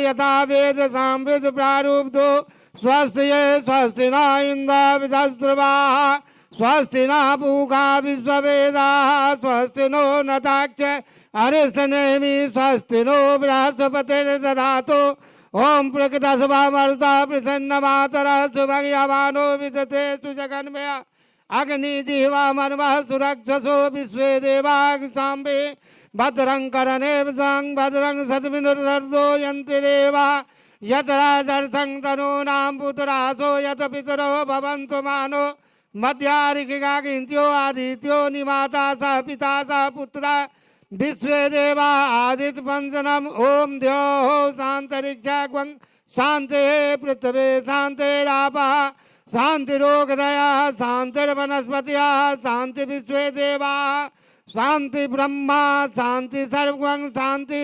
यथा वेद सांविद प्रारूप्तो स्वस्ति स्वस्ति न इंद्र विधस्त्रवाः स्वस्ति न पूषा विश्ववेदाः स्वस्ति नो नताक्ष अरिष्टनेमि स्वस्ति नो बृहस्पतिर्दधातु ओम प्रकृतसभामरुता प्रसन्न मातरः सुभगवानो विदते सुजगन्मया अग्नि जीवा मनवः सुरक्षसो विश्वे देवाः साम्बे भद्रं कर्णेव संग भद्रं सद्विनुर्धर्तो यन्ति देवा यतरा दर्शं तनूनां पुत्रासो यत पितरो भवन्तु मानो मध्यारिकिगागिन्त्यो आदित्यो निमाता स पिता स पुत्रा विश्वे देवा आदित्य पंचनम ओम द्योः शांतरिक्षाग्वं शांते पृथ्वी शांतिरापः शांतिरोगदयः शांतिर्वनस्पतयः शांति विश्वे देवाः शांति ब्रह्मा शांति सर्वं शांति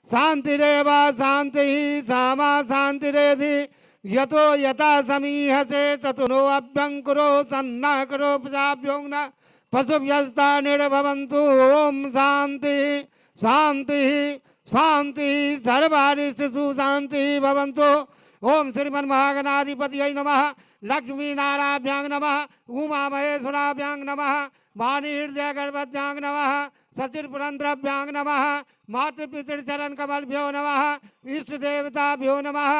शांतिरेव शांति सामा शांतिरेधि यतो यथा समीहसे ततो अभ्यंकुरो सन्ना करो प्रजाभ्यों न पशुभ्यस्ता निर्भवन्तु ओम शांति शांति शांति सर्वारिष्टु शांति भवन्तु ओम श्रीमन्महागणाधिपतये नमः लक्ष्मी नाराभ्यां नमः उमा महेश्वराभ्यां नमः वाणीहृदय गणपत्यां नमः सचिरपुरंद्रभ्यां नमः मातृपितृचरण कमलभ्यो नमः इष्ट देवताभ्यो नमः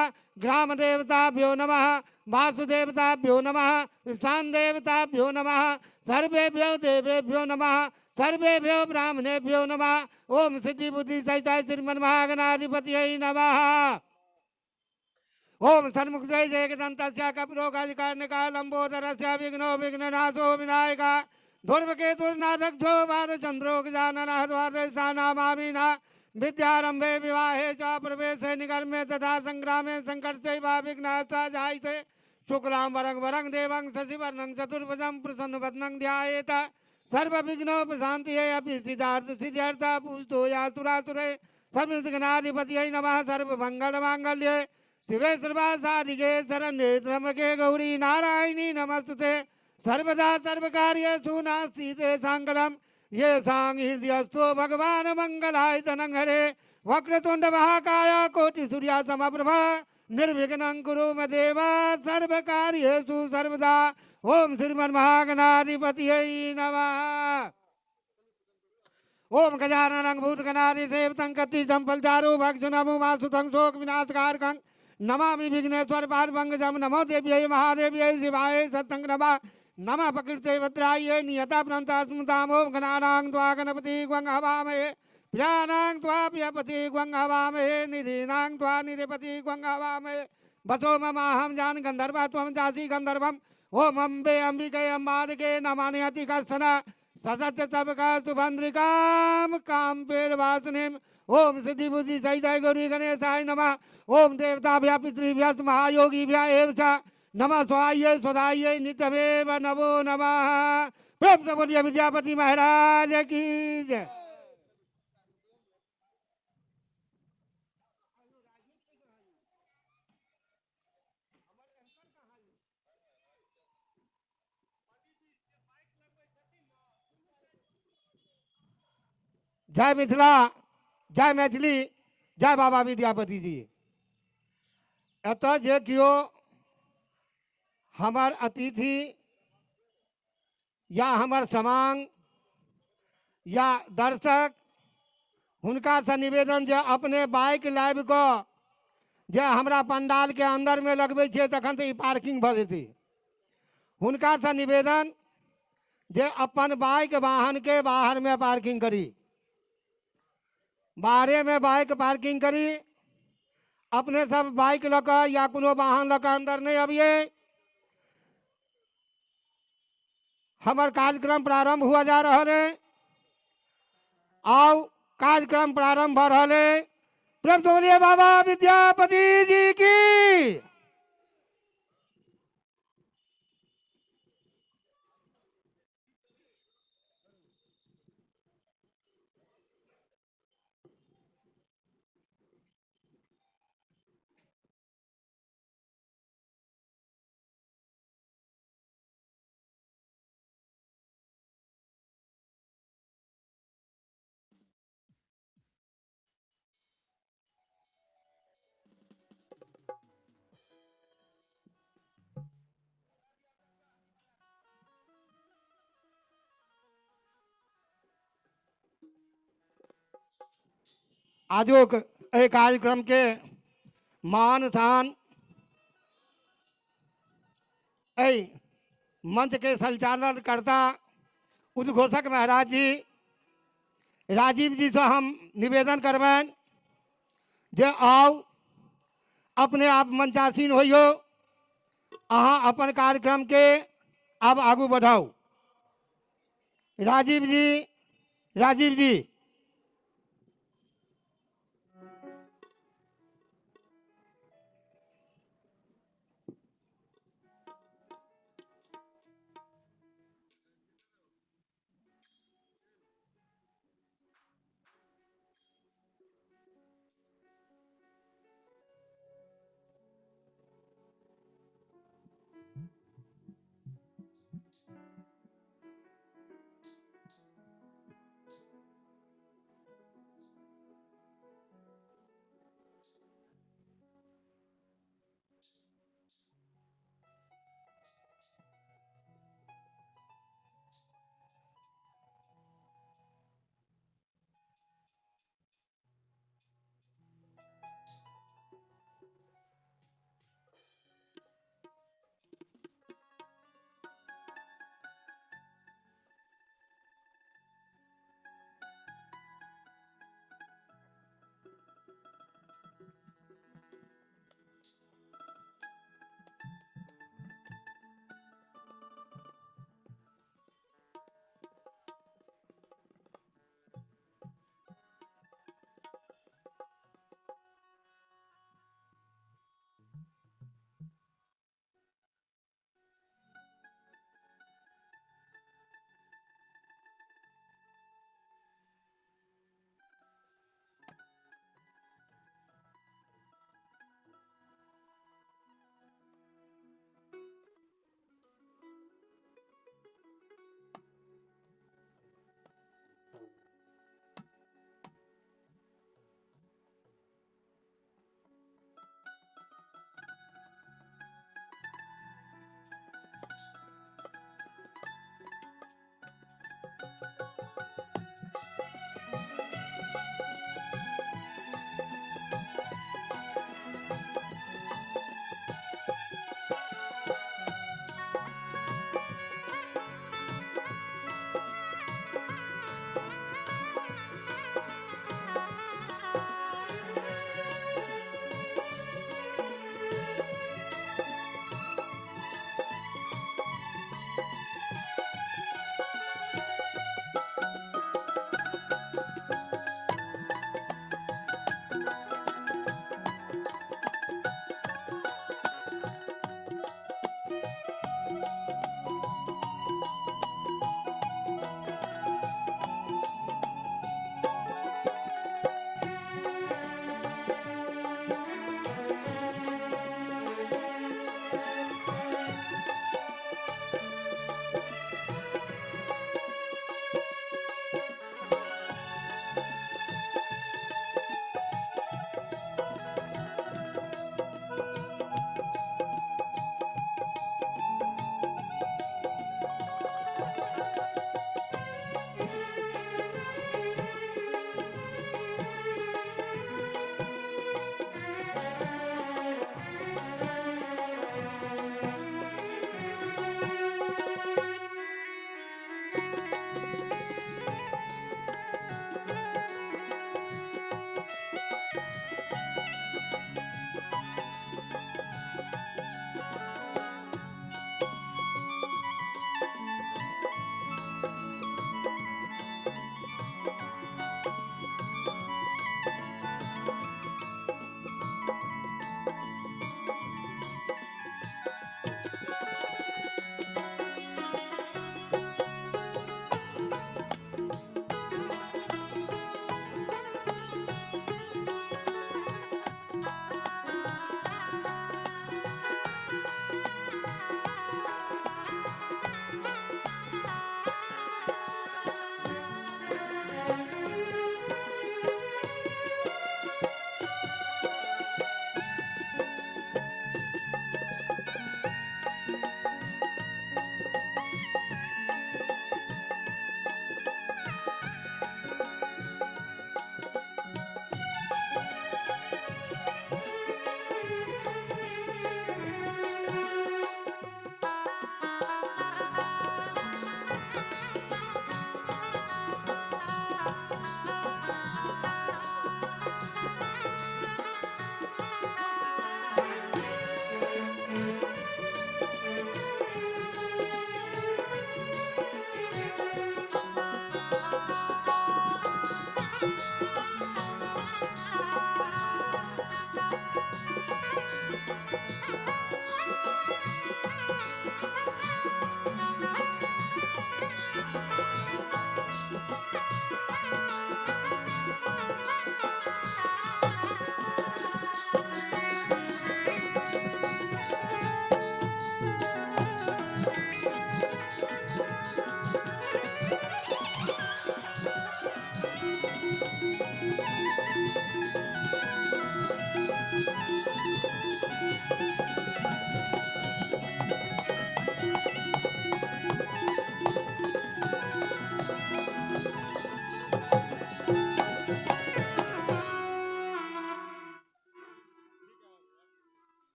ग्राम देवताभ्यो नमः वासुदेवताभ्यो नमः स्थान देवताभ्यो नमः सर्वेभ्यो देवेभ्यो नमः सर्वेभ्यो ब्राह्मणेभ्यो नमः ओम सिद्धि बुद्धि सहिता श्रीमन्महागणाधिपतये नमः ओम सन्मुख जय जय दंतस्य कपिरोगाधिकारनिका लंबोदरस्य विघ्नो विघ्ननाशो विनायका ध्रुवकेतुर्नाथक्षो बालचंद्रो गजाननः द्वादशानामामीना विद्यारंभे विवाहे च प्रवेशे निगर्मे तथा संग्रामे संकटचैवा विघ्नः स जायते शुक्लां वरं वरं देवं शशिवर्णं चतुर्भुजं प्रसन्नवदनं ध्यायेत सर्वविघ्नोपशान्तिये अपि सिद्धार्थ सिद्ध्यर्थ पूजितो यासुरासुरे सर्वविघ्नाधिपतये नमः सर्वमङ्गलमाङ्गल्ये शिवे सर्वासाधिके शरण्ये त्र्यम्बके गौरी नारायणी नमस्ते सर्वदा सर्वकार्येषु नास्ति ते साङ्गलं ये सांग हृदयस्थो भगवान मंगलाय तनंगरे वक्रतुंड महाकाय कोटि सूर्य समप्रभा निर्विघ्नं कुरु मे देव सर्वकार्येषु सर्वदा ओम श्रीमन्महागणाधिपतये नमः ओम गजाननं भूतगणाधिसेवितं कत्तिजं फलचारु भक्षणमु मासुतं शोक विनाशकारकं नमामि विघ्नेश्वर पादपंकजं नमो देव्यै महादेव्यै शिवाय सत्तं नमः नमः प्रकृते भद्राय नियता प्रंता स्मृतामो गणानां त्वा गणपति ग्वं हवामहे प्रियानां त्वा प्रियपति ग्वं हवामहे निधीनां त्वा निधिपति ग्वं हवामहे बसो ममाहं जान गंधर्व त्वं जासि गंधर्वम् ओम अम्बे अंबिके अम्बालिके नमामि अति कस्तन ससत्य सबका सुभद्रिकां काम्पेर्वासिनीं ओम सिद्धि बुद्धि सहिताय गौरी गणेशाय नमः ओम देवताभ्यः पितृभ्यः महायोगिभ्यः एव च नमः स्वाय स्वदाय नित्यमेव नमो नमः प्रेम से बोलिए विद्यापति महाराज की जय। जय मिथिला जय मैथिली जय बाबा विद्यापति जी। एतऽ जे कियो हमार अतिथि या हमार समांग या दर्शक हुनका से निवेदन जे अपने बाइक लाइव को जे हमरा पंडाल के अंदर में लगबे छे तखन से पार्किंग भ जेतै हुनका से निवेदन जे अपन बाइक वाहन के बाहर में पार्किंग करी बाहरे में बाइक पार्किंग करी अपने सब बाइक लगा या कोनो वाहन लगा अंदर नहीं अबिए। हमार कार्यक्रम प्रारंभ हुआ जा रहा है आओ कार्यक्रम प्रारंभ हो रहा है प्रेम से बोलिए बाबा विद्यापति जी की। आजो ए कार्यक्रम के मान स्थान ए मंच के संचालन करता उद्घोषक महाराज जी राजीव जी से हम निवेदन करबें जे आओ अपने आप मंचासीन होइयो, अहाँ अपन कार्यक्रम के अब आगू बढ़ाओ। राजीव जी, राजीव जी।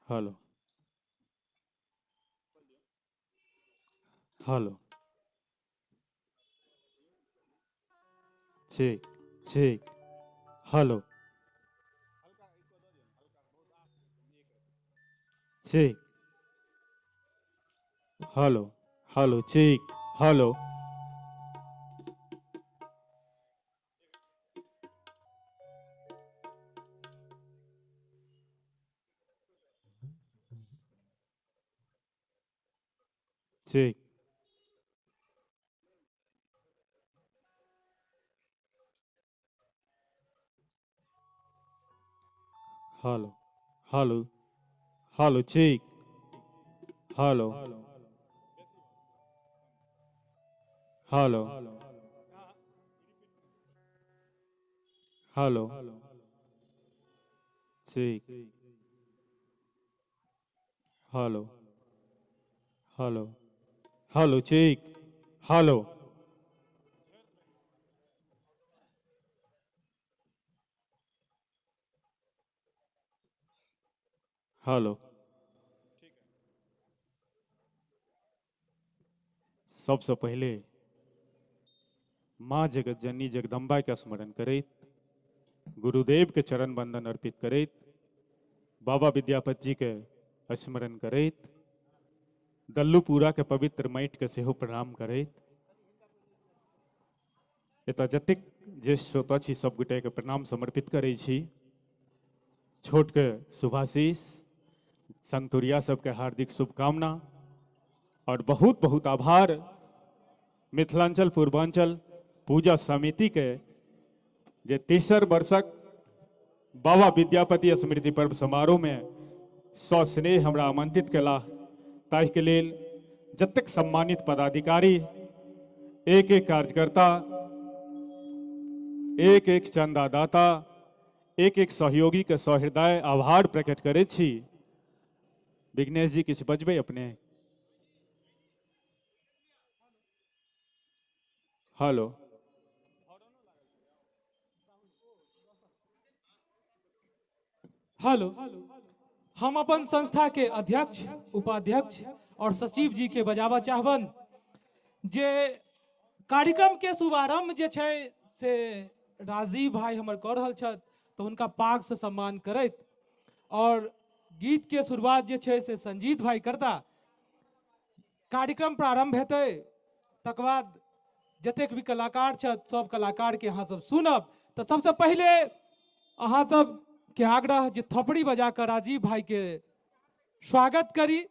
हेलो हेलो ठीक ठीक हेलो ठीक हेलो हेलो ठीक हेलो ठीक हेलो हेलो हेलो ठीक हेलो हेलो हेलो ठीक हेलो हेलो हेलो ठीक हेलो हेलो सबसे पहले माँ जगत जननी जगदम्बा के स्मरण करैत गुरुदेव के चरण बंदन अर्पित करैत बाबा विद्यापति जी के स्मरण करैत दल्लूपुरा के पवित्र माटि के सेहो प्रणाम करैत एतऽ जतेक जे श्रोता छी सब गोटे के प्रणाम समर्पित करै छी। छोट के शुभाशीष संतुरिया सबके हार्दिक शुभकामना और बहुत बहुत आभार मिथिलांचल पूर्वांचल पूजा समिति के जे तेसर वर्षक बाबा विद्यापति स्मृति पर्व समारोह में सस्नेह हमरा आमंत्रित कला ताहि के लेल जतेक सम्मानित पदाधिकारी एक एक कार्यकर्ता एक एक चंदादाता एक एक सहयोगी के सहृदय आभार प्रकट करैत छी। विघ्नेश जी किछु बजबै अपने। Hello hello. हम अपन संस्था के अध्यक्ष उपाध्यक्ष और सचिव जी के बजाबा चाहबन जे कार्यक्रम के शुभारंभ जे छै से राजीव भाई हमर कर रहल छथि तो उनका पाग से सम्मान करैत और गीत के शुरुआत जे छै से संजीत भाई करता कार्यक्रम प्रारंभ हेतै तकर बाद जतेक भी कलाकार छथि सब कलाकार के अहाँ सब सुनब। तो सबसे पहले अहाँ सब के आग्रह जे थपड़ी बजा कर राजीव भाई के स्वागत करी।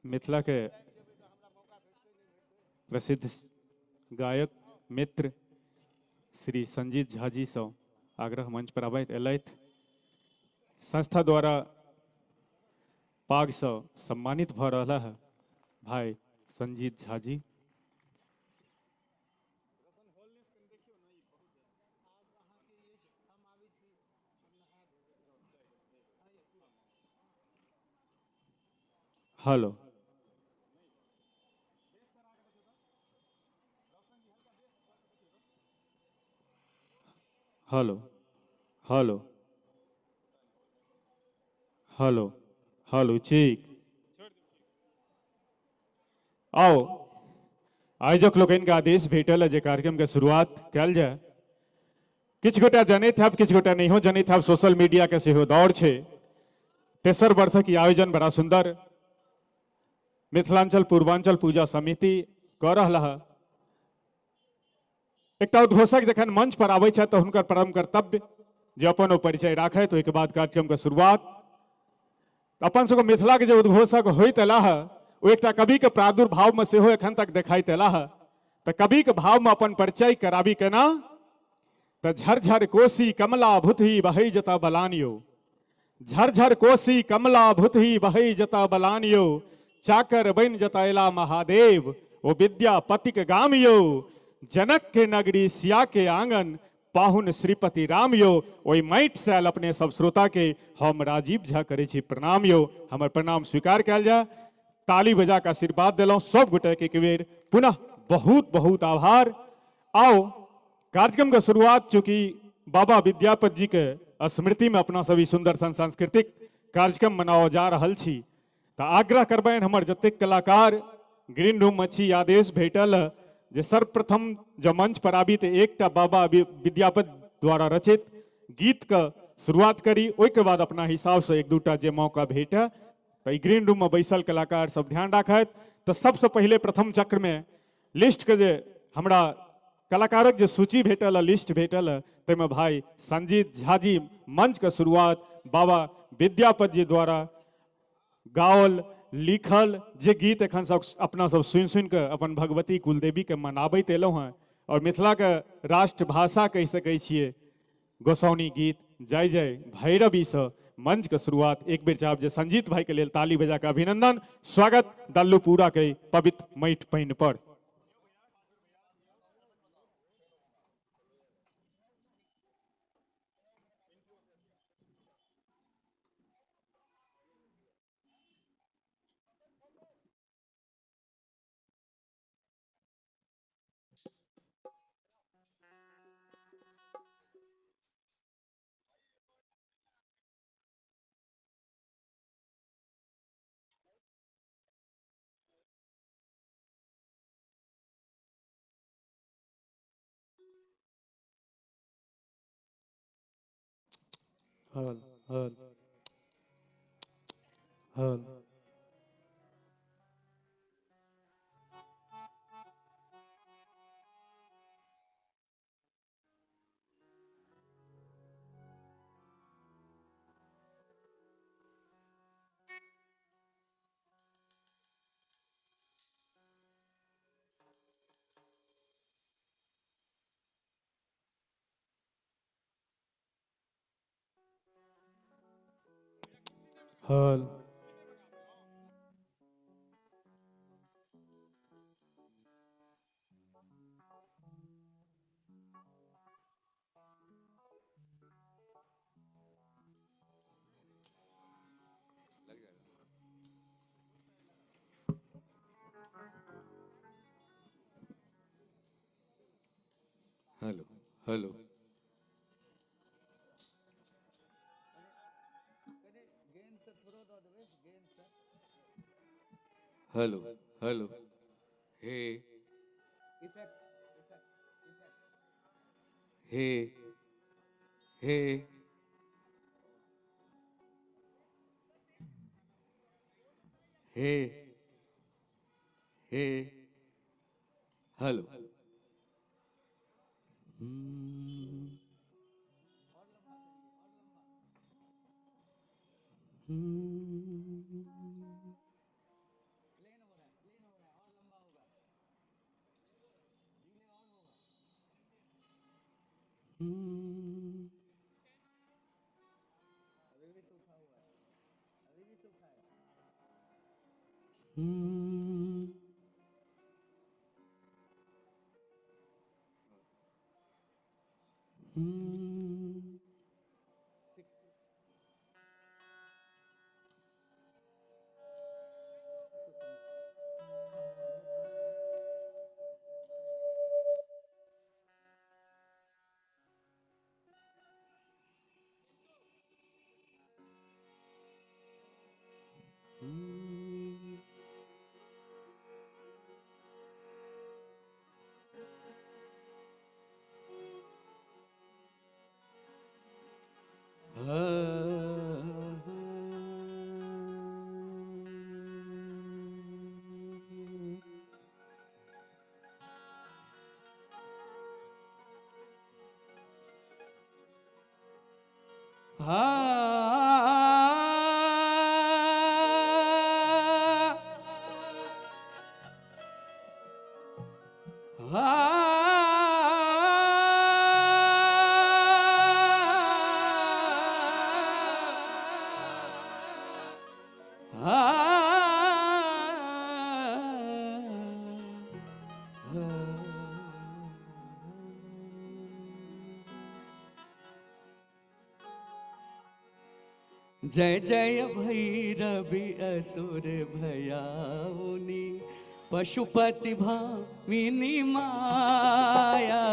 मिथिला के प्रसिद्ध गायक मित्र श्री संजीत झा जी से आग्रह मंच पर आबैत एलथि। संस्था द्वारा पाग से सम्मानित भ रहा है भाई Sanjeet Jha ji. Hello hello hello hello hello ठीक आओ आयोजक लोकनि के आदेश भेटल जे कार्यक्रम के शुरुआत कल जाए। किछु गोटा जनैत हैब किछु गोटा नहियो जनैत हैब सोशल मीडिया के सेहो दौर छै। तेसर वर्षक ई आयोजन बड़ा सुंदर मिथिलांचल पूर्वांचल पूजा समिति कर रहा है। एकटा उद्घोषक जखन मंच पर आबै छथि तऽ हुनकर परम कर्तव्य जे अपन ओ परिचय राखै, तो ओहिके बाद कार्यक्रम के शुरुआत। अपन सबके मिथिला के जे उद्घोषक होइत एलाह ओ एकटा कवि के प्रादुर्भाव में सेहो एखन तक देखाइत एलाह। तऽ कवि के भाव में अपन परिचय कराबी केना? तऽ झरझर कोसी कमला भुतही बहै जता बलानियो, झरझर कोसी कमला भुतही बहै जता बलानियो, चाकर बन जता एला महादेव, ओ विद्यापति के गाम यो, जनक के नगरी सिया के आंगन, पाहुन श्रीपति राम यो। ओहि माटि से अपने सब श्रोता के हम राजीव झा करे छी प्रणाम यो। हमर प्रणाम स्वीकार कयल जाय, ताली बजा के आशीर्वाद दिलौं सब गोटे के एक बेर पुनः बहुत बहुत आभार। आओ कार्यक्रम के शुरुआत चूंकि बाबा विद्यापति जी के स्मृति में अपना सभी सुंदर सन सांस्कृतिक कार्यक्रम मनाओ जा रहल छी, तो आग्रह करबनि हमर जतेक कलाकार ग्रीन रूम में छी, आदेश भेटल जे सर्वप्रथम जब मंच पर आबी तो एकटा बाबा विद्यापति द्वारा रचित गीत का शुरुआत करी, ओहिके बाद अपना हिसाब से एक दूटा जे मौका भेटे तो ग्रीन रूम में बैसल कलाकार सब ध्यान राखत। तो सबसे पहले प्रथम चक्र में लिस्ट के जे हमरा कलाकारक जे सूची भेटल, लिस्ट भेटल, तैमे भाई संजीत झा जी मंच के शुरुआत बाबा विद्यापति जी द्वारा गाओल लिखल जे गीत एखन सब अपना सब सुनि सुनि के अपन भगवती कुलदेवी के मनाबैत एलहुँ हैं, और मिथिला के राष्ट्रभाषा कहि सकै छियै गोसाउनी गीत जय जय भैरवी से मंच के शुरुआत एक बेर चाहब जे संजीत भाई के लेल ताली बजा के अभिनंदन स्वागत दल्लू पूरा के पवित्र माटि पानि पर। हल हल हल हल हेलो हेलो हेलो हेलो हे हे हे हे हे हेलो जय जय भैरवी असुर भयाउनी पशुपति भामिनी माया।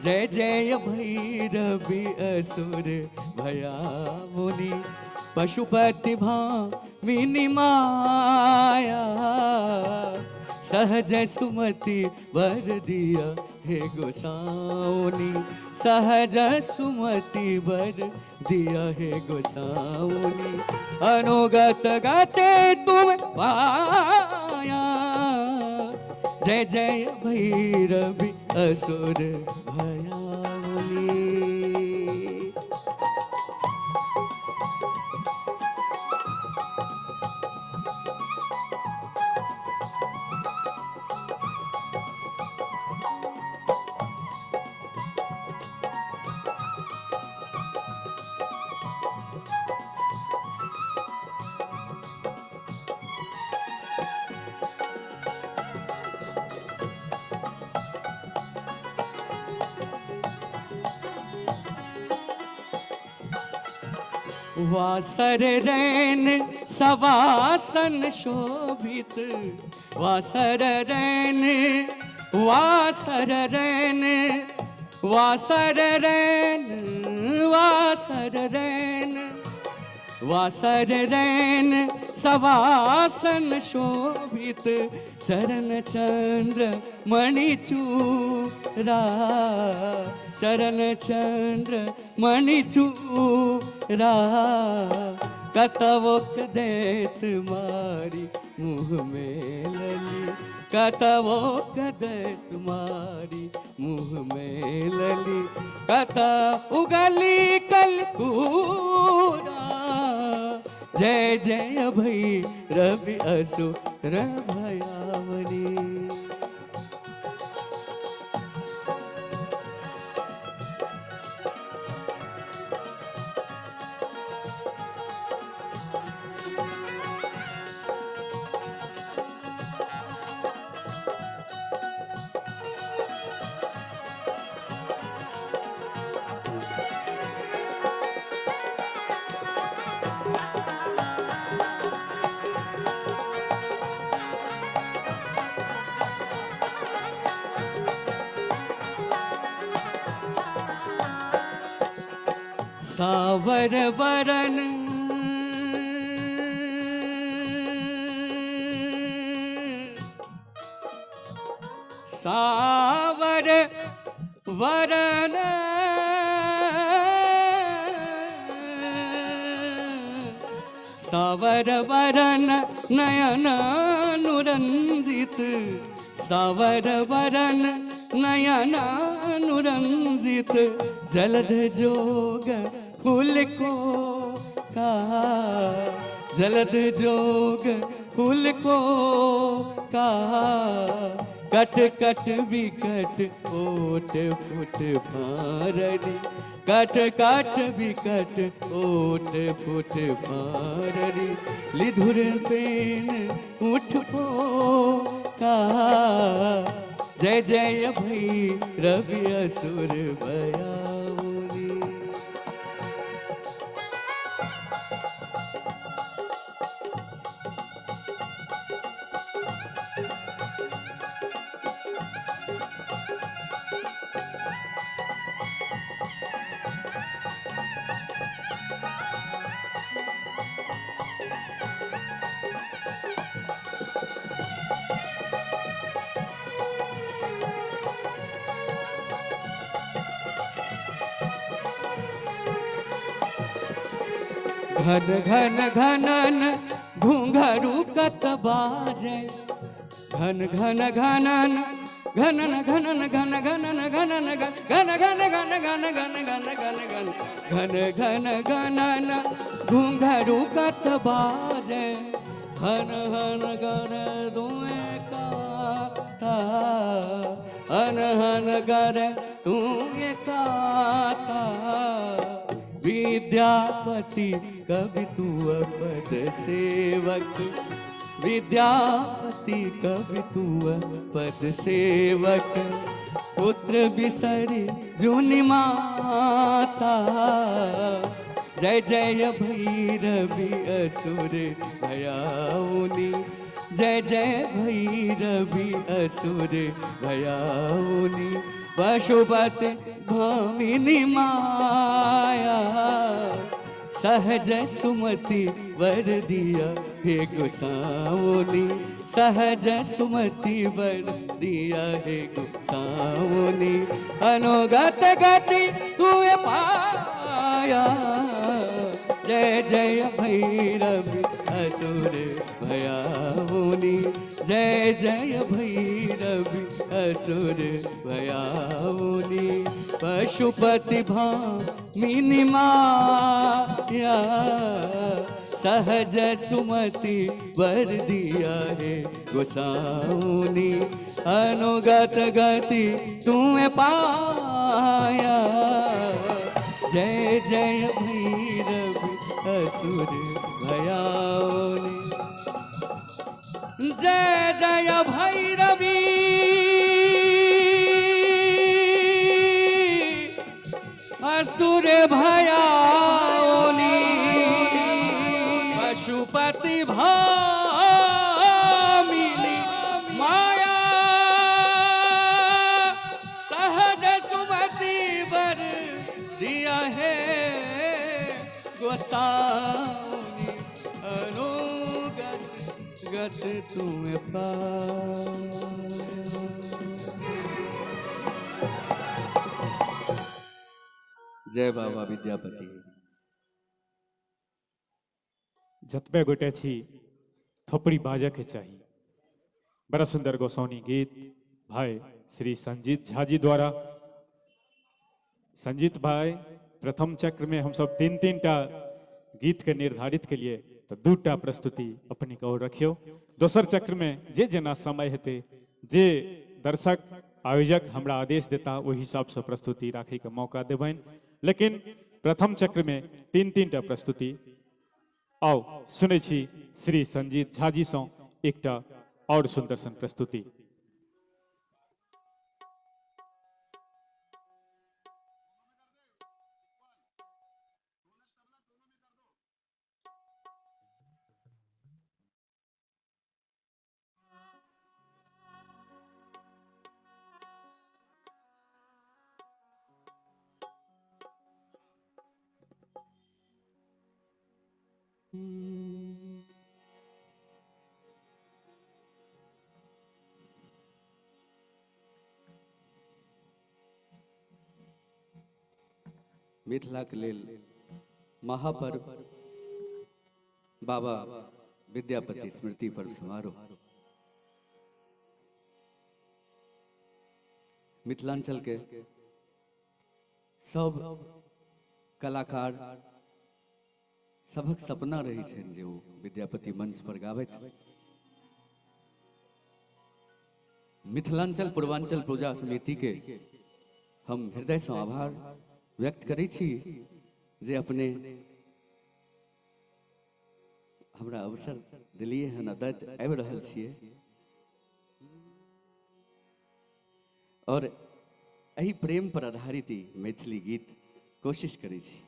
जय जय भैरवी असुर भयाउनी पशुपति भामिनी माया। सहज सुमति वर दिया हे गोसाउनी, सहज सुमति वर दिया हे गोसाउनी। अनुगत गाते तुम पाया। जय जय भैरवी असुर भयाउनी। वासर रैन सवासन शोभित, वासर रैन, वासर रैन, वासर रैन, वासर रैन, वासर रैन सवासन शोभित। चरण चंद्र मणिचूरा, चरण चंद्र मणिचूरा। कतवोक देत मारी मुँह में लली, कतवोक देत मारी मुँह में लली। कत उगली कलकूरा। जय जय भैरवी असुर भयावनी। सावर वरन सावर वरन सावर वरन नयन अनुरंजित, सावर वरन नयन अनुरंजित। जलध जोग फूल को का, जलध जोग फूल को का। कट कट विकट ओट फुट फारनी, कट कट विकट ओट फुट फारनी। लिधुर पेन उठ को का। जय जय भैरवी असुर भयाउनी। घन घन घनन घुंघरू कत बाजे, घन घन घनन घनन घनन घन घनन घनन घन घन घन घन घन घन घन घन घन घनन घुंघरू कत बाजे हन हन गर दुए काता हन हन गर तुए काता विद्यापति कवि तू पद सेवक विद्यापति कवि तू पद सेवक पुत्र बिसरि जुनि माता जय जय भैरवी असुर भयाउनि जय जय भैरवी असुर भयाउनि पशुपति भामिनी माया सहज सुमति वर दिया हे गोसाउनि सहज सुमति वर दिया हे गोसाउनि अनुगत गति तुए पाया जय जय भैरवी असुर भयाउनि जय जय भैरवी असुर भयाउनि पशुपति भामिनी माया सहज सुमति वर दिया है गोसाउनि अनुगत गति तुए पाया जय जय भैरवी असुर भयाउनि जय जय भैरवी असुर भयाउनि पशुपति भामिनी माया सहज सुमति वर दिया है गोसाउनि अनुगत गत तुम्हें पा जय बाबा विद्यापति जतबे गोटे छी थोपड़ी बाजक के चाहिए। बड़ा सुंदर गोसाउनी गीत भाई श्री संजीत झा जी द्वारा। संजीत भाई प्रथम चक्र में हम सब तीन तीन टा गीत के निर्धारित के लिए तो दूटा प्रस्तुति अपनी को रखियो। दोसर चक्र में जे जना समय हेते जे दर्शक आयोजक हमरा आदेश देता वही हिसाब से प्रस्तुति राखे के मौका देबन। लेकिन प्रथम चक्र में तीन तीन टा प्रस्तुति आओ सुनै छी श्री संजीत झा जी सं एकटा और सुंदर सन प्रस्तुति। मिथिला के लेल महापर्व बाबा विद्यापति स्मृति पर्व समारोह मिथिलांचल के सब कलाकार सबक सपना रही छन जे ओ विद्यापति मंच पर गावत। मिथिलांचल पूर्वांचल पूजा समिति के हम हृदय से आभार व्यक्त करै छी जे अपने हमरा अवसर दिलिए हन दैत आबि रहल छियै और एही प्रेम पर आधारित मैथिली गीत कोशिश करै छी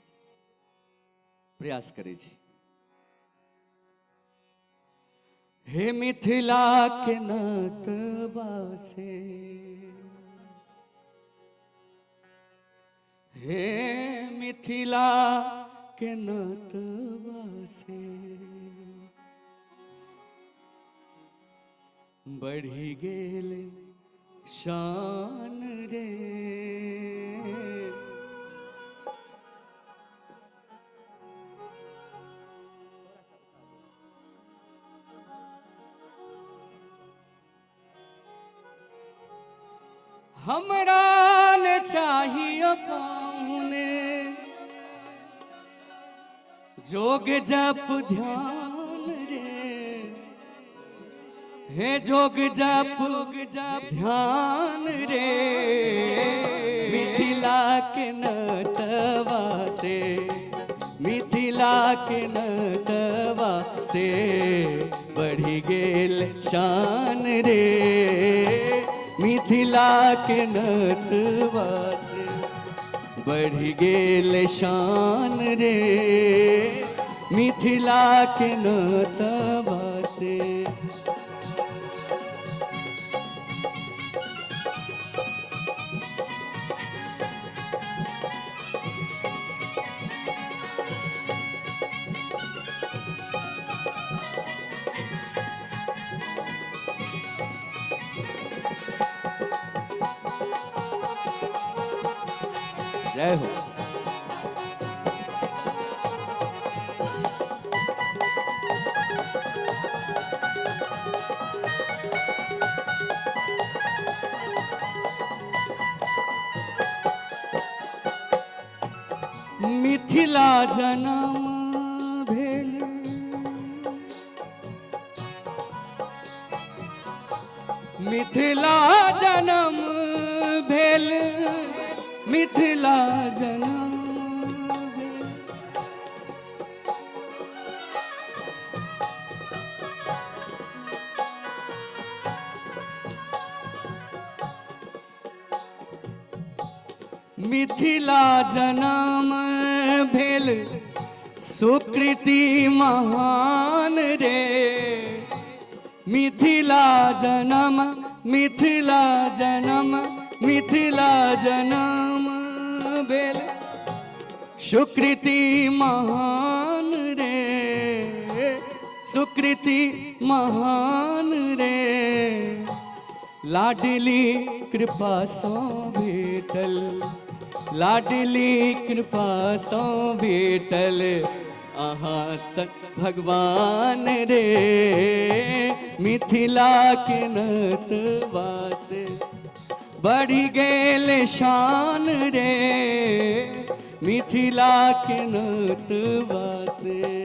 प्रयास करै छी। हे मिथिला के नात बासे हे मिथिला के नात बासे बढ़ी गेल शान रे हमरा ने चाहिए पाहुने जोग जप ध्यान रे, हे जोग जप ध्यान रे, मिथिला के नटवा से, मिथिला के नटवा से बढ़ी गेल शान रे, मिथिला के नटवा से बढ़ी गेल शान रे, मिथिला के नटवा से। जय हो। मिथिला जन्म भेल मिथिला जन्म भेल, मिथिला जन्म भेल। मिथिला जन्म भेल सुकृति महान रे, मिथिला जन्म, मिथिला जन्म, मिथिला जन्म भेल सुकृति महान रे, सुकृति महान रे, लाडली कृपा सो भेटल, लाडली कृपा सो भेटल अहाँ सत भगवान रे, मिथिला के नटवा से बढ़ी गेल शान रे, मिथिला के नटवा से।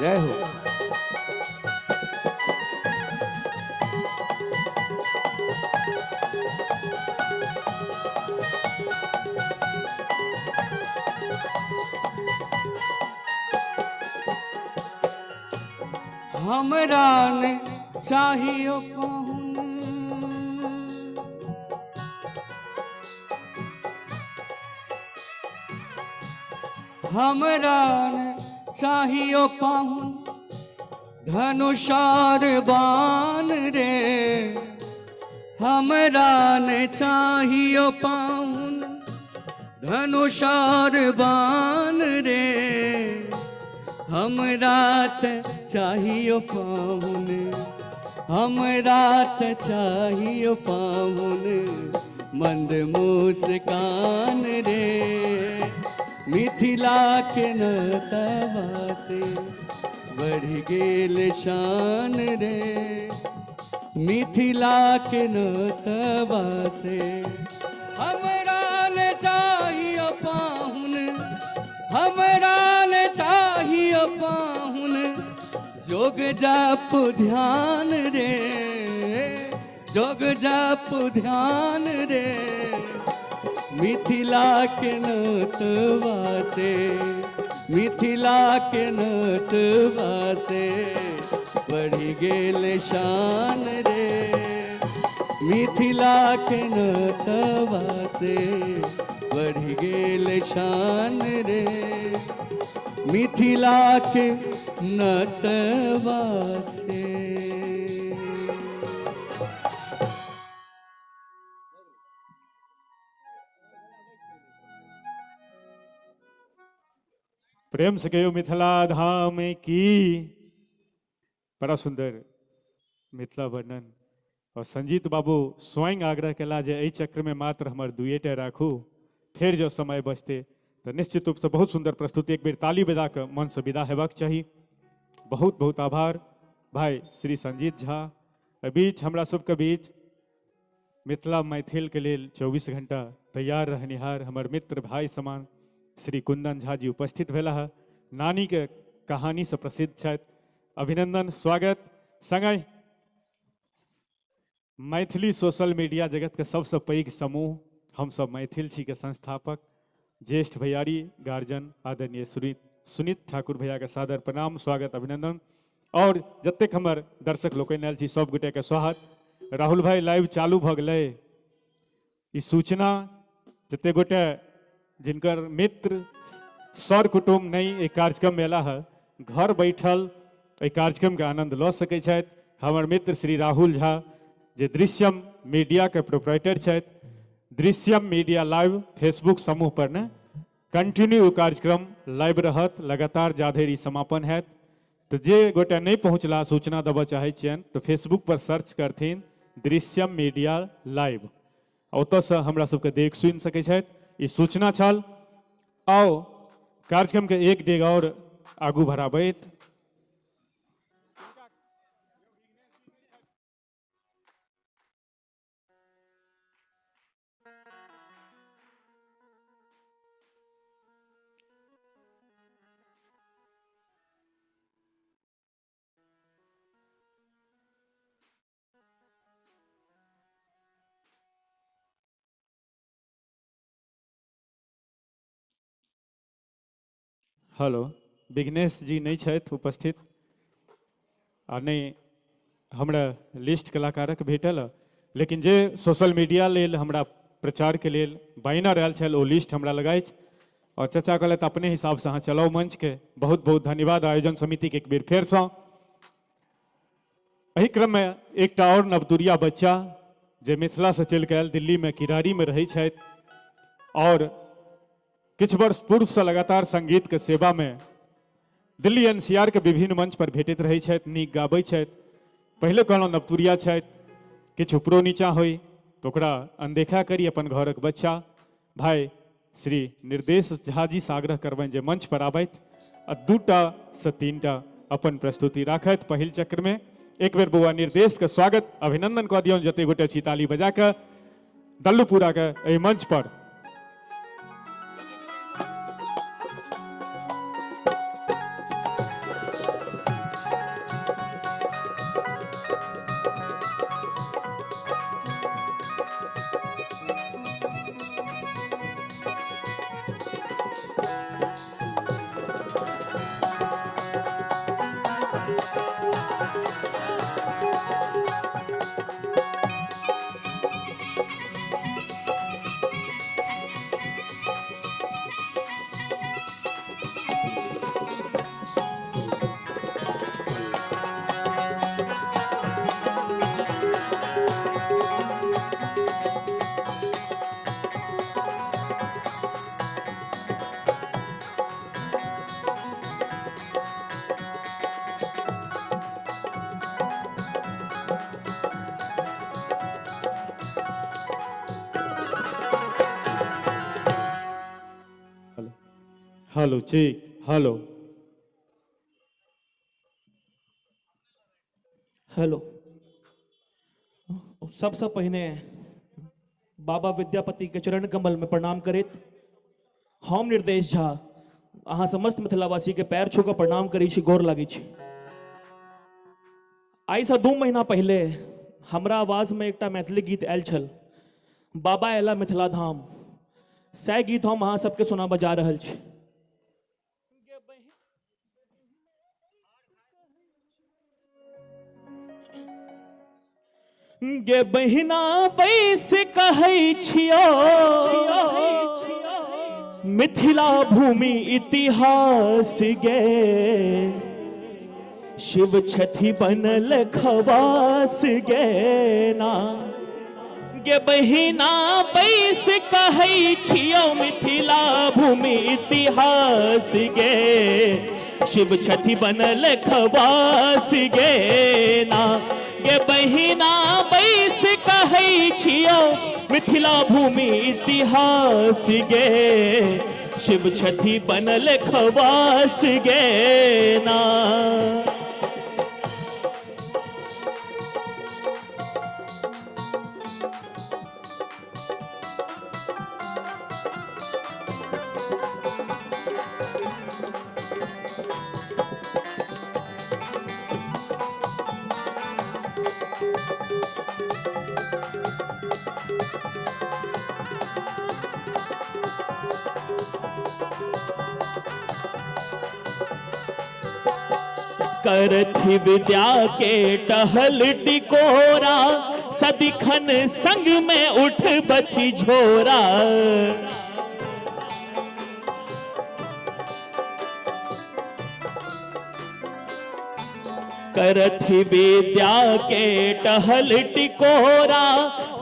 जय हो। हमरा ने चाहिए पाहुन, हमरा ने चाहिए पाहुन धनुषार बाण रे, हमरा ने चाहिए पाहुन धनुषार बाण रे, हमरा त चाहिए पाहुन, हमरा त चाहिए पाहुन मंद मुस्कान रे, मिथिला के नटवा से बढ़ गेल शान रे, मिथिला के नटवा से। हमरा ने चाहिए पाहुन, हमरा ने चाहिए पाहुन जोग जप ध्यान रे, जोग जप ध्यान रे, मिथिला के नटवा से, मिथिला के नटवा से बढ़ी गेल शान रे, मिथिला के नटवा से बढ़ी गेल शान रे, मिथिला के नटवा से। प्रेम से कहियो मिथिला धाम की। बड़ा सुंदर मिथिला वर्णन। और संजीत बाबू स्वयं आग्रह कला जे एहि चक्र में मात्र हमर दुएटा राखू, फिर जो समय बचते तो निश्चित रूप से बहुत सुंदर प्रस्तुति। एक बेर ताली बजा के मन से विदा हेबाक चाही। बहुत बहुत आभार भाई श्री संजीत झा। बीच हमरा सबके बीच मिथिला मैथिल के लेल 24 घंटा तैयार रहनिहार हमर मित्र भाई समान श्री कुंदन झा जी उपस्थित भेला है। नानी के कहानी से प्रसिद्ध छथि। अभिनंदन, स्वागत। संगहि मैथिली सोशल मीडिया जगत के सबसे पैघ समूह हम सब मैथिल छी के संस्थापक ज्येष्ठ भैयारी गार्जियन आदरणीय सुनीत ठाकुर भैया के सादर प्रणाम, स्वागत, अभिनंदन। और जतेक हमर दर्शक लोकनि आयल छी सब गोटे के स्वागत। राहुल भाई लाइव चालू भ गेलै। ई सूचना जते गोटे जिनकर मित्र सर कुटुम नहीं एहि कार्यक्रम में एला है, घर बैठल एहि कार्यक्रम के आनंद लऽ सकै छथि। हमर मित्र श्री राहुल झा जे दृश्यम मीडिया के प्रोप्राइटर छथि। दृश्यम मीडिया लाइव फेसबुक समूह पर ने कंटिन्यू कार्यक्रम लाइव रहत, लगातार जाधरि समापन हैत। तो जे गोटे नहीं पहुँचला सूचना देबऽ चाहे छियनि तो फेसबुक पर सर्च करथिन दृश्यम मीडिया लाइव, ओतऽसँ हमरा सबके देख सुनि सकै छथि। ई सूचना छल। आओ कार्यक्रम के एक डेग और आगू बढ़ाबैत हेलो विघ्नेश जी नहीं छथि उपस्थित आ नहीं हमरा लिस्ट कलाकारक भेटल, लेकिन जे सोशल मीडिया लेल हमरा प्रचार के लेल बैनर आयल छल ओ लिस्ट हमरा लगाइ। और चचा कहलथि अपने हिसाब से अहाँ चलाउ मंच के। बहुत बहुत धन्यवाद आयोजन समिति के एक बेर फेर सँ। एहि क्रम में एकटा और नवतुरिया बच्चा जे मिथिला से चलि के आयल, दिल्ली में किरारी में रहै छथि और किछु वर्ष पूर्व से लगातार संगीत के सेवा में दिल्ली एनसीआर के विभिन्न मंच पर भेटैत रहै छथि, नीक गाबै छथि। पहिले कहलहुँ नवतुरिया छथि, किछु उपरो नीचा होय तो ओकरा अनदेखा करी। अपन घरक बच्चा भाई श्री निर्देश झा जी से आग्रह करबनि जे मंच पर आबथि आ 2टा से 3टा अपन प्रस्तुति राखथि पहिल चक्र में। एक बेर बौआ निर्देश के स्वागत अभिनंदन कऽ दियौन जते गोटे छी ताली बजा के दल्लूपुरा के एहि मंच पर। हेलो ठीक, हेलो हेलो। सबसे पहिने बाबा विद्यापति के चरण कमल में प्रणाम करैत हम निर्देश झा अहाँ समस्त मिथिलावासी के पैर छू के प्रणाम करै छी, गोर लागै छी। आई से 2 महीना पहले हमरा आवाज में एकटा मैथिली गीत आयल छल, बाबा एला मिथिला धाम। सएह गीत हम अहाँ सबके सुनाबऽ जा रहल छी। गे बहिना बैस कहै छियो मिथिला भूमि इतिहास गे, शिव छथि बनल खवास गे ना। गे बहिना बैस कह कहै छियौ मिथिला भूमि इतिहास गे, शिव छथि बनल खवास गे ना। गे बहिना बैस कहै छियौ मिथिला भूमि इतिहास गे, शिव छथि बनल खवास गे ना। करथि विद्या के टहल टिकोरा, सदिखन संग में उठ बथि झोरा। करथि विद्या के टहल टिकोरा,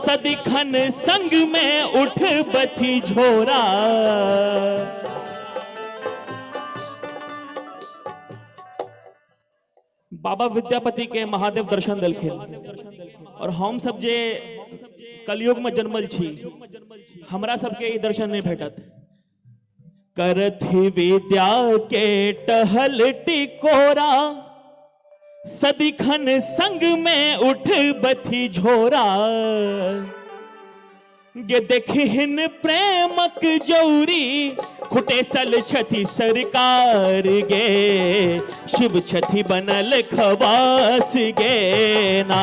सदिखन संग में उठ बथि झोरा। बाबा विद्यापति के महादेव दर्शन देलखिन और हम सब जे कलयुग में जन्मल छी, हमरा सबके ई दर्शन नहीं भेटत। करथि विद्या के टहल टिकोरा, सदिखन संग में उठ बथि झोरा। गे देखिन प्रेमक जौरी, खुटेसल छथि सरकार गे, शिव छथि बनल खवास गे ना।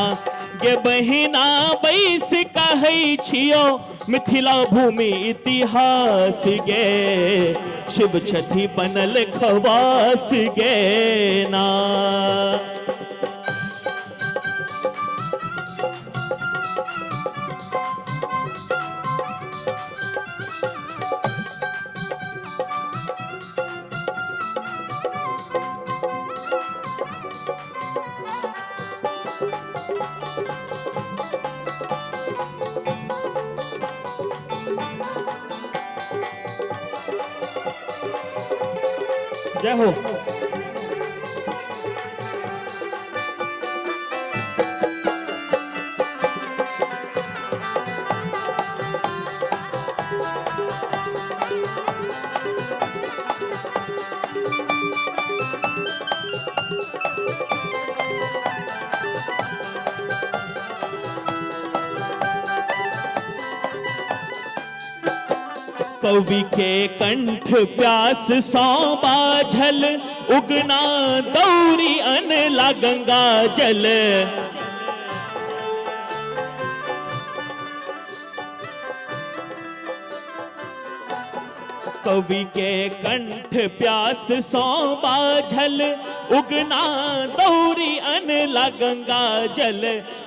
गे बहिना बैस कहै छियौ मिथिला भूमि इतिहास गे, शिव छथि बनल खवास गे ना। जय हो। कवि के कंठ प्यास सौ बाझल, उगना दौरी अनला गंगा जल। कवि के कंठ प्यास सौ बाझल, उगना दौरी अनला गंगा जल।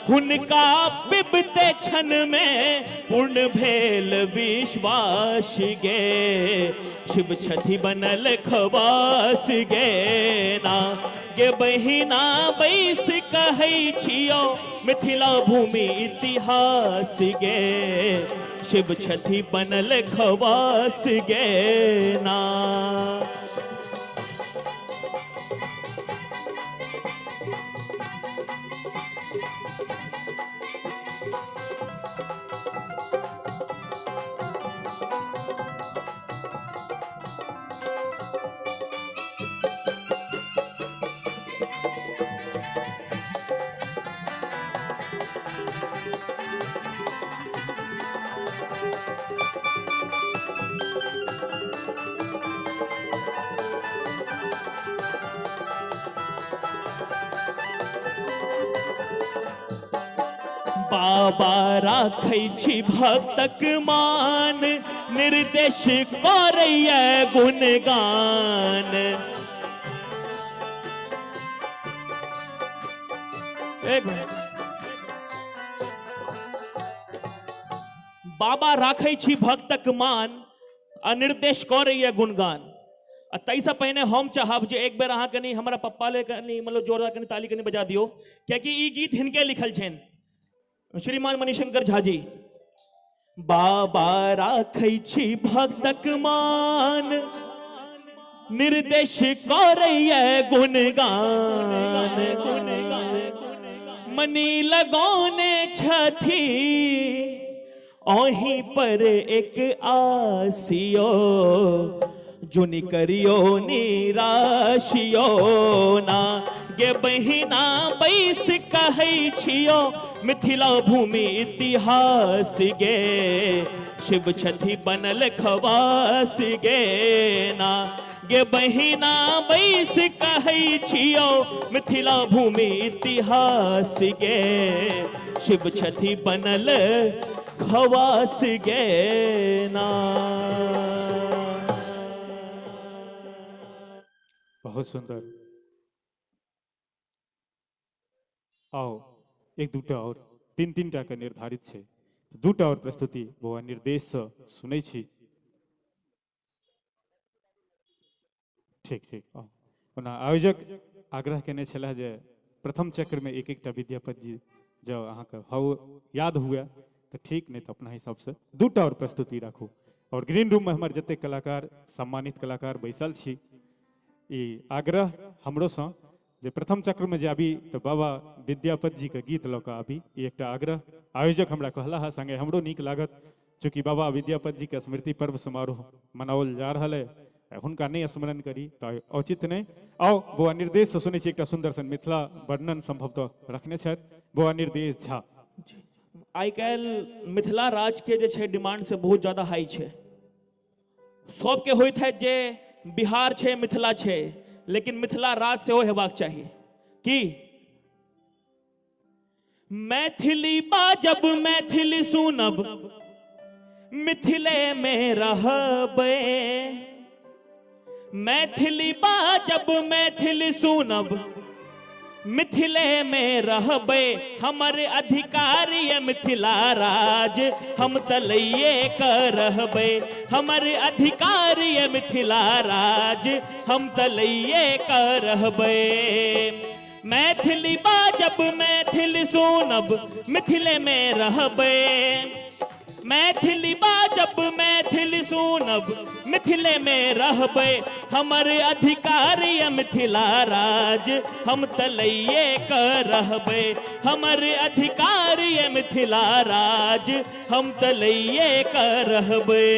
हुनका पिबते क्षण में पूर्ण भेल विश्वास गे, शिव छथि बनल खवास गे ना। गे बहिना बैस कहै छियौ मिथिला भूमि इतिहास गे, शिव छथि बनल खवास गे ना। बाबा राखै छी भक्तक मान, निर्देश करैया गुणगान। एक मिनट। बाबा राखै छी भक्तक मान, अनिर्देश करैया गुणगान। ताइसँ पहिने हम चाहब जे एक बेर अहाँ कनी हमरा पप्पा ले कनी मतलब जोरदार कनी ताली कनी बजा दियो, कियाकि ई गीत हिनके लिखल छनि, श्रीमान मणिशंकर झा जी। बाबा राखै छी भक्तक मान, निर्देश करैया गुणगान। मनी लगौने छथि ओही पर एक आसियो, जुनि करियो निराशियो ना। गे बहिना बैस कहै छियो मिथिला भूमि इतिहास गे, शिव छथि बनल खवास गे ना। गे बहिना बैस कहै छियो मिथिला भूमि इतिहास गे, शिव छथि बनल खवास गे ना। बहुत सुंदर। आओ एक दूटा और तीन तीन टा के निर्धारित है, दूटा और प्रस्तुति बौआ निर्देश से सुनै छी। ठीक ठीक आओ। ओना आयोजक आग्रह केने छला जे प्रथम चक्र में एक टा विद्यापति जी जब अहाँके हव याद हुए तो ठीक, नहीं तो अपना हिसाब से दूटा और प्रस्तुति राखू। और ग्रीन रूम में हमारे जते कलाकार सम्मानित कलाकार बैसल छी, ई आग्रह हमरो से जे प्रथम चक्र में जे आबी तो बाबा विद्यापति जी के गीत लऽ कऽ आबी, ई एकटा आग्रह आयोजक हमरा कहला है। संगे हमरो नीक लागत, चूँकि बाबा विद्यापति जी के स्मृति पर्व समारोह मनाओल जा रहा है, हुनका नहीं स्मरण करी तो औचित्य नहीं। आओ बौआ निर्देश से सुनै छी एकटा सुंदर सन मिथिला वर्णन संभवतः रखने छथि बौआ निर्देश झा। आइ काल्हि मिथिला राज के जे छै डिमांड से बहुत ज्यादा हाई छै। सबके होइत है जे बिहार छै मिथिला छै, लेकिन मिथिला राज सेहो हेबाक चाही। कि मैथिली बाजब मैथिली सुनब मिथिले में रहबै, मैथिली बाजब मैथिली सुनब मिथिले में रहबै। हमर अधिकार ये मिथिला राज हम तलैये कर रहबै, हमर अधिकार ये मिथिला राज हम तलैये कर रहबै। मैथिली बाजब मैथिली सुनब मिथिले में रहबै, मैथिली बाजब मैथिली सुनब मिथिले में रहबै। हमर अधिकार ये मिथिला राज हम तलैये कर रहबै, हमर अधिकार ये मिथिला राज हम तलैये कर रहबै।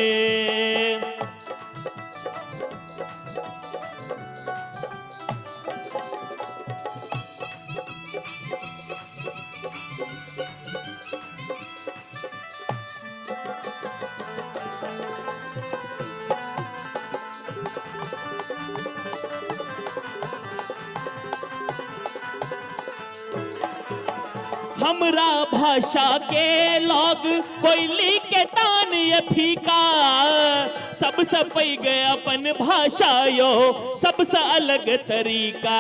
हमरा भाषा के लोग कोयली के तान ये फीका, सबसे पैघ अपन भाषा यो सबसे अलग तरीका।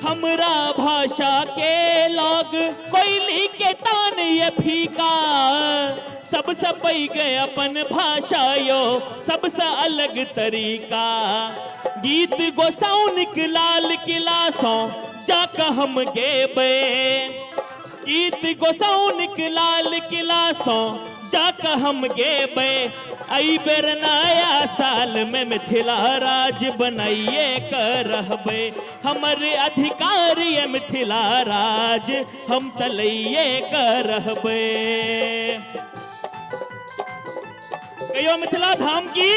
हमरा भाषा के लोग कोयली के तान ये फीका, सबसे पैघ अपन भाषा यो सबसे अलग तरीका। गीत गोसाउनिक लाल किला सो जाके हम गेबै, गीत गोसाउनिक लाल किला सो जाके हम गेबै। आई बेर नया साल में मिथिला राज बनाइए कर रहबै, हमर अधिकार ये मिथिला राज हम तलैये कर रहबै। कहियो मिथिला धाम की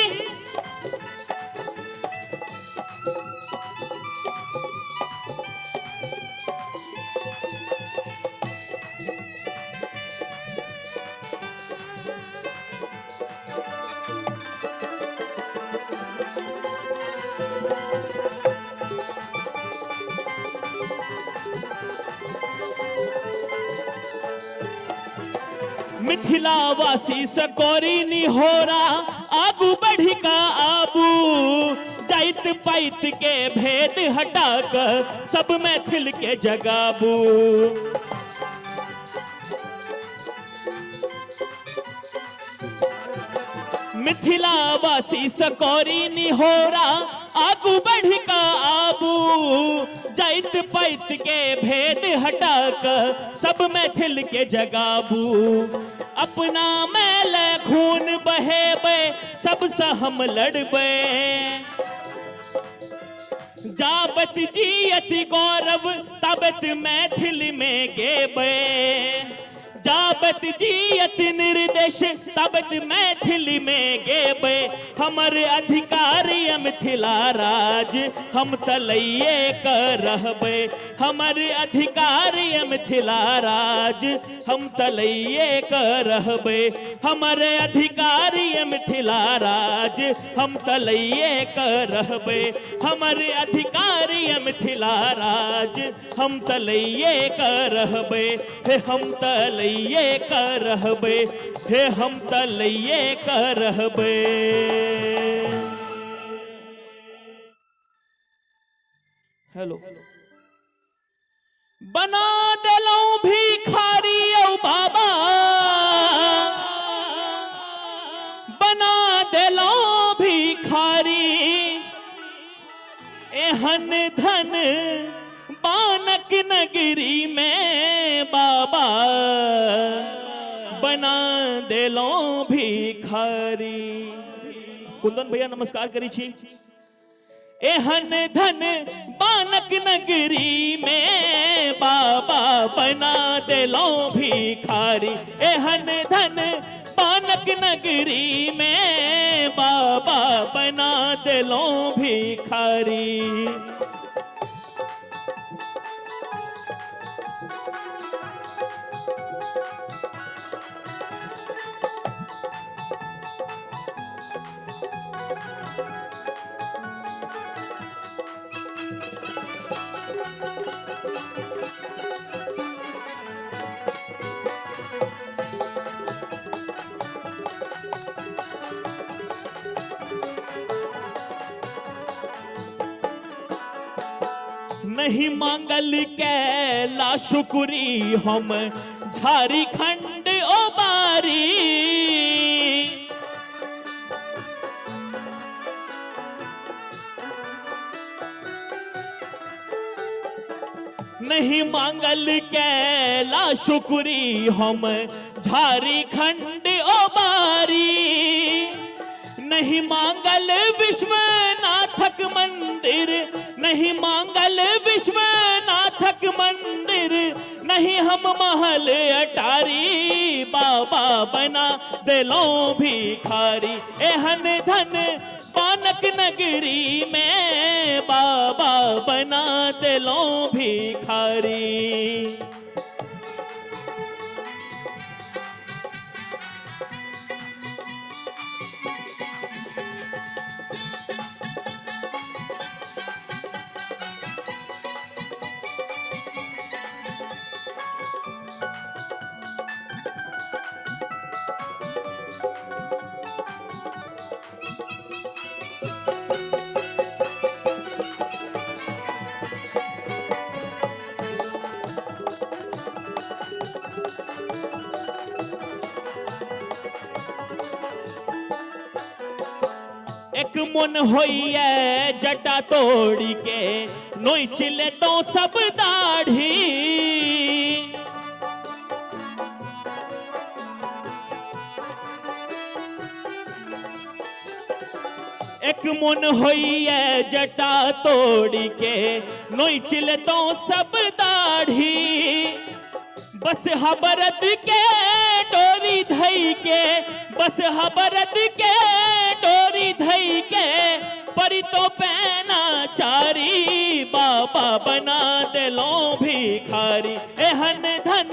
मिथिला वासी सकोरी निहोरा आगू बढ़ी का आबू, जाइत पाइत के भेद हटा कर सब मैथिल के जगाबू। मिथिला वासी सकोरी निहोरा आगू बढ़ी का आबू, जाइत पाइत के भेद हटाकर सब मैथिल के जगाबू अपना मैल खून बहेबे सबसे हम लड़बे जाबत जियत गौरव तबत मैथिल में गेबे जाबत जियत निर्देश तबत मैथिली में गेबे हमर अधिकारी मिथिला राज हम तलैये कर रहबे हमर अधिकारी मिथिला राज हम तलैये कर रहबे हमर अधिकारी मिथिला राज हम तलैये कर रहबे हमर अधिकारी मिथिला राज हम तलैये कर रहबे हे हम तलैये कर रहबे हे हम तलैये कर रहबे। हेलो बना देलौ भिखारी औ बाबा बना देलौ भिखारी एहन धन बानक नगरी में बाबा बना देलो भिखारी। कुंदन भैया नमस्कार करी छी। एहन धन बानक नगरी में बाबा बना देलो भिखारी एहन धन बानक नगरी में बाबा बना देलो भिखारी। नहीं मांगल कैला शुक्री हम झारखंड ओ बारी नहीं मांगल कैला शुक्री हम झारखंड ओ बारी नहीं मांगल विश्वनाथक मंदिर नहीं मांगल विश्वनाथक मंदिर नहीं हम महल अटारी बाबा बना देलो भिखारी एहन धन बानक नगरी में बाबा बना देलो भिखारी। एक मन होइए जटा तोड़ी के नोच ले तो सब दाढ़ी एक मन होइए जटा तोड़ी के नोच ले तो सब दाढ़ी बस हबरत के डोरी धई के बस हबरत के डोरी धई के परी तो पैना चारी बाबा बना देलो भिखारी एहन धन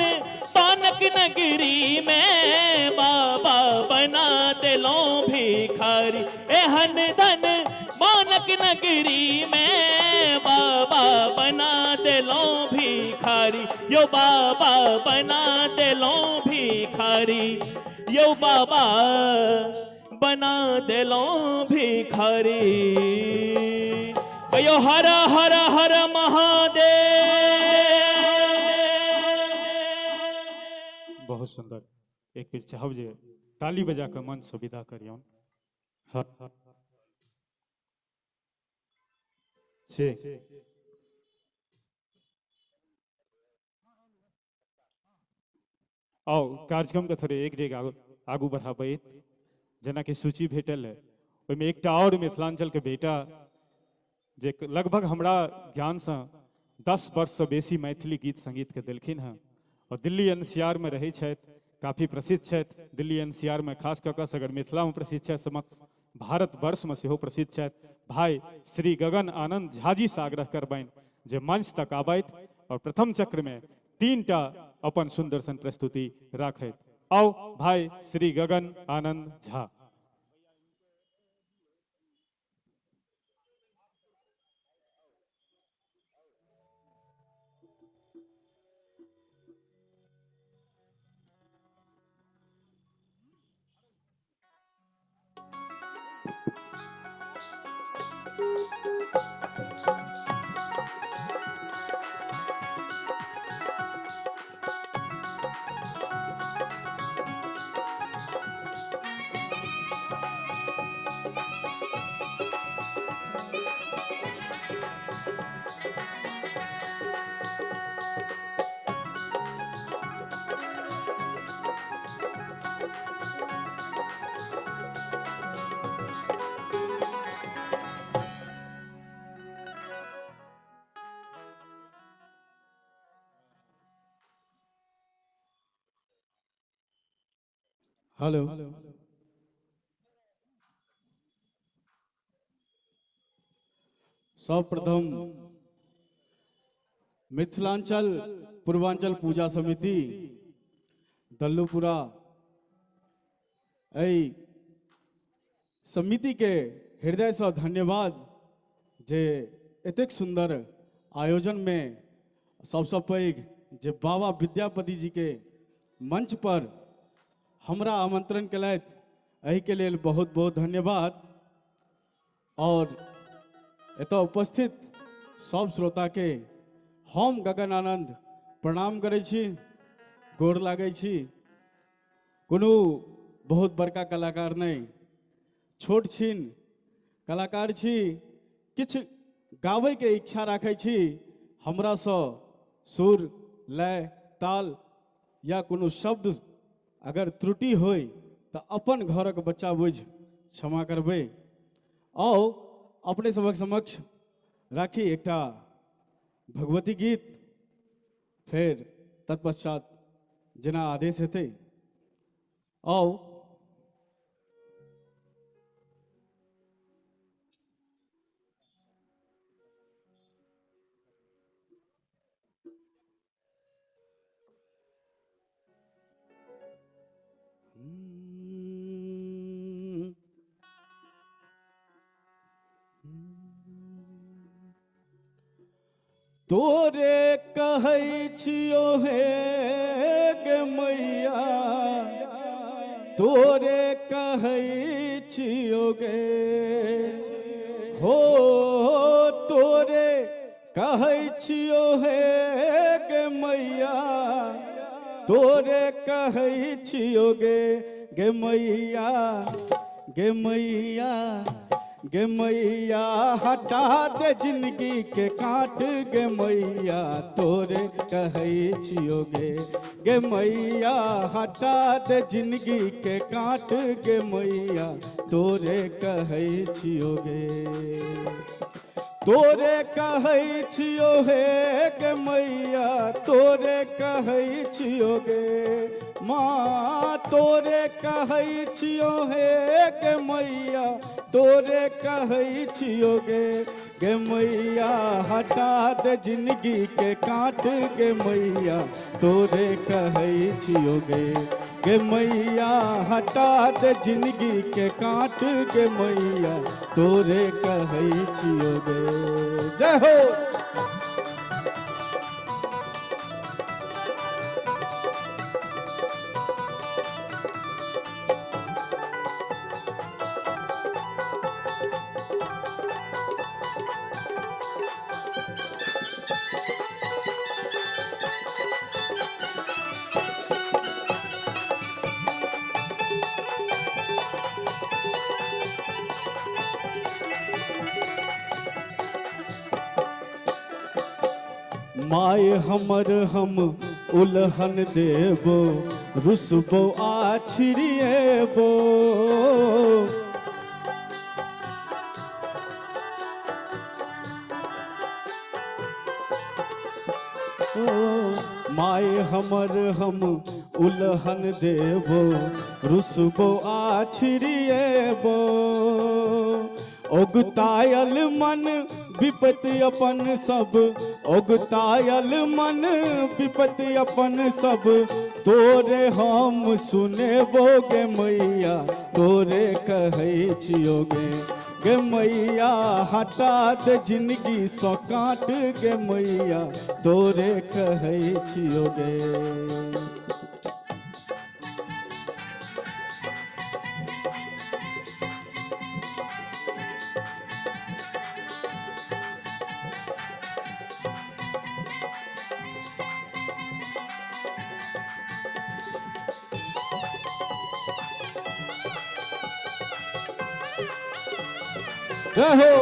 बानक नगरी में बाबा बना देलो भिखारी एहन धन बानक नगरी में बाबा बना देलो भिखारी यो बाबा बना देलो भिखारी यो बाबा बना देलो भिखारी कयो हर हर हर महादेव। बहुत सुंदर एक बेर चाहब जे ताली बजा के मन से विदा करियौन। से आओ कार्यक्रम के थोड़े एक डेग आगू बढ़ाबैत जेना कि सूची भेटल है ओहिमे एकटा और मिथिलांचल के बेटा जे लगभग हमरा ज्ञान से 10 वर्ष से बेसी मैथिली गीत संगीत के देलखिन हैं और दिल्ली एनसीआर में रहै छथि, काफी प्रसिद्ध छथि। दिल्ली एनसीआर में खास कऽ कऽ अगर मिथिला में प्रसिद्ध छथि समस्त भारत वर्ष में सेहो प्रसिद्ध छथि। भाई श्री गगन आनंद झा जी से आग्रह करबनि जे मंच तक आबैत और प्रथम चक्र में 3टा अपन सुंदर सन प्रस्तुति राखैत। आओ भाई श्री गगन आनंद झा। हेलो, सर्वप्रथम मिथिलांचल पूर्वांचल पूजा समिति दल्लूपुरा समिति के हृदय से धन्यवाद जे एतेक सुंदर आयोजन में सबसे पैघ जे बाबा विद्यापति जी के मंच पर हमरा आमंत्रण केलथि, एहि के लेल बहुत बहुत धन्यवाद। और एतऽ उपस्थित सब श्रोता के हम गगन आनंद प्रणाम करै छी, गोर लागै छी। कोनो बहुत बड़का कलाकार नहीं, छोट छिन कलाकार छी, किछु गाबै के इच्छा राखै छी। हमरा सँ सुर लय ताल या कोनो शब्द अगर त्रुटि होय तो अपन घरक बच्चा बुझ क्षमा करबे। आओ अपने सबक समक्ष राखी एकटा भगवती गीत, फिर तत्पश्चात जेना आदेश हेतै। आओ तोरे कहै छियो हे गे मैया, तोरे कहै छियो गे हो, तोरे कहै छियो हे गे मैया, तोरे कहै छियो गे मैया, गे मैया, गे मैया हटा दे जिंदगी के काट गे मैया, तोरे कहै छियो गे मैया हटा दे जिंदगी के काट गे मैया, तोरे कहै छियो तोरे कहै छियो हे गे मैया, तोरे कहै छियो माँ, तोरे कहै छियो हे गे मैया, तोरे कहै छियो गे मैया हटा दे जिंदगी के काट गे मैया, तोरे कहै छियो गे मैया हटा दे जिंदगी के काट गे मैया, तोरे कहै छियो जय हो। माय हमर हम उलहन देबो रुसबो आछिरिएबो। माय हमर हम उलहन देबो रुसबो आछिरिएबो। ओगतायल मन विपत्ति अपन सब, ओगतायल मन विपत्ति अपन सब, तोरे हम सुनेबो गे मैया तोरे कहै छियो गे मैया हटा दे जिंदगी सौ काट गे मैया तोरे कहै छियो गे। रहो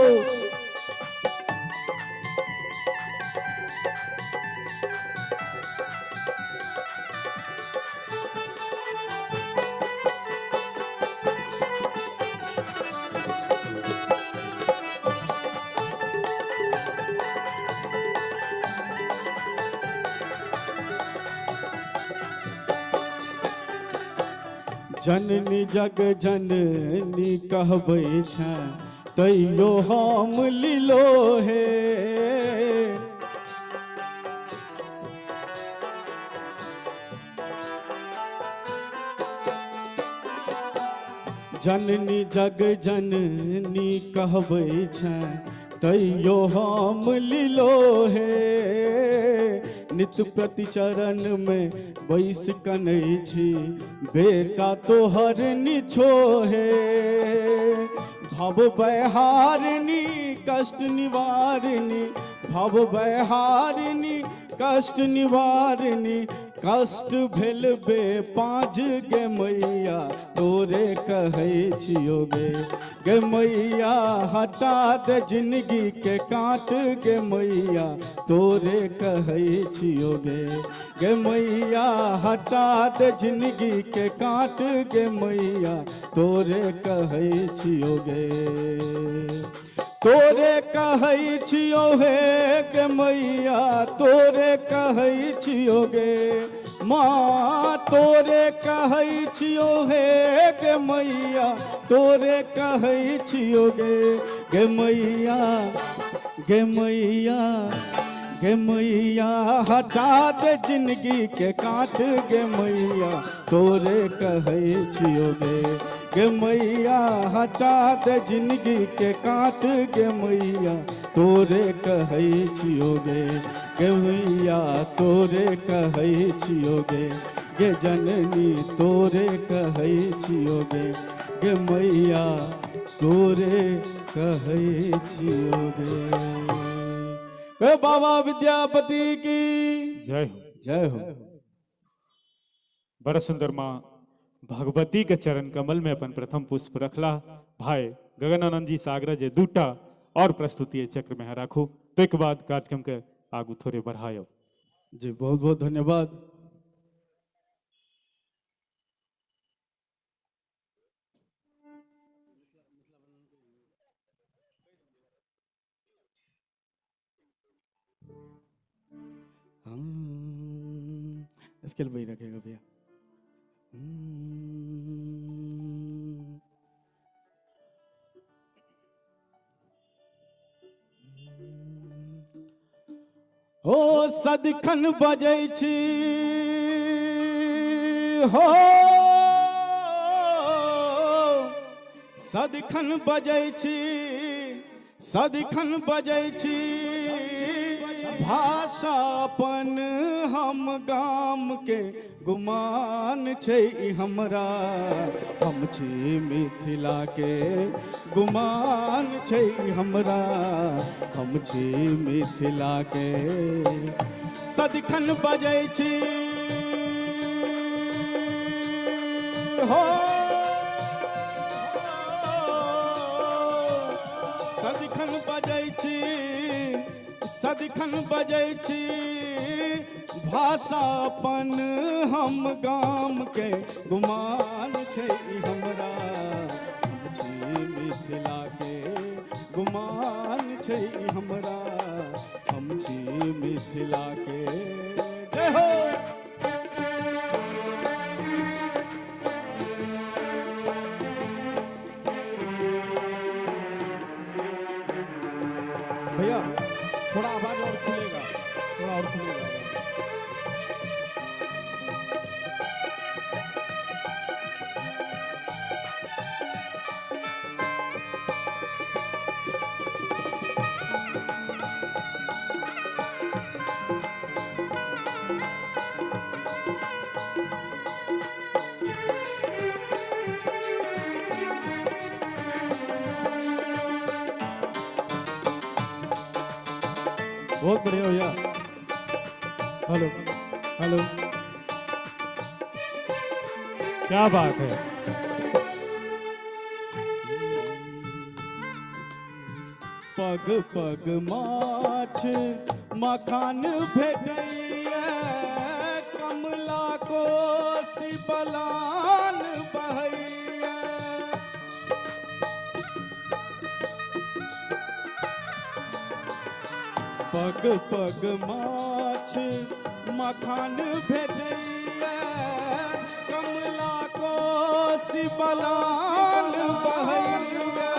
जननी जग जननी कहबै छै तैयो हम लीलो हे। जननी जग जननी कहबै छै तैयो हम लीलो हे। नित प्रति चरण में बैस कनै छी बेटा तोहर निछो हे। भव बहारिणी कष्ट निवारिणी, भव बहारिणी कष्ट निवारिणी, कष्ट भेल बे पाँच गे मैया तोरे कहै छियो गे मैया हटा दे जिंदगी के काट गे मैया तोरे कहै छियो गे मैया हटा दे जिंदगी के काट गे मैया तोरे कहै छियो गे। तोरे कहै छियो हे गे मैया तोरे कहै छियो गे माँ तोरे कहै छियो हे गे मैया तोरे कहै छियो गे मैया गे मैया गे मैया हटा दे जिंदगी के काट गे मैया तोरे कहै छियो गे मैया हटा दे जिंदगी के काट गे मैया तोरे कहै छियो गे मैया तोरे कहै छियो गे जननी तोरे कहै छियो गे मैया तोरे कहै छियो गे बाबा विद्यापति की जय हो। जय हो। बड़ा सुंदर माँ भगवती के चरण कमल में अपन प्रथम पुष्प रखला। भाई गगनानंद जी से आग्रह जे दूटा और प्रस्तुति चक्र में राखू तो एक बाद कार्यक्रम के आगू थोड़े बढ़ायो। जी बहुत बहुत धन्यवाद। स्केल वही रखेगा भैया। हो सदिखन बजै छी हो सदिखन बजै छी सदिखन बजै छी भाषा अपन हम गाम के गुमान छै हमरा हम छी मिथिला के गुमान छै हमरा हम छी मिथिला के सदिखन बजै छी हो सदिखन बजै छी सदिखन बजै छी भाषा अपन हम गाम के गुमान छै ई हमरा, हम छी मिथिला के गुमान छै ई हमरा, हम छी मिथिला के। जय हो। भैया थोड़ा आवाज और खुलेगा, थोड़ा और खुलेगा। बहुत बढ़िया भैया। हेलो हेलो, क्या बात है। पग पग माछ मखान भेटैया, कमला कोसी बलान बहैया। पग पग माछ मखान भेटैया, कमला कोसी बलान बहैया।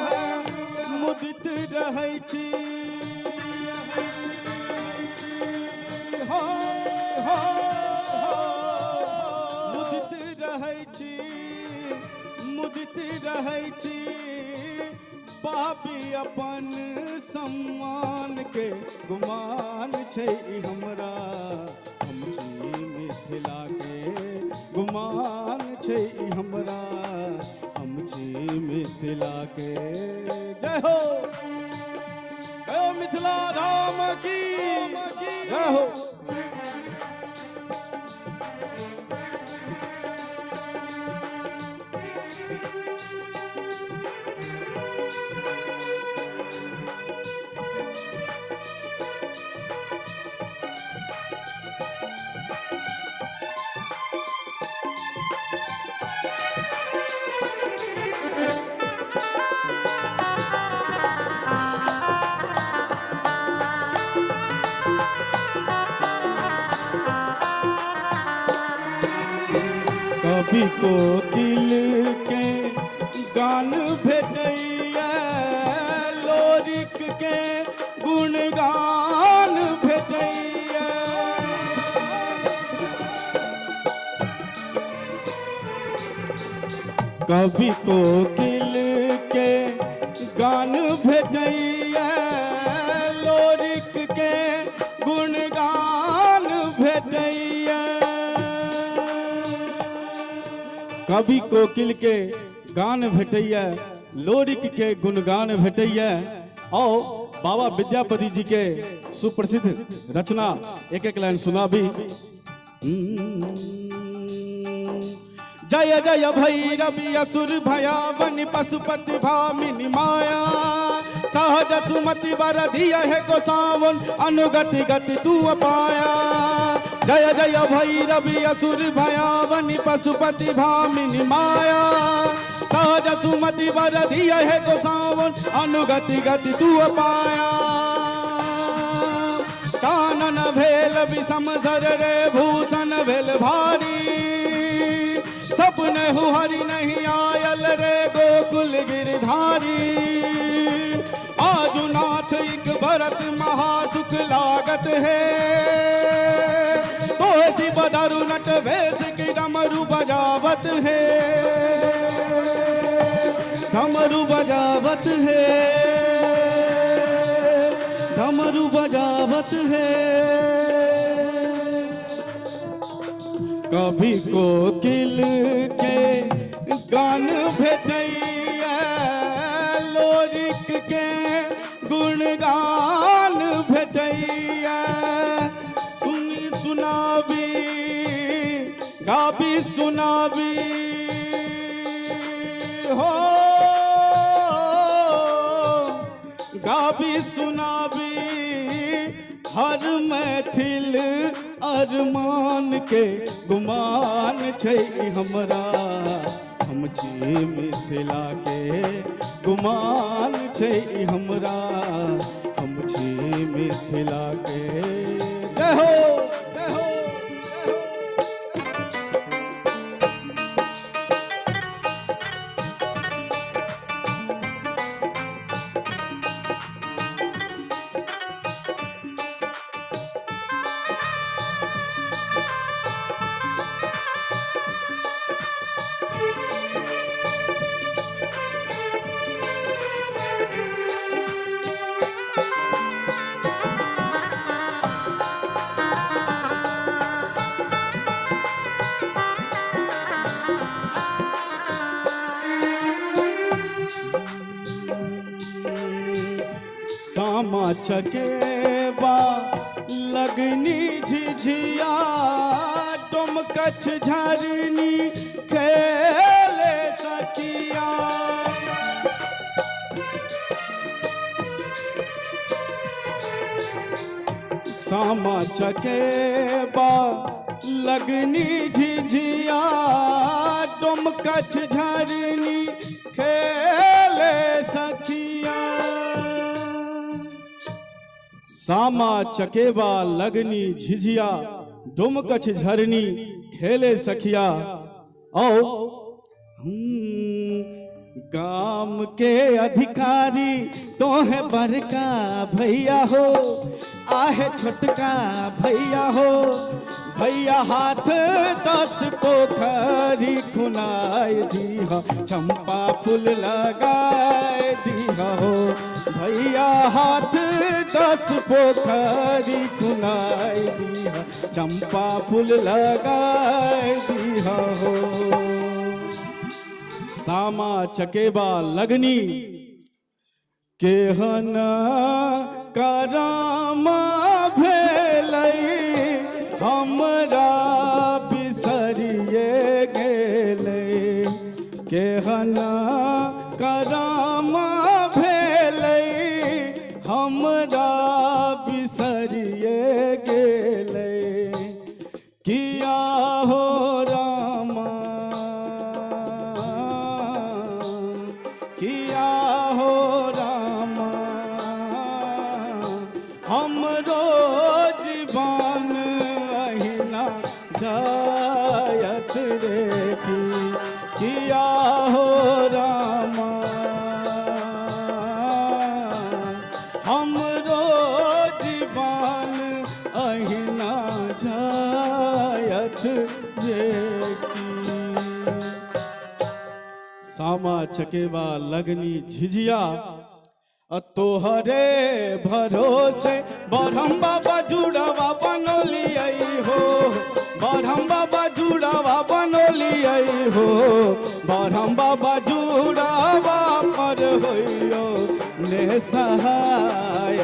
मुदित रहै छी हो हो मुदित रहै छी, मुदित रहै छी। पापी अपन सम्मान के गुमान छै ई हमरा, हम छी मिथिला के गुमान छै ई हमरा, हम छी मिथिला के। जय हो, जय हो मिथिला धाम की जय हो। कभी को दिल के गान भेटैया, लोरिक के गुणगान भेटैया। कभी को दिल के गान भेटैया, लोरिक के गुणगान भेटैया। कवि कोकिल के गान भेटैया, लोरिक के गुणगान भेटैया। और बाबा विद्यापति जी के सुप्रसिद्ध रचना एक एक लाइन सुना भी। जय जय भैरवी असुर भयावनि पशुपति भामिनी माया, सहज सुमति वर धिया है गोसावन, अनुगति गति तू अपाया। जय जय भैरवी असुर भयावनि पशुपति भामिनी माया, सहज सुमति वर धिया है गोसावन, अनुगति गति तू अपाया। चानन भेल विषम सर रे भूषण भेल भारी, सपने हरि नहीं आयल रे गोकुल गिरधारी। आजु नाथ एक भरत महासुख लागत है, तो ऐसी बदरु नट वेश की डमरू बजावत है, डमरू बजावत है, डमरू बजावत है। कभी कोकिल के गान भेटैया, लोरिक के गुणगान भेटैया। सुनी सुनाबी गाबी सुनाबी हो, गाबी सुनाबी हर मैथिल अरमान के गुमान छै ई हमरा, हम छी मिथिला के गुमान छै ई हमरा, हम छी मिथिला के। जय हो जय हो जय हो। सामा चकेबा लगनी झिझिया, तुम कच्छ झरनी खेले सखिया। सामा चकेबा लगनी झिझिया, तुम कच्छ झरनी खेले सखिया। सामा चकेबा लगनी झिझिया, डुम कच्छ झरनी खेले सखिया। आओ गाम के अधिकारी तो है बड़का भैया हो, आहे छोटका भैया हो। भैया हाथ 10 पोखरी खुनाए दीहा, चंपा फूल लगाए दीहा हो। भैया हाथ 10 पोखरी खुनाए दीहा, चंपा फूल लगाए दीहा हो। सामा चकेबा लगनी केहन करामा भेलै, हमरा बिसरिए गेलै। केहन करामा भेलै, हमरा बिसरिए गेलै। किया हो रामा, किया हो रामा, हमरो जीवन अहिना जायत देखी। किया हो रामा, हमरो जीवन अहिना जायत देखी। सामा चकेबा लगनी झिझिया, तोहरे भरोसे बरहम बाबा जुड़वा बनोलियै हो। बरहम बाबा जुड़वा बनोलियै हो। बरहम बाबा जुड़वा पर होइयो ने सहाय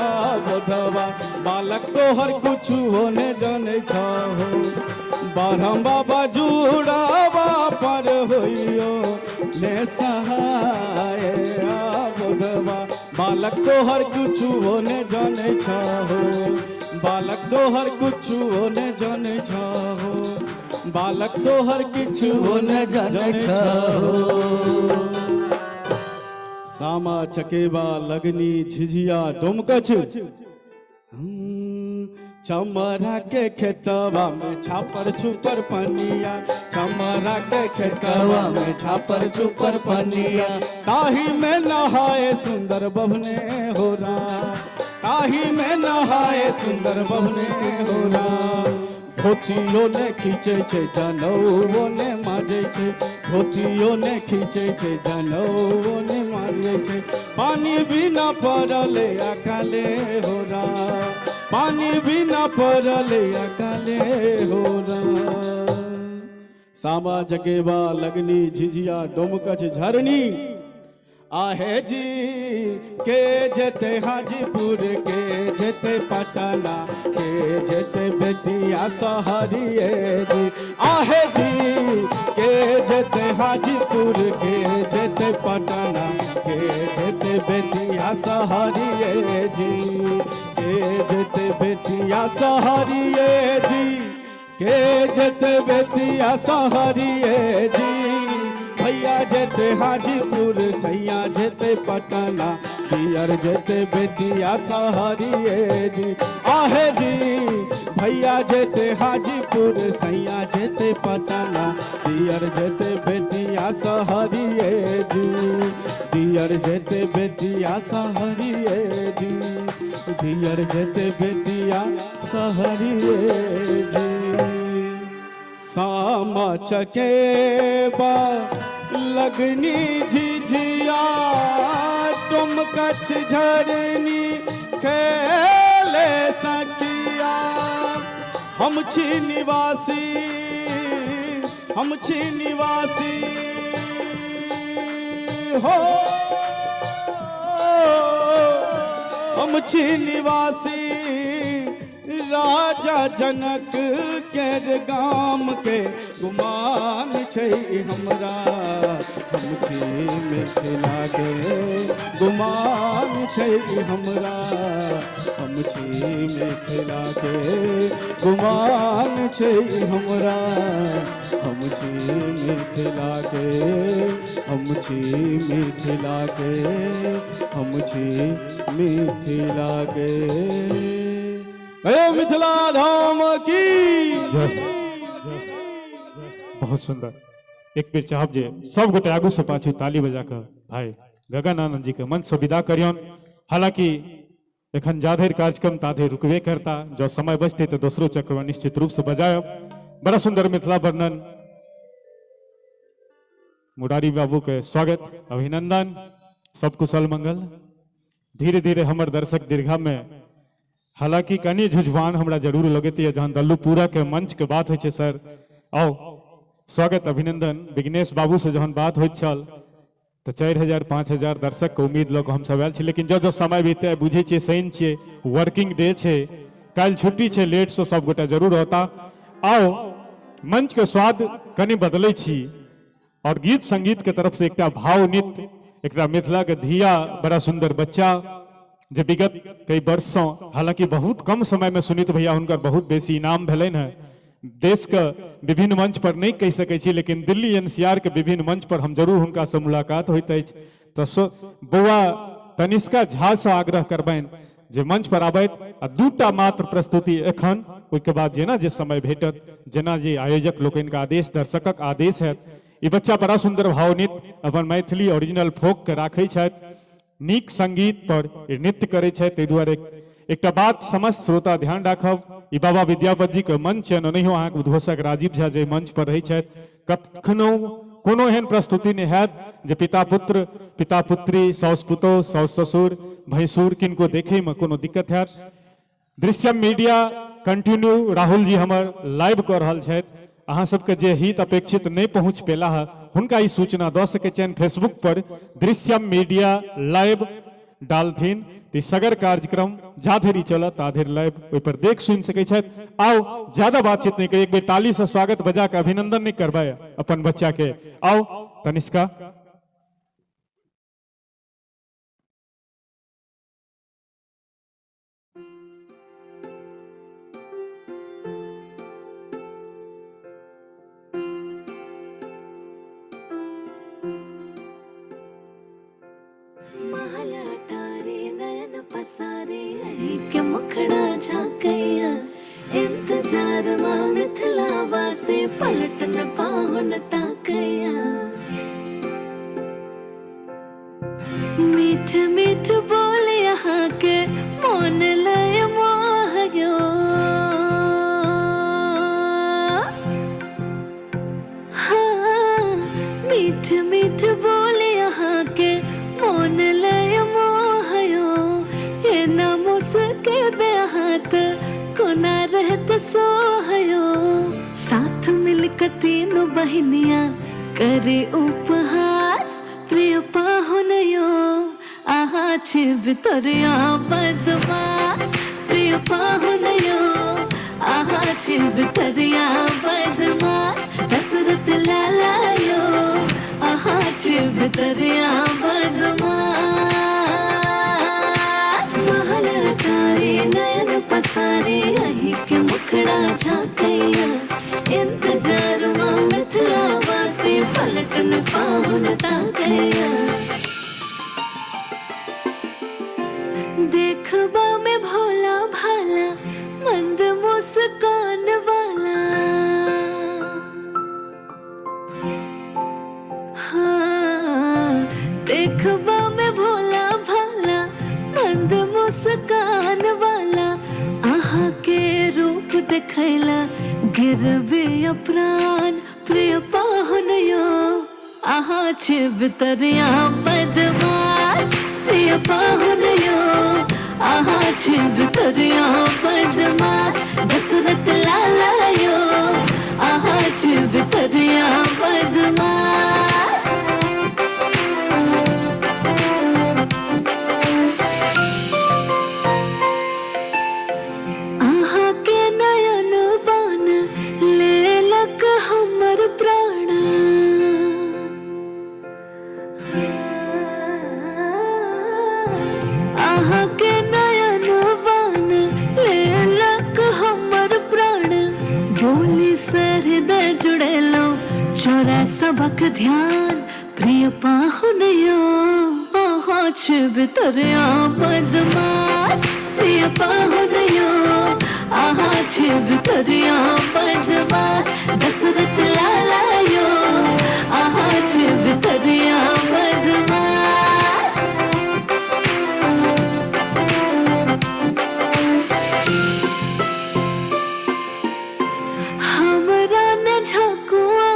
आबोधवा। बालक तोहर कुछु ने जाने छहो। बरहम बाबा जुड़वा पर होइयो ने सहाय आबोधवा। बालक तोहर कुछु ने जाने छहो। बालक तोहर कुछु ने जाने छहो। बालक तोहर किछु ने जाने छहो। सामा चकेबा लगनी झिझिया डोमकछ। चमरा के खेतवा में छापर छुपर पनिया। चमरा के खेतवा में छापर छुपर पनिया। ताही में नहाए सुंदर बभने हो रा। ताही में नहाए सुंदर बभने हो रा। धोतियो ने खींचे छे जनौओ ने माजे छे। धोतियो ने खींचे छे जनौओ ने माजे छे। पानी भी न पड़ले अकाले हो रा। पानी भी न पड़ले अकाले हो रा। सामा चकेबा लगनी झिझिया डोमकछ झरनी। आहे जी के जेते हाजीपुर के जेते पटना के जेते बेतिया सहरिए जी। आहे जी के जेते हाजीपुर के जेते पटना के जेते बेतिया सहरिए जी। जते बेतिया सहरिए जी, के जते बेतिया सहरिए जी, भैया जते हाजीपुर सैया जते पटना, दियर जते बेतिया सहरिए जी, आहे जी भैया जते हाजीपुर सैया जते पटना, दियर जते बेतिया सहरिए जी, दियर जते बेतिया सहरिए जी, दियर जते बेतिया सहरिए जी। सामा चकेबा लगनी झिझिया, तुम कच्छ झरनी खेले सकिया, हम छी निवासी, हम छी निवासी हो, हम छी निवासी राजा जनक के गाम के गुमान छै हमरा, हम छी मिथिला के गुमान छै हमरा, हम छी मिथिला के गुमान छै हमरा, हम छी मिथिला के, हम छी मिथिला के, हम छी मिथिला के। मिथिला धाम की बहुत सुंदर। एक बेर चाहब जे सब गोटे आगू से पाछू ताली बजा कर भाई गगन आनंद जी के मंच से विदा करियन। हालांकि एखन जाधेर कार्यक्रम ताधेर रुकबे करता, जो समय बचते तो दूसरो चक्र में निश्चित रूप से बजायब। बड़ा सुंदर मिथिला वर्णन, मुरारी बाबू के स्वागत अभिनंदन, सब कुशल मंगल। धीरे धीरे हमर दर्शक दीर्घा में हालांकि कनी झुझवान हमरा जरूर लगती है जहां दल्लू पूरा के मंच के बात है सर। आओ स्वागत अभिनंदन। विघ्नेश बाबू से जहां बात हो चल तो 4000-5000 दर्शक के उम्मीद लग हम सब आयल छी, लेकिन जो समय बीते बुझे छे शनि छे, वर्किंग डे छे, कल छुट्टी छे, लेट से सब गोटा जरूर होता। आओ मंच के स्वाद कनी बदले छी और गीत संगीत के तरफ से एकटा भाव नृत्य, एकटा मिथिला के धिया बड़ा सुंदर बच्चा जे विगत कई वर्षों, हालांकि बहुत कम समय में सुनीत भैया हुनकर बहुत बेसी इनाम भेलन है, देश के विभिन्न मंच पर नहीं कह सकै छी, लेकिन दिल्ली एनसीआर के विभिन्न मंच पर हम जरूर हुनका से मुलाकात होइत अछि। तो बौआ तनिष्का झा से आग्रह करबनि जे मंच पर आबैत आ दूटा मात्र प्रस्तुति एखन, ओहिके बाद जेना जे समय भेटत, जेना जे आयोजक लोकनि के आदेश, दर्शकक आदेश है। ई बच्चा बड़ा सुंदर भावनित अपन मैथिली ओरिजिनल फोक के राखै छथि, नीक संगीत पर नृत्य करे छथि, ताहि दुआरे एकटा बात समस्त श्रोता ध्यान राखब, ई बाबा विद्यापति जी के मंच छै, नहियो अहाँ के उद्घोषक राजीव झा जे मंच पर रहै छथि, कखनो कोनो एहन प्रस्तुति नहीं हैत जे पिता पुत्र, पिता पुत्री, साउस पुतोह, साउस ससुर, भैंसुर किनको देखे में कोनो दिक्कत हैत। दृश्यम मीडिया कंटिन्यू राहुल जी हमर लाइव कर रहल छथि, अहाँ सबके जे हित अपेक्षित नहीं पहुंच पेला है हुनका ई सूचना दऽ सकै छियनि, फेसबुक पर दृश्यम मीडिया लाइव डालथिन, सगर कार्यक्रम जाधेरी चलत ताधेर लाइव ओहि पर देख सुन सकै छथि। आओ ज्यादा बातचीत नहीं कर, एक बेर ताली से स्वागत बजा के अभिनंदन नहीं करबे अपन बच्चा के। आओ तनिष्का। के मुखड़ा झाकैया इंतजार मां मिथिला वासी पलटन पाहुन ताकैया। मीठ मीठ बोल यहाँ के मोन लय मोहयो, हाँ मीठ मीठ बोल यहाँ के मोन लय मोहयो, ये ना मुस्के बेहात को ना रहत सोहयो। साथ मिलकर तीनों बहनियां करे उपहास प्रिय पाहुनयो, आहा छिब तोरिया बदमाश प्रिय पाहुनयो, आहा छिब तोरिया बदमाश दशरथ लालायो, आहा छिब तोरिया बदमाश। महल तारे जारमा मिथिला वासी पलटन पाहुनता गया देखबा में भोला भाला मंद मुस्कान वाला हाँ देखबा में भोला भाला मंद मुस्कान वाला आहा के रूप देखैला गिरबे प्राण प्रिय पाहुनयो आहा छे बितरिया बदमाश प्रिय पाहुनयो आहा छे बितरिया बदमाश दशरथ लालायो आहा छे बितरिया बदमाश आहा के नयन बान लेलक हमर प्राण आहा के नयन बान लेलक हमर प्राण बोली से हृदय जुड़ेलो चोरा सबक ध्यान प्रिय पाहुनयो आहा छे बितरिया बदमाश प्रिय पाहुनयो आहा छे बितरिया बदमाश दशरथ लालायो आहा छे बितरिया बदमाश हमरा न झकुआ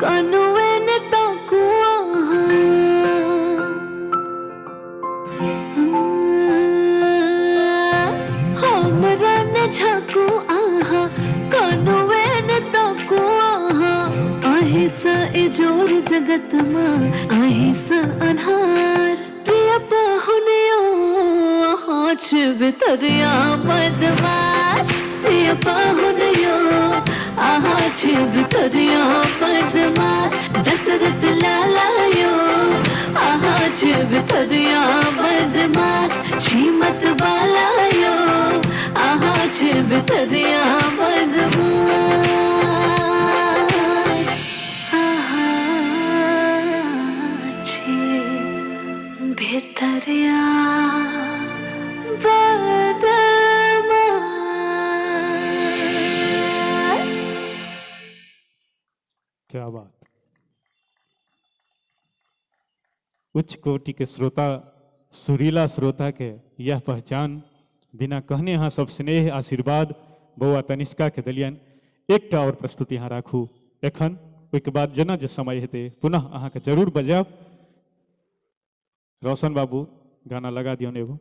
कनुए न तकुआ हमरा न झकु आहा कनुए न तकु आहा अहिसा इजोर जगत मां अहिसा अन्हार प्रिय पाहुनयो आहा छे बितरिया बदमाश प्रिय पाहुनयो आहा छे बितरिया बदमाश दशरथ लालायो आहा छे बितरिया बदमाश श्रीमत बालायो आहा छे बितरिया बदमाश आहा छे बितरिया बदमाश क्या बात। उच्च कोटि के श्रोता सुरीला श्रोता के यह पहचान बिना कहने यहाँ सब स्नेह आशीर्वाद बौआ तनिष्का के दलियन एकटा और प्रस्तुति यहाँ राखू एखन ओहिके बाद जेना जे समय हेतै पुनः अहाँके जरूर बजायब। रोशन बाबू गाना लगा दियौन एगो।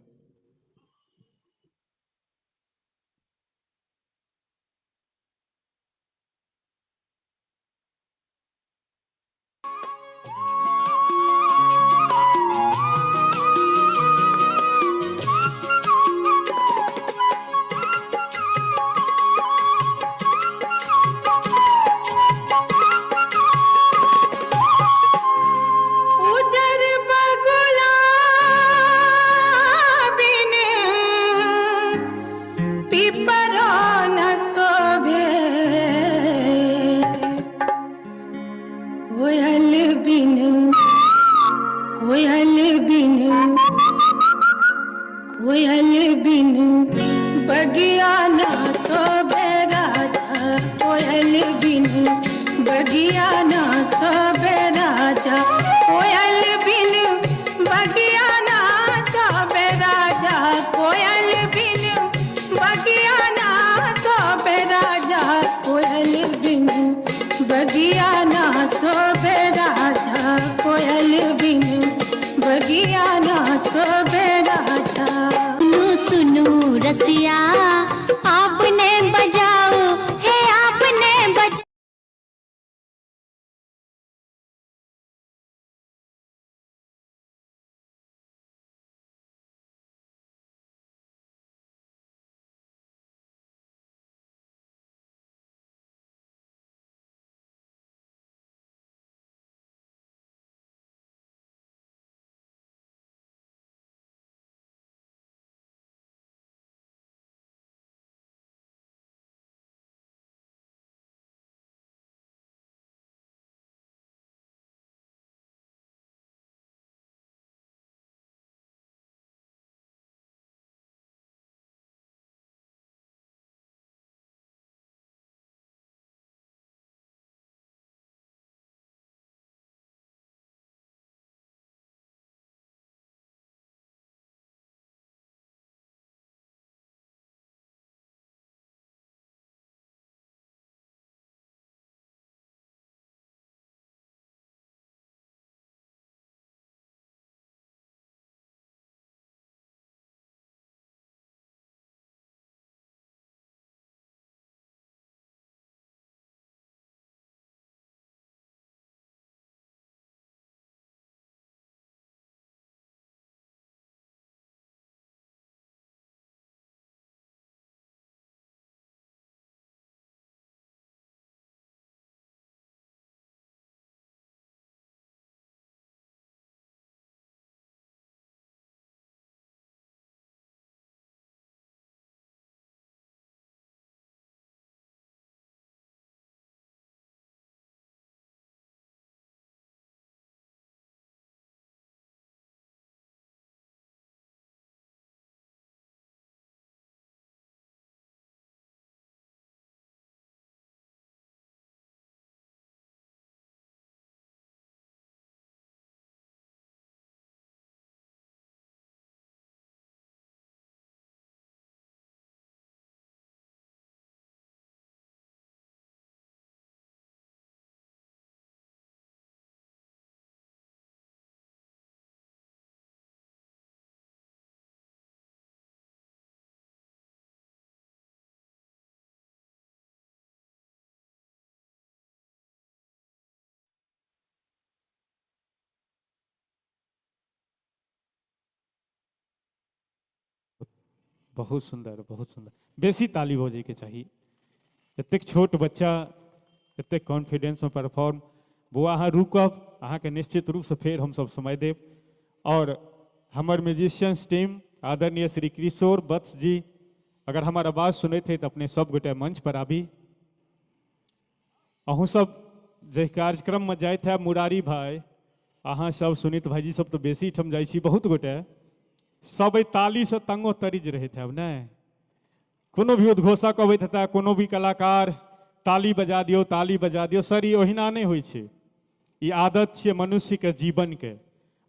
बहुत सुंदर, बहुत सुंदर। बेसी ताली हो जाए के चाहिए। एतेक छोट बच्चा एतेक कॉन्फिडेंस में परफॉर्म, बौआ अहाँ रुकब, अहाँ के निश्चित रूप से फिर हम सब समय देव। और हमार म्यूजिशियंस टीम आदरणीय श्री किशोर वत्स जी, अगर हमार आवाज़ सुने थे तो अपने सब गोटे मंच पर आबी। अहूँ सब जे कार्यक्रम में जाए थे, मुरारी भाई, अहाँ सब, सुनीत भाईजी सब तो बेसी ठम जाइ छी, बहुत गोटे सब एहि ताली से तंगो तरीज रहे थे। अब नहीं कोनो भी उद्घोषक अबैत हेता, कोनो भी कलाकार ताली बजा दियो, ताली बजा दियो, सर ई ओहिना नहीं होइ छै। ई आदत छियै मनुष्य के जीवन के,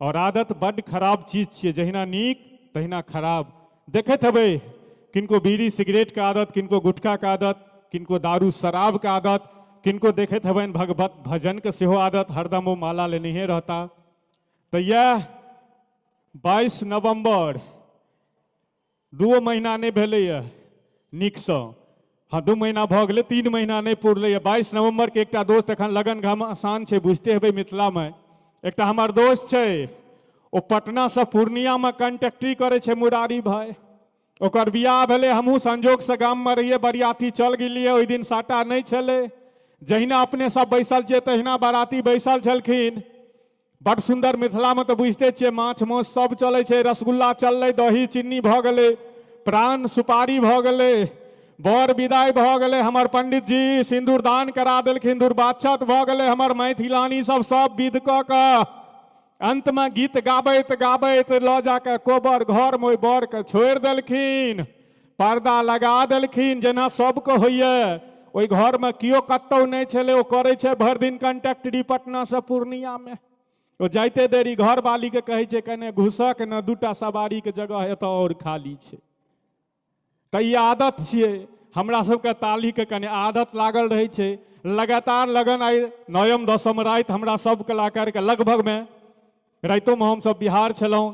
और आदत बड़ खराब चीज छियै, जहिना नीक तहिना खराब। देखैत हेबै किनको बीड़ी सिगरेट के आदत, किनको गुटखा के आदत, किनको दारू शराब के आदत, किनको देखैत हेबनि भगवत भजन के सेहो आदत, हरदम वो माला लेने रहता। तो यह 22 नवंबर 2 महीना नहीं भेलैए नीकसँ, हाँ 2 महीना भऽ गेलै, 3 महीना नहीं पुरलैए। 22 नवंबर के एकटा दोस्त एखन लगन घमासान छै, बुझते हेबै मिथिला में। एकटा हमर दोस्त छै, ओ पटना से पूर्णिया में कंटैक्टी करे छै, मुरारी भाई। ओकर बियाह भेलै, हमहूँ संजोग से गाम में रहिए, बरियाती चल गेलिए, ओहि दिन साटा नहीं छलै। जहिना अपने सब बैसल छियै तहिना बाराती बैसल छलखिन। बड़ सुंदर, मिथिला में तो बुझते छियै माछ माउस सब चलै छै, रसगुल्ला चललै, दही चीनी भऽ गेलै, प्राण सुपारी भऽ गेलै, बर विदाई भऽ गेलै, हमर पंडित जी सिंदूरदान करा देलखिन, दुर्वाक्षत भऽ गेलै, हमर मैथिलानी सब विध कऽ कऽ अंत में गीत गाबैत गाबैत लऽ जाके कोबर घर में बर के छोड़ि देलखिन, पर्दा लगा देलखिन, जेना सबके होइए। ओहि घर में कियो कतौ नहीं छलै, ओ करै छै भरि दिन कंटैक्टरी पटना से पूर्णिया में। ओ जाइते देरी घर वाली के कहै छै कने घुसक न, 2टा सवारी के जगह एतऽ और खाली छै। तो ये आदत छियै हमरा सबके, ताली के कने आदत लागल रहै छै। लगातार लगन आई 9म 10म राति हमरा सब कलाकार के लगभग में राइतो में हम सब बिहार छलहुँ।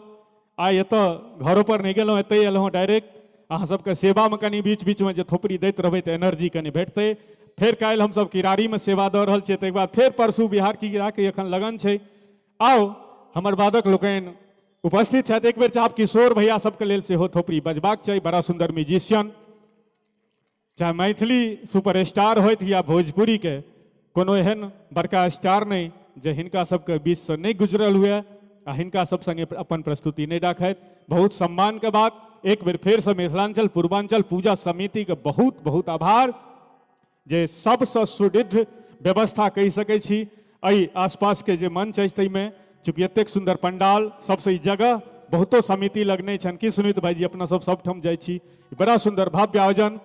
आई एतऽ घरों पर नहीं गेलहुँ, एतै एलहुँ डायरेक्ट। अहाँ सबके सेवा में कनी बीच बीच में जे थोपड़ी दैत रहबै तऽ एनर्जी कनी भेटतै। फिर काल्हि हम सब किरारी में सेवा दऽ रहल छियै, ताहिके बाद फिर परसू बिहार की के एखन लगन छै। आओ हमर वादक लोकनि उपस्थित छथि, एक बेर चाहब किशोर भैया सबके लेल सेहो थोपड़ी बजबाक चाही। बड़ा सुंदर म्यूजिशियन, चाहे मैथिली सुपरस्टार होइत या भोजपुरी के कोनो एहन बड़का स्टार नहीं जे हिनका सबके बीच से नहीं गुजरल हुए आ हिनका सब संगे अपन प्रस्तुति नहीं राखैत। बहुत सम्मान के बात। एक बेर फिर से मिथिलांचल पूर्वांचल पूजा समिति के बहुत बहुत आभार, जे सबसे सुदृढ़ व्यवस्था कहि सकै छी। एहि आसपास के जे मंच अछि ताहिमे चूँकि एतेक सुंदर पंडाल, सबसे ई जगह बहुतो समिति लगने छन कि सुनीत भाईजी अपना सब ठम जाइ छी, बड़ा सुंदर भव्य आयोजन।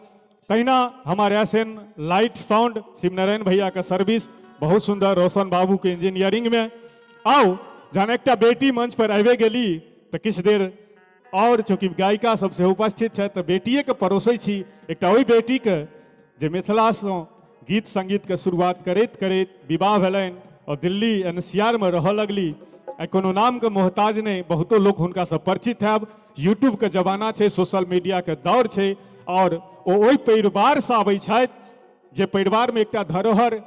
तहिना हमारे एसएन लाइट साउंड शिवनारायण भैया का सर्विस बहुत सुंदर, रोशन बाबू के इंजीनियरिंग में। आओ जहन एकटा बेटी मंच पर आबे गेली तो किछ देर और चूँकि गायिका सबसे उपस्थित है तो बेटिए के परोसै छी। एकटा ओहि बेटी के जे मिथिला से गीत संगीत के शुरुआत करैत करैत विवाह भेलनि और दिल्ली एनसीआर में रह लगली। आ कोनो नाम के मोहताज नहीं, बहुतो लोग हुनका से परिचित हैब। यूट्यूब के जमाना छै, सोशल मीडिया के दौर छै, और ओहि परिवार से आबै छथि जे परिवार में एकटा धरोहर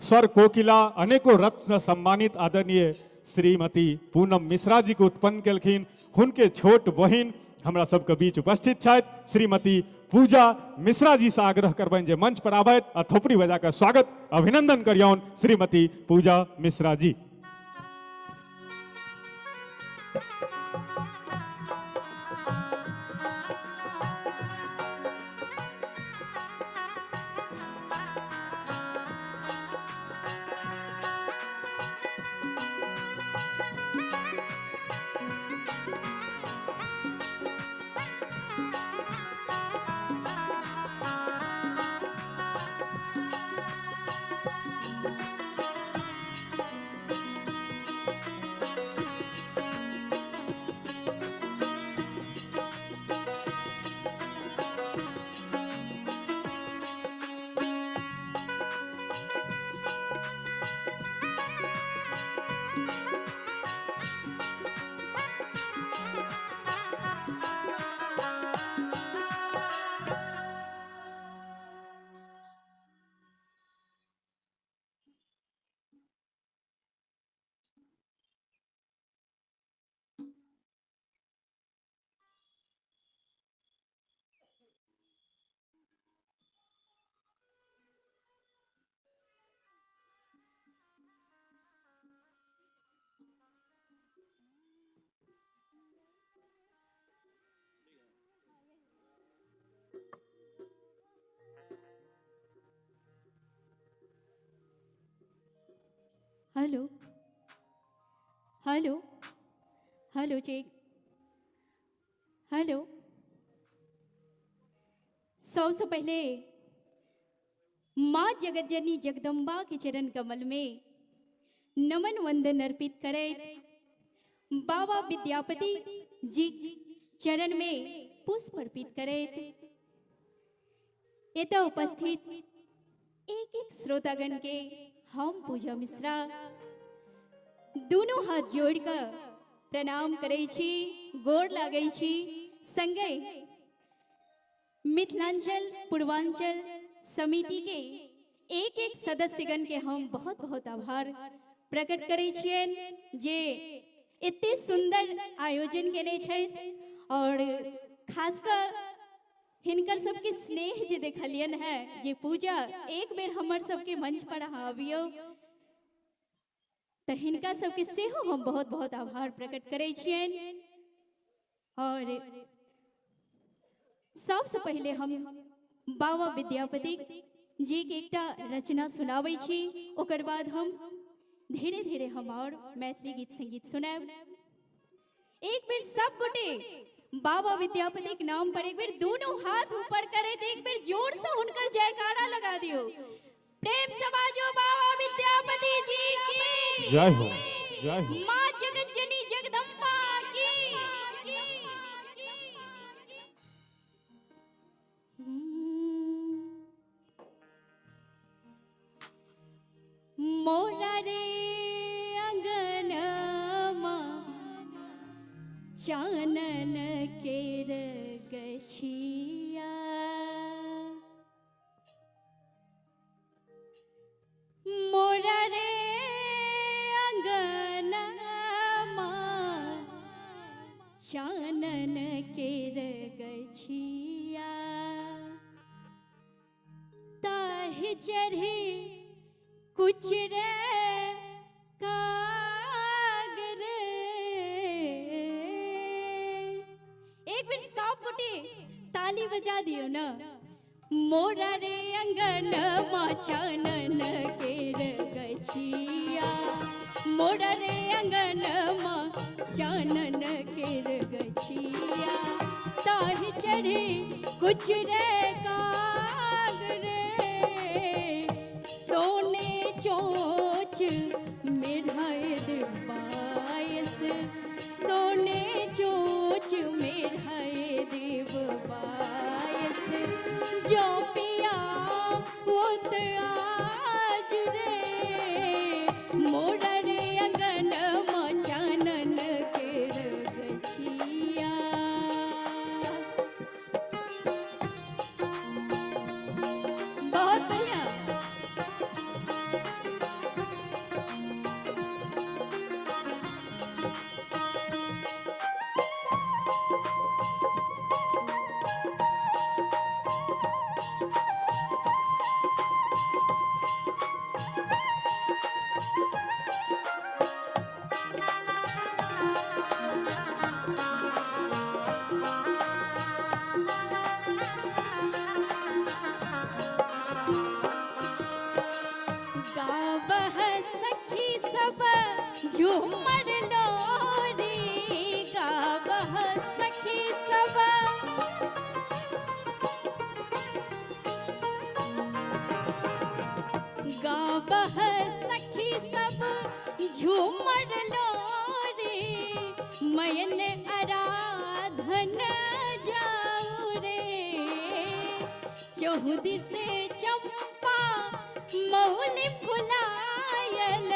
स्वर कोकिला अनेको रत्न सम्मानित आदरणीय श्रीमती पूनम मिश्रा जी को उत्पन्न केलखिन। हुनके छोट बहिन हमरा सबके बीच उपस्थित छथि, श्रीमती पूजा मिश्रा जी से आग्रह करबनि जे मंच पर आबैत आ थोपड़ी बजा कर स्वागत अभिनंदन करियौन Shrimati Puja Mishra ji. Hello hello hello check hello. सबसे पहले माँ जगतजननी जगदम्बा के चरण कमल में नमन वंदन अर्पित करे, बाबा विद्यापति जी चरण में पुष्प अर्पित करे। एतऽ उपस्थित एक एक श्रोतागण के हम पूजा मिश्रा दोनों हाथ जोड़ कर प्रणाम करे छी, गोर लागे छी। संगे मिथिलांचल पूर्वांचल समिति के एक एक सदस्यगण के हम बहुत बहुत आभार प्रकट करे छियन जे इतने सुंदर आयोजन केने छै और खासकर हिनकर सबके स्नेह जे देखलियन है जे पूजा एक बेर हमर सबके मंच पर आबियो तो हिनका सबके सेहो हम बहुत बहुत आभार प्रकट करे छियन। और सबसे पहले हम बाबा विद्यापति जी के एकटा रचना सुनाबै छी, ओकर बाद हम धीरे धीरे हम और मैथिली गीत संगीत सुनाब। एक बेर सब गोटे बाबा विद्यापति के नाम पर एक बेर दोनों हाथ ऊपर करे, एक बेर जोर से उनकर जयकारा लगा दियो। प्रेम से बाजो बाबा विद्यापति जी की जय हो, जय हो। माँ जगतजननी जगदम्बा की। मोरा रे अंगनमा चानन केर गछिया, मोरा रे अंगनमा चानन केर गछिया, ताहि चढ़े कुछ रे काग रे। एक बार सब गोटे ताली बजा दियो ना। मोरा रे अंगनमा चानन केर गछिया, मोरा रे अंगनमा चानन केर गछिया, ताहि चढ़े कुछ रे काग रे, सोने चोच मेढ़ाए देवायस, सोने चोच मेढ़ाए देवायस, जो पिया वो आज रे, मोरा रे अंगनमा चानन केर गछिया। बहुत बढ़िया। गावह सखी सब झूमर लोरी, गावह सखी सब गावह सखी सब झूमर लोरी, मयन आराधन जाऊ रे, चहुदी से चंपा मौली फुलायल,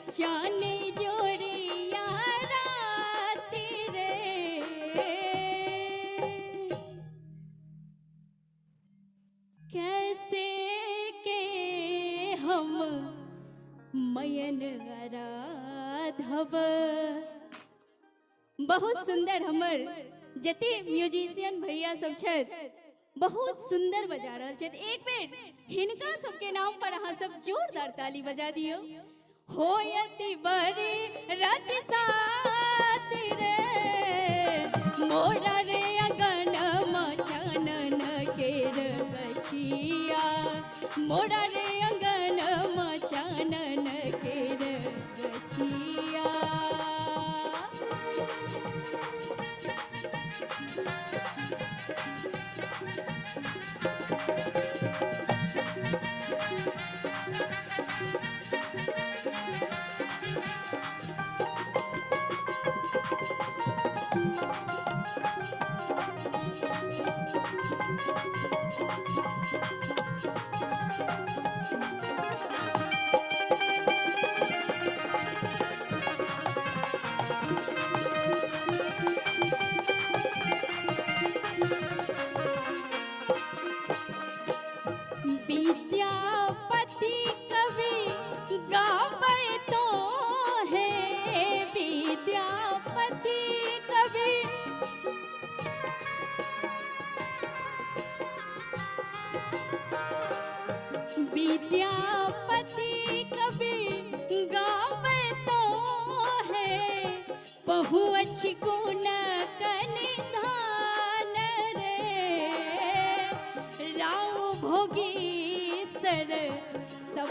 चाने जोड़िया राती रे। कैसे के हम मयन आराधब। बहुत सुंदर हमर जते म्यूजिशियन भैया सब छथि बहुत सुंदर बजा रहल छथि। एक बेर हिनका सबके नाम पर अहाँ सब जोरदार ताली बजा दियो। होयति बड़ी राति साति रे, मोरा रे अंगनमा चानन केर गछिया, मोरा रे अंगनमा चानन केर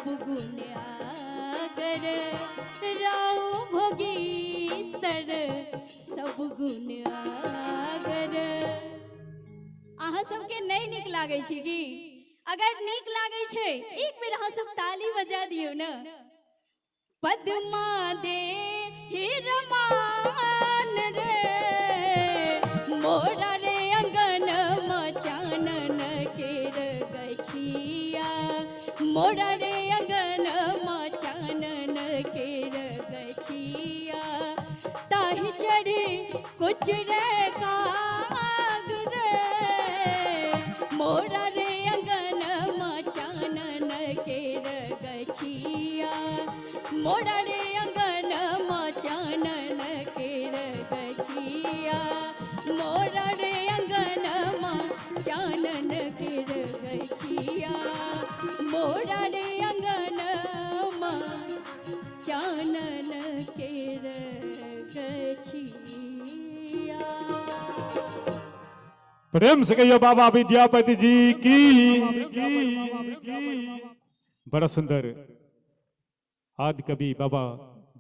सब गुण आगर राव भोगी सर सब गुण आगर। अहाँ सबके नहीं नीक लागै छै की? अगर नीक लागै छै एक बेर अहाँ सब ताली बजा दियौ न। पद्मा दे हिरमान रे मोरा रे अंगन मचानन केर गछिया मोरा रे अंगन मचानन केर गछिया ताहि चढ़े कुछ रे काग रे मोरा रे अंगन मचानन केर गछिया मोरा रे अंगन मचानन केर गछिया मोरा रे अंगन मचानन केर गछिया मोरा रे अंगन मचानन केर गछिया। प्रेम से कहियो बाबा विद्यापति जी की। बड़ा सुंदर आदि कवि बाबा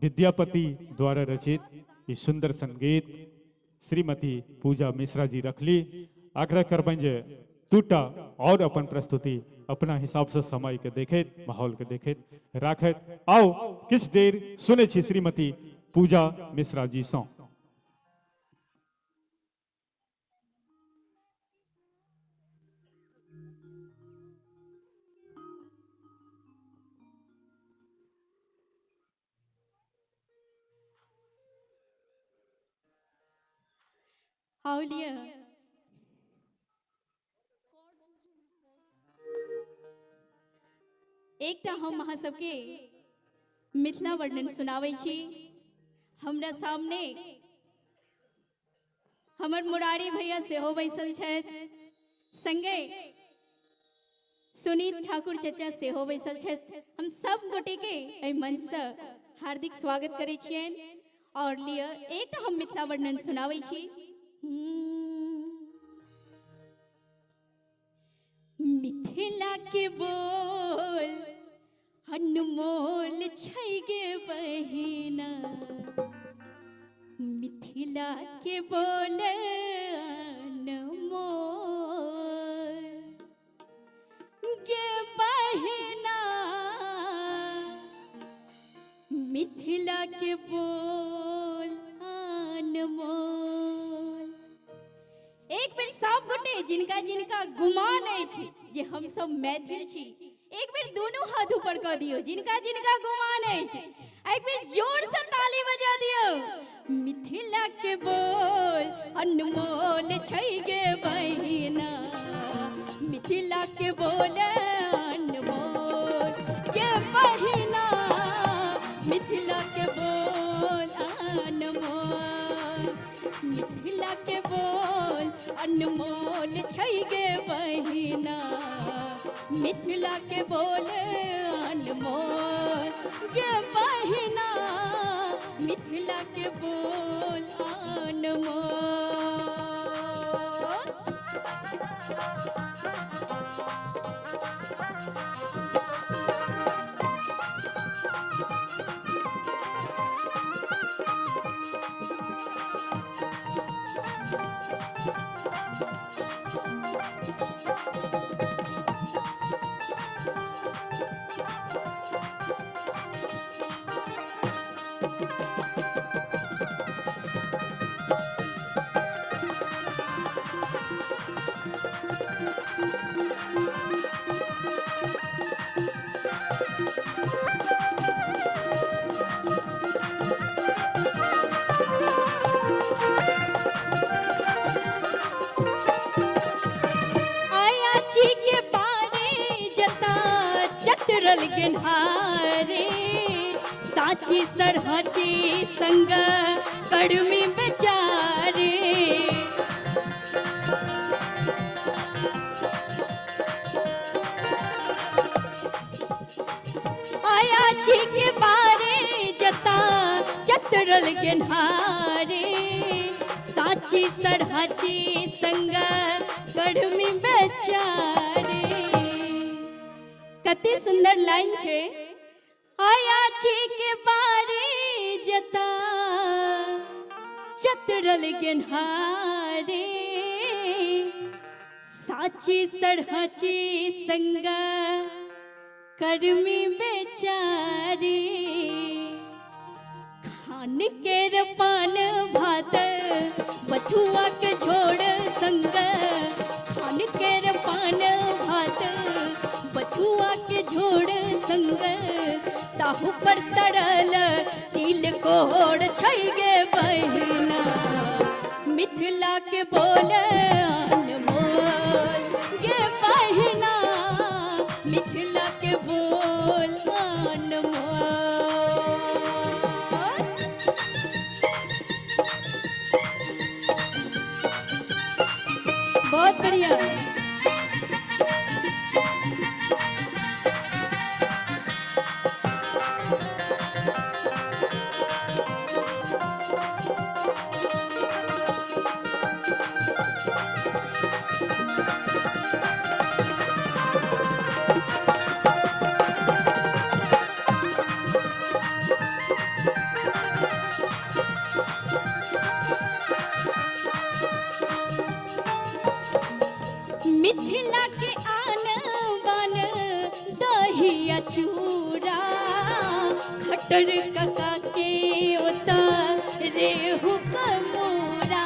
विद्यापति द्वारा रचित ये सुंदर संगीत श्रीमती पूजा मिश्रा जी रखली। आग्रह करबन जे टूटा और अपन प्रस्तुति अपना हिसाब से समय के देखैत माहौल के देखैत राखैत आओ किछ देर सुने छी श्रीमती पूजा मिश्रा जी सँ। आउलिया एकटा हम अहाँ सबके मिथिला वर्णन सुनाबै छी। हमरा सामने हमर मुरारी भैया सेहो बैसल छथि, संगे सुनीत ठाकुर चचा सेहो बैसल छथि। हम सब गोटे के एहि मंच से हार्दिक स्वागत करै छियनि। और लिअ एकटा हम मिथिला वर्णन सुनाबै छी। मिथिला के बोल अनमोल छै गे बहिना मिथिला के बोल अनमोल गे बहिना मिथिला के बोल अनमोल। एक बेर सब गोटे जिनका जिनका गुमान अछि जे हम सब मैथिल छी एक बेर दोनों हाथ ऊपर कऽ दियौ। जिनका जिनका गुमान अछि एक बेर जोर से ताली बजा दियौ। मिथिला के बोल अनमोल छै गे बहिना मिथिला के बोल अनमोल गे बहिना मिथिला के बोल अनमोल मिथिला के बोल अनमोल छै गे बहिना मिथिला के बोल अनमोल गे बहिना मिथिला के बोल अनमोल। साची सरहाची संग कड़मी बेचारे आया छी के बारे जता चतरल गेन्हारे साची सरहाची संग कड़मी बेचारे कते सुंदर लाइन छे। आया छी के बारी जता चतुरल गेन्हारे, साची सड़हाची संगा कर्मी बेचारी, खान के पान भात बथुआ के छोड़ संग, खान के पान भात बथुआ के झोड़ संग, ताहू पर तरल तिल कोड़ छै गे बहिना, मिथिला के बोल अनमोल गे बहिना, मिथिला के बोल अनमोल। बहुत बढ़िया। मिथिला के आन बान दहिया चूड़ा, खटर कका के ओता रेहू कमोरा,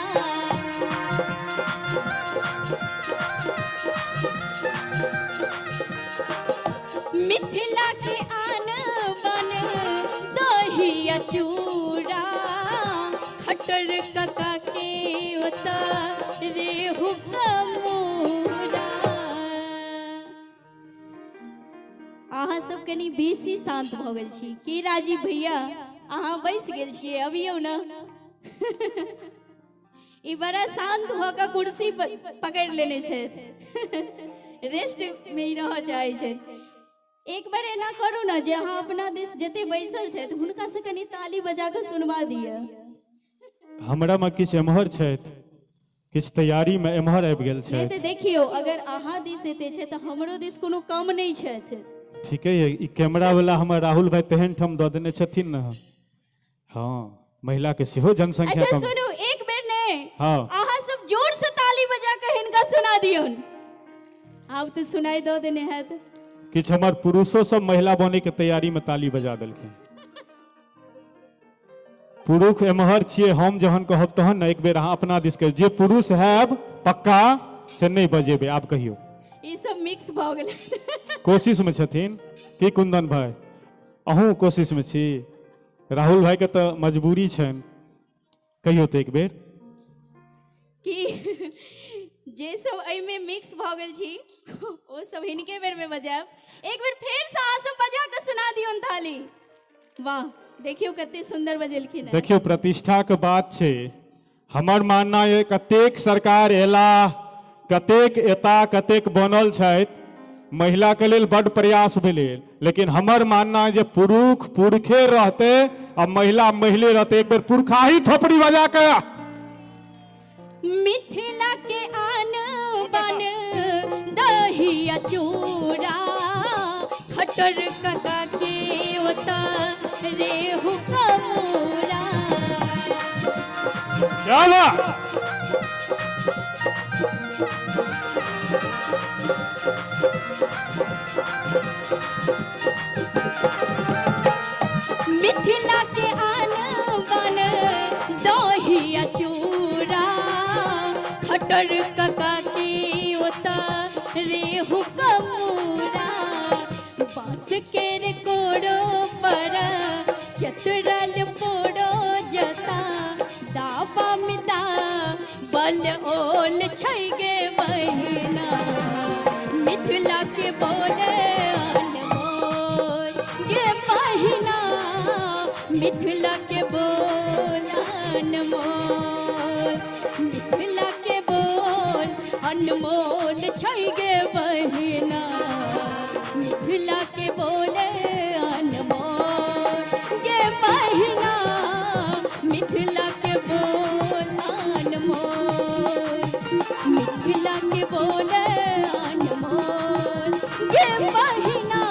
मिथिला के आन बान दहिया चूड़ा, खटर कका के ओता रेहू कमोरा। अहाँ सब कनी बेसी शांत भ गेल छी की राजीव भैया? अहाँ बैस गेल छियै, अबियौ न। ई बड़ा शांत भ के कुर्सी पकड़ लेने छथि, रेस्ट में ही रह चाहै छथि। एक बार एना करू न जे अहाँ अपना दिस जते बैसल छथि हुनका से कनी ताली बजा के सुनवा दिअ। हमरा में किछु एम्हर छथि, किछु तैयारी में एम्हर आबि गेल नहीं छथि। तो देखियो अगर अहाँ दिस एते छै तो हमरो दिस कोनो कम नहीं छथि। ठीके है, ई कैमरा वाला हमर राहुल भाई तेहन ठाम दऽ देने छथिन न। हाँ, महिला के सेहो जनसंख्या अच्छा कम। सुनू, एक बेर नहीं, हाँ। अहाँ सब जोर से ताली बजा के हिनका सुना दियौन। आब तो सुनाई दऽ देने हैत। किछु हमर पुरुषो सब महिला बने के तैयारी में ताली बजा देलखिन। पुरुष एम्हर छियै, हम जहन कहब तहन न एक बेर अहाँ अपना दिस के जे पुरुष हैब पक्का से नहीं बजेबै। आब कहियो ई सब मिक्स भ गेलै। कोशिश में छथिन की कुंदन भाई? अहूँ कोशिश में छी? राहुल भाई के तो मजबूरी छनि, कहियो तो एक बेर कि जे सब एहि में मिक्स भ गेल छी ओ सब हिनके बेर में बजायब। एक बेर फेर से अहाँ सब बजा के सुना दियौन ताली। वाह, देखियो कते सुंदर बजेलखिन। देखियो प्रतिष्ठा के बात छै। हमर मानना है कतेक सरकार एला, कतेक एता, कतेक बनल छथि, महिला के लेल बड़ प्रयास भेलै, लेकिन हमर मानना है जे पुरुष पुरखे रहते आ महिला महिले रहते। एक बेर पुरखा ही थोपड़ी बजा के। मिथिला के आन बन दहिया चूड़ा, खटर कका के ओता रेहू कमोरा। क्या बात? मिथिला के आन बन दहिया चूड़ा, खटर कका के ओता रेहू कमोरा। बांस के रे कोड़ो पर चतुरल पोड़ो जता, दाबा मिदा बल ओल छै गे बहिना, मिथिला के बोले अनमोल गे बहिना, मिथिला के बोल अनमोल, मिथिला के बोल अनमोल छै गे बहिना, मिथिला के बोले अनमोल गे बहिना, मिथिला के बोल अनमोल, मिथिला के बोले अनमोल गे बहिना,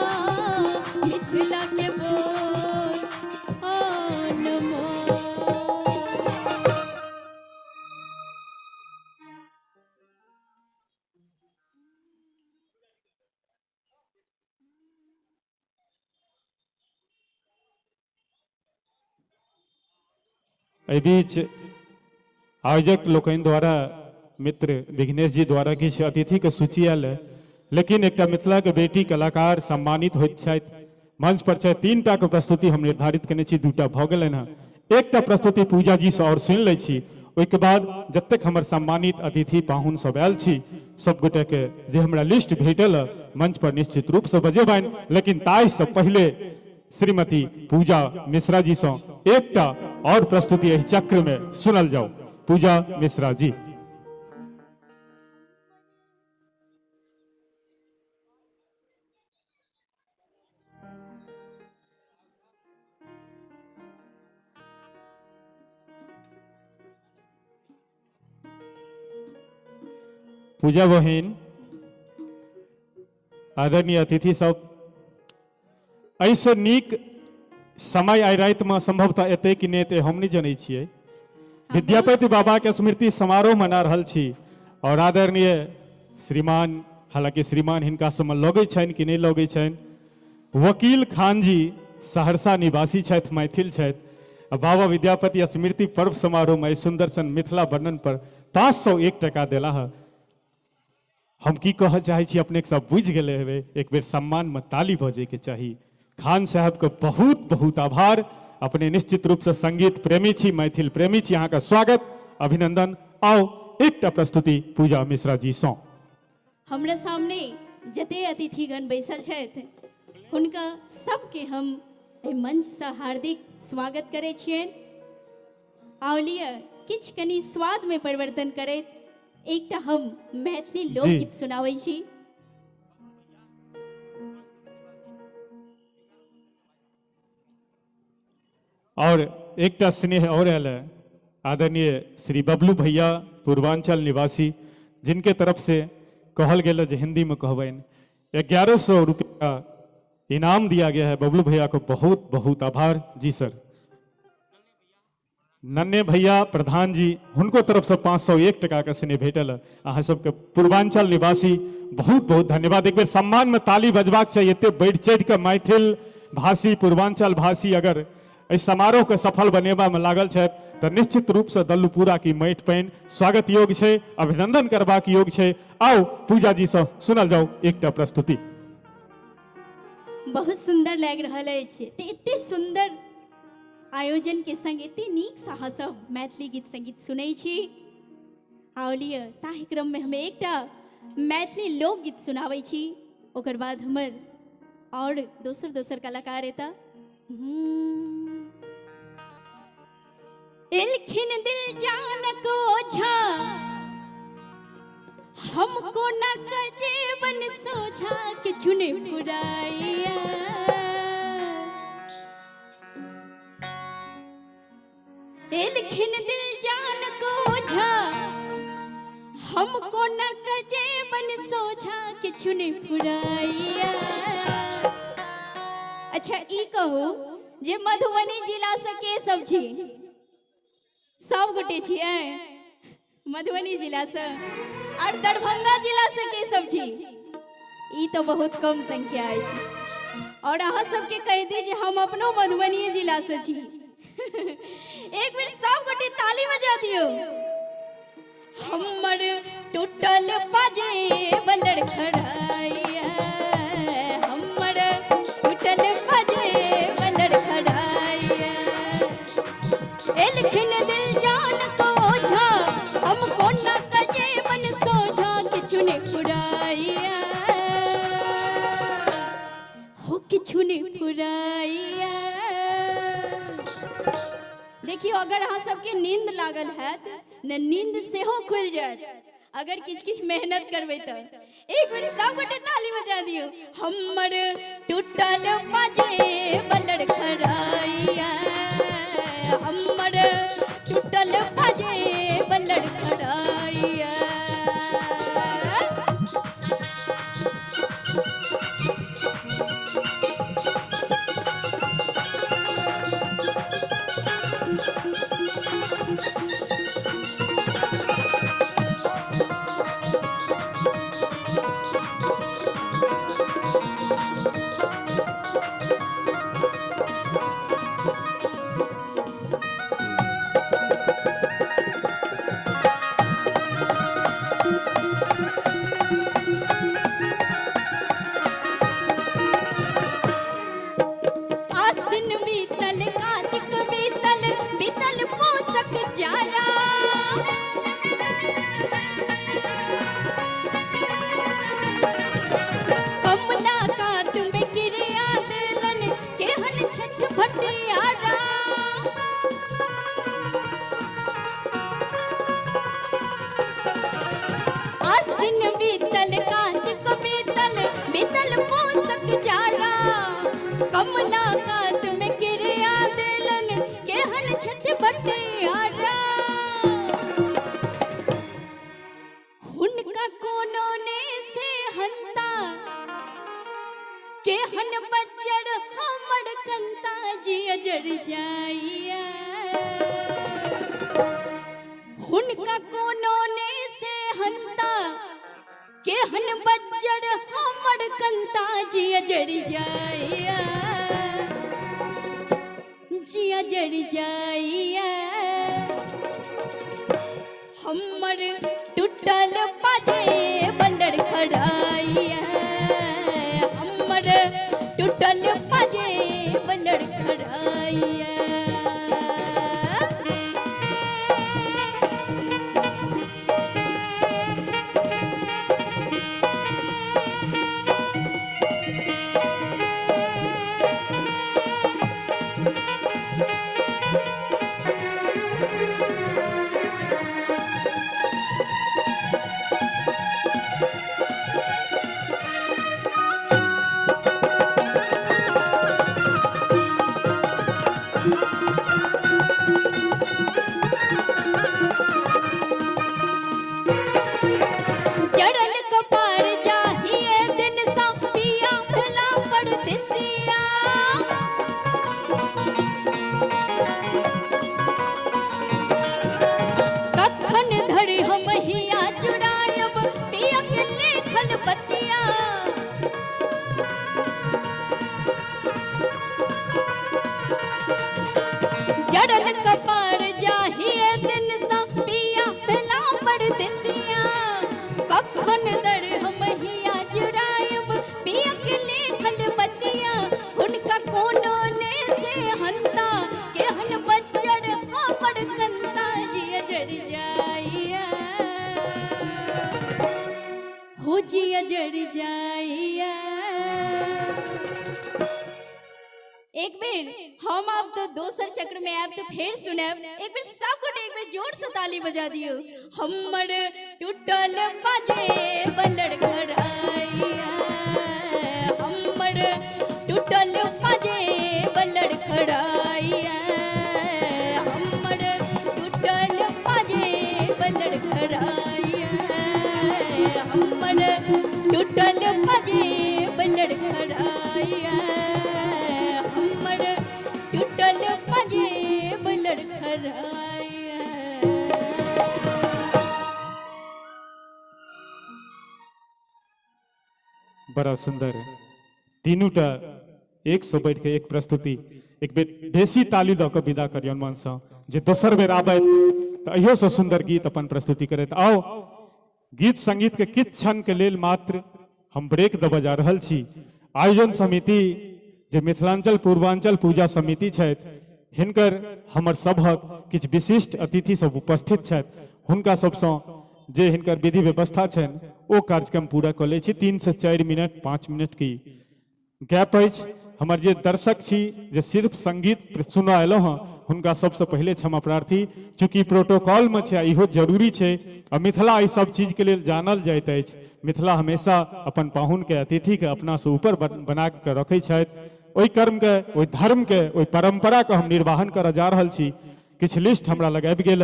एहि बीच आयोजक लोकनि द्वारा मित्र विघ्नेश जी द्वारा किछु अतिथि के सूची आयल है, लेकिन एक मिथिला के बेटी कलाकार सम्मानित होइत छथि। मंच पर छै 3टा के प्रस्तुति हम निर्धारित केने छी, 2टा भऽ गेलनि हँ। एकटा प्रस्तुति पूजा जी से और सुनि लै छी, ओहिके बाद जतेक हमर सम्मानित अतिथि पाहुन सब आयल छी सब गोटे के जे हमरा लिस्ट भेटल मंच पर निश्चित रूप से बजेबनि, लेकिन ताहि से पहले श्रीमती पूजा मिश्रा जी से एकटा और प्रस्तुति एहि चक्र में सुनल जाओ। पूजा मिश्रा जी। पूजा बहिन, आदरणीय अतिथि सब, ऐसे नीक समय आइ राति में संभवतः एते कि नहीं एते हम नहीं जानै छियै। विद्यापति बाबा के स्मृति समारोह मना रहल छी और आदरणीय श्रीमान, हालांकि श्रीमान हिनका सब में लगे छनि कि नहीं लगे छनि, वकील खान जी सहरसा निवासी छथि, मैथिल छथि। बाबा विद्यापति स्मृति पर्व समारोह में सुंदर सन मिथिला वर्णन पर 501 टका देला है। हम की कह चाहे छी, अपने सब बुझ गए हेबे, एक बेर सम्मान में ताली बजे के चाहिए। खान साहब के बहुत बहुत आभार। अपने निश्चित रूप से संगीत प्रेमी छी, मैथिल प्रेमी छी, यहाँ का स्वागत अभिनंदन। आओ एकटा प्रस्तुति पूजा मिश्रा जी सौ। हमरा सामने जते अतिथिगण बैसल छथि हुनका सबके हम एहि मंच से हार्दिक स्वागत करे छियनि। आवलिय किछ कनी स्वाद में परिवर्तन करैत एकटा हम मैथिली लोकगीत सुनाबै छी। और एकटा स्नेह और आयल है, आदरणीय श्री बबलू भैया पूर्वांचल निवासी, जिनके तरफ से कहल गेल जे हिंदी में कहबैन 1100 रुपये का इनाम दिया गया है। बबलू भैया को बहुत बहुत आभार जी सर। नन्हे भैया प्रधान जी, उनको तरफ से 501 टका का स्नेह भेटल। अहाँ सबके पूर्वांचल निवासी बहुत बहुत धन्यवाद। एक बेर सम्मान में ताली बजबाक चाहिए। एते बढ़ि चढ़ि के मैथिल भाषी, पूर्वांचल भाषी अगर इस समारोह के सफल बनेबा में लागल है तो निश्चित रूप से दल्लूपुरा की माटि पानि स्वागत योग्य है, अभिनंदन करबाक योग्य है। आओ पूजा जी से सुनल जाओ एकटा प्रस्तुति। बहुत सुंदर लग रहा है, इतने सुंदर आयोजन के संग एते नीक से अहाँ सब मैथिली गीत संगीत सुनै छी। आवलिय ताहि क्रम में हमें एकटा मैथिली लोकगीत सुनाबै छी, ओकर बाद हमर और दोसर दोसर कलाकार एता। इलखिन दिल जान को झा हमको न जीवन सोझा के छुने पुराइया। इलखिन दिल जान को झा हमको न जीवन सोझा के छुने पुराइया। अच्छा ई कहू जे मधुबनी जिला से के सब छी? सब गोटे छियै मधुबनी जिला से। और दरभंगा जिला से के सब छी? ई तो बहुत कम संख्या है। और अहाँ सबके कह दी जे हम अपनो मधुबनी जिला से छी। एक बेर सब गोटे ताली बजा दियो। हमर टूटल बाजे बलड़ खड़ाइया, हमर टूटल बाजे बलड़ खड़ाइया। एलखिन दिल जान को झा हमको न जीवन सोझा किछु ने पुराइया हो, किछु ने पुराइया। देखियो अगर अहाँ सबके नींद लागल है न नींद से हो खुल जाए अगर किछ किछ मेहनत करबे तो। एक बार सब गोटे ताली बजा दियो। हमर टूटल बाजे बलड़ खड़ाइया, हमर टूटल बाजे बलड़ खड़ाइया। भटियारा आसिन बीतल कार्तिक बीतल बीतल पोषक जाड़ा कमला कात में किरिया दिलन केहन छत भटियारा हुनका कोनो ने से हंता केहन बजर हमर कंता जी अजर जाइया हुनका कोनो ने से हंता केहन बजर हमर कंता जी अजर जाइया जी अजर जाइया हमर टूटल बाजे बल्लड़ खड़ाइया हमर टूटल बाजे बल्लड़ खड़ाइया जड़ल कपार जाहिए दिन सा पिया भला परदेसिया कखन धरि हम हिया चुरायब पिया के लेखल बतिया जड़ल कपार जाहिए दिन सा पिया भला परदेसिया कखन दर हम हिया चुरायब पिया के लेखल बतिया हुनका कोनो ने से हंता केहन बजर हमर कंता जी अजर जाइया हो जी अजर जाइया एक बेर हम आप तो दोसर चक्र में आब तो फिर सुनब एक बेर सब गोटे एक बेर जोर से ताली बजा दियो हमर टूटल बाजे बल्लड़ खड़ाइया हमर टूटल बाजे बल्लड़ खड़ाइया हमर टूटल बाजे बल्लड़ खड़ाइया हमर टूटल बाजे बल्लड़ खड़ाइया हमर टूटल बाजे बल्लड़ खड़ाइया बड़ा सुंदर तीनूटा एक सौ बैठ के एक प्रस्तुति एक बेर बेसी ताली दऽ कऽ विदा करियौन मनसँ जे दोसर बेर आबैत तऽ अहियो सँ सुंदर गीत अपन प्रस्तुति करैत आओ गीत संगीत के किछु क्षण के लेल मात्र हम ब्रेक दऽ बजा रहल छी आयोजन समिति जे मिथिलांचल पूर्वांचल पूजा समिति छथि हिनकर हमर सभक किछु विशिष्ट अतिथि सब उपस्थित छथि हुनका सबसँ जे हिनकर विधि व्यवस्था छनि ओ कार्यक्रम पूरा कऽ लै छी 3 से 4 मिनट 5 मिनट की गैप अछि हमर जे दर्शक छी जे सिर्फ संगीत सुनऽ एलहुँ हँ हुनका सबसँ पहिले क्षमा प्रार्थी चूँकि प्रोटोकॉल में छै इहो जरूरी छै आ मिथिला ई सब चीज के लेल जानल जाइत अछि मिथिला हमेशा अपन पाहुन के अतिथि के अपना से ऊपर बना के रखै छथि ओहि कर्म के ओहि धर्म के ओहि परंपरा के हम निर्वाहन करऽ जा रहल छी किछु लिस्ट हमरा लग आबि गेल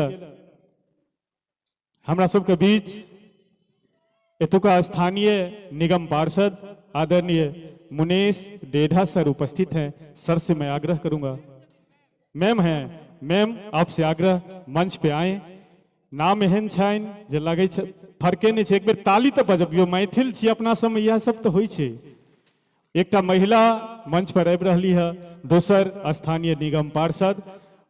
हमरा सबके बीच एतुका स्थानीय निगम पार्षद आदरणीय मुनेश डेढ़ा सर उपस्थित हैं सर से मैं आग्रह करूंगा मैम हैं मैम आपसे आग्रह मंच पे आए नाम एहन छनि जे लगे छै फरके नहीं छै एक बेर ताली तो बजबियो मैथिल छी अपना सब में यह सब तो होइ छै एकटा महिला मंच पर आबि रहली है दोसर स्थानीय निगम पार्षद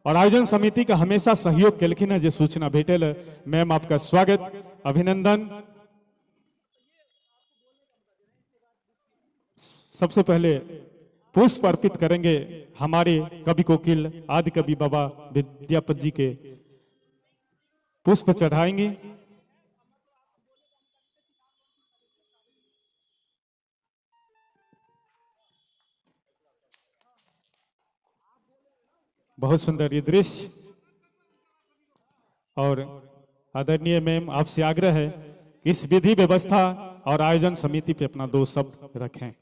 और आयोजन समिति का हमेशा सहयोग केलखिन है जे सूचना भेटल है मैम आपका स्वागत अभिनंदन सबसे पहले पुष्प अर्पित करेंगे हमारे कवि कोकिल आदि कवि बाबा विद्यापति जी के पुष्प चढ़ाएंगे बहुत सुंदर ये दृश्य। और आदरणीय मैम, आपसे आग्रह है इस विधि व्यवस्था और आयोजन समिति पे अपना 2 शब्द रखें।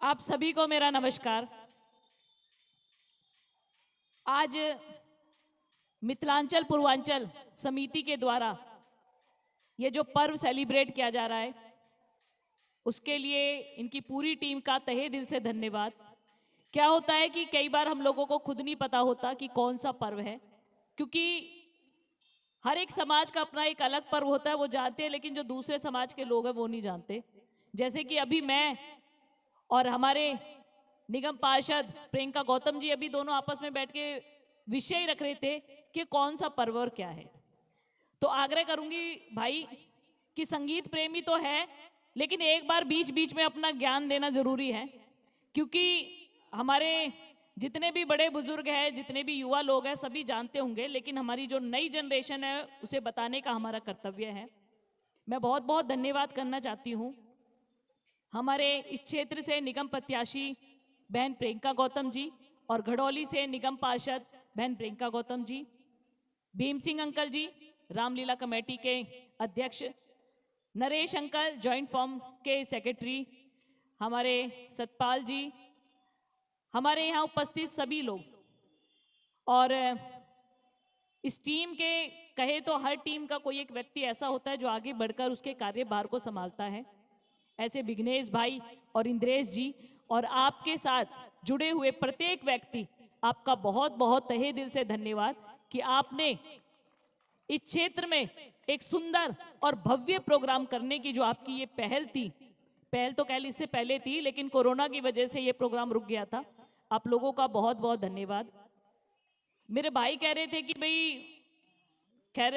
आप सभी को मेरा नमस्कार। आज मिथिलांचल पूर्वांचल समिति के द्वारा ये जो पर्व सेलिब्रेट किया जा रहा है, उसके लिए इनकी पूरी टीम का तहे दिल से धन्यवाद। क्या होता है कि कई बार हम लोगों को खुद नहीं पता होता कि कौन सा पर्व है, क्योंकि हर एक समाज का अपना एक अलग पर्व होता है, वो जानते हैं, लेकिन जो दूसरे समाज के लोग हैं वो नहीं जानते। जैसे कि अभी मैं और हमारे निगम पार्षद प्रियंका गौतम जी अभी दोनों आपस में बैठ के विषय रख रहे थे कि कौन सा पर्व और क्या है। तो आग्रह करूंगी भाई कि संगीत प्रेमी तो है, लेकिन एक बार बीच बीच में अपना ज्ञान देना जरूरी है, क्योंकि हमारे जितने भी बड़े बुजुर्ग हैं, जितने भी युवा लोग हैं, सभी जानते होंगे, लेकिन हमारी जो नई जनरेशन है उसे बताने का हमारा कर्तव्य है। मैं बहुत बहुत धन्यवाद करना चाहती हूँ हमारे इस क्षेत्र से निगम प्रत्याशी बहन प्रियंका गौतम जी और घड़ौली से निगम पार्षद बहन प्रियंका गौतम जी, भीम सिंह अंकल जी रामलीला कमेटी के अध्यक्ष, नरेश अंकल जॉइंट फॉर्म के सेक्रेटरी, हमारे सतपाल जी, हमारे यहाँ उपस्थित सभी लोग, और इस टीम के कहे तो हर टीम का कोई एक व्यक्ति ऐसा होता है जो आगे बढ़कर उसके कार्यभार को संभालता है। ऐसे विघ्नेश भाई और इंद्रेश जी और आपके साथ जुड़े हुए प्रत्येक व्यक्ति, आपका बहुत बहुत तहे दिल से धन्यवाद कि आपने इस क्षेत्र में एक सुंदर और भव्य प्रोग्राम करने की जो आपकी ये पहल थी, पहल तो कह ली इससे पहले थी, लेकिन कोरोना की वजह से ये प्रोग्राम रुक गया था। आप लोगों का बहुत बहुत धन्यवाद। मेरे भाई कह रहे थे कि भाई खैर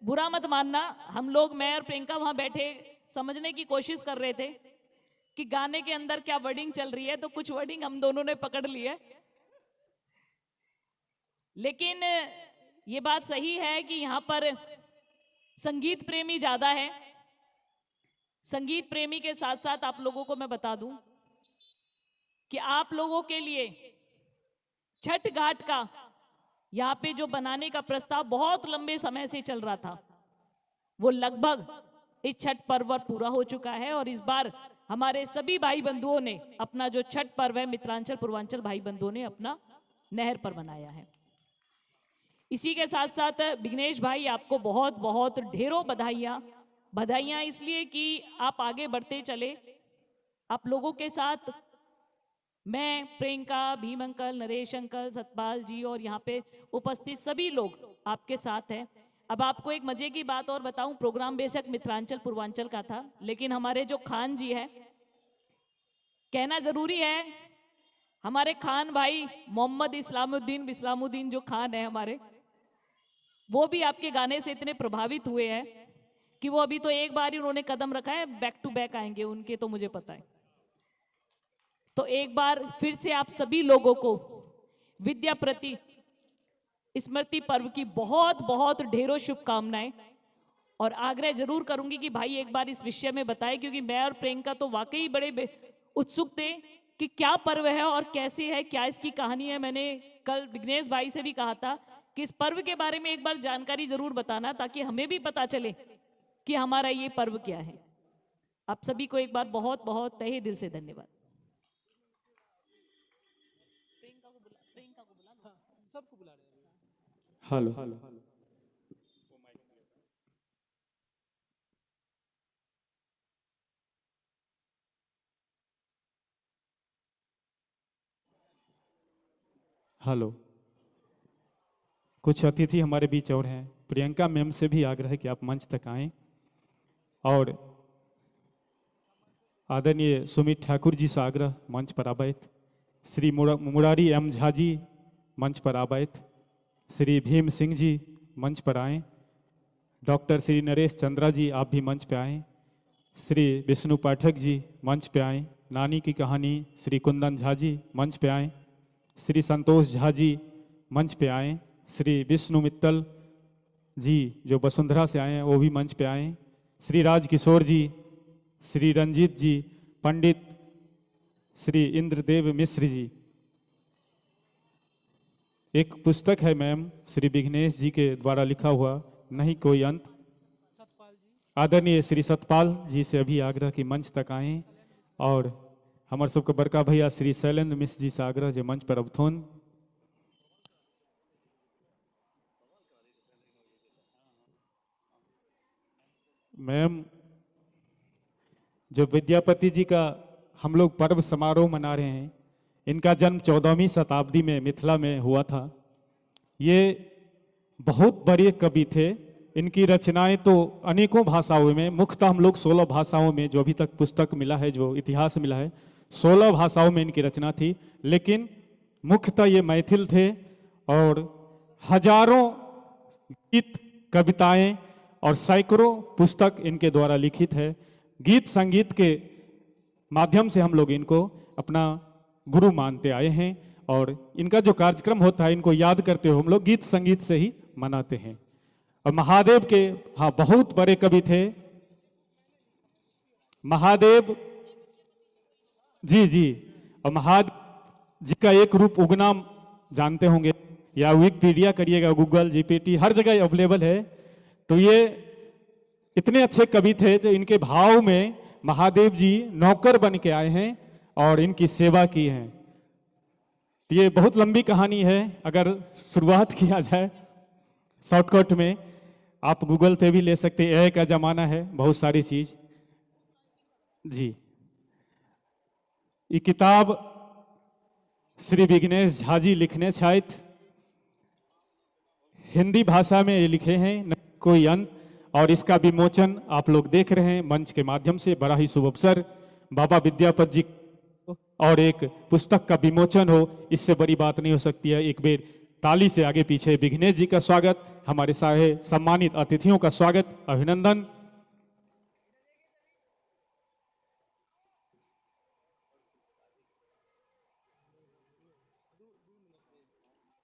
बुरा मत मानना, हम लोग मैं और प्रियंका वहां बैठे समझने की कोशिश कर रहे थे कि गाने के अंदर क्या वर्डिंग चल रही है, तो कुछ वर्डिंग हम दोनों ने पकड़ ली है। लेकिन ये बात सही है कि यहाँ पर संगीत प्रेमी ज्यादा है। संगीत प्रेमी के साथ साथ आप लोगों को मैं बता दूं कि आप लोगों के लिए छठ घाट का यहाँ पे जो बनाने का प्रस्ताव बहुत लंबे समय से चल रहा था, वो लगभग इस छठ पर्व पर पूरा हो चुका है। और इस बार हमारे सभी भाई बंधुओं ने अपना जो छठ पर्व है, मिथिलांचल पूर्वांचल भाई बंधुओं ने अपना नहर पर मनाया है। इसी के साथ साथ विघ्नेश भाई, आपको बहुत बहुत ढेरों बधाइयाँ। बधाइयाँ इसलिए कि आप आगे बढ़ते चले। आप लोगों के साथ मैं, प्रियंका, भीम अंकल, नरेश अंकल, सतपाल जी और यहाँ पे उपस्थित सभी लोग आपके साथ हैं। अब आपको एक मजे की बात और बताऊं, प्रोग्राम बेशक मिथिलांचल पूर्वांचल का था, लेकिन हमारे जो खान जी है, कहना जरूरी है, हमारे खान भाई मोहम्मद इस्लामुद्दीन जो खान है हमारे, वो भी आपके गाने से इतने प्रभावित हुए हैं कि वो अभी तो एक बार ही उन्होंने कदम रखा है, बैक टू बैक आएंगे उनके, तो मुझे पता है। तो एक बार फिर से आप सभी लोगों को विद्या प्रति स्मृति पर्व की बहुत बहुत ढेरों शुभकामनाएं, और आग्रह जरूर करूंगी कि भाई एक बार इस विषय में बताएं, क्योंकि मैं और प्रियंका तो वाकई बड़े उत्सुक थे कि क्या पर्व है और कैसे है, क्या इसकी कहानी है। मैंने कल विघ्नेश भाई से भी कहा था कि इस पर्व के बारे में एक बार जानकारी जरूर बताना, ताकि हमें भी पता चले कि हमारा ये पर्व क्या है। आप सभी को एक बार बहुत बहुत तहे दिल से धन्यवाद। Hello, hello. कुछ अतिथि हमारे बीच और हैं। प्रियंका मैम से भी आग्रह है कि आप मंच तक आएं, और आदरणीय सुमित ठाकुर जी से आग्रह मंच पर आबैत, श्री मुरारी एम झा जी मंच पर आबैत, श्री भीम सिंह जी मंच पर आएं, डॉक्टर श्री नरेश चंद्रा जी आप भी मंच पे आएं, श्री विष्णु पाठक जी मंच पे आएं, नानी की कहानी श्री कुंदन झा जी मंच पे आएं, श्री संतोष झा जी मंच पे आएं, श्री विष्णु मित्तल जी जो वसुंधरा से आए हैं वो भी मंच पे आएं, श्री राज किशोर जी श्री रंजीत जी, पंडित श्री इंद्रदेव मिश्र जी। एक पुस्तक है मैम श्री विघ्नेश जी के द्वारा लिखा हुआ, नहीं कोई अंत। आदरणीय श्री सतपाल जी से अभी आग्रह की मंच तक आए और हमारे सबके बड़का भैया श्री शैलेंद्र मिश्र जी से आग्रह जे मंच पर अवथोन। मैम, जो विद्यापति जी का हम लोग पर्व समारोह मना रहे हैं, इनका जन्म 14वीं शताब्दी में मिथिला में हुआ था। ये बहुत बड़े कवि थे। इनकी रचनाएं तो अनेकों भाषाओं में, मुख्यतः हम लोग 16 भाषाओं में, जो अभी तक पुस्तक मिला है, जो इतिहास मिला है, 16 भाषाओं में इनकी रचना थी। लेकिन मुख्यतः ये मैथिल थे और हजारों गीत, कविताएं और सैकड़ों पुस्तक इनके द्वारा लिखित है। गीत संगीत के माध्यम से हम लोग इनको अपना गुरु मानते आए हैं और इनका जो कार्यक्रम होता है, इनको याद करते हुए हम लोग गीत संगीत से ही मनाते हैं। और महादेव के, हाँ, बहुत बड़े कवि थे महादेव जी। जी, और महादेव जी का एक रूप उगना जानते होंगे, या विकिपीडिया करिएगा, गूगल, जीपीटी, हर जगह अवेलेबल है। तो ये इतने अच्छे कवि थे जो इनके भाव में महादेव जी नौकर बन के आए हैं और इनकी सेवा की है। तो ये बहुत लंबी कहानी है, अगर शुरुआत किया जाए शॉर्टकट में, आप गूगल पे भी ले सकते हैं, एआई का जमाना है, बहुत सारी चीज जी। ये किताब श्री विघ्नेश झा जी लिखने छाइत, हिंदी भाषा में ये लिखे हैं, न कोई अंत। और इसका विमोचन आप लोग देख रहे हैं मंच के माध्यम से, बड़ा ही शुभ अवसर। बाबा विद्यापति जी और एक पुस्तक का विमोचन हो, इससे बड़ी बात नहीं हो सकती है। एक बेर ताली से आगे पीछे विघ्नेश जी का स्वागत, हमारे सारे सम्मानित अतिथियों का स्वागत, अभिनंदन।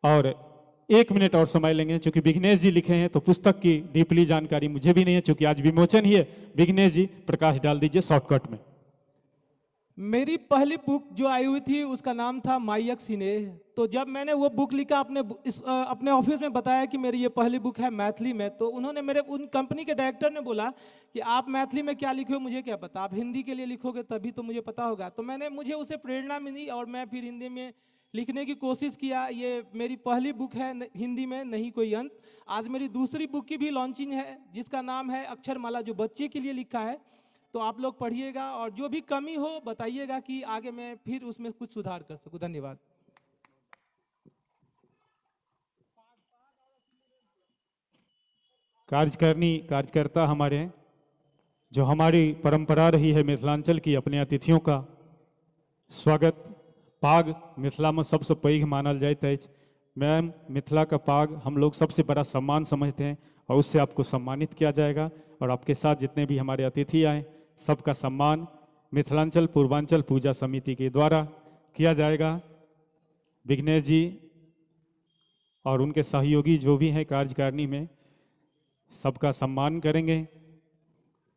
और 1 मिनट और समय लेंगे, क्योंकि विघ्नेश जी लिखे हैं तो पुस्तक की डीपली जानकारी मुझे भी नहीं है, क्योंकि आज विमोचन ही है। विघ्नेश जी प्रकाश डाल दीजिए शॉर्टकट में। मेरी पहली बुक जो आई हुई थी उसका नाम था मायक सिनेह। तो जब मैंने वो बुक लिखा, अपने ऑफिस में बताया कि मेरी ये पहली बुक है मैथिली में, तो उन्होंने उन कंपनी के डायरेक्टर ने बोला कि आप मैथिली में क्या लिखे हो मुझे क्या पता, आप हिंदी के लिए लिखोगे तभी तो मुझे पता होगा। तो मुझे उसे प्रेरणा मिली और मैं फिर हिंदी में लिखने की कोशिश किया। ये मेरी पहली बुक है हिंदी में, नहीं कोई अंत। आज मेरी दूसरी बुक की भी लॉन्चिंग है, जिसका नाम है अक्षरमाला, जो बच्चे के लिए लिखा है। तो आप लोग पढ़िएगा और जो भी कमी हो बताइएगा कि आगे मैं फिर उसमें कुछ सुधार कर सकूं। धन्यवाद। कार्यकर्ता हमारे, जो हमारी परंपरा रही है मिथिलांचल की, अपने अतिथियों का स्वागत। पाग मिथिला में सबसे पैघ मानल जाता है। मैम, मिथिला का पाग हम लोग सबसे बड़ा सम्मान समझते हैं और उससे आपको सम्मानित किया जाएगा। और आपके साथ जितने भी हमारे अतिथि आए, सबका सम्मान मिथिलांचल पूर्वांचल पूजा समिति के द्वारा किया जाएगा। विघ्नेश जी और उनके सहयोगी जो भी हैं कार्यकारिणी में, सबका सम्मान करेंगे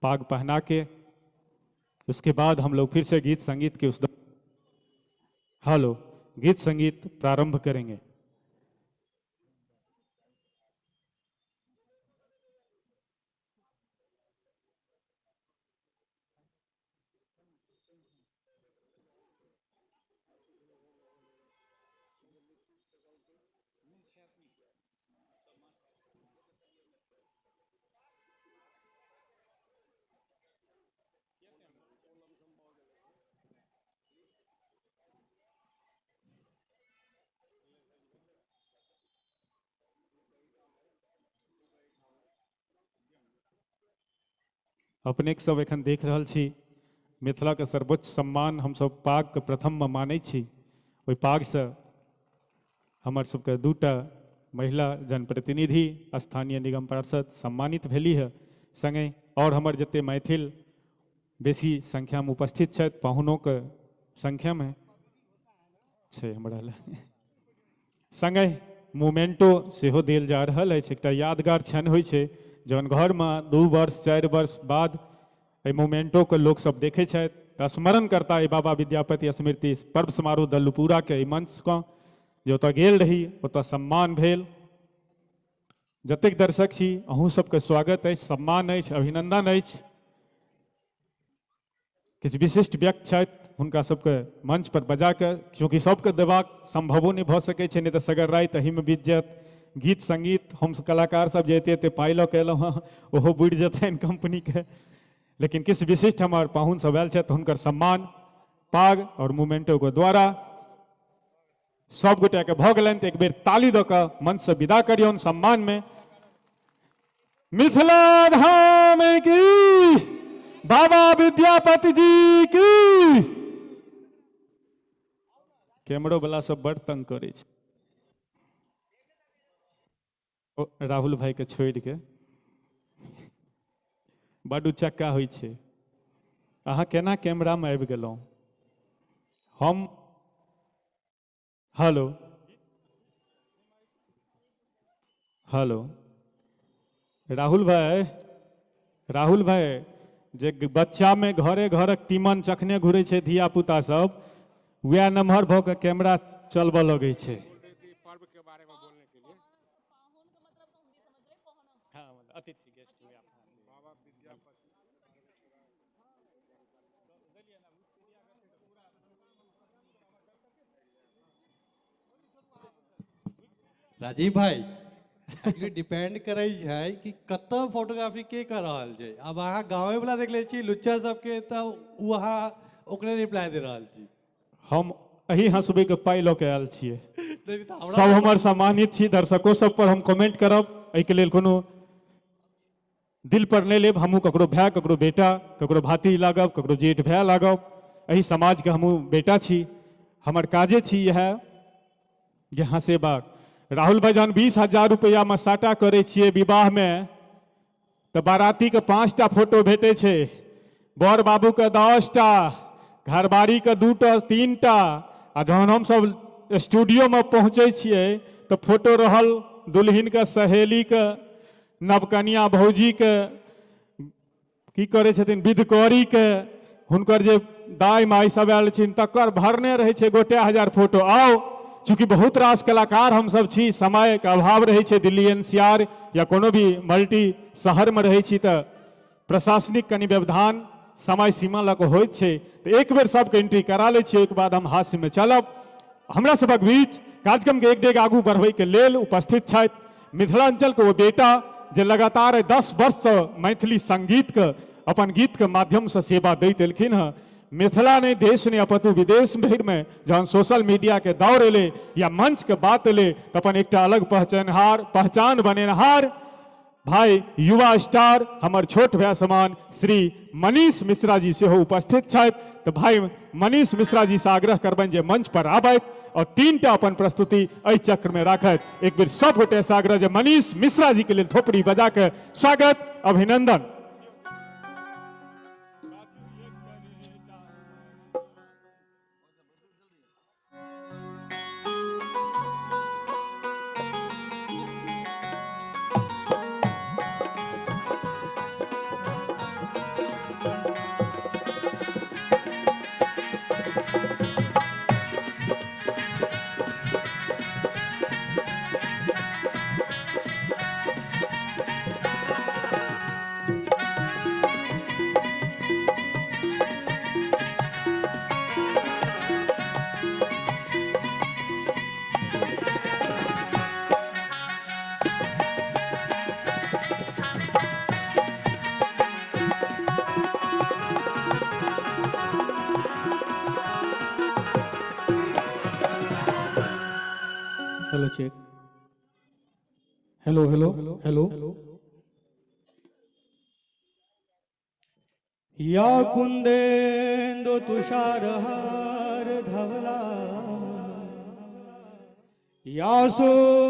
पाग पहना के। उसके बाद हम लोग फिर से गीत संगीत के गीत संगीत प्रारंभ करेंगे। अपने सब एखन देख रहल छी, मिथिला के सर्वोच्च सम्मान हम सब पाग के प्रथम में मानै छी। ओहि पाग से हमर सबके 2टा महिला जनप्रतिनिधि, स्थानीय निगम पार्षद सम्मानित भेली है। संगे और हमर जते मैथिल बेसी संख्या में उपस्थित छथि, पाहुनों के संख्या में छै हमरा लग। संगे मोमेंटो सेहो देल जा रहल अछि। एकटा यादगार क्षण होइ छै जौन घर में 2 वर्ष 4 वर्ष बाद एहि मोमेंटो के लोक सब देखे छथि तऽ स्मरण करता ई बाबा विद्यापति स्मृति पर्व समारोह दल्लुपुरा के ई मंच के जे ओतऽ गेल रही, ओतऽ सम्मान भेल। जतेक दर्शक छी अहूँ सबके स्वागत अछि, सम्मान अछि, अभिनंदन अछि। किछु विशिष्ट व्यक्ति छथि हुनका सबके मंच पर बजा के, क्योंकि सबके देबाक संभवो नहीं भऽ सकै छै, नहीं तऽ सगर राति एहिमे बीत जायत। गीत संगीत हम कलाकार सब जे एते पाइ लऽ के एलहुँ हँ ओहो बुड़ि जेतनि कंपनी के, लेकिन किछु विशिष्ट हमार पाहुन सब आयल छथि, हुनकर सम्मान पाग और मोमेंटो के द्वारा सब गोटे के भऽ गेलनि। तऽ एक बेर ताली दऽ कऽ मंच से विदा करियौन सम्मान में। मिथिला धाम की, बाबा विद्यापति जी की। कैमरो वाला सब बड़ तंग करे छै। राहुल भाई के छोड़ के बड़ उचक्का होइ छै। अहाँ केना कैमरा में आबि गेलहुँ? हम हेलो हेलो राहुल भाई जे बच्चा में घरे घरक तीमन चखने घुरे छै धिया पुता सब, वह नमहर भऽ के कैमरा चलबऽ लगे छै। राजीव भाई एक्चुअली डिपेंड करे है कि कतऽ फोटोग्राफी के कर रहल छै। अब अहाँ गाँवे वाला देख ले छी लुच्चा सबके, तऽ वहाँ ओकरे रिप्लाई दे रहल छी। हम अही हंसबे के पाइ लऽ के आयल छियै। सब हमर सम्मानित छी, दर्शकों सब पर हम कमेंट करब, एहिके लेल कोनो दिल पर नहीं लेब। हमहूँ ककरो भाई, ककरो बेटा, ककरो भाती लागब, ककरो जेठ भाई लागब। एही समाज के हमहूँ बेटा छी, हमर काजे छी यह हंसेबाक। राहुल भाई जहन 20,000 रुपया में साटा करे छियै विवाह में, तो बाराती के 5टा फोटो भेटे छै, बर बाबू के 10टा, घरबारी के 2टा 3टा। आ जहन हम सब स्टूडियो में पहुँचे छियै तो फोटो रहल दुल्हिन के, सहेली के, नवकनिया भौजी के, की करे छथिन विधकौरी के, हुनकर जे दाई माई सब आयल छिन तकर भरने रहे छै गोटे हजार फोटो। आओ चूंकि बहुत रास कलाकार हम सब छी, समय के अभाव रहे छै, दिल्ली एनसीआर या कोनो भी मल्टी शहर में रहे छी, तो प्रशासनिक कनि व्यवधान समय सीमा लग होइत छै। तो एक बेर सबके एंट्री करा ले छियै, एक बाद हम हास्य में चलब। हमरा सबक बीच कार्यक्रम के एक डेग आगू बढ़बै के लेल उपस्थित छथि मिथिलांचल के वो बेटा जे लगातार 10 वर्ष से मैथिली संगीत के अपन गीत के माध्यम से सेवा दैत एलखिन हँ। मिथिला ने, देश ने, अपितु विदेश भर में जहन सोशल मीडिया के दौर एले या मंच के बात एले, तो अपन एक अलग पहचान बनेनहार भाई युवा स्टार हमर छोट भाई समान श्री मनीष मिश्रा जी से उपस्थित छथि। तो भाई मनीष मिश्रा जी से आग्रह करबनि जे मंच पर आबथि और 3टा अपन प्रस्तुति एहि चक्र में राखथि। एक बेर सब गोटे से आग्रह जे मनीष मिश्रा जी के लिए थोपड़ी बजा के स्वागत अभिनंदन। Hello check, hello hello hello. या कुंदेन्दु तुषारहार धवला, या शुभ्रवस्त्रावृता,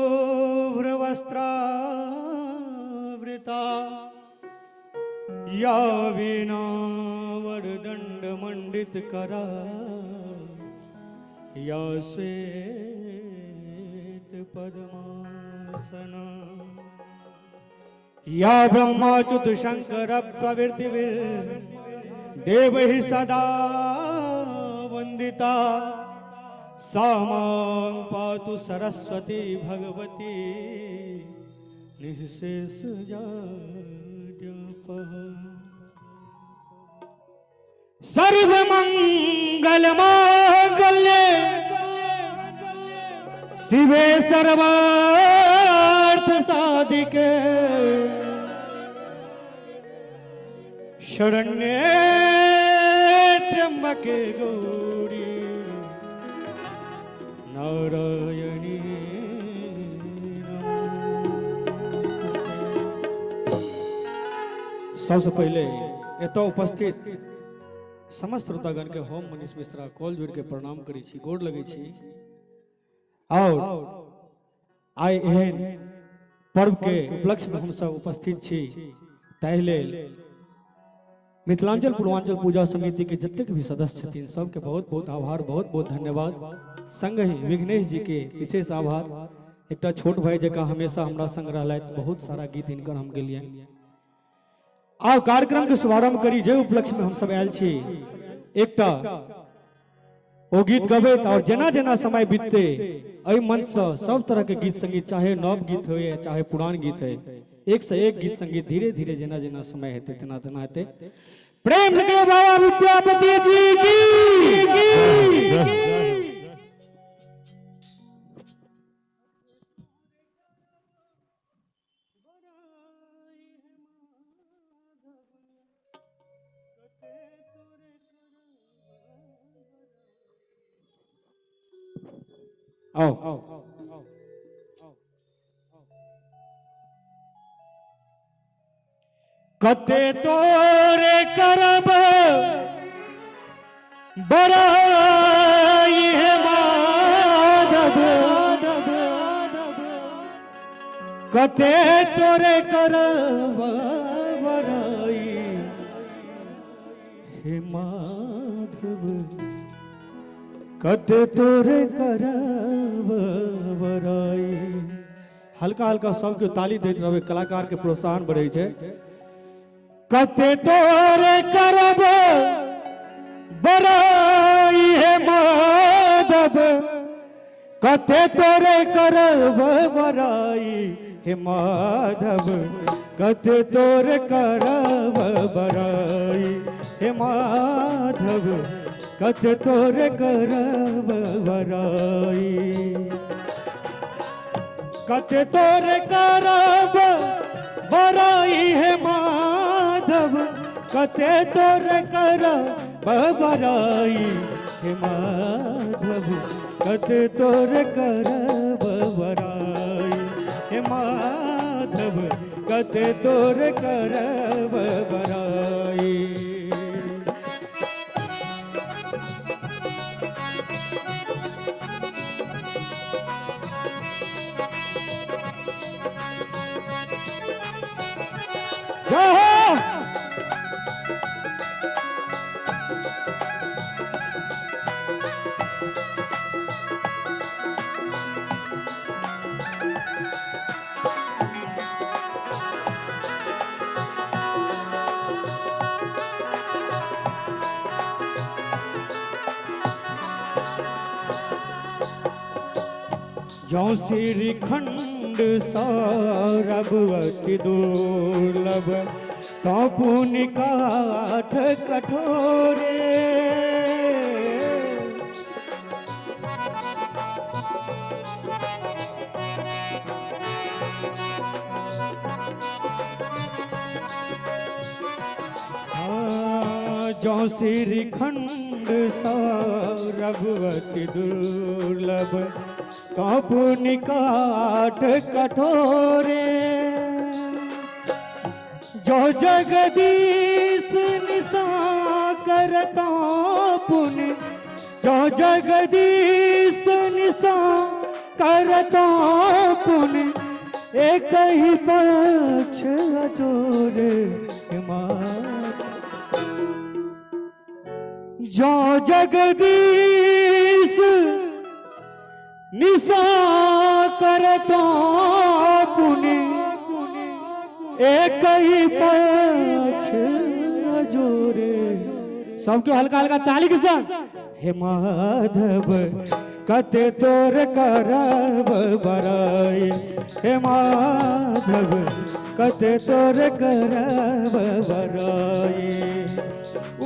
या वीणावरदण्ड मंडित करा, या श्वेत पद्मासना, या ब्रह्माच्युत शंकर प्रवृत्ति देवहि सदा वंदिता सा मां पातु सरस्वती भगवती निःशेष सर्वमंगल मांगल्ये शिवे सर्वार्थ साधिके शरण्ये त्र्यंबके गौरी नारायणी सबसे पहले एतऽ उपस्थित समस्त श्रोतागण के हम मनीष मिश्रा कॉल जोड़ के प्रणाम करै छी, गोर लगै छी। और आइ एहन पर्व के उपलक्ष्य में हम सब उपस्थित छी, ताहि लेल मिथिलांचल पूर्वांचल पूजा समिति के जतेक भी सदस्य छथिन सबके बहुत बहुत आभार, बहुत बहुत धन्यवाद। संगहि विघ्नेश जी के विशेष आभार। एकटा छोट भाई जकाँ हमेशा हमरा संग रहलथि, बहुत सारा गीत हिनकर हम गेलियनि। आब कार्यक्रम के शुभारंभ करी, जे उपलक्ष्य में हम सब आयल छी एकटा ओ गीत गबैत, और जेना जेना समय बीतते एहि मंच से सब तरह के गीत संगीत, चाहे नव गीत हो या चाहे पुरान गीत हो, एक से एक गीत संगीत धीरे धीरे जेना जेना समय हेते तेना तेना हेते। प्रेम से कहियो बाबा विद्यापति जी की। आओ कते तोरे करब बड़ाई है माधव, कते तोरे करब बड़ाई हे माधव, कते तोरे करब बड़ाई। हल्का हल्का सबके ताली दैत रहबै, कलाकार के प्रोत्साहन बढ़ै छै। कते तोरे करब बड़ाई हे माधव, कते तोरे करब बड़ाई हे माधव, कते तोरे करब बड़ाई हे माधव, कते तोरे करब बड़ाई, कते तोरे करब बड़ाई हे माधव, कते तोरे करब बड़ाई हे माधव, कते तोरे करब बड़ाई हे माधव, कते तोरे करब बड़ाई। जो श्रीखंड सौरभ अति दुर्लभ, तो पुनि काठ कठोरे, जो श्रीखंड सौरभ अति दुर्लभ, तो पुनि काठ कठोरे, जो जगदीश निशा करता पुनि, जो जगदीश निशा करता पुनि, एक ही पक्ष अजोरे जो जगदीश निशा करता पुनि, एक ही पक्ष अजोरे सबके हल्का हल्का ताली के साथ। हे माधव कते तोर करब बराई, हे माधव कते तोर करब बराई।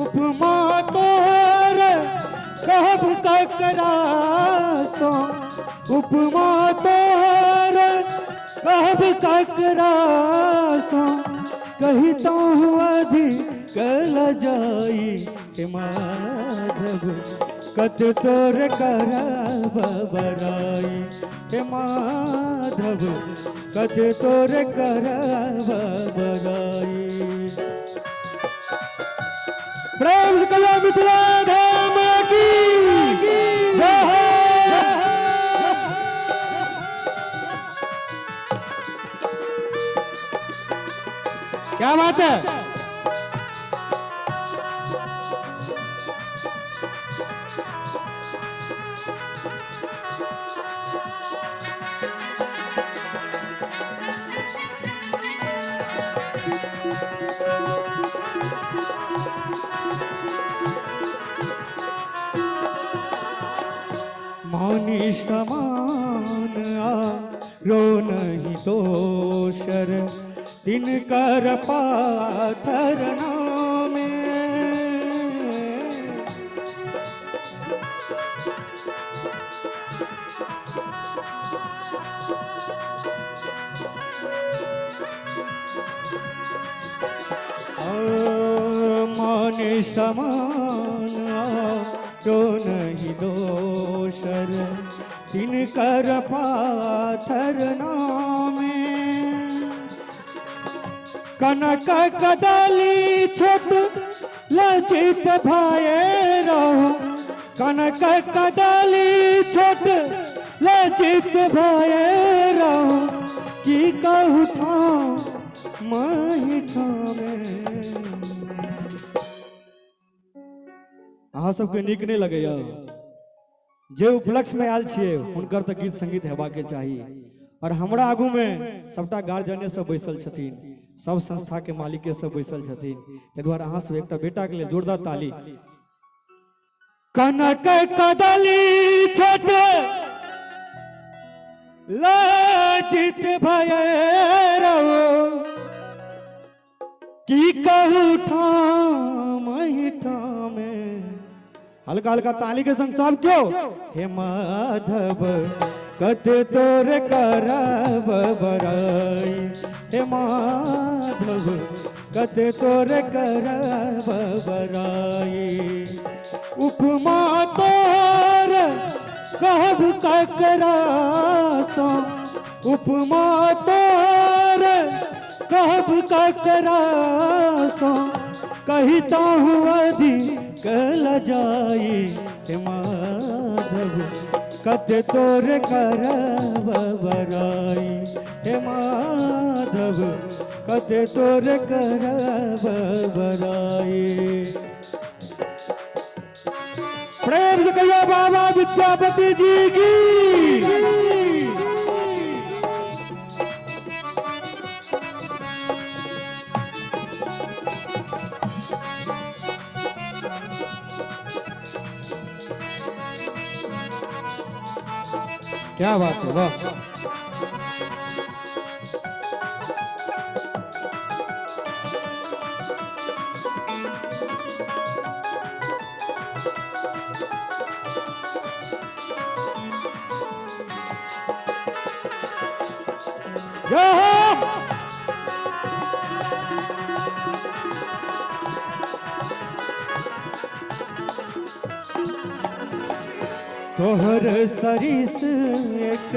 उपमा तोर कहब ककरा सो, उपमा तोर कहब ककरा सो, कहिता अधिक लजाई। हे माधव कत तोर करब बराई, हे माधव कत तोर करब बराई। प्रेम कला मिथिला धाम की जय। क्या बात है। मानी समान रो नहीं दोषर, तिनकर पाथर नामे। मानी समान रो नहीं दोषर, तिनकर पाथर नामे। कनक कदली छोट लजित भाये रहो, कनक कदली छोट लजित भाये रहो, की कहू ठाम माही ठामे। अहाँ सबके नीक नहीं लगैया जे उपलक्ष्य में आयल छियै हुनकर तऽ गीत संगीत हेबाक चाही। और हमरा आगू में सबटा गार्जियने सब बैसल छथिन, सब संस्था के मालिके सब बैसल छथिन, ताहि दुआरे अहाँ सब एकटा बेटा के लिए जोरदार ताली। कनक कदली छोट लजित भये रहो, की कहू ठाम ठामे। हल्का हल्का ताली के संग सब क्यों। हे माधव कत तोर करब बराई, हे माधव कत तोर करब बराई। उपमा तोर कहब ककरा सो, उपमा तोर कहब ककरा सो, कहिता अधिक लजाई। हे माधव कत तोर करब बराई, हे माधव कत तोर करब बराई। प्रेम से कहिए बाबा विद्यापति जी की। क्या बात है, वाह। तोहर सरिस एक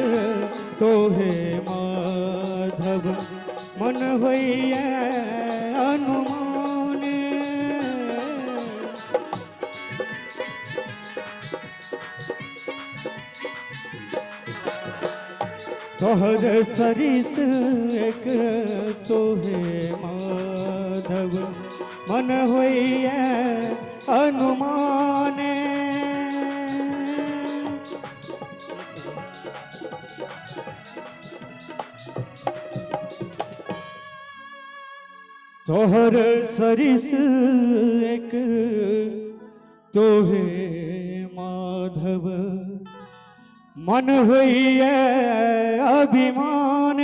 तोहे माधव, मन होइए अनुमान। तोहर सरिस एक तोहे माधव, मन होइए अनुमान। तोहर सरिस एक तोहे माधव मन हुई अभिमान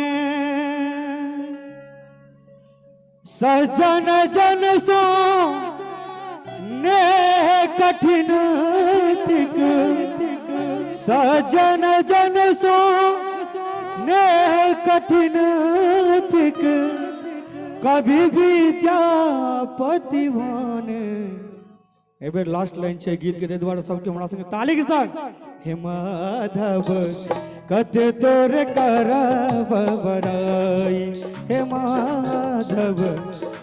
सजन जन सो ने कठिन तिक सजन जन सो ने कठिन तिक कभी विद्यापतिवान। एक बेर लास्ट लाइन छै गीत के ताहि दुआरे सबके हमरा संगे ताली के साथ हे माधव कते तोर करब बड़ाई हे माधव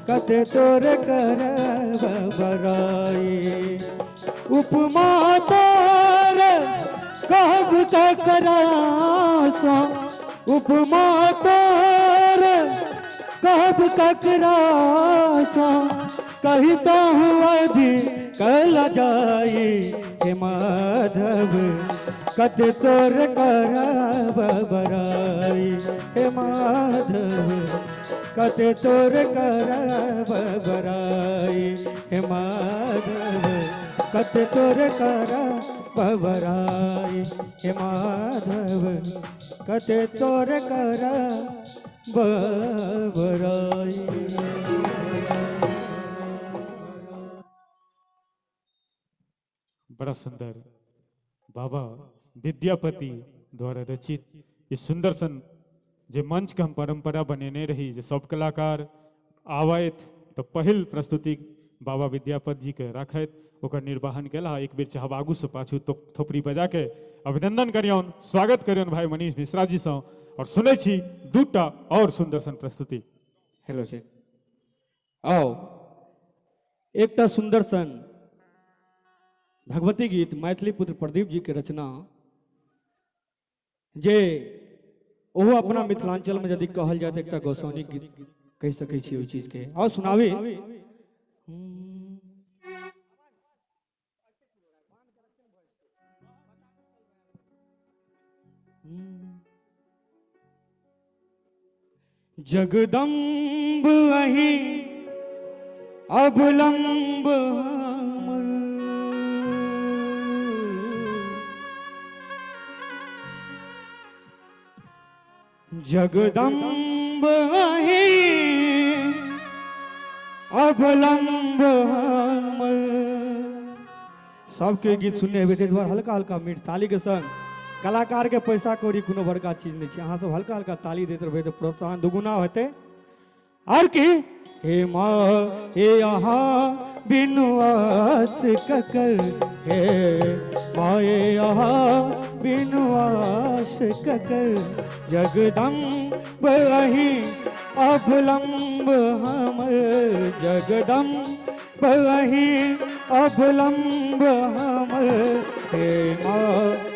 कते तोर करब बड़ाई उपमा तोर कहब ककरा सो उपमा तोर कहब ककरा सो कहता हूँ अभी कल जाई हे माधव कत तोर करब बड़ाई हे माधव कत तोर करब बड़ाई हे माधव कत तोर करब बड़ाई हे माधव कत तोर करब बड़ाई। बड़ा सुंदर बाबा विद्यापति द्वारा रचित ये सुंदर सन जे मंच के हम परंपरा बनेने रही जे सब कलाकार आवैत तो पहिल प्रस्तुति बाबा विद्यापति जी के रखैत ओकर निर्वाहन केला। एक बेर चाहब आगू से पाछू तो थोपड़ी बजा के अभिनंदन करियौन स्वागत करियौन भाई मनीष मिश्रा जी से और सुनै छी दूटा और सुंदर सन प्रस्तुति। हेलो जी आओ एकटा सुंदर सन भगवती गीत मैथिली पुत्र प्रदीप जी के रचना जे ओहो अपना मिथिलांचल में यदि कहल जाए तो एक गोसाउनी गीत कह सकै छी ओहि चीज के और सुनावी। जगदम्ब अहि अवलंब जगदम्ब अहि अवलंब हमर। सबके गीत सुनने हेबै ताहि दुआरे हल्का हल्का मीठ ताली के संग कलाकार के पैसा कौड़ी कोनो बड़का चीज नहीं छै। अहाँ सब हल्का हल्का ताली दैत रहबै तऽ प्रोत्साहन दुगुना हेतै। और की हे माँ हे यहाँ बिनु आस ककर हे माए यहाँ बिनु आस ककर जगदम्ब अहि अवलंब हमर जगदम्ब अहि अवलंब हमर हे माँ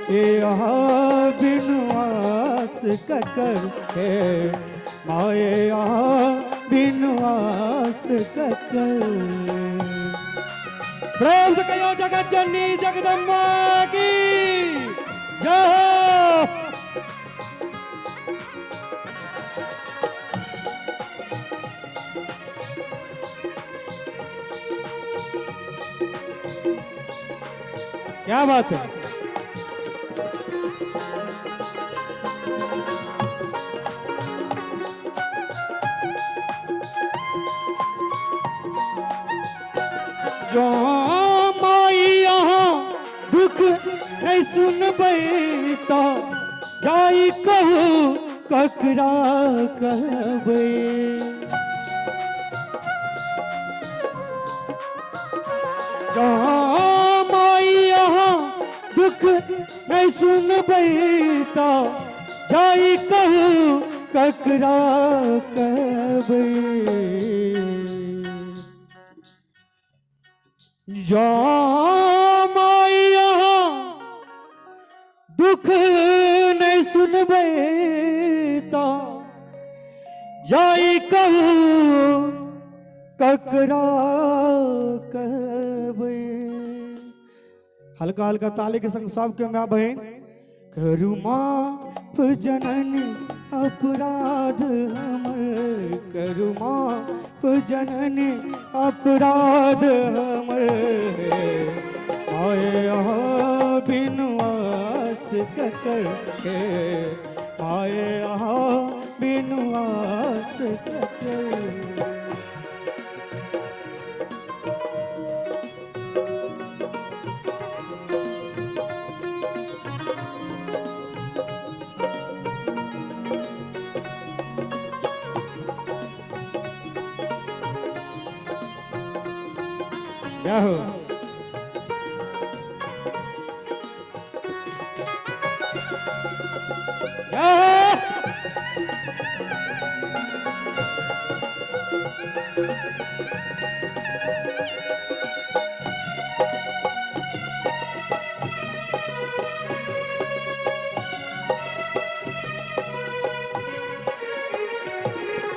हे यहाँ बिनु आस ककर हे माए यहाँ बिनु आस ककर। प्रेम से कहियो जगत जननी जगदम्बा की जय। क्या बात है। जो माई यहाँ दुख नहीं सुनबै तो जाई कहू ककरा कहबै। जो माई यहाँ दुख नहीं सुनबै तो जाई कहू ककरा कहबै। जो माई यहाँ दुख नहीं सुनबै तो जाई कहू ककरा कहबै। हल्का हल्का ताली के संग सबके माँ बहन करू माफ जननी अपराध हमर करू माफ जननी अपराध हमर ककर के आए यहाँ बिनु आस ककर। क्या हो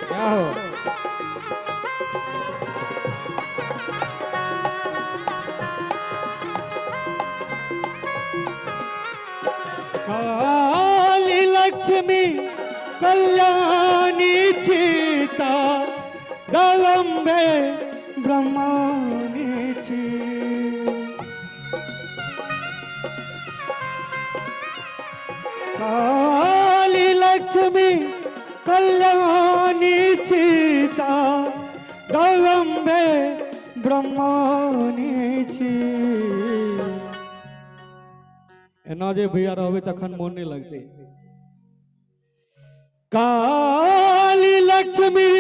क्या हो काली लक्ष्मी कल्याणी चिता जगदम्बे ब्रह्माणी ची। काली लक्ष्मी कल्याणी चिता जगदम्बे ब्रह्माणी ची। एना जे भैया रहबे तखन मोन नहीं लगते। काली लक्ष्मी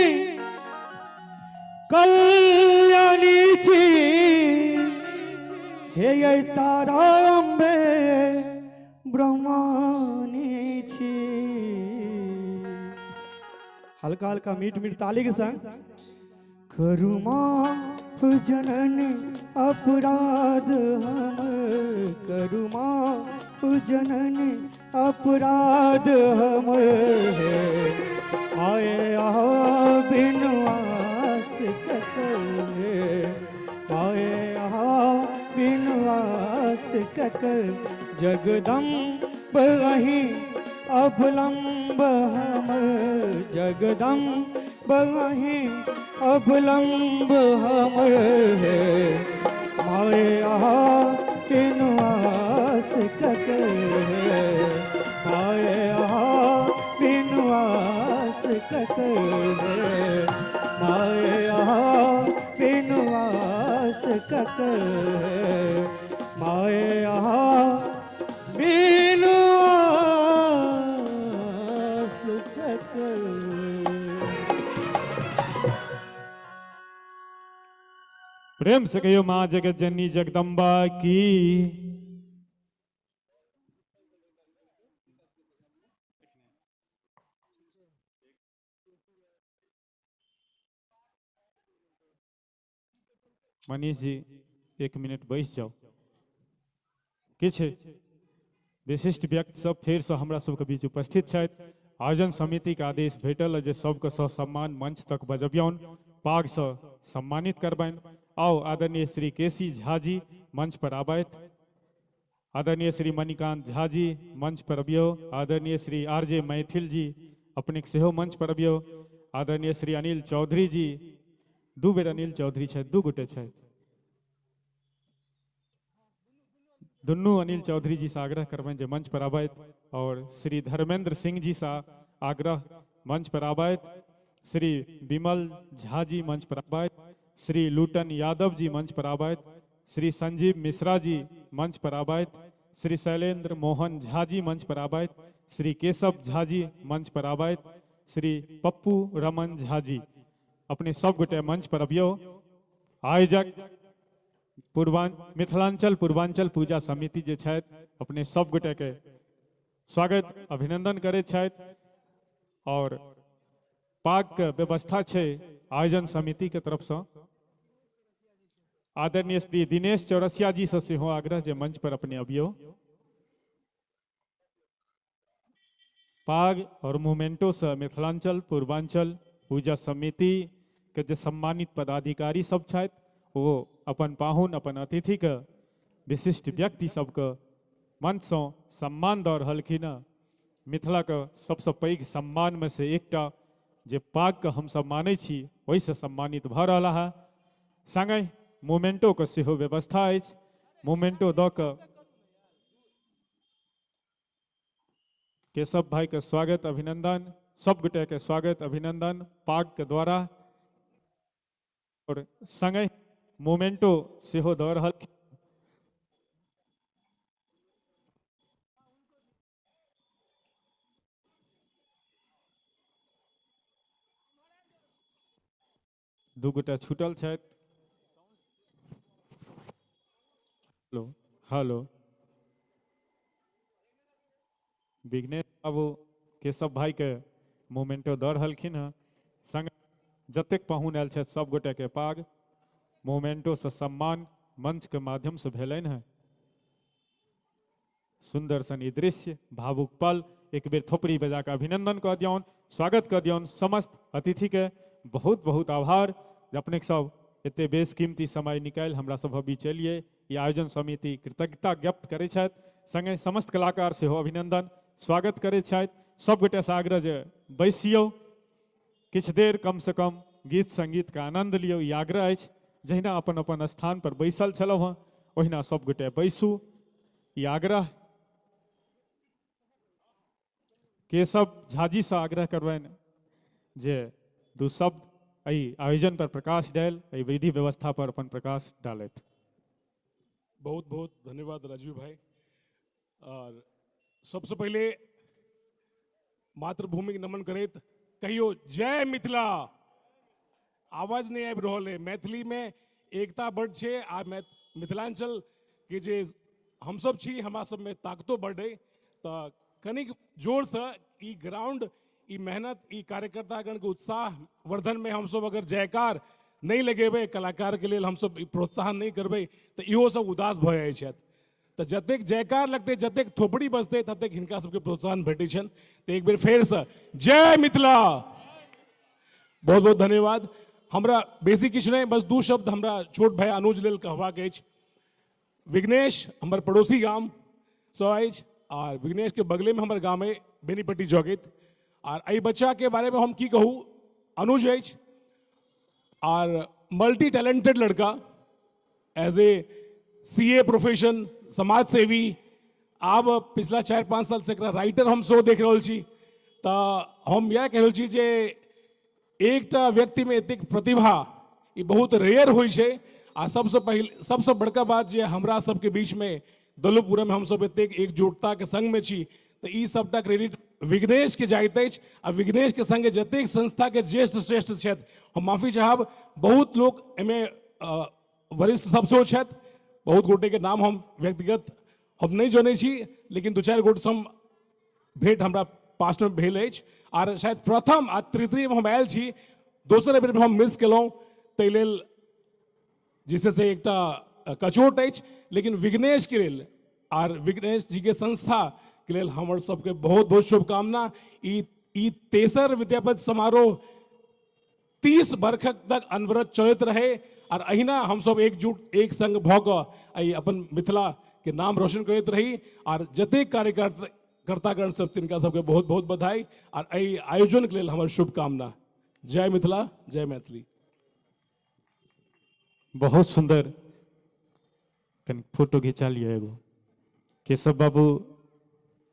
कल्याणी छी हे ये तारा अम्बे ब्रह्मानी छी। हल्का हल्का मीठ मीठ ताली के संग करू माफ जननी अपराध हम करू माफ जननी अपराध हम आए आओ बिनु आस ककर आए आओ बिनु आस ककर जगदम्ब वहीं अवलंब हम जगदम्ब वहीं अवलंब हम आए आओ बिनु आस ककर आए आओ बिनु आस ककर आए आओ बिनु आस ककर आए आओ बिनु आस ककर। प्रेम से कहियो माँ जगत जननी जगदम्बा की। मनीष जी 1 मिनट बैस जाओ। किछ विशिष्ट व्यक्ति सब फेर से हमरा सबके बीच उपस्थित छथि। आयोजन समिति के आदेश भेटल जे सबके ससम्मान मंच तक बजबियौन, पाग से सम्मानित करबनि। आओ आदरणीय श्री केसी झा जी मंच पर आबैत, आदरणीय श्री मणिकांत झा जी मंच पर अबियो, आदरणीय श्री आरजे मैथिल जी अपने सेहो मंच पर अबियो, आदरणीय श्री अनिल चौधरी जी, 2 बेर अनिल चौधरी छथि, 2 गोटे छथि, दुनू अनिल चौधरी जी से आग्रह करबनि जे मंच पर आबैत, और श्री धर्मेंद्र सिंह जी से आग्रह मंच पर आबैत, श्री विमल झा जी मंच पर आबैत, श्री लूटन यादव जी मंच पर आबैत, श्री संजीव मिश्रा जी मंच पर आबैत, श्री शैलेंद्र मोहन झा जी मंच पर आबैत, श्री केशव झा जी मंच पर आबैत, श्री पप्पू रमन झा जी अपने सब गोटे मंच पर अबियो। आयोजक मिथिलांचल पूर्वांचल पूजा समिति जे छथि अपने सब गोटे के स्वागत अभिनंदन करैत छथि, और पाक के व्यवस्था छै आयोजन समिति के तरफ से। आदरणीय श्री दिनेश चौरसिया जी से सेहो आग्रह जे मंच पर अपने अबियो। पाग और मोमेंटो से मिथिलांचल पूर्वांचल पूजा समिति के जे सम्मानित पदाधिकारी सब छथि वो अपन पाहुन अपन अतिथि के विशिष्ट व्यक्ति सबके मंच से सम्मान दऽ रहलखिन। मिथिला के सबसे पैघ सम्मान में से एकटा जे पाग के हम सब मानै छी ओहिसँ सम्मानित भऽ रहला है। संगे मोमेंटो के सेहो व्यवस्था अछि, मोमेंटो दऽ कऽ केशव भाई के स्वागत अभिनंदन, सब गोटे के स्वागत अभिनंदन पाग के द्वारा। और संगे मोमेंटो सेहो दऽ रहल। दू गोटा छूटल छथि। हेलो हेलो, विघ्नेश बाबू केशव भाई के मोमेंटो दऽ रहलखिन हँ। संग जतेक पाहुन आयल छथि सब गोटे के पाग मोमेंटो से सम्मान मंच के माध्यम से भेलनि हैं। सुंदर सन ई दृश्य, भावुक पल, एक बेर थोपड़ी बजा के अभिनंदन कऽ दियौन, स्वागत कऽ दियौन समस्त अतिथि के। बहुत बहुत आभार जे अपने सब एते बेशकीमती समय निकालि हमरा सब बीच एलिए। ई आयोजन समिति कृतज्ञता ज्ञाप्त करै छथि, संगे समस्त कलाकार सेहो अभिनंदन स्वागत करै छथि। सब गोटे से आग्रह जे बैसियौ, किछु देर कम से कम गीत संगीत के आनंद लियौ, ई आग्रह अछि। जहिना अपन अपन स्थान पर बैसल छलहुँ हँ ओहिना सब गोटे बैसू, ई आग्रह। केशव झाजी से आग्रह करबनि जे दू शब्द एहि आयोजन पर प्रकाश डाल, एहि विधि व्यवस्था पर अपन प्रकाश डालथि। बहुत बहुत धन्यवाद राजीव भाई। और सबसे पहले मातृभूमि के नमन करैत कहियो जय मिथिला। आवाज नहीं आबि रहल है। मैथिली में एकता बड़ छे आ मिथिलांचल के जे हम सब छी हमरा सब में ताकतो बड़ है। तो कनिक जोर से ई ग्राउंड, ई मेहनत, ई कार्यकर्तागण के उत्साह वर्धन में हम सब अगर जयकार नहीं लगेबे, कलाकार के लिए हम सब प्रोत्साहन नहीं करबे तो इहो सब उदास भ जाय छथि। तो जतेक जयकार लगते, जतेक थोपड़ी बजते, ततेक हिनका सबके प्रोत्साहन भेटै छनि। तो एक बेर फेर से जय मिथिला। बहुत बहुत धन्यवाद। हमरा बेसी किछु नहीं, बस दू शब्द हमरा छोट भाई अनुज लेल कहबाक अछि। विघ्नेश हमर पड़ोसी गाम सँ अछि और विघ्नेश के बगले में हमर गाम है बेनीपट्टी जगत। और एहि बच्चा के बारे में हम की कहूँ, अनुज अछि और मल्टी टैलेंटेड लड़का, एज ए सीए प्रोफेशन, समाज सेवी। आब पिछला 4-5 साल से राइटर हम शो देख रहल छी। तो हम यह कह रहल छी जे एकटा व्यक्ति में एतेक प्रतिभा ई बहुत रेयर होइ छै। आ सबसे पहले सबसे बड़का बात जे हमरा सबके बीच में दलोपुरम में हम सब एतेक एकजुटता के संग में छी, तो ई सबटा क्रेडिट विघ्नेश के जाइत अछि। आ विघ्नेश के संगे जतेक संस्था के ज्येष्ठ श्रेष्ठ छथि, हम माफी चाहब बहुत लोग एमे वरिष्ठ सब सेहो छथि, बहुत गोटे के नाम हम व्यक्तिगत हम नहीं जानै छी, लेकिन 2-4 गोटे सम भेंट हमरा पास्ट में भेल अछि। और शायद प्रथम आ तृतीय में हम आयल छी, दोसर बेर में हम मिस केलहुँ, ताहि लेल जिससे से एकटा कचोट अछि। लेकिन विघ्नेश के लेल और विघ्नेश जी के संस्था के लेल हमर सबके बहुत बहुत शुभकामना। ई तेसर विद्यापति समारोह 30 बरखक तक अनवरत चलैत रहे और अहिना हम सब एकजुट एक संग भऽ कऽ अपन मिथिला के नाम रोशन करैत रही। और जतेक कार्यकर्तागण सब तिनका सबके बहुत बहुत बधाई और एहि आयोजन के लेल हमर शुभकामना। जय मिथिला, जय मैथिली। बहुत सुंदर, कन फोटो घिंचा लिया एगो। केशव बाबू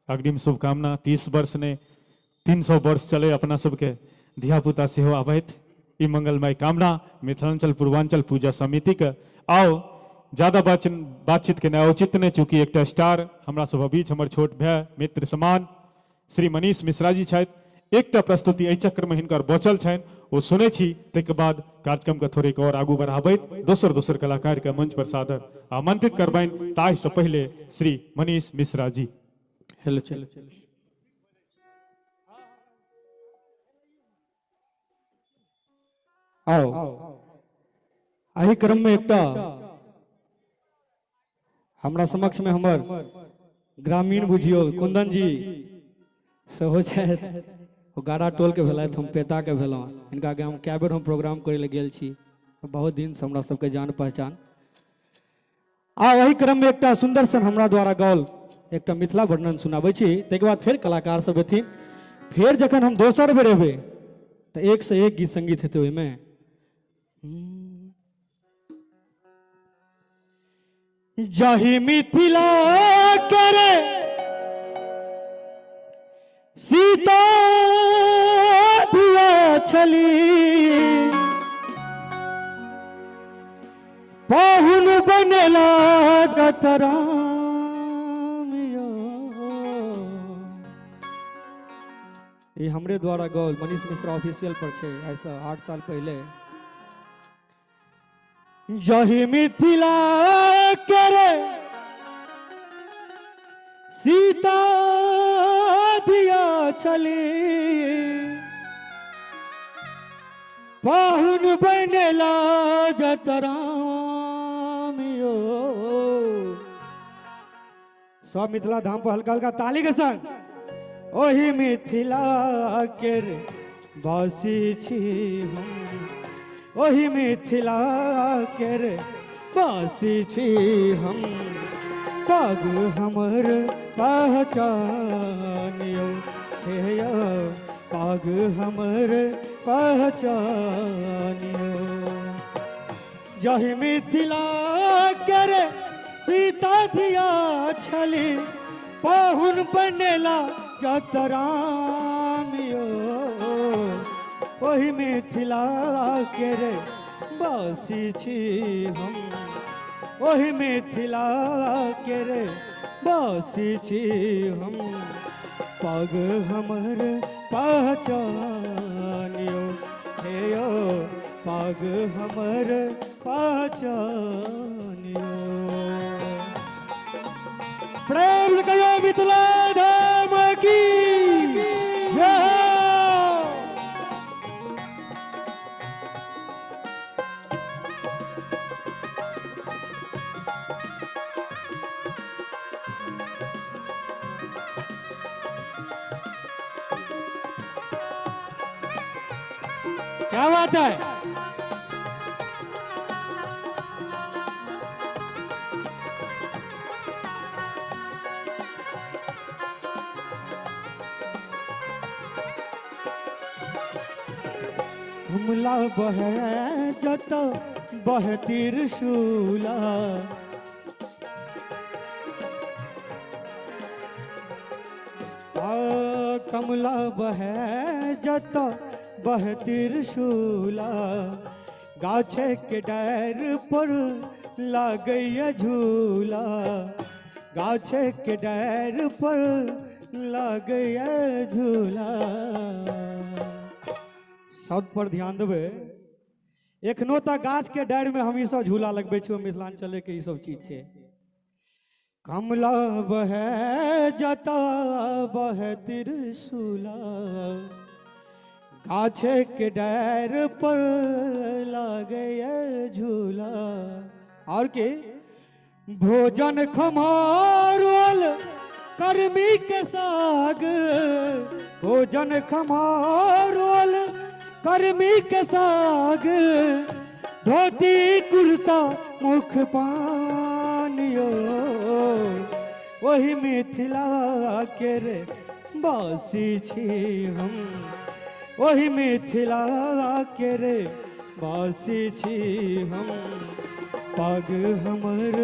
अग्रिम शुभकामना। 30 वर्ष ने 300 वर्ष चले अपना सबके धियापुता सेहो आबैत, ई मंगलमय कामना मिथिलांचल पूर्वांचल पूजा समिति के। आओ ज्यादा बातचीत के नया उचित नहीं, चूंकि एक स्टार हमरा सब बीच हमर छोट भाई मित्र समान श्री मनीष मिश्रा जी छथि। एकटा प्रस्तुति एहि चक्र में हिनकर बचल छनि, ओ सुनै छी। ताहिके बाद कार्यक्रम के थोड़ेक और आगू बढ़ाबैत दोसर कलाकार के मंच पर सादर आमंत्रित करबनि। ताहि से पहले श्री मनीष मिश्रा जी। हेलो चलो आओ। एहि क्रम में एकटा हमरा समक्ष में हमर ग्रामीण बुझियो कुंदन जी सेहो छथि। ओ गारा टोल के भेलथि, हम पेता के भेलहुँ। हिनका के हम कए बेर हम प्रोग्राम करे ले गेल छी, बहुत दिन से हमरा सबके जान पहचान। आ वही क्रम में एकटा सुंदर सन हमरा द्वारा गाओल एकटा मिथिला वर्णन सुनाबै छी। ताहिके बाद फेर कलाकार सब एथिन। फेर जखन हम दोसर बेर एबै तो 1 से 1 गीत संगीत हेतै ओहिमे। जाहि मिथिला करे सीता दिया छली पाहुन बनेला गतराम यो। ये हमरे द्वारा गौल मनीष मिश्रा ऑफिशियल पर छे ऐसा 8 साल पहले। जही मिथिला करे सीता दिया छली पाहुन बनेला जतराम यो। सब मिथिला धाम पर हल्का हल्का ताली के संग ओही मिथिला के बासी छी हम, ओही मिथिला के बासी छी हम। पग हमर पहचानियो हे या पग हमर पहचानियो। जहि मिथिला करे सीता दिया छली पाहुन बनेला जतराम यो। ओहि मिथिला करे बासी छी हम, ओहि मिथिला केरे बासी छी हम। पग हमर पहचानियो हे यो पग हमर पहचानियो। प्रेम से कहियो मिथिला धाम की जय। क्या बात है। कमला बहे जत बहे त्रिशूला कमला बहे जत बह त्रिशूला। गाछे के डार पर लागैया झूला, गाछे के डार पर लागैया झूला। शब्द पर ध्यान देवे। एखनो तक गाछ के डार में हम ई सब झूला लगबे छी मिथिलांचल के ई सब चीज छे। कमला बहे जता बहे त्रिशूला गाछे के डार पर लागे झूला। और के भोजन खमारोल कर्मी के साग, भोजन खमारोल कर्मी के साग। धोती कुर्ता मुख पानियो वही मिथिला के रे बासी छी हम, वही मिथिला के रे बासी छी हम। पग हमर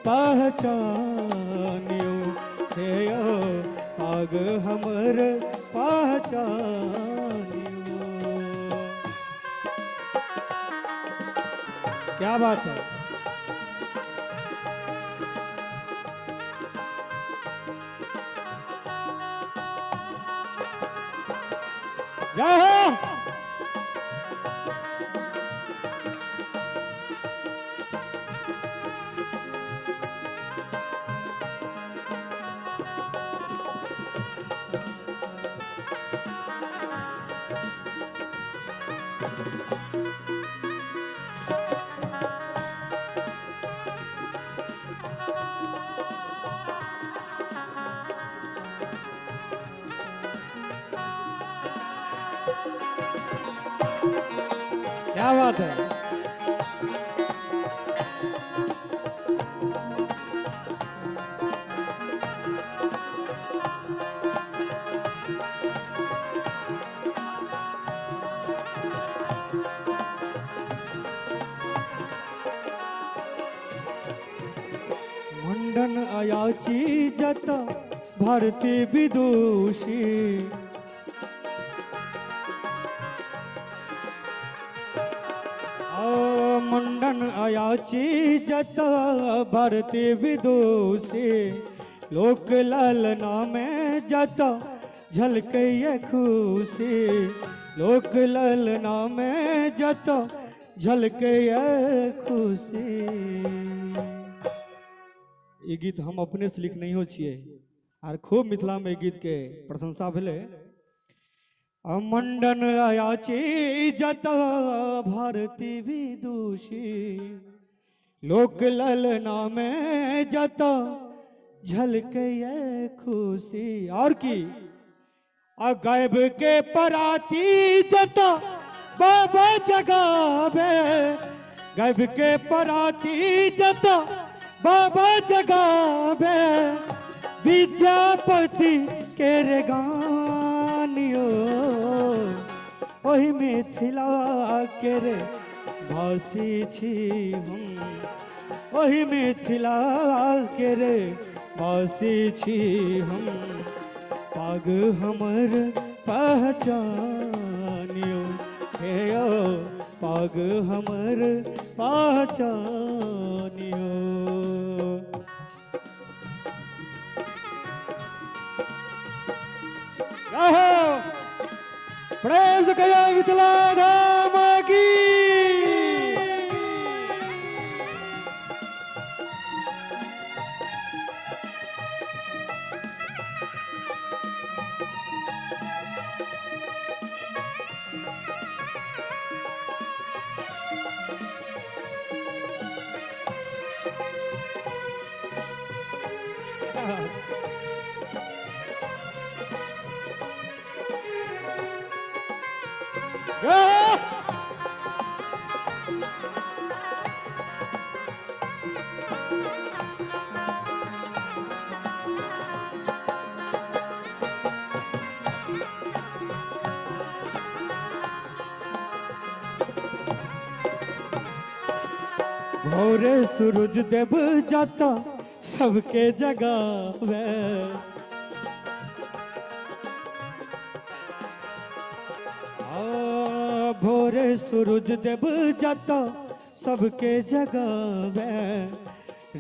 पहचानियो हे यो पग हमर पहचानियो। क्या बात है। जय हो। क्या बात है। मंडन अयाची जत भारती विदुषी आयाची जता भारती विदुषी लोक लालना में जता झलके ये खुशी लोक लालना में जता झलके ये खुशी। ये गीत हम अपने से लिख नहीं हो छिए आर खूब मिथिला में गीत के प्रशंसा भेले। मंडन आयाची जता भारती विदुषी लोक ललना में जता झलके ये खुशी। और की गायब के पराती जता बाबा जगावे गायब के पराती जता बाबा जगावे विद्यापति के रे गानियो ओहि मिथिला के रे भासी छी हम ओहि मिथिला के रे भासी छी हम पाग हमर पहचानियो हे ओ पाग हमर पहचानियो। प्रेम से कहिए मिथिला धाम की। भोरे सूरज देव जाता सबके जगावे भोरे सूरज देव जाता सबके जगावे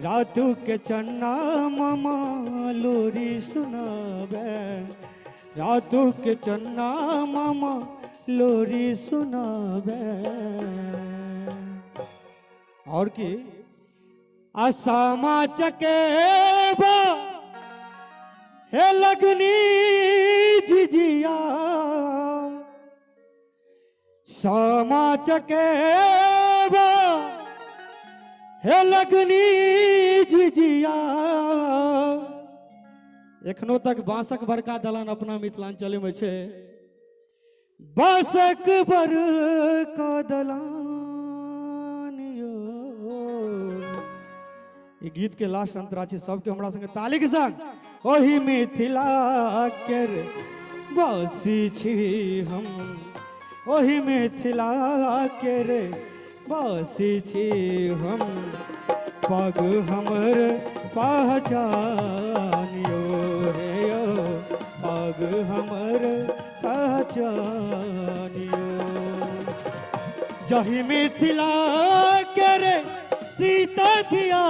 रातू के चन्ना मामा लोरी सुनावे रातू के चन्ना मामा लोरी सुनावे। और की आसामा चकेबा हे लगनी झिझिया सामा चकेबा हे लगनी झिझिया। एखनो तक बांसक बड़का दलान अपना मिथिलांचल में छे बांसक बड़का दलान। ये गीत के लास्ट अंतरा छे सबके हमरा संगे ताली के संग ओही मिथिला के वासी छी हम ओही मिथिला के रे वासी छी हम पग हमर पहचानियो रे ओ पग हमर पहचानियो। जही मिथिला के रे सीता दिया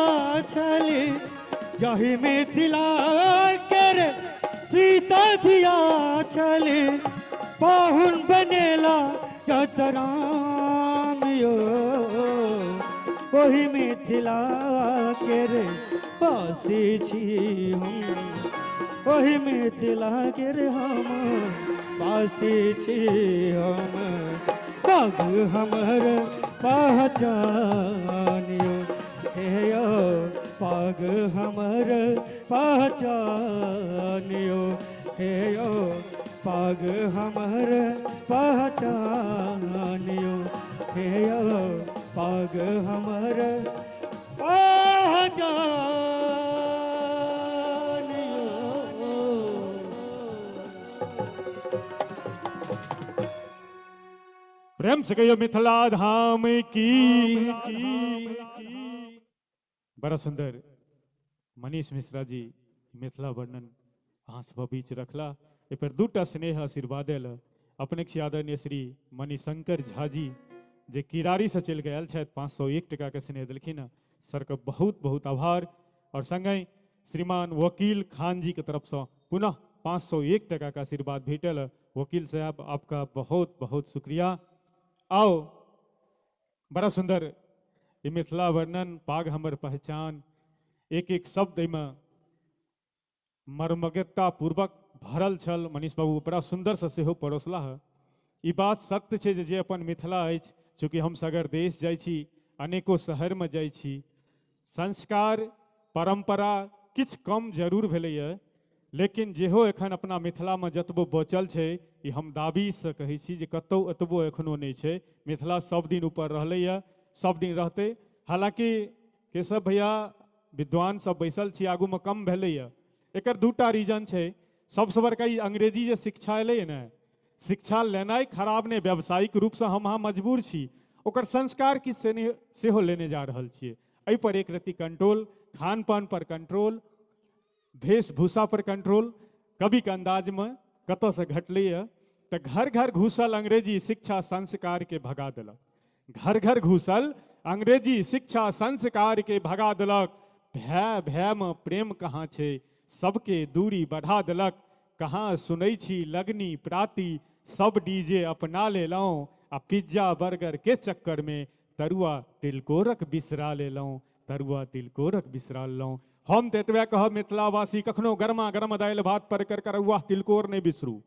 छली जही मिथिला के रे सीता दिया छली पाहुन बनेला जतराम यो वही मिथिला के रे वासी छी हम वही मिथिला के रे हम वासी छी हम पग हमर पहचानियो हे यो पग हमर पहचानियो हे यो पग हमर पहचानियो हे यो पग हमर प्रेम से कहियो मिथिला धाम की। बड़ा सुंदर मनीष मिश्रा जी मिथिला वर्णन अहाँ सब बीच रखला ए पर दूटा स्नेह आशीर्वाद अपने आदरणीय श्री मणिशंकर झा जी जे किरारी से चल गए छथि 501 टका के स्नेह देलखिन हँ, सर के बहुत बहुत आभार। और संगे श्रीमान वकील खान जी के तरफ से पुनः 501 टका का आशीर्वाद भेटल है। वकील साहब आपका बहुत बहुत शुक्रिया। आओ बड़ा सुंदर ये मिथिला वर्णन पाग हमर पहचान, एक एक शब्द में मर्मज्ञता पूर्वक भरल छल। मनीष बाबू बड़ा सुंदर से सेहो परोसला है। ई बात सत्य है जे अपन मिथिला अछि, चूँकि हम सगर देश जाइ छी, अनेको शहर में जाइ छी, संस्कार परंपरा किछ कम जरूर भेलैए, लेकिन जेहो एखन अपना मिथिला में जतबो बचल छै, ई हम दाबी से कहै छी जे कतौ एतबो एखनो नहीं छै। मिथिला सब दिन ऊपर रहलैए, सब दिन रहते। हालांकि केशव भैया विद्वान सब बैसल छी, आगू में कम भेलैए। एकर दूटा रीजन छै। सबसे बड़का ई अंग्रेजी जे शिक्षा एलै ने, शिक्षा लेनाइ खराब नहीं, व्यावसायिक रूप से हम अहाँ मजबूर छी, ओकर संस्कार किछ सेहो लेने जा रहल छियै। एहि पर एक रत्ती कंट्रोल, खान पान पर कंट्रोल, वेशभूषा पर कंट्रोल, कवि के अंदाज में कतौ से घटलैए तो घर घर घुसल अंग्रेजी शिक्षा संस्कार के भगा देलक। घर घर घुसल अंग्रेजी शिक्षा संस्कार के भगा देलक। भय भय में प्रेम कहाँ छै, सबके दूरी बढ़ा देलक। कहाँ सुनै छी लगनी प्राति, सब डीजे अपना लेलौं, आ पिज्जा बर्गर के चक्कर में तरुआ तिलकोरक बिसरा लेलौं, तरुआ तिलकोरक बिसरा लेलौं। हम तो एतबे कहब मिथिलावासी, कखनो गरमा गरम दालि भात पर कर करुआ तिलकोर नहीं बिसरू।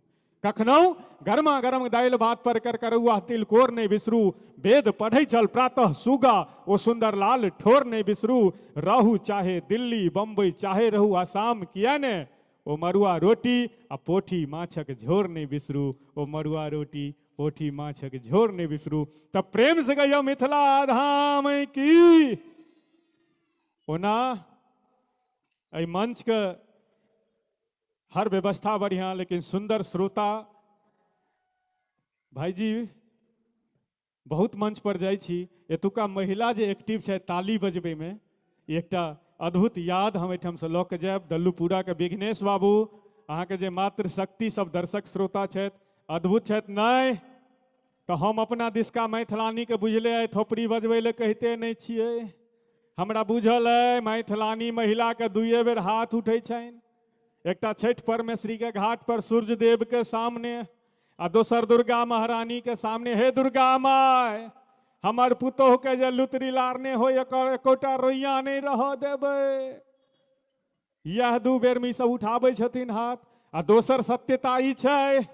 कखनो गरमा गरम दालि भात पर कर करुआ तिलकोर नहीं बिसरू। वेद पढ़ै छल प्रातः सुगा, ओ सुंदर लाल ठोर नहीं बिसरू। रहू चाहे दिल्ली बम्बई चाहे रहू आसाम, किया ने ओ मरुआ रोटी आ पोठी माछक झोर नहीं बिसरू। ओ मरुआ रोटी पोठी माछक झोर नहीं बिसरू। तब प्रेम से गयो मिथिला धाम की। ओना एहि मंच के हर व्यवस्था बढ़िया, लेकिन सुंदर श्रोता भाईजी बहुत मंच पर जाइ छी, एतुका महिला जे एक्टिव छै ताली बजबे में, एकटा अद्भुत याद हम एहिठाम से लऽ के जायब। दल्लूपुरा के विघ्नेश बाबू, अहाँ के जे मातृ शक्ति सब दर्शक श्रोता छथि, अद्भुत छथि। नहीं तो हम अपना दिशका मैथिलानी के बुझले है, थोपड़ी बजबै ले कहते नहीं छियै। हमरा बुझल है मैथिलानी महिला के दुइये बेर हाथ उठै छनि, एकटा छठि परमेश्वरी के घाट पर सूर्य देव के सामने, आ दोसर दुर्गा महारानी के सामने। हे दुर्गा माय, हमर पुतोह के जे लुतरी लारने हो, एकर एकोटा रोइया नहीं रह देबै। यह दू बेर में सब उठाबै छथिन हाथ। आ दोसर सत्यता ई छै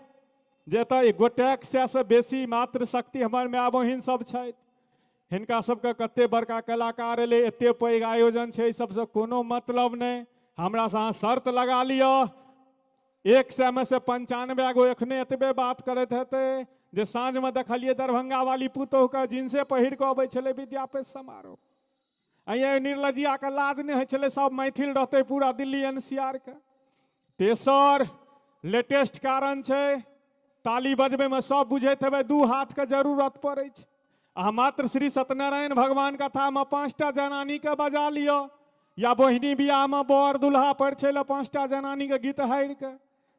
जे एतऽ गोटेक से बेसी मातृ शक्ति हमर माय बहिन सब छथि। हिनका सबके कते बड़का कलाकार एलै, एते पैघ आयोजन छै, सबसे कोनो मतलब नहीं। हमरा से अहाँ शर्त लगा लियो, 100 में से 95 गो एखने एतबे बात करैत हेतै जे साँझ में देखलिए दरभंगा वाली पुतोह के जींसे पहिर के अबै छलै विद्यापति समारोह। अये निर्लजिया के लाज नहीं होइ छलै, सब मैथिल रहते पूरा दिल्ली NCR के। तेसर लेटेस्ट कारण छै, ताली बजबे में सब बुझैत हेबै 2 हाथ के जरूरत पड़ै छै। अहाँ मात्र श्री सत्यनारायण भगवान कथा में 5टा जनानी के बजा लियो, या बहिनी बियाह में बर दुल्हा पर छल 5टा जनानी के गीत हारि के।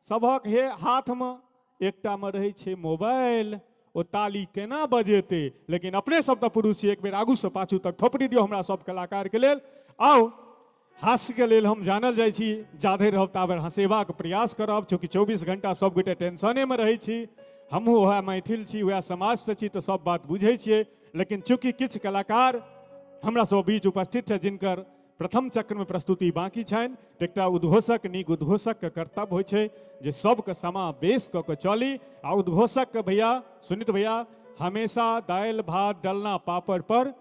सबक हे हाथ में एकटा में रहे छे मोबाइल, ओ ताली केना बजेते। लेकिन अपने सब तो पुरुष छी, एक बेर आगू से पाछू तक थोपड़ी दियो हमरा सब कलाकार के लेल। आओ हास्य के लेल हम जानल जाइ छी, जाधे रहब ताबे हंसेबाक प्रयास करब, चूँकि 24 घंटा सब गोटे टेंशने में रहै छी। हमहूँ वह मैथिल छी, वह समाज से छी, तो सब बात बुझै छियै। लेकिन चूँकि किछु कलाकार हमरा सब बीच उपस्थित है जिनकर प्रथम चक्र में प्रस्तुति बाकी छनि, तो एकटा उद्घोषक नीक उद्घोषक के कर्तव्य होइ छै जे सबके समावेश कऽ के चली। आ उद्घोषक के भैया सुनीत भैया हमेशा दालि भात डलना पापड़ पर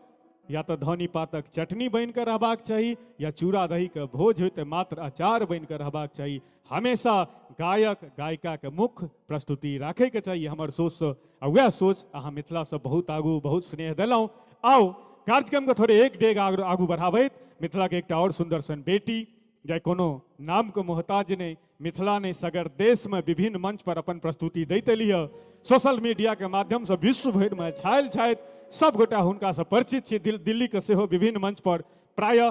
या तो धनी पातक चटनी बनि के रहबाक चाही, या चूड़ा दही के भोज होते मात्र अचार बनि के रहबाक चाही। हमेशा गायक गायिका के मुख्य प्रस्तुति राखे के चाहिए, हमर सोच से। आ वह सोच अहाँ मिथिला से बहुत आगू बहुत स्नेह देलौं। आओ कार्यक्रम के थोड़े एक डेग आगू बढ़ाबैत मिथिला के एकटा और सुंदर सन बेटी, जे कोनो नाम के मोहताज नहीं, मिथिला ने सगर देश में विभिन्न मंच पर अपन प्रस्तुति दैत एलियै। सोशल मीडिया के माध्यम से विश्व भर में छायल छथि, सब गोटा हुनका से परिचित छी। दिल्ली के सेहो विभिन्न मंच पर प्राय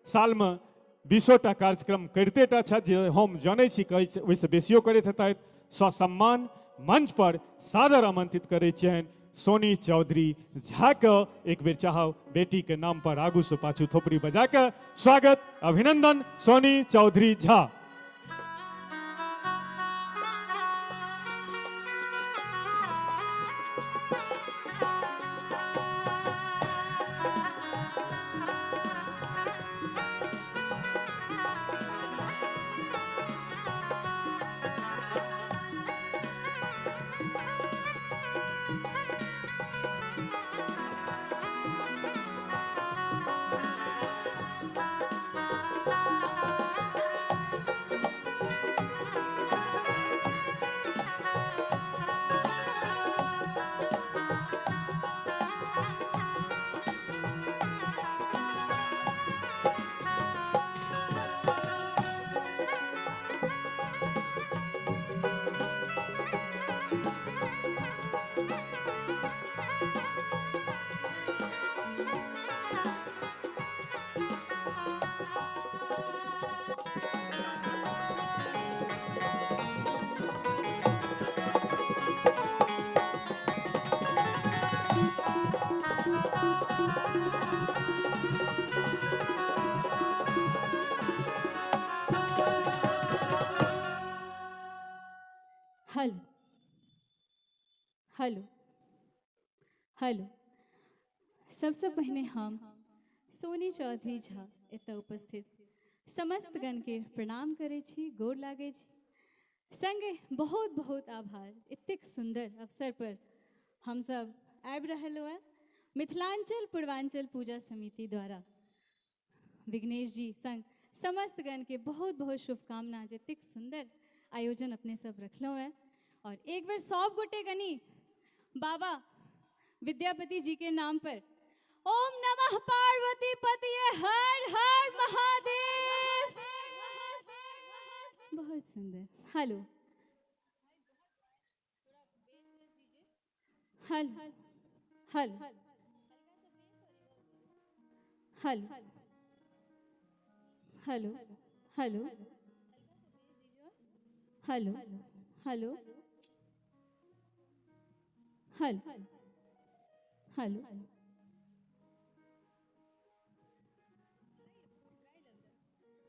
साल में 20टा कार्यक्रम करिते टा छथि, जे हम जानै छी ओहिसँ बेसियो करैत हेतथि। ससम्मान मंच पर सादर आमंत्रित करै छियनि सोनी चौधरी झा के एक बेर चाहब बेटी के नाम पर आगू से पाछू थोपड़ी बजा के स्वागत अभिनंदन Soni Chaudhary Jha. Hello hello hello सबसे पहले हम सोनी चौधरी झा एतऽ उपस्थित समस्त गण के प्रणाम करै छी, गोर लागै छी। संगे बहुत बहुत आभार एतेक सुंदर अवसर पर हम सब आबि रहलहुँ हैं। मिथिलांचल पूर्वांचल पूजा समिति द्वारा विघ्नेश जी संग समस्त गण के बहुत बहुत शुभकामना। जतेक सुंदर आयोजन अपने सब रखलहुँ हैं और एक बार सब गोटे कनी बाबा विद्यापति जी के नाम पर ओम नमः पार्वती पतिये हर हर महादेव। बहुत सुंदर। Hello hello hello hello hello hello hello hello hello hello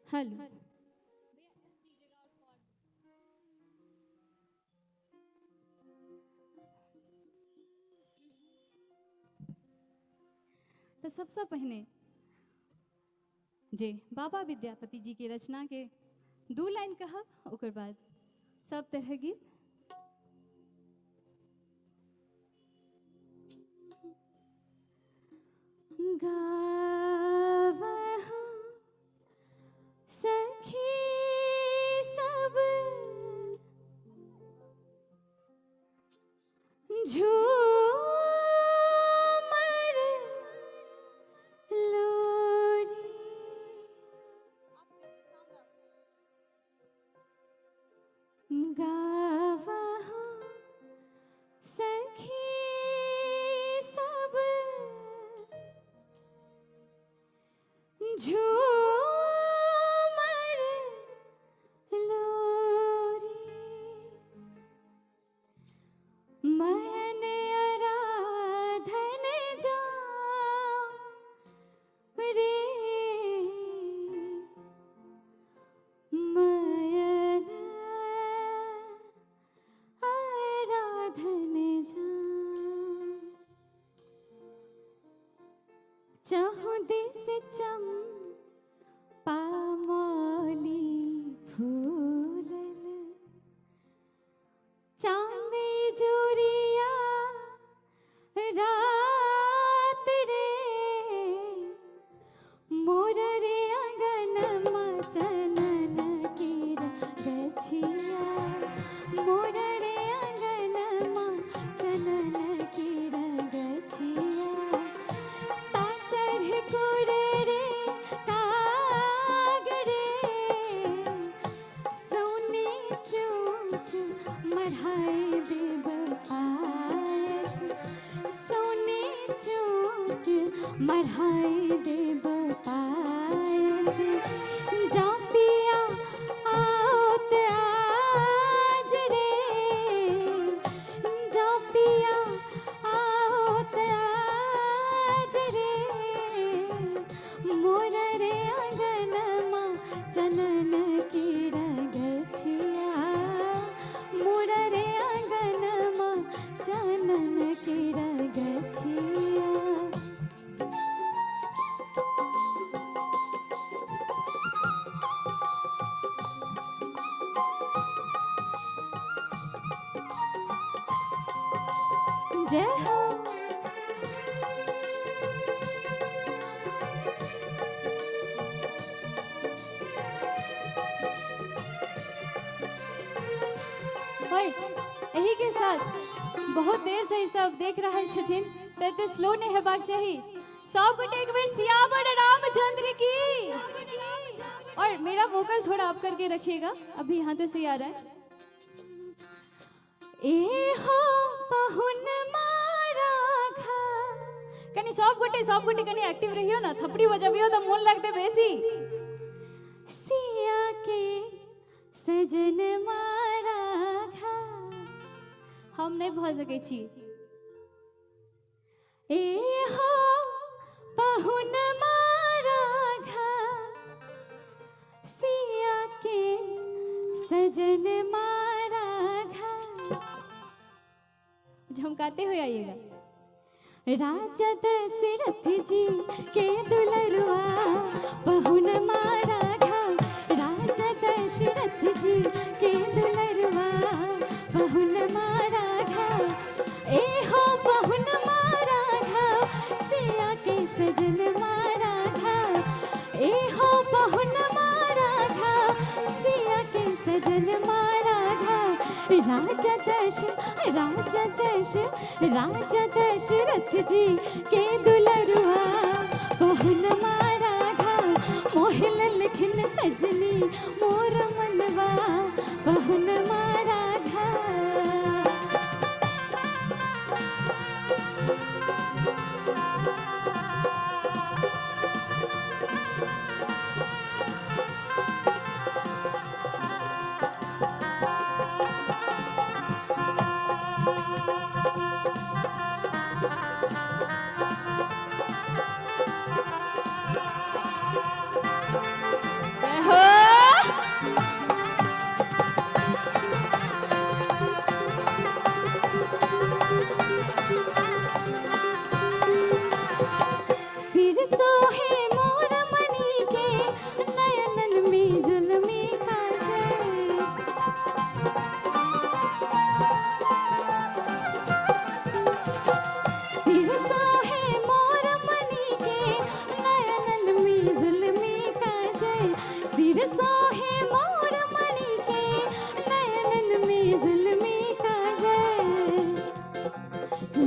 hello तो सबसे पहले जे बाबा विद्यापति जी के रचना के 2 लाइन कहब, ओकर बाद सब तरह गीत। गावहु सखी सब झूमर लोरी, गावहु सखी सब झूमर लोरी, मन आराधन जाऊं रे, मन आराधन जाऊं, चाहूं दिस चंपा मौली फूलल, चांदी जोरिया रात रे, मोर रे अंगन चनन कीर गछिया, मोर रे अंगन चनन कीर गछिया, ता चढ़ कोड़ रे ताग रे, सोनी चोच मढ़ाई देव आयस, सोनी चोच मढ़ाई देव पायस, जा पिया आओत आज रे, जा पिया की रगछिया मुररे आंगनमा चानन की रगछिया। जय हो होय, एही के साथ बहुत देर से ई सब देख रहल छथिन त एते स्लो नहीं हेबाक चाही। सब गोटे एक बेर सियावर रामचंद्र की। और मेरा वोकल थोड़ा अप करके रखिएगा, अभी यहाँ तो सही आ रहा है। ए हो पहुन मारा घा, कनी सब गोटे कनी एक्टिव रहियो ना, थपड़ी बजाबियो त मोन लगते बेसी। सिया के सजन मारा घा, हम नहीं भऽ सकै छी। ए हो पहुन मारा घा, सिया के सजन मारा घा। झमकाते हुए आइएगा। राजा दशरथ जी के दुलरुआ पहुन मारा घा, राजा दशरथ जी के दुलरुआ पहुन मारा घा। ए हो पहुन मारा घा, सिया के सजन मारा घा। ए हो पहुन मारा घा, सिया के सजन मारा घा। राजा दशरथ जी के दुलरुआ पहुन मारा घा। मोहिल लिखन सजनी मोर मनवा पहुन मारा घा। जय हो। सिर सोहे मोर मणि के नयनन में जुल्मी काजल। सिर सोहे मोर मणि के नयनन में जुल्मी काजल। सिर सोहे मोर मणि के नयनन में जुल्मी काजल।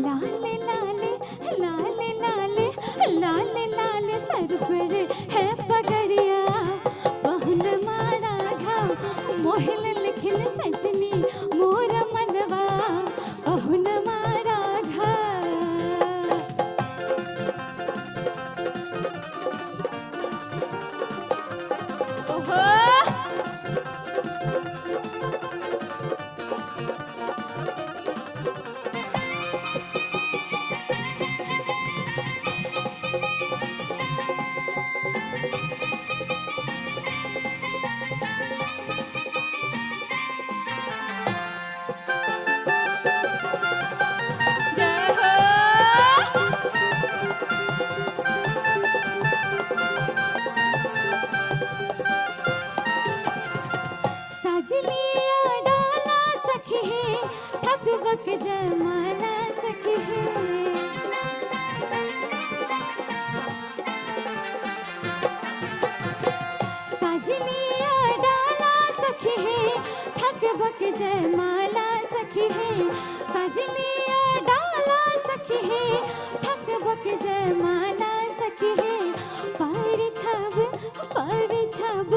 लाले लाले लाले लाले लाले लाले सर पर है पगड़िया पहुन मारा घा। मोहिल लिखन सजनी मोर मनवा पहुन मारा घा। ओहो जय हो। सजलिया डाला सखी है, ठक बक जमाला सखी है। सजलिया डाला सखी है, ठक बक जमाला सखी है। सजलिया डाला सखी है, ठक बक जमाला सखी है। पर छब पर छब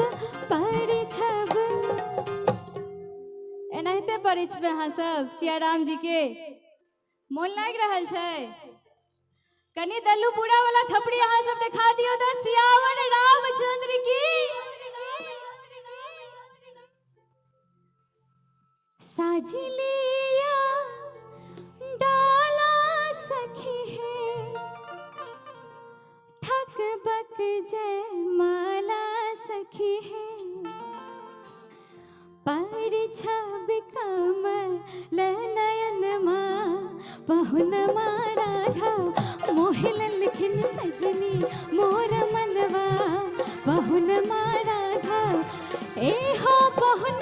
पर छब एनाहिते परिचय में अहाँ सब सियाराम जी के मोन लाग रहल छै। कनी दल्लू पूरा वाला थपड़ी अहाँ सब दिखा दियो त सियावर रामचंद्र की। साजिलिया डाला सखी है, ठक बक जय माला सखी है। छवि कमल नयन माँ पहुन राधा मोहिल लिखिन सजनी मोर मनवा पहुन राधा ए हो पहुन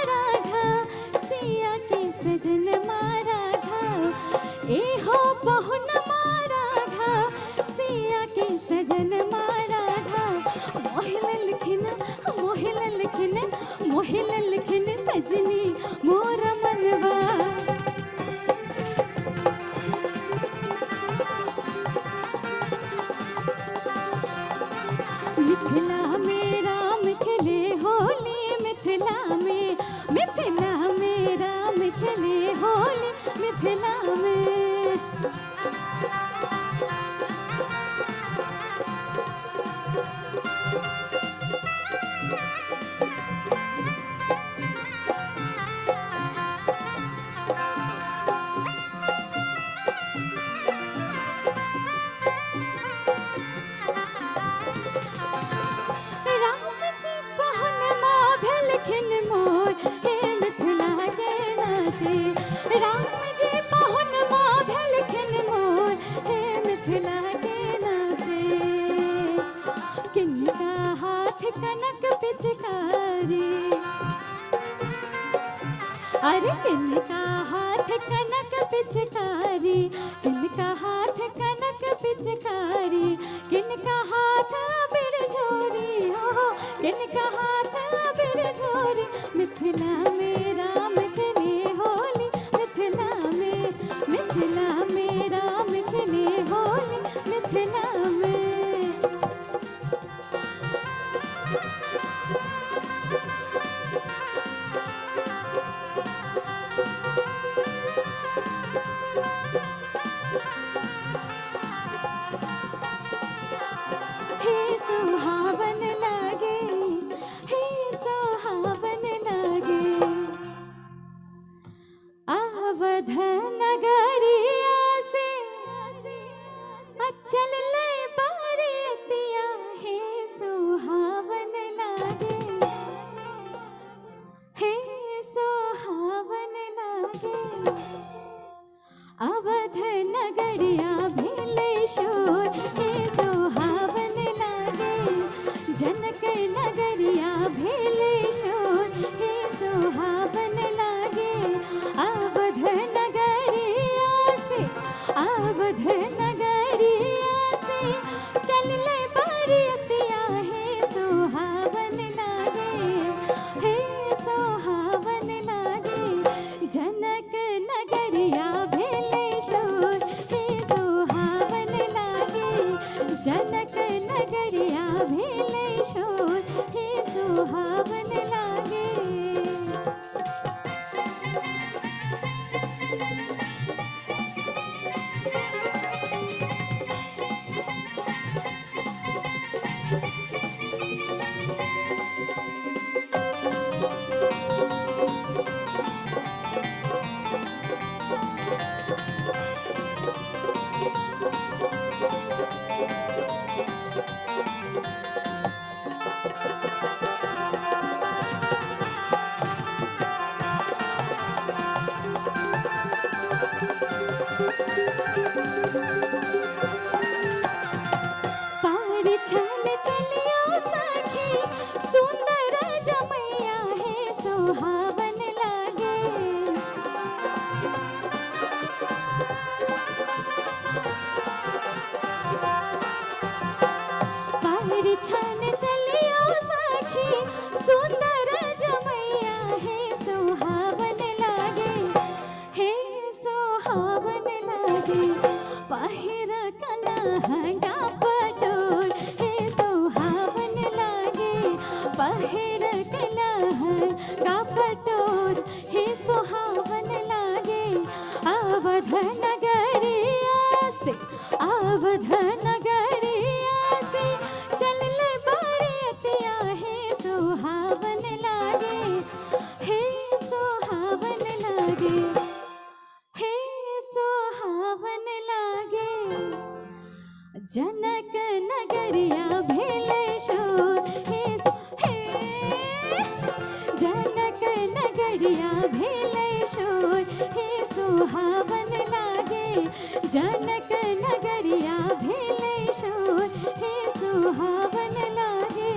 राधा सिया के सजन राधा ए हो पहुन राधा सिया के सजन राधा मोहिल लिखिन सजनी मोर मनवा मिथिला में राम खेले होली मिथिला में राम खेले होली मिथिला में अरे किनका हाथ कनक पिचकारी किनका हाथ कनक पिचकारी किनका हाथ बिर झोरी हो किनका हाथ बिर झोरी मिथिला में राम खेले होली मिथिला में राम खेले होली मिथिला में सुहावन लागे अवध नगरिया से अचल ले बारियतिया हे सुहावन लागे अवध नगरिया भेलेश्वर हे सुहावन लागे जनक नगरिया भेलेश्वर हे सुहावन लागे अवध नगरिया से चल ले बारियतिया हे सुहावन लागे जनक नगरिया भेलेश्वर हे सुहावन लागे जनक नगरिया भेलेश्वर हे सुहावन लागे छन चलियो सखी सुंदर जमैया है सुहावन लागे पार छन चलियो सखी सुंदर जमैया है सुहावन लागे पहिर कला हंगा पटोल हे सुहावन लागे पहिर कला हंगा पटोल हे सुहावन लागे अवध नगरिया से चल ले बारियतिया हे सुहावन लागे हे सुहावन लागे जनक नगरिया भेलेश्वर हे जनक नगर नगरिया भेलै शोर हे सुहावन लागे जनक नगरिया भेलै शोर हे सुहावन लागे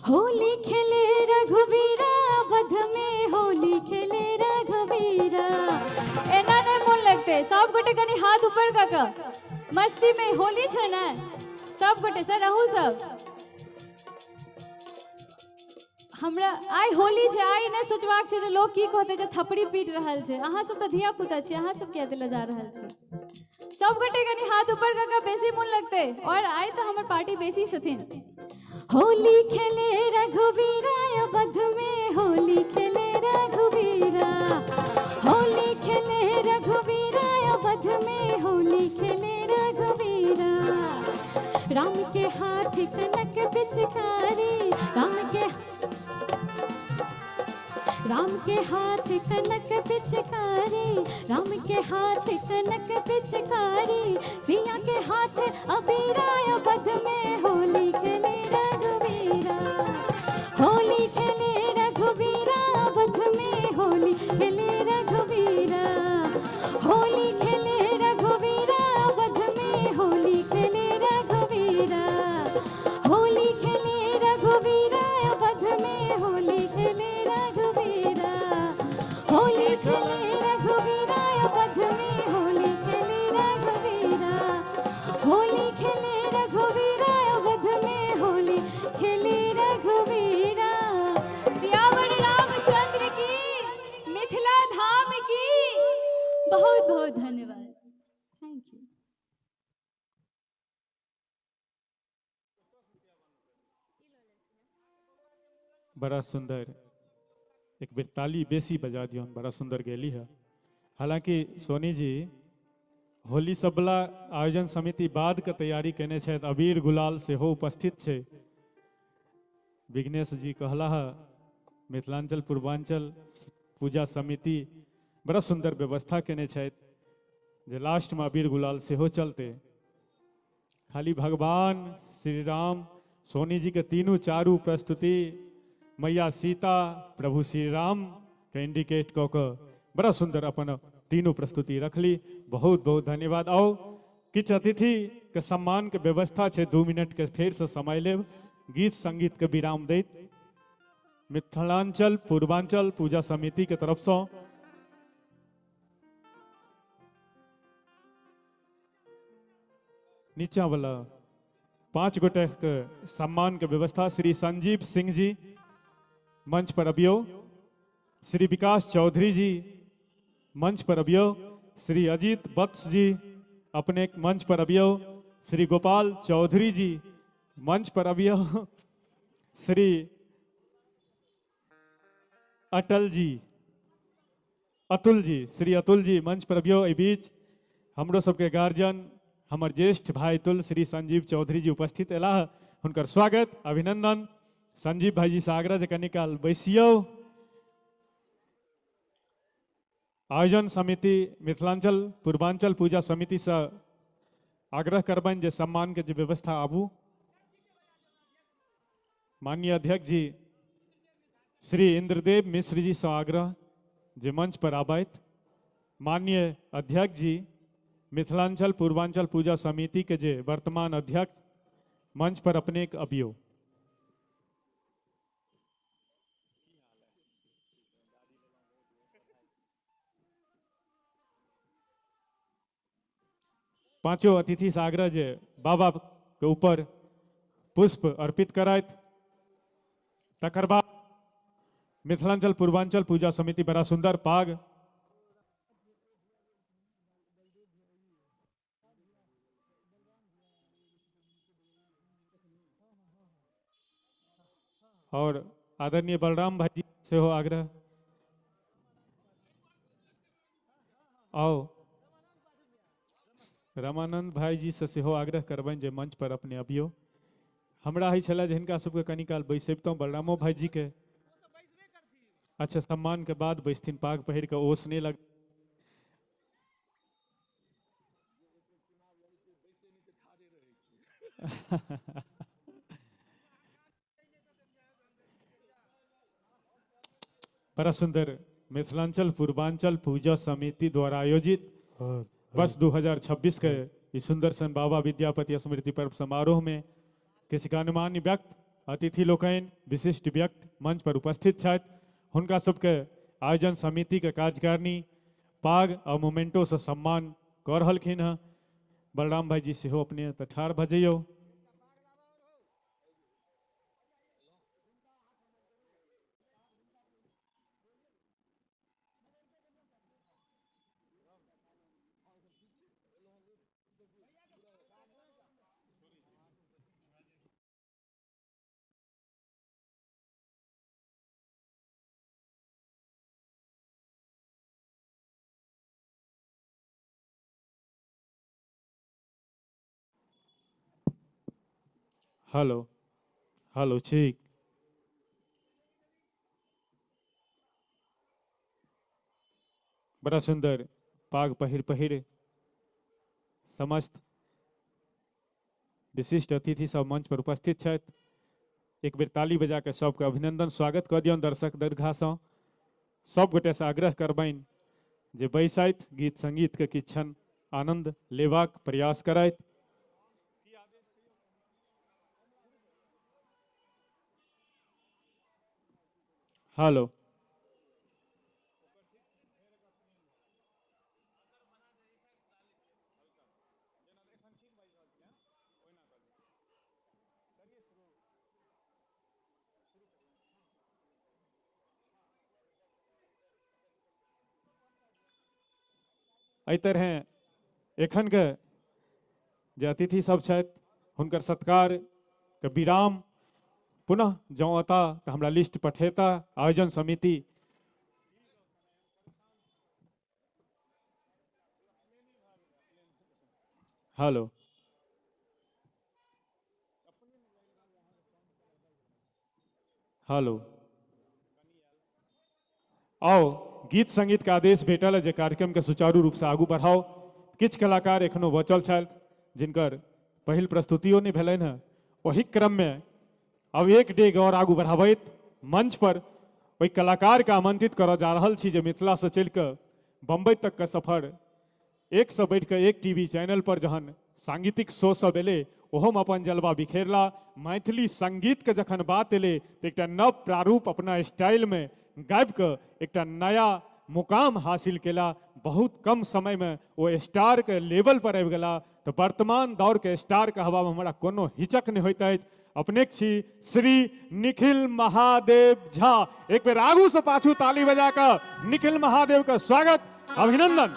होली खेले रघुवीरा वध में होली खेले रघुवीरा एना नहीं मोन लगते सब गोटे कनी हाथ ऊपर का मस्ती में होली छे ना सब गोटे सर रहू सब हमरा आइ होली छे आइ ने सोचबाक छे जे लोग की कहते जे थपड़ी पीट रहल छे अहाँ सब तो धिया पुता छे अहाँ सब क्या दिल जा रहल छे सब गोटे कनी हाथ ऊपर का बेसी मोन लगते और आइ तो हमर पार्टी बेसी छथिन होली खेले रघुवीरा वध में होली खेले रघुवीरा होली खेले रघुवीरा वध में होली खेले रघुवीरा राम के हाथ कनक पिचकारी राम के हाथ कनक पिचकारी राम के हाथ कनक पिचकारी सिया के हाथ अबीरा वध में होली खेले रघुवीरा होली खेले रघुवीरा वध में होली खेले रघुवीरा होली खेले रघुवीरा वध में होली खेले रघुवीरा होली खेले रघुवीरा वध में होली खेले रघुवीरा होली खेले रघुवीरा वध में होली खेले रघुवीरा होली खेले रघुवीरा वध में होली खेले रघुवीरा सियावर रामचंद्र की मिथिला धाम की बहुत बहुत धन्यवाद थैंक यू बड़ा सुंदर एक बेर ताली बेसी बजा दियौन बड़ा सुंदर गेली है हालांकि सोनी जी होली सब वाला आयोजन समिति बाद के तैयारी केने छथि अबीर गुलाल सेहो उपस्थित छै विघ्नेश जी कहला है मिथिलांचल पूर्वांचल पूजा समिति बड़ा सुंदर व्यवस्था केने छथि जे लास्ट में अबीर गुलाल सेहो चलते खाली भगवान श्री राम सोनी जी के तीनों चारू प्रस्तुति मैया सीता प्रभु श्री राम के इंडिकेट कऽ कऽ बड़ा सुंदर अपन तीनों प्रस्तुति रखली बहुत बहुत धन्यवाद आओ किछ अतिथि के सम्मान के व्यवस्था छै 2 मिनट के फेर से समय लेब गीत संगीत के विराम दैत मिथिलांचल पूर्वांचल पूजा समिति के तरफ से नीचा वाला 5 गोटे के सम्मान के व्यवस्था श्री संजीव सिंह जी मंच पर अबियो श्री विकास चौधरी जी मंच पर अबियो श्री अजीत वत्स जी अपने मंच पर अबियो श्री गोपाल चौधरी जी मंच पर अबियो श्री अटल जी अतुल जी श्री अतुल जी मंच पर अबियो एहि बीच हमरो सबके गार्जियन हमर ज्येष्ठ भाई तुल श्री संजीव चौधरी जी उपस्थित एला हुनकर स्वागत अभिनंदन संजीव भाईजी से आग्रह जे कनि काल बैसियो आयोजन समिति मिथिलांचल पूर्वांचल पूजा समिति से आग्रह करबनि जे सम्मान के जे व्यवस्था आबू माननीय अध्यक्ष जी श्री इंद्रदेव मिश्र जी से आग्रह जे मंच पर आबैत माननीय अध्यक्ष जी मिथिलांचल पूर्वांचल पूजा समिति के जे वर्तमान अध्यक्ष मंच पर अपने अबियो पांचों अतिथि से आग्रह जे बाबा के ऊपर पुष्प अर्पित करत तकर बाद मिथिलांचल पूर्वांचल पूजा समिति बड़ा सुंदर पाग और आदरणीय बलराम भाई जी से हो आग्रह आओ रामानंद भाई जी से सेहो आग्रह करबनि जे मंच पर अपने अबियो हमरा ही छला जे हिनका सबके कनी काल बैसेबतौं बलरामो भाई जी के अच्छा सम्मान के बाद बैसथिन पाग पहिर के ओस नहीं लग बड़ा सुंदर मिथिलांचल पूर्वांचल पूजा समिति द्वारा आयोजित वर्ष 2026 के इस सुंदर सन बाबा विद्यापति स्मृति पर्व समारोह में किसी गणमान्य व्यक्ति अतिथि लोकनि विशिष्ट व्यक्ति मंच पर उपस्थित छथि हुनका सबके आयोजन समिति के कार्यकारिणी पाग आ मोमेंटो से सम्मान कऽ रहलखिन हँ। बलराम भाई जी सेहो अपने तऽ ठाढ़ भऽ जइयौ। हेलो हेलो ठीक। बड़ा सुंदर पाग पहिर समस्त विशिष्ट अतिथि सब मंच पर उपस्थित छथि। एक बेर ताली बजा के सबके अभिनंदन स्वागत कऽ दियौन। दर्शक दीर्घासँ सब गोटे से आग्रह करबनि जे बैसैत गीत संगीत के किछु क्षण आनंद लेबाक प्रयास करैत। हेलो एहि तरह एखन के जे अतिथि सब छथि हुनकर सत्कार के विराम पुनः जँ अता तऽ हमरा लिस्ट पठेता आयोजन समिति। हेलो हेलो आओ गीत संगीत के आदेश भेटल जे कार्यक्रम के सुचारू रूप से आगू बढ़ाओ। किछु कलाकार एखनो बचल छथि जिनकर पहिल प्रस्तुतियो नहीं भेलनि हैं। ओहि क्रम में अब एक डेग और आगू बढ़ाबैत मंच पर ओहि कलाकार के आमंत्रित करऽ जा रहल छी जे मिथिला से चलि कऽ बम्बई तक के सफर एक से बढ़ि कऽ एक टीवी चैनल पर जहन सांगीतिक शो सब एलै ओहोमे अपन जलवा बिखेरला। मैथिली संगीत के जखन बात एलै तऽ एकटा नव प्रारूप अपना स्टाइल में गाबि कऽ एकटा नया मुकाम हासिल केला। बहुत कम समय में वो स्टार के लेवल पर आबि गेला। तऽ वर्तमान दौर के स्टार कहबा में हमरा कोनो हिचक नहीं होइत अछि। अपने छी श्री निखिल महादेव झा। एक बेर आगू से पाछू ताली बजा कऽ निखिल महादेव का स्वागत अभिनंदन।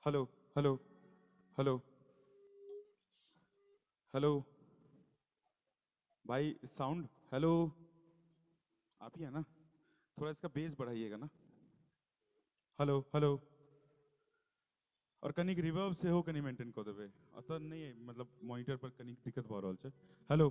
हेलो हेलो हेलो हेलो भाई साउंड हेलो आप ही है ना? थोड़ा इसका बेस बढ़ाइएगा ना। हेलो हेलो और कनिक रिवर्ब से हो कनी मेंटेन कर देबे अत नहीं है, मतलब मॉनिटर पर कनिक दिक्कत भ रहल छै। हेलो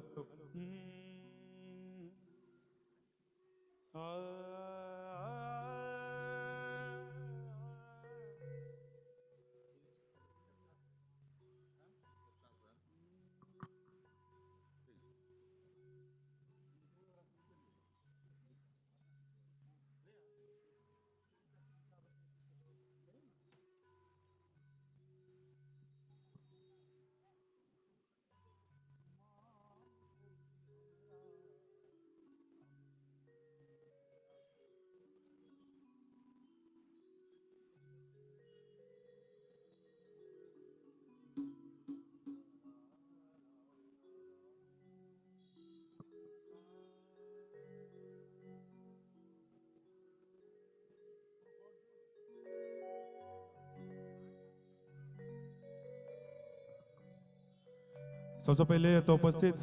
सबसे पहले तो उपस्थित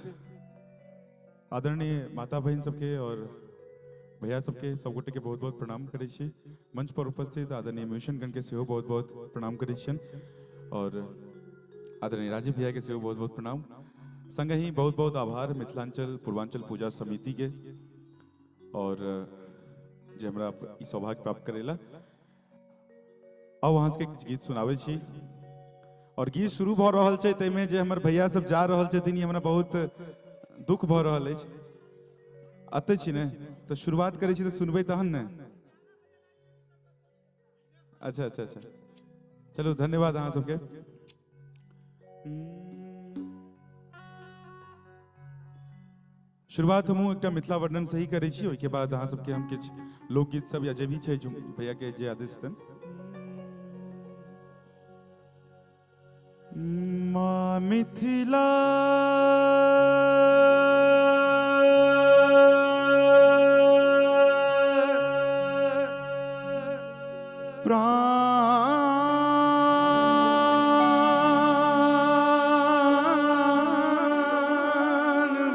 आदरणीय माता बहन सबके और भैया सबके सब गोटे के बहुत बहुत प्रणाम करे छी। मंच पर उपस्थित आदरणीय म्यूजिशियन गण के सेहो बहुत बहुत प्रणाम करे छियन और आदरणीय राजीव भैया के सेहो बहुत बहुत प्रणाम। संग ही बहुत बहुत आभार मिथिलांचल पूर्वांचल पूजा समिति के और जे हमरा ई सौभाग्य प्राप्त करेला। अब वहां से गीत सुनावे छी और गीत शुरू भ रहल छै तैमे जे हमर भैया सब जा रहल छथिन, हमरा बहुत दुख भ रहल अछि। अते छी ने तो शुरुआत करे छी तो सुनबे तहन ने। अच्छा अच्छा अच्छा चलो धन्यवाद अहाँ सबके। शुरुआत हमहूँ एकटा मिथिला वर्णन से ही करे छी, ओहिके बाद अहाँ सबके हम किछ लोकगीत सब या जे भी छै भैया के जे आदेश देन। माँ मिथिला प्राण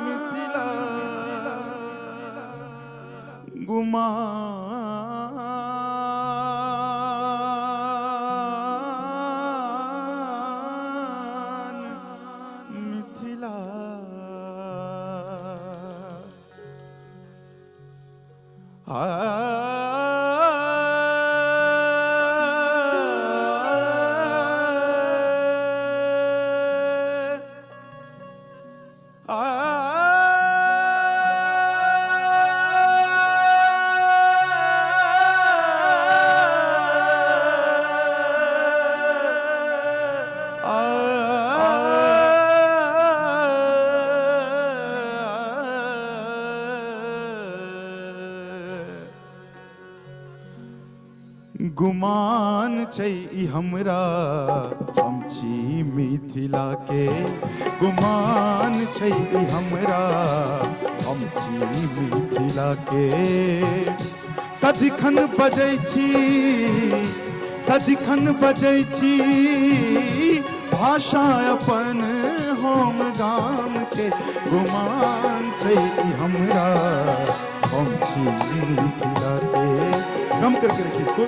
मिथिला गुमान मिथिला गुमान छै ई हमरा हम छी मिथिला के, गुमान छै ई हमरा हम छी मिथिला के। सदिखन बजै छी सदिखन बजै छी भाषा अपन हम गाम के, गुमान छै ई हमरा हम छी मिथिला के। कम करके रखिए इसको।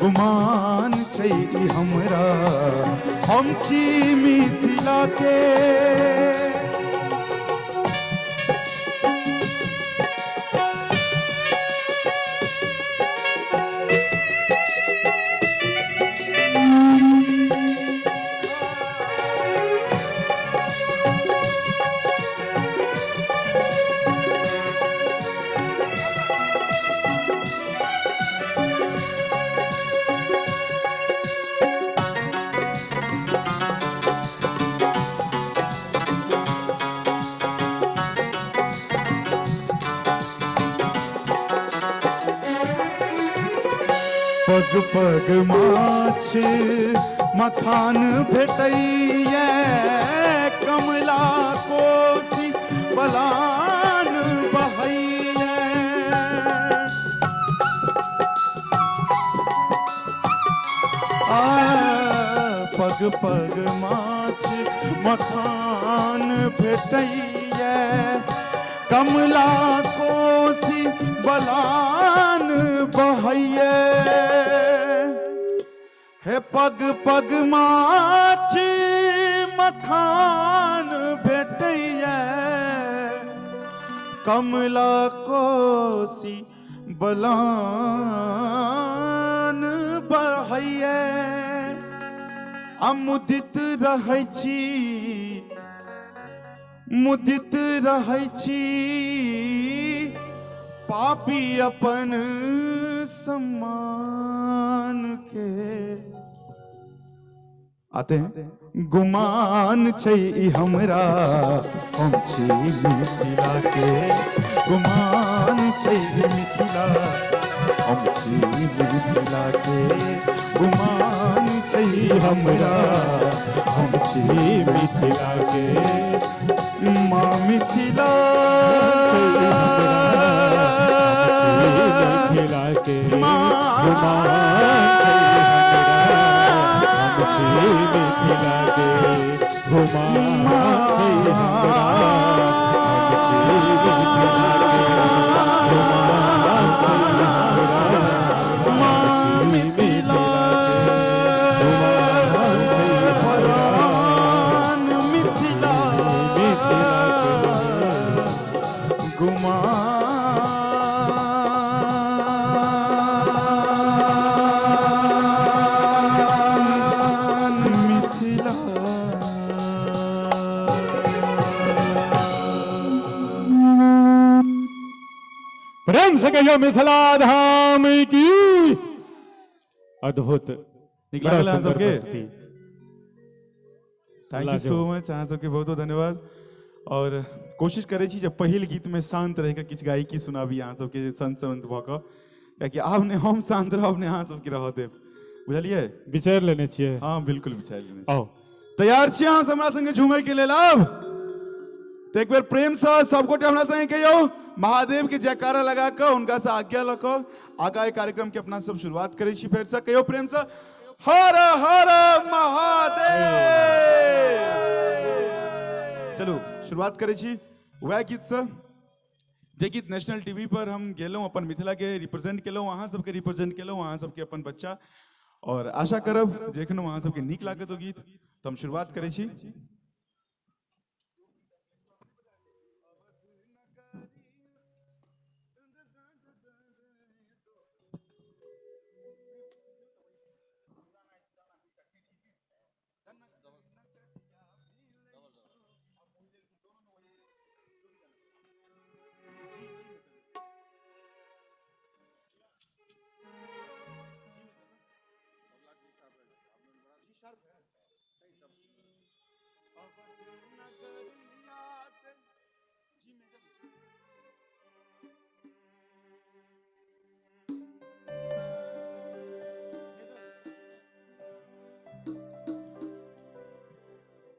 गुमान छै ई हमरा हम छी मिथिला के। पग पग माछ मखान भेटैया, कमला कोसी बलान बहैया। पग पग माछ मखान भेटैया, कमला कोसी बलान बहैया। हे पग पग माछ मखान भेटैया कमला कोसी बलान बहैया मुदित रहै छी मुदित रहै छी पापी अपन सम्मान के आते हैं गुमान छै हमरा हम छी मिथिला के गुमान छै मिथिला हम छी मिथिला के गुमान छै हमरा हम छी मिथिला के माँ मिथिला मिथिला के मिथिला के प्रेम से कहियो मिथिला धाम की अद्भुत निकला बड़ा अहाँ सुंदर सबके प्रस्तुति। थैंक यू सो मच अहाँ सबके बहुत बहुत धन्यवाद और कोशिश करै छी जे पहिल गीत में शांत रह के किछु गायकी सुनाबी अहाँ सबके संत संत भऽ कऽ कियाकि आब ने हम शांत रहब ने अहाँ सबके रह देब बुझलियै विचार लेने छियै हाँ बिल्कुल विचार लेने छी आओ तैयार छी अहाँ सब हमरा संगे झूमय के लेल आब तो एक बेर प्रेम से सब गोटे हमरा संगे कहियो महादेव के जयकारा लगा कर उनका से आज्ञा लऽ कऽ आगा एहि कार्यक्रम के अपना सब शुरुआत करै छी फेर से कहियो प्रेम से हर हर महादेव चलू शुरुआत करै छी वह गीत से जे गीत नेशनल टीवी पर हम गेलहुँ अपन मिथिला के रिप्रेजेंट केलहुँ अहाँ सबके रिप्रेजेंट केलहुँ अहाँ सबके अपन बच्चा और आशा करब जे एखनो अहाँ सबके नीक लागत ओ गीत तो हम शुरुआत करै छी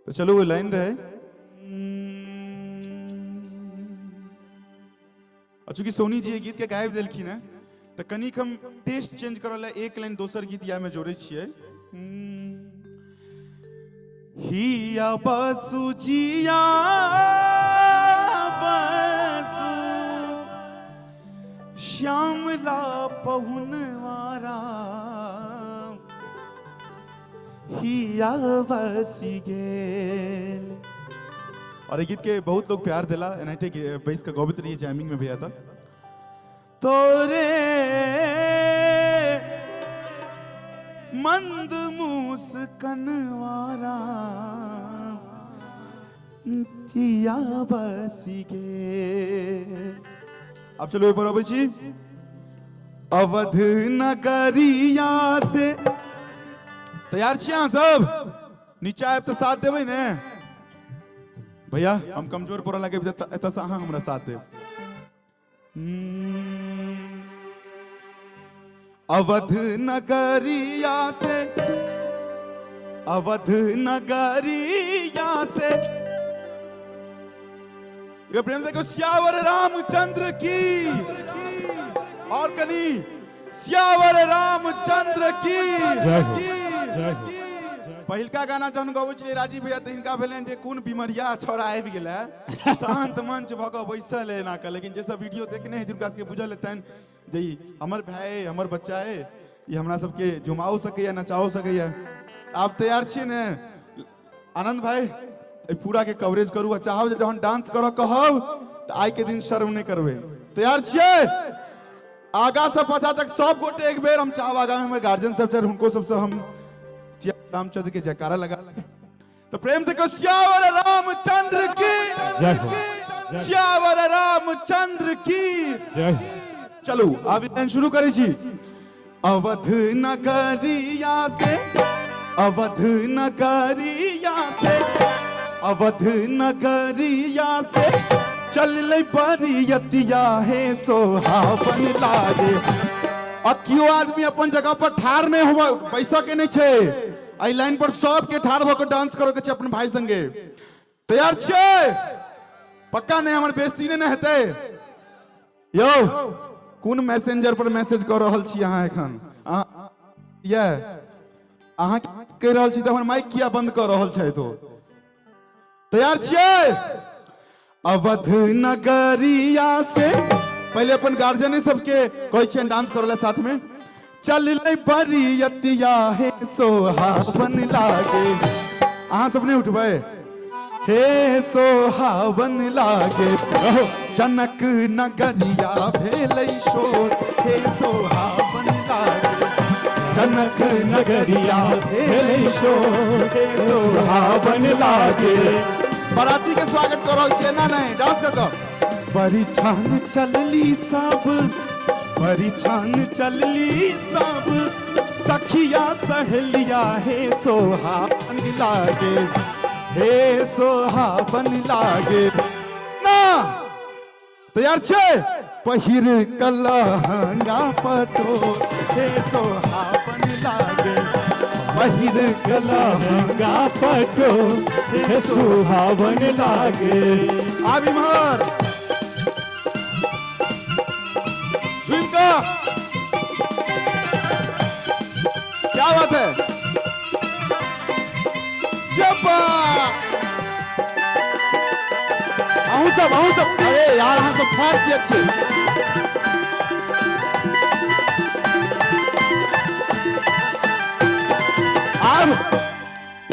तो चलो वो लाइन रहे और चूंकि सोनी जी ये गीत के गायब देलखिन है तो कनिक हम टेस्ट चेंज करल एक लाइन दोसर गीत या में जोड़े छियै हिया बसु जिया बसु श्यामला पहुनवारा हिया बसी गेल और ये गीत के बहुत लोग प्यार दिला एनआईटी के बेस का गोविंद रही जैमिंग में भी आता तोरे मंद मुस्कनवारा जिया बसी गेल अब चलो ये बराबर जी अवध नगरिया से तैयार छी अहाँ सब नीचा आब तो साथ देबै ने भैया हम कमजोर पड़े लगे एतऽ से अहाँ हमरा साथ देब अवध नगरिया से अवध नगरिया से ये प्रेम से को श्यावर रामचंद्र की और कनी श्यावर रामचंद्र की पहिलका गाना जहन गबै छलियै राजीव भैया तऽ हिनका भेलनि जे कोन बीमारिया छौड़ा आबि गेलै शांत मंच भऽ कऽ बैसल एना कऽ लेकिन जे सब वीडियो देखने हेथिन हुनका सबके बुझल हेतनि जे ई हमर भाई हमर बच्चा है ये हमरा सबके जुमाओ सकैया नचाओ सकैया। आप तैयार छियै ने आनंद भाई? एहि पूरा के कवरेज करू आ चाहब जे जहन डांस करऽ कहब तऽ आइ के दिन शर्म नहीं करबै। तैयार छियै? आगा से पाछा तक सब गोटे एक बेर हम चाहब आगा में गार्जियन सब छथि हुनको सबसे हम रामचंद्र के जयकारा लगा तो प्रेम से कहो श्यावर रामचंद्र की जय हो। श्यावर रामचंद्र की जय। चलो अब लाइन शुरू करै छी। अवध नगरिया से अवध नगरिया से अवध नगरिया से चल बरियतिया है सोहावन लागे। आ क्यों आदमी अपन जगह पर ठाड़ नहीं हुआ पैसा के नहीं छे आई लाइन पर सब के ठाड़ होकर डांस करो के अपन भाई संगे। तैयार छे? पक्का नहीं हमर बेइज्जती नहीं हेतै यो। कौन मैसेंजर पर मैसेज कर रहल छी अहाँ एखन? ये अहाँ कह रहल छी त हमर माइक किया बंद कर रहल छै? तो तैयार छियै? अवध नगरिया से पहले अपन गार्जियन सबके कहै छियनि डांस करले साथ में। चल बरियतिया हे सोहावन लागे। अहाँ सब नहीं उठबै? हे सोहावन लागे जनक नगरिया भेलै शोर हे सोहावन लागे। जनक नगरिया भेलै शोर हे सोहावन लागे। बाराती के स्वागत कर रहल छियै ना? नहीं डांस कर कऽ परिछन चलली सब परिछन चलली सब सखिया सहेलिया हे सोहावन लागे हे सोहावन लागे ना। तैयार छे? पहिर कलहंगा पटो हे सोहावन लागे। पहिर कलहंगा पटो हे सोहावन लागे। आब इम्हर झुमका क्या बात है? जब्बा आहू सब अरे यार अहाँ सब ठाक किया छे?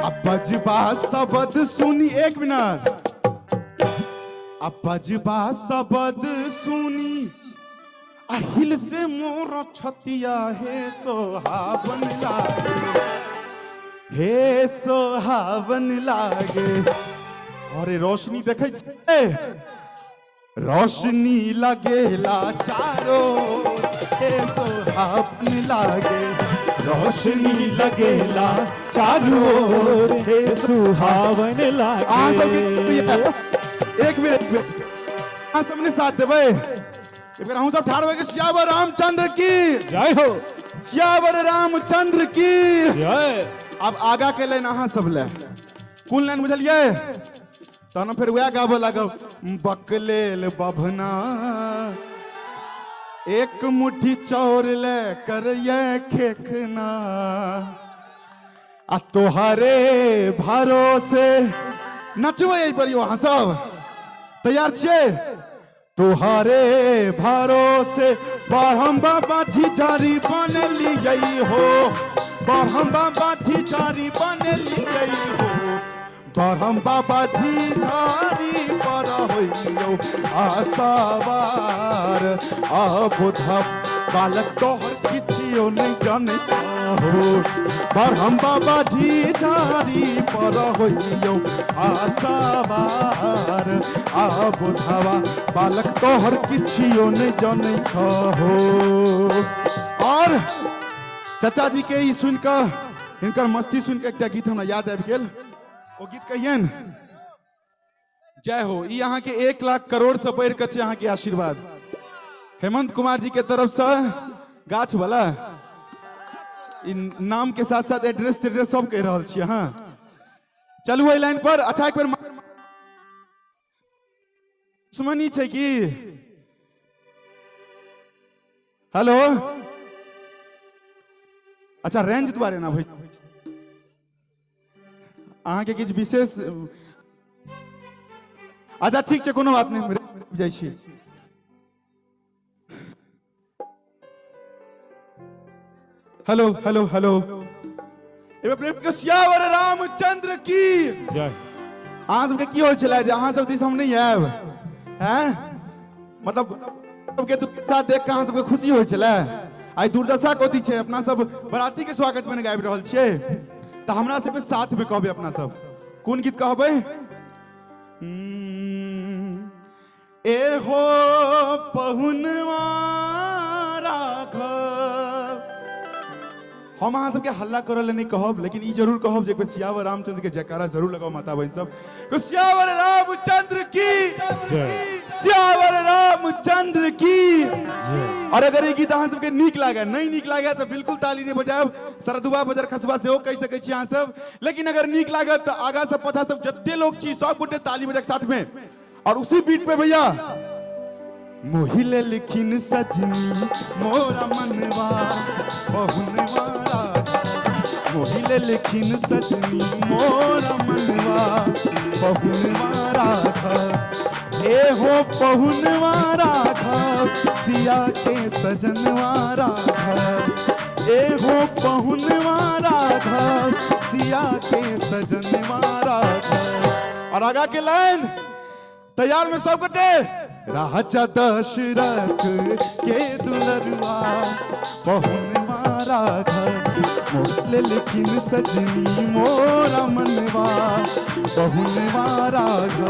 अब बजबा शब्द सुनी एक मिनट। अब बजबा शब्द सुनी अहिल से मोर छतिया हे सोहावन लागे हे सोहावन लागे। अरे रोशनी देखे छे? रोशनी लगेला चारो हे सोहावन लागे। रोशनी लगेला चारो हे सुहावन लागे। एक मिनट सबने साथ देवे फिर हम सब ठाड़ के श्यावर रामचंद्र की जय हो। श्यावर रामचंद्र की जय। अब आगा के लाइन अहाँ सब ले कुल लाइन बुझलिए तहन फिर वह गाबे लागब। बकलेल बभना एक मुट्ठी चौर ले कर ये खेखना आ तोहरे भरोसे नचबै पर अहाँ सब। तैयार छियै? तोहरे भरोसे बढ़म बाबा झिझारी बनलियै हो। बढ़म बाबा झिझारी बनलियै हो। बढ़म बाबा झिझारी पर होइयो आसावार अबुधा बालक तोहर किछियो नहीं जाने हो। बढ़म बाबा झिझारी पर होइयो आसावार अबुधावा बालक तोहर किछियो नहीं जाने हो। और चाचा जी के ई सुन कर इनकर मस्ती सुन के एकटा गीत हमरा याद आबि गेल। ओ गीत कहियन जय हो। ई अहाँ के 1 लाख करोड़ से बढ़ के छै अहाँ के आशीर्वाद हेमंत कुमार जी के तरफ से गाछ वाला नाम के साथ साथ एड्रेस सब कह रहल छी अहाँ। चलू एहि लाइन पर। अच्छा एक बेर दुश्मनी छै कि? हेलो अच्छा रेंज दुआरे ना भाई अहाँ के किछ विशेष अच्छा ठीक छै कोनो बात नहीं जाइ छी। हेलो हेलो हेलो एबे प्रेम के सियावर रामचंद्र की जय। अहाँ सबके की होइ छलै जे अहाँ सब दिस हम नहीं आयब हैं मतलब सबके साथ देख के अहाँ सबके खुशी होइ छलै आई दुर्दशा कथी छै अपना सब बराती के स्वागत में गाबि रहल छियै तऽ हमरा सबके साथ में कहबै अपना सब कोन गीत कहबै ए हो पहुनवा राघव हम अहाँ सबके हल्ला करल नहीं कहब लेकिन ई जरूर कहब जे सियावर रामचंद्र के जयकारा जरूर लगाओ माता बहन सब सियावर रामचंद्र की सियावर रामचंद्र की और अगर ये गीत अहाँ सबके नीक लागे नहीं नीक लागे तो बिल्कुल ताली नहीं बजायब सरदुआ बजर खसबा से हो कह सकै छी अहाँ सब लेकिन अगर नीक लागत तो आगा सब पता सब जत्ते लोग छी सब गोटे ताली बजाक साथ में और उसी बीट पे भैया मोहिले लिखिन सजनी मोरा मनवा बहुनवा मोहिले लिखिन सजनी मोरा मनवा बहुनवा राघव हे हो बहुनवा राघव सिया के सजनवा राघव ए हो बहुनवा राघव सिया के सजनवा राघव और आगा के लाइन तैयार में सब कटे राजा दशरथ के दुलरवा बहुनवा राघव मोहिले लिखिन सजनी मोरा मनवा बहुनवा राघव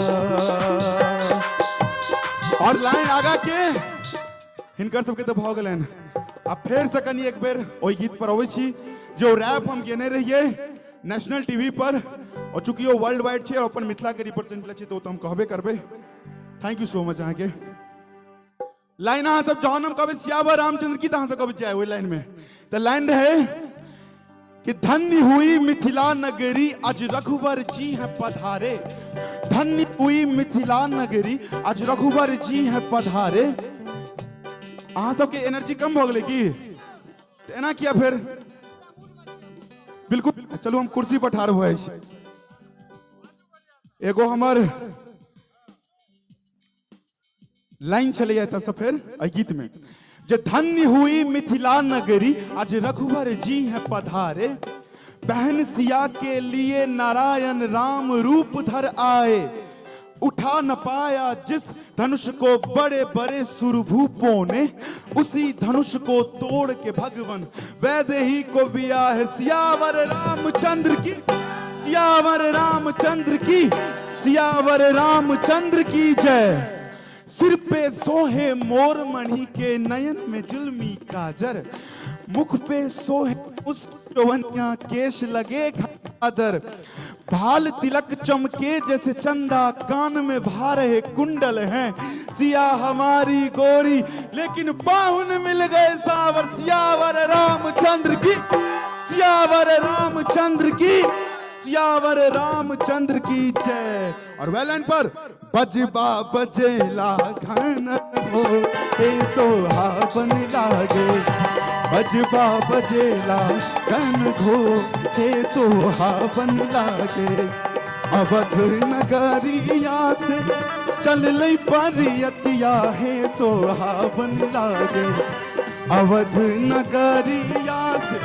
और लाइन आगा के हिनकर सबके तो भऽ गेलनि अब फेर से कनी एक बेर ओहि गीत पर अबै छी जो रैप हम केने रहिए नेशनल टीवी पर और चूंकि वो वर्ल्ड वाइड छे और अपन मिथिला के रिप्रेजेंट छे तो हम कहबे करबे थैंक यू सो मच अहाँ के लाइन अहाँ सब जहन हम कहबे सियावर रामचंद्र की अहाँ सब कहबे जाए वही लाइन में तो लाइन रहे कि धन्य हुई मिथिला नगरी आज रघुवर जी हैं पधारे धन्य हुई मिथिला नगरी आज रघुवर जी हैं पधारे अहाँ सबके एनर्जी कम भ गेलै की एना किया फिर बिल्कुल चलू हम कुर्सी पर ठाड़ भऽ जाइ छी एगो हमर लाइन चले जाता से फिर गीत में जे धन्य हुई मिथिला नगरी आज रघुवर जी हैं पधारे बहन सिया के लिए नारायण राम रूप धर आए उठा न पाया जिस धनुष को बड़े बड़े सुरभूपों ने उसी धनुष को तोड़ के भगवन वैदेही को बिया है सियावर रामचंद्र की सियावर रामचंद्र की सियावर रामचंद्र की जय सिर पे सोहे मोर मणि के नयन में जुल्मी काजर मुख पे सोहे उस चौवनिया केश लगे खादर भाल तिलक चमके जैसे चंदा कान में भा रहे कुंडल हैं सिया हमारी गोरी लेकिन बाहुन मिल गए सावर सियावर रामचंद्र की सियावर रामचंद्र की सियावर रामचंद्र की जय और वेलाइन पर बजबा बजेला घन हो हे सोहावन लागे बजबा बजेला घन घो हे सोहावन लागे अवध नगरिया से चल लई परियतिया हे सोहावन लागे अवध नगरिया से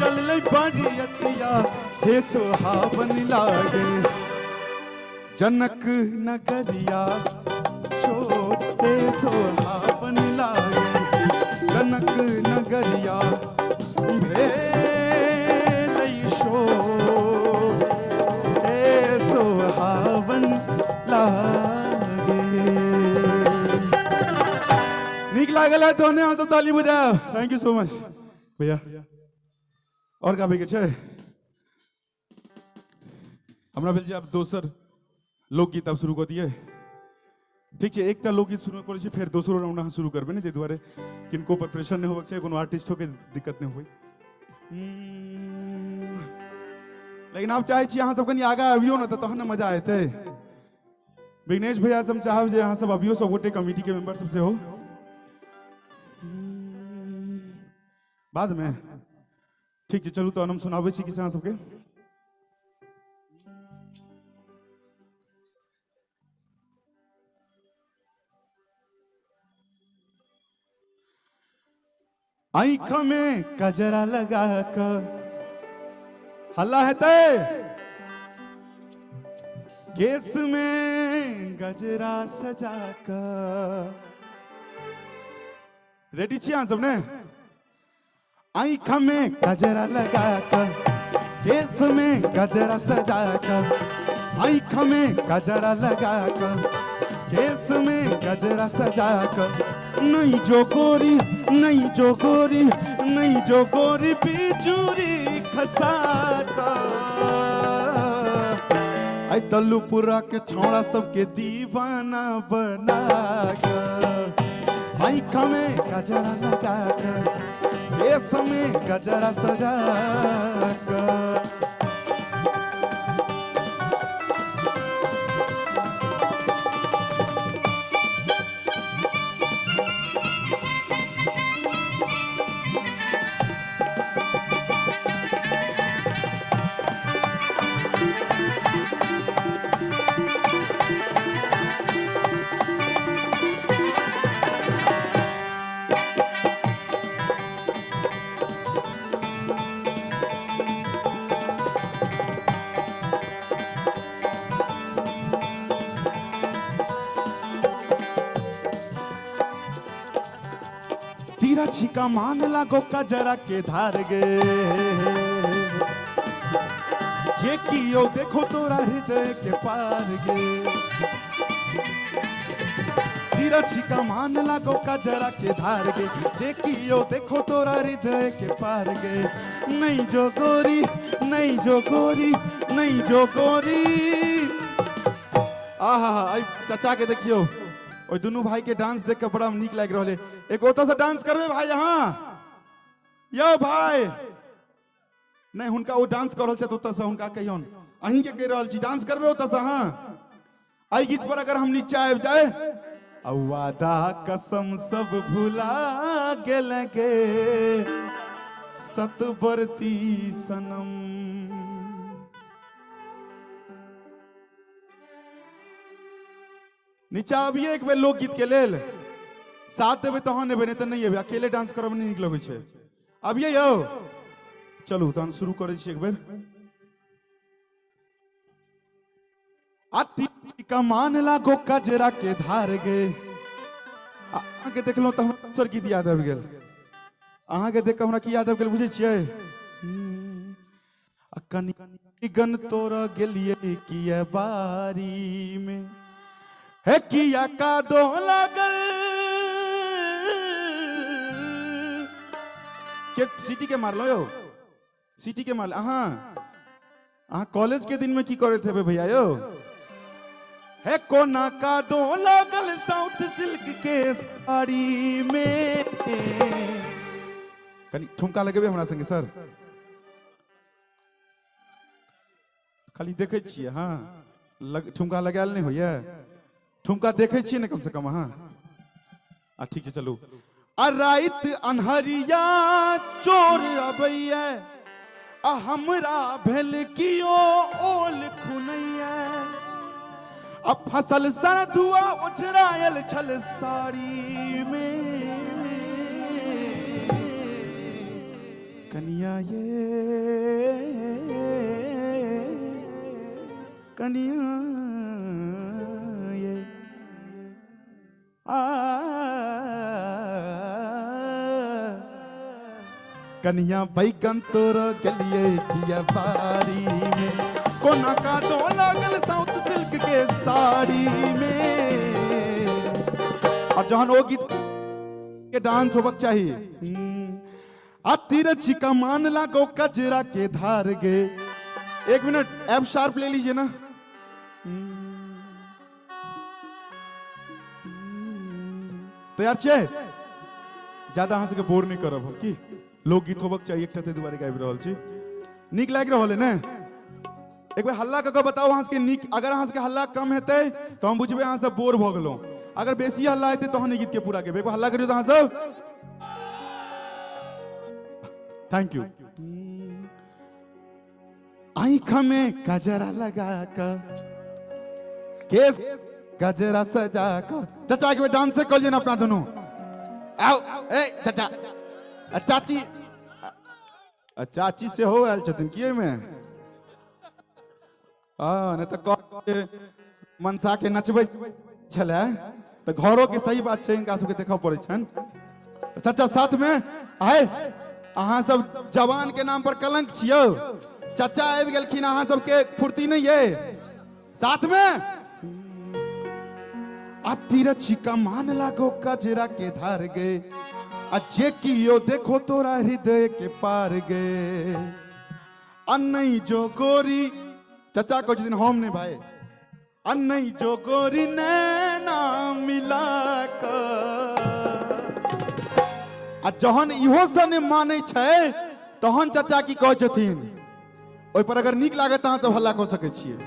चल लई परियतिया हे सोहावन लागे जनक नगरिया छोटे सोहावन लागे जनक नगरिया भेलई छोटे सोहावन लागे नीक लागल है तो हम सब ताली बजाओ थैंक यू सो मच भैया और का के छै हमरा भेल जे आब दोसर लोकगीत आब शुरू कर दिए ठीक है एक लोकगीत शुरू कर फिर दोसरो राउंड अहाँ शुरू करबे ताहि दुआरे किनको पर प्रेशर नहीं होबक चाहिए कोनो आर्टिस्टों के दिक्कत नहीं होई लेकिन आप चाहे छी अहाँ सब कनी आगा अबियो ना तहन ना मजा एते विघ्नेश भैया से हम चाहब जे अहाँ सब अबियो सब गोटे कमिटी के मेंबर सब से हो बाद में ठीक है चलू तो हम सुनाबे छी किसी अहाँ सबके आँख में कजरा लगा कर हल्ला है तय केस में गजरा सजा कर रेडी छी अहाँ सबने आँख में गजरा लगा कर केस में गजरा सजा कर आँख में गजरा लगा कर केस में गजरा सजा कर नहीं जो गोरी नहीं जो गोरी नहीं जो गोरी बिजुरी खसा आई तल्लूपुरा के छौड़ा सबके दीवाना बना कर आँख में गजरा लगा कर केस में गजरा सजा कर तीरा छिका मान लागो कजरा के धार गे जे कियो देखो तोरा हृदय के पार गे तीरा छिका मान लागो कजरा के धार गे जे कियो देखो तोरा हृदय के पार गे नहीं जो गोरी नहीं जो गोरी नहीं जो गोरी आहा चाचा के देखियो और दोनों भाई के डांस देख के बड़ा नीक लाग रहा है एक ओता से डांस करबे भाई यहाँ यो भाई नहीं हुनका वो डांस कर रहल छै ओता से हुनका कहियौन अहीं के कह रहल छी डांस करबे ओता से हां आई गीत पर अगर हम नीचे आबि जाए वादा कसम सब भुला गेल गे सतबरती सनम नीचा अभी एक बेर लोकगीत के लेल साथ देवे तहन एबे नहीं तो नहीं एबे अकेले डांस करब नहीं नीक लगे छै अबिए यौ चलू तहन शुरू करे छी एक बेर अति कमान लागो कजरा के धार गे अहाँ के देखलो त हमरा दोसर गीत याद आबि गेल अहाँ के देख के हमरा की याद आबि गेल बुझै छियै कनी गन तोरा गेलिए किया बारी में है किया का दो लागल के सिटी के मार लो यो सिटी के मार अहाँ कॉलेज के दिन में की करे थे भैया यो है कोना का दो लागल साउथ सिल्क के साड़ी में कनी ठुमका लगेबे हमरा संगे सर खाली देखे छियै हाँ ठुमका लगायल नहीं होइए ठुमका देखे छियै ने कम से कम हाँ ठीक है चलू रात अनहरिया चोर अबैया हमरा भेल कियो ओल खुनैया अब फसल सर धुआ उछरायल छल साड़ी में कनिया ये कनिया ये कनिया बैगन तोर गलिए किया बारी में कोना का दो लागल साउथ सिल्क के साड़ी में और जहां वो गीत के डांस होबक चाहिए अतिर छिका मान लागो कजरा के धार गे एक मिनट एफ शार्प ले लीजिए ना तैयार छे ज्यादा अहाँ सबके बोर नहीं करब हम की लोकगीत होबक चाहिए एकटा दुबारे गाबि रहल छी नीक लाग रहल है ने एक बार हल्ला कऽ बताओ अहाँ सबके नीक अगर अहाँ सबके हल्ला कम हेतै तो हम बुझबै अहाँ सब बोर भ गेलौ अगर बेसी हल्ला हेतै तहन ई गीत के पूरा केबै एक बार हल्ला करियौ त अहाँ सब थैंक यू आँख में गजरा लगा कर केस गजरा सजा कर चाचा के डांस से करिए ना अपना दोनों आओ ए चाचा चाची चाची से हो आयल छथिन किए में नहीं तो मनसा के नचबै छले तो घरों के सही बात है इनका सबके देखा पड़े छन। चाचा साथ में आए अहाँ सब जवान के नाम पर कलंक छियो। चाचा आबि गेलखिन अहाँ सबके फुर्ती नहीं है साथ में तिरछी का मान लागो कजरा के धार गए अजे कियो देखो तोरा हृदय के पार गए अन्नई जो गोरी चाचा को जिस दिन होम ने भाई अन्नई जो गोरी नैना मिला कर जहन इहो सन माने छै तहन चाचा की कह छथिन ओइ पर अगर नीक लागे त अहाँ सब हल्ला कऽ सकै छियै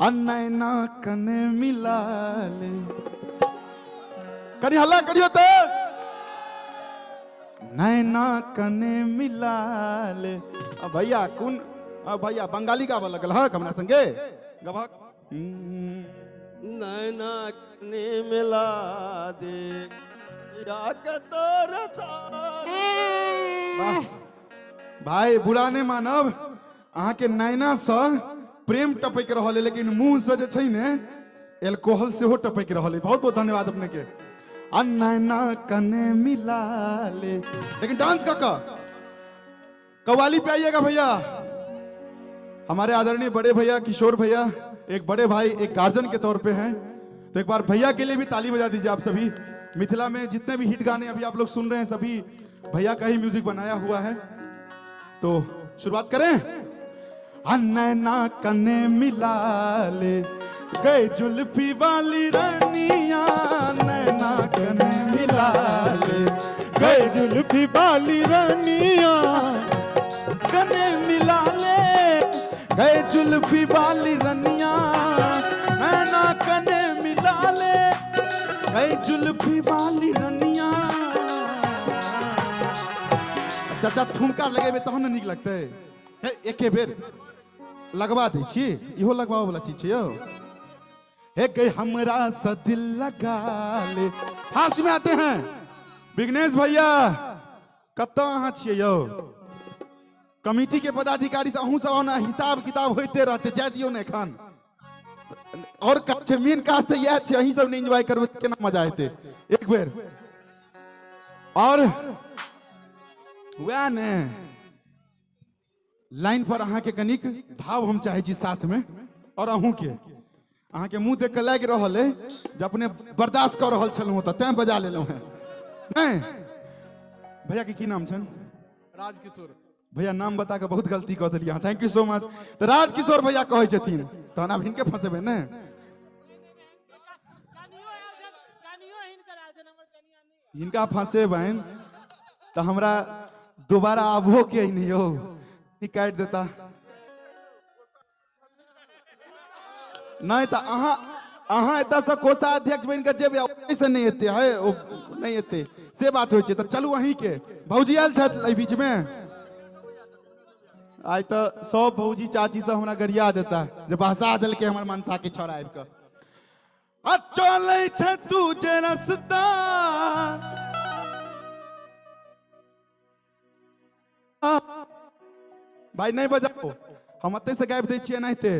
अन्नैना कने मिला ले कनी हल्ला करियो तो नैना कने मिला ले भैया कौन भैया बंगाली गावा लगल हाँ कमरा संगे गवा नैना कने मिला दे भाई बुरा नहीं मानब अहाँ के नैना से प्रेम टपक रहा है लेकिन मुंह से जे छै ने एल्कोहल से हो टपक रहा है। बहुत बहुत धन्यवाद अपने के नैना कने मिला ले लेकिन डांस का कव्वाली पे आइएगा भैया हमारे आदरणीय बड़े भैया किशोर भैया एक बड़े भाई एक गार्जियन के तौर पे हैं तो एक बार भैया के लिए भी ताली बजा दीजिए आप सभी। मिथिला में जितने भी हिट गाने अभी आप लोग सुन रहे हैं सभी भैया का ही म्यूजिक बनाया हुआ है। तो शुरुआत करें। नैना कने मिला ले गए जुल्फी वाली रानिया नैना कने मिला ले गए जुल्फी वाली रानिया कने मिला ले गए जुल्फी वाली रानिया नैना कने मिला ले गए जुल्फी वाली रानिया। चाचा ठुमका लगेबे तहन न नीक लगतै एके बेर लगवा दै छी इहो लगवाओ वाला चीज छै यौ हे गई हमरा से दिल लगा ले। फास्ट में आते हैं विघ्नेश भैया कत अहाँ छियै यौ कमिटी के पदाधिकारी से अहूँ सब ना हिसाब किताब होते रहते जाय दियौ ने एखन और मेन काज तो यह छै अहीं सब ने एंजॉय करबै केना मजा एते एक बेर और वह ने लाइन पर अहाँ के कनिक भाव हम चाहे छी साथ में और अहूँ के अहाँ के मुंह देख के लाग रहल है जे अपने बर्दाश्त कर रहल छलहुँ त तैं बजा लेलहुँ हैं नहीं भैया के की नाम छन राजकिशोर भैया नाम बता के बहुत गलती कह देलियै थैंक यू सो मच। तो राजकिशोर भैया कहै छथिन तहन आब हिनके फंसेबै ने हिनका फंसेबैन तो हमरा दोबारा आबहो के नहीं हो काट देता नहीं तो अहाँ एत से कोषाध्यक्ष बन के जेबे ऐसे नहीं एते है नहीं एते से बात हो तो चलू अहीं के भौजी आयल छथि बीच में आज तो सब भौजी चाची सब हमरा गरिया देता जे बहसा दिल के हमर मनसा के छोड़ा आबि के चले छ तू जे रस्ता भाई नहीं बजाओ हम अते से गायब दै छियै एनाहिते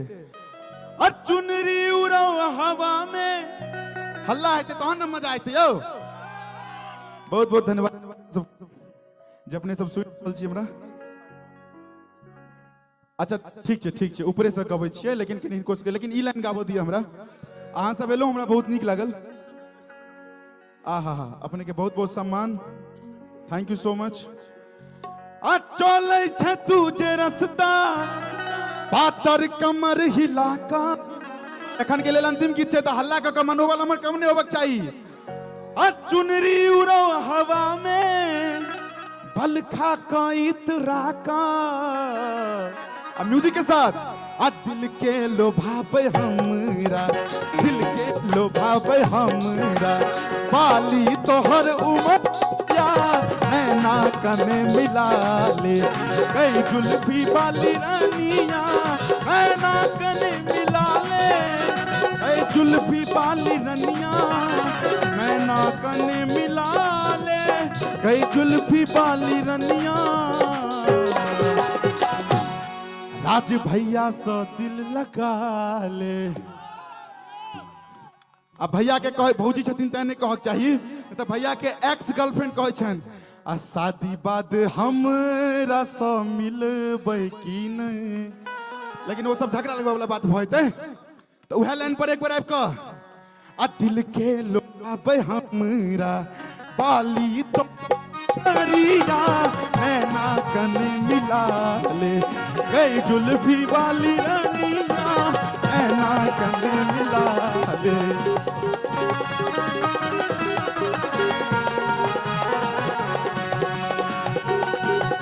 चुनरी उड़ो हवा में हल्ला हेते तहन न मजा आते यौ बहुत बहुत धन्यवाद जे अपने सब सुनि रहल छी हमरा अच्छा ठीक छै ऊपरे से गबै छियै लेकिन कनि हिनको सबके लेकिन ई लाइन गाबो दिय हमरा अहाँ सब एलहुँ हमरा बहुत नीक लागल आहा अपने के बहुत बहुत सम्मान थैंक यू सो मच। चले छ तू जे रस्ता पातर कमर हिला का एखन के लेल अंतिम गीत छै त हल्ला क मनोबल हमर कम नहीं होबक चाहिए चुनरी उड़ो हवा में बलखा का इतरा का म्यूजिक के साथ दिल के लोभावे हमरा दिल के लोभावे हमरा पाली तोहर उमर नैना कने मिला ले कई जुल्फी वाली रानिया नैना कने मिला ले कई जुल्फी वाली रानिया नैना कने मिला ले कई जुल्फी बाली रनिया राज भैया से दिल लगा ले। अब भैया के कहे भौजी छथिन तेने कहक चाहिए तो भैया के एक्स गर्लफ्रेंड कहे छन आ शादी बाद हमरा से मिलबै की नहीं, लेकिन वो सब झगड़ा लगबे वाला बात भइते तो उहे लाइन पर एक बार आबि कह आ दिल के लोभाबै हमरा बाली तो रिया नैना कन मिला ले गई जुल्फी वाली रानिया नैना कन मिला ले।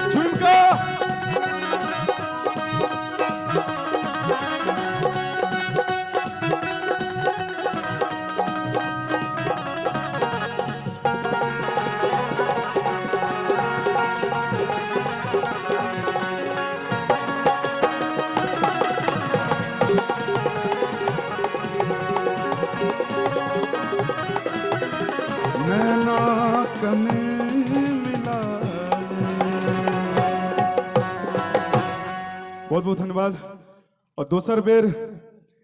झुमका नैना कन मिला बहुत बहुत धन्यवाद। और दोसर बेर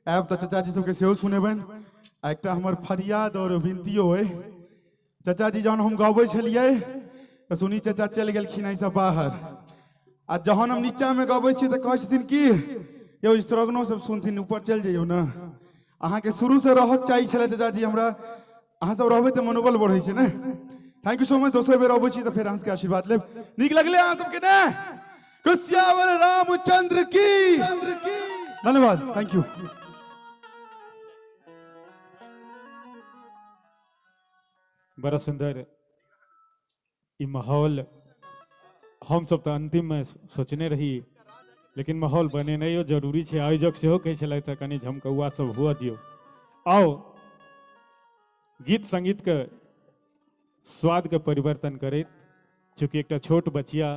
आब तो चाचा जी सबके सेहो सुनेबन आ एकटा हमर फरियाद और विनतियो है। चाचा जी जहन हम गाबै छलियै तो सुनी चाचा चल गेलखिन ऐसा बाहर आ जहन हम नीचा में गाबै छियै तो कहै छथिन कि यौ स्ट्रगनो सब सुनथिन ऊपर चल जइयो ना। अहाँ के शुरू से रहक चाहिए छले चाचा जी, हमरा अहाँ सब रहबै तो मनोबल बढ़ै छै ने। Thank you so much. दोसर बेर अबै छी तो फिर अहाँ के आशीर्वाद लेब। नीक लगले अहाँ सबके ने? कुशियावर रामचंद्र की धन्यवाद। Thank you. बड़ा सुंदर ई माहौल हम सब तो अंतिम में सोचने रही, लेकिन माहौल बने नहीं जरूरी है। आयोजक से कहे छल कनी झमकौआ सब हुआ दियो। आओ गीत संगीत के स्वाद के परिवर्तन करे, चूँकि एक छोट बचिया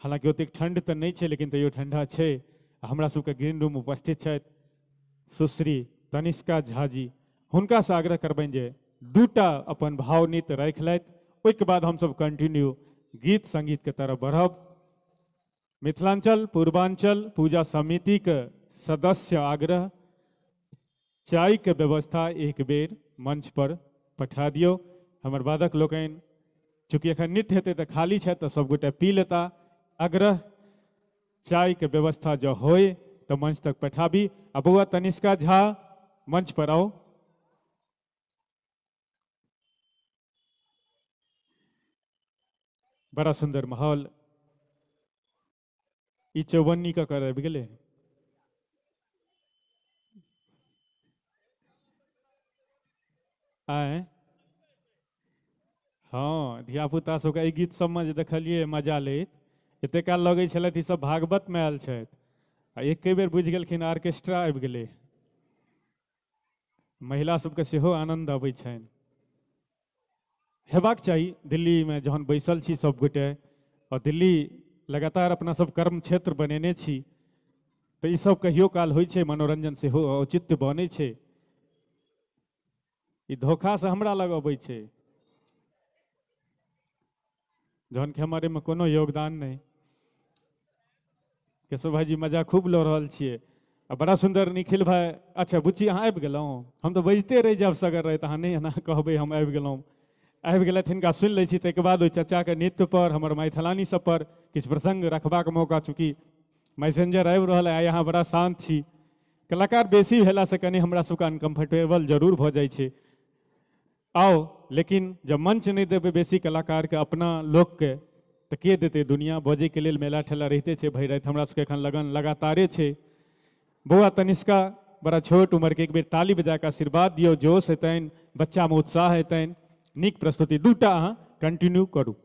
हालांकि ओतेक ठंड तो नहीं है लेकिन तैयो ठंडा है। हमरा सबके ग्रीन रूम उपस्थित है सुश्री तनिष्का झा जी, हुनका से आग्रह करबनि जे दूटा अपन भाव नृत्य राखि लथि, ओहिके बाद हम सब कंटिन्यू गीत संगीत के तरफ बढ़ब। मिथिलांचल पूर्वांचल पूजा समिति के सदस्य आग्रह चाय के व्यवस्था एक बेर मंच पर पठा दियो। हमर वादक लोकनि चूँकि एखन नृत्य हेतै तऽ खाली छै तऽ सब गोटे पी लेता। आग्रह चाय के व्यवस्था जो होए तो मंच तक पठाबी। आ बउआ तनिष्का झा मंच पर आओ। बड़ा सुंदर माहौल ई चौवन्नी का कर आबि गेलै। आए हाँ धियापुता सबके एहि गीत सबमे जे देखलिए मजा लैत एते काल लगै छलथि ई सब भागवत में आयल छथि आ एके बेर बुझि गेलखिन ऑर्केस्ट्रा आबि गेलै। महिला सबके सेहो आनंद अबै छनि। हेबाक चाही दिल्ली में जहन बैसल छी सब गोटे और दिल्ली लगातार अपना सब कर्म क्षेत्र बनेने छी तो ई सब कहियो काल होइ छै, मनोरंजन सेहो औचित्य बनै छै। ई धोखा से हमरा लग अबै छै जहन कि हमारे में कोनो योगदान नहीं। केशव भाईजी मजा खूब लऽ रहल छियै आ बड़ा सुंदर निखिल भाई। अच्छा बुच्ची अहाँ आबि गेलहुँ, हम तो बजते रहि जायब सगर रहे अहाँ नहीं एना कहबै हम आबि गेलहुँ। आबि गेलथि हिनका सुनि लै छी, ताहिके बाद ओहि चचाके नृत्य पर हमर मैथिलानी सब पर किछु प्रसंग रखबाक मौका, चूँकि मैसेंजर आबि रहल है यहाँ बड़ा शांत छी। कलाकार बेसी भेला से कनि हमरा सबके अनकम्फर्टेबल जरूर भऽ जाइ छै। आओ लेकिन जब मंच नहीं देवे बेसी कलाकार के अपना लोक के तो के देते दुनिया बजे के लेल मेला ठेला रहते छे भई रात हमरा सबके एखन लगन लगातारे छे। बौआ तनिष्का बड़ा छोट उम्र के एक बेर ताली बजा के आशीर्वाद दियो, जोश हेतनि बच्चा में उत्साह हेतनि। नीक प्रस्तुति दूटा अहाँ कंटिन्यू करू।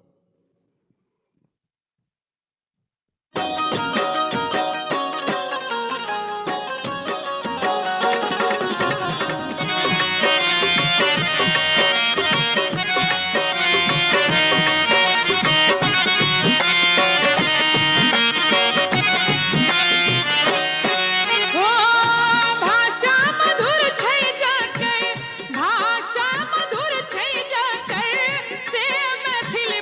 भाषा मधुर छै जकर से मैथिली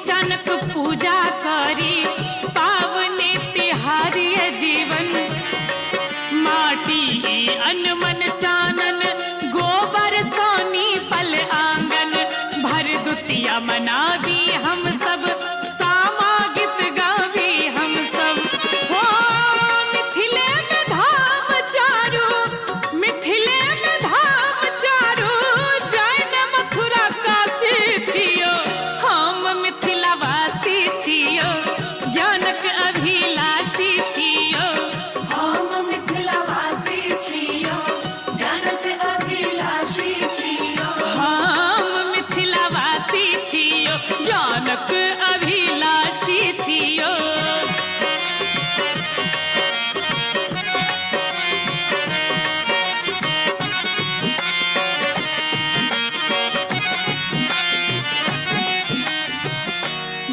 चानक पूजा करी पावने तिहारी जीवन माटी अनमन चानन गोबर सोनी पल आंगन भर दुतिया मनावी हम सब सामा गीत गावी हम सब हो मिथिले में धाम चारू मिथिले में धाम चारू जैन मथुरा काशी छियो हम मिथिला वासी छियो ज्ञानक अभिलाषी छियो हम मिथिला वासी छियो ज्ञानक अभिलाषी छियो हम मिथिला वासी छियो ज्ञानक अभिलाषी छियो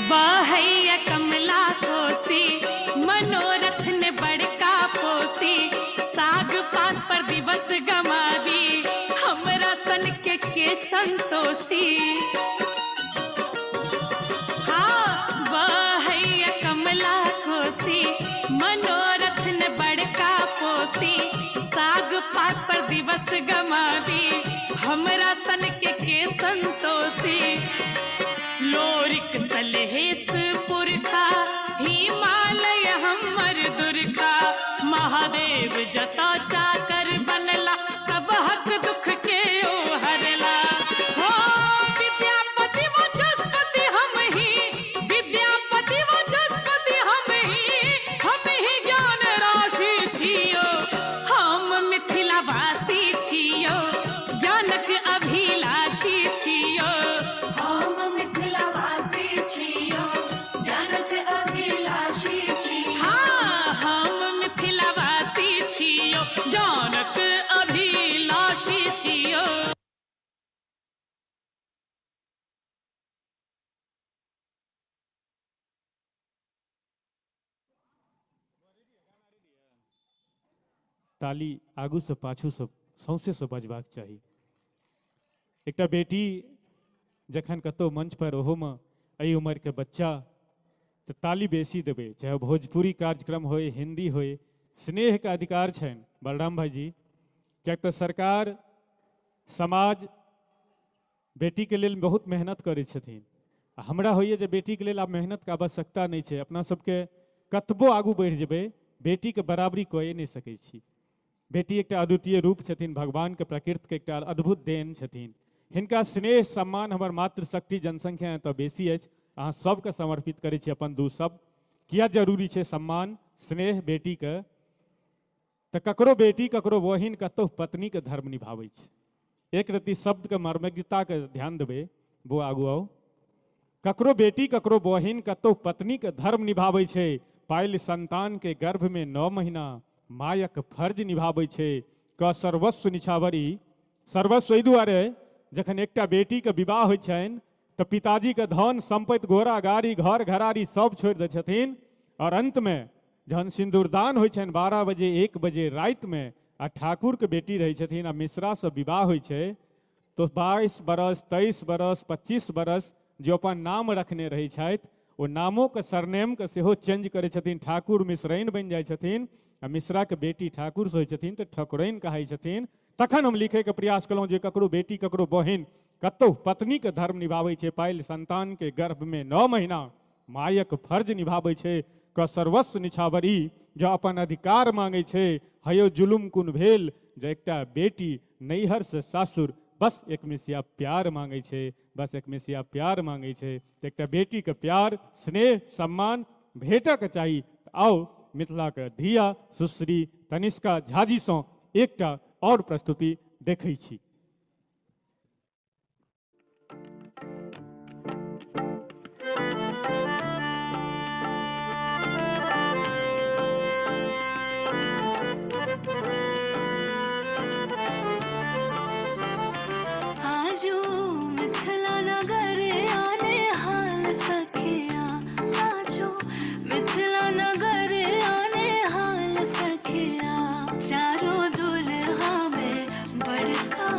बहैया कमला कोसी मनोरथ ने बड़का पोसी साग पात पर दिवस गमावी हमरा सन के संतोषी हाँ बहैया कमला कोसी मनोरथ ने बड़का पोसी साग पात पर दिवस गमावी हमरा सन के संतोषी लोरिक सलहेस पुरखा हिमालय हमर दुर्गा महादेव जता चाकर बनला सब हक दुख के ओ हरला हो विद्यापति वचस्पति हम ही विद्यापति वचस्पति हम ही ज्ञान राशि छियो हम मिथिला वासी छियो ज्ञानक अभिलाषी छियो हम मिथिला वासी छियो ज्ञानक अभिलाषी छियो हाँ हम मिथिला वासी छियो ज्ञानक अभिलाषी छियो ताली आगू से पाछू से सौंसे से बजबाक चाही। एकटा बेटी जखन कतौ मंच पर ओहो में एहि उम्र के बच्चा तो ताली बेसी देबे, चाहे भोजपुरी कार्यक्रम होय हिंदी होय, स्नेह के अधिकार छनि बलराम भाईजी। कियाक तो सरकार समाज बेटी के लेल बहुत मेहनत करै छथिन। हमरा होइए जे बेटी के लेल आब मेहनत के आवश्यकता नहीं छै। अपना सबके कतबो आगू बढ़ि जेबै बेटी के बराबरी कए नहीं सकै छी। बेटी एकटा अद्वितीय रूप छथिन, भगवान के प्रकृति के एकटा अद्भुत देन छथिन। हिनका स्नेह सम्मान हमर मातृशक्ति जनसंख्या एतऽ बेसी अछि, अहाँ सबके समर्पित करै छी अपन दू शब्द। किया जरूरी छै सम्मान स्नेह बेटी के? तऽ ककरो बेटी ककरो बहिन कतौ पत्नी के धर्म निभाबै छै। एक रत्ती शब्द के मर्मज्ञता के ध्यान देबै, वो आगू आओ। ककरो बेटी ककरो बहिन कतौ पत्नी के धर्म निभाबै छै। पाइल संतान के गर्भ में 9 महीना मायक फर्ज निभाबै छै। क सर्वस्व निछावरी, सर्वस्व एहि दुआरे जखन एकटा बेटी के विवाह होइ छनि तऽ पिताजी के धन संपत्ति घोड़ा गाड़ी घर घराड़ी सब छोड़ि दै छथिन। और अंत में जहन सिंदूरदान होइ छनि 12 बजे 1 बजे राति में आ ठाकुर के बेटी रहै छथिन आ मिश्रा से विवाह होइ छै तो 22 बरस 23 बरस 25 बरस जो अपन नाम रखने रहै छथि ओ नामों के सरनेम के सेहो चेंज करै छथिन। ठाकुर मिश्रैन बनि जाइ छथिन आ मिश्रा के बेटी ठाकुर से होइ छथिन तऽ ठकुरैन कहै छथिन। तखन हम लिखे के प्रयास कलहुँ जे ककरो बेटी ककरो बहिन कतौ पत्नी के धर्म निभाबै छै। पाइल संतान के गर्भ में 9 महीना मायक फर्ज निभाबै छै। क सर्वस्व निछावरी जो अपन अधिकार मांगे छै। हयो जुलुम कुन भेल जे एकटा बेटी नैहर से सासुर बस एक मिसिया प्यार मांगे छै, बस एक मिसिया प्यार मांगे छै। एकटा बेटी के प्यार स्नेह सम्मान भेटक चाही। आओ मिथिला के धिया सुश्री तनिष्का झाजी सँ एकटा और प्रस्तुति देखै छी। आजू मिथिला नगर आने हाल सखिया, आजू मिथिला नगर आने हाल सखिया। चारों दुल्हा में बड़का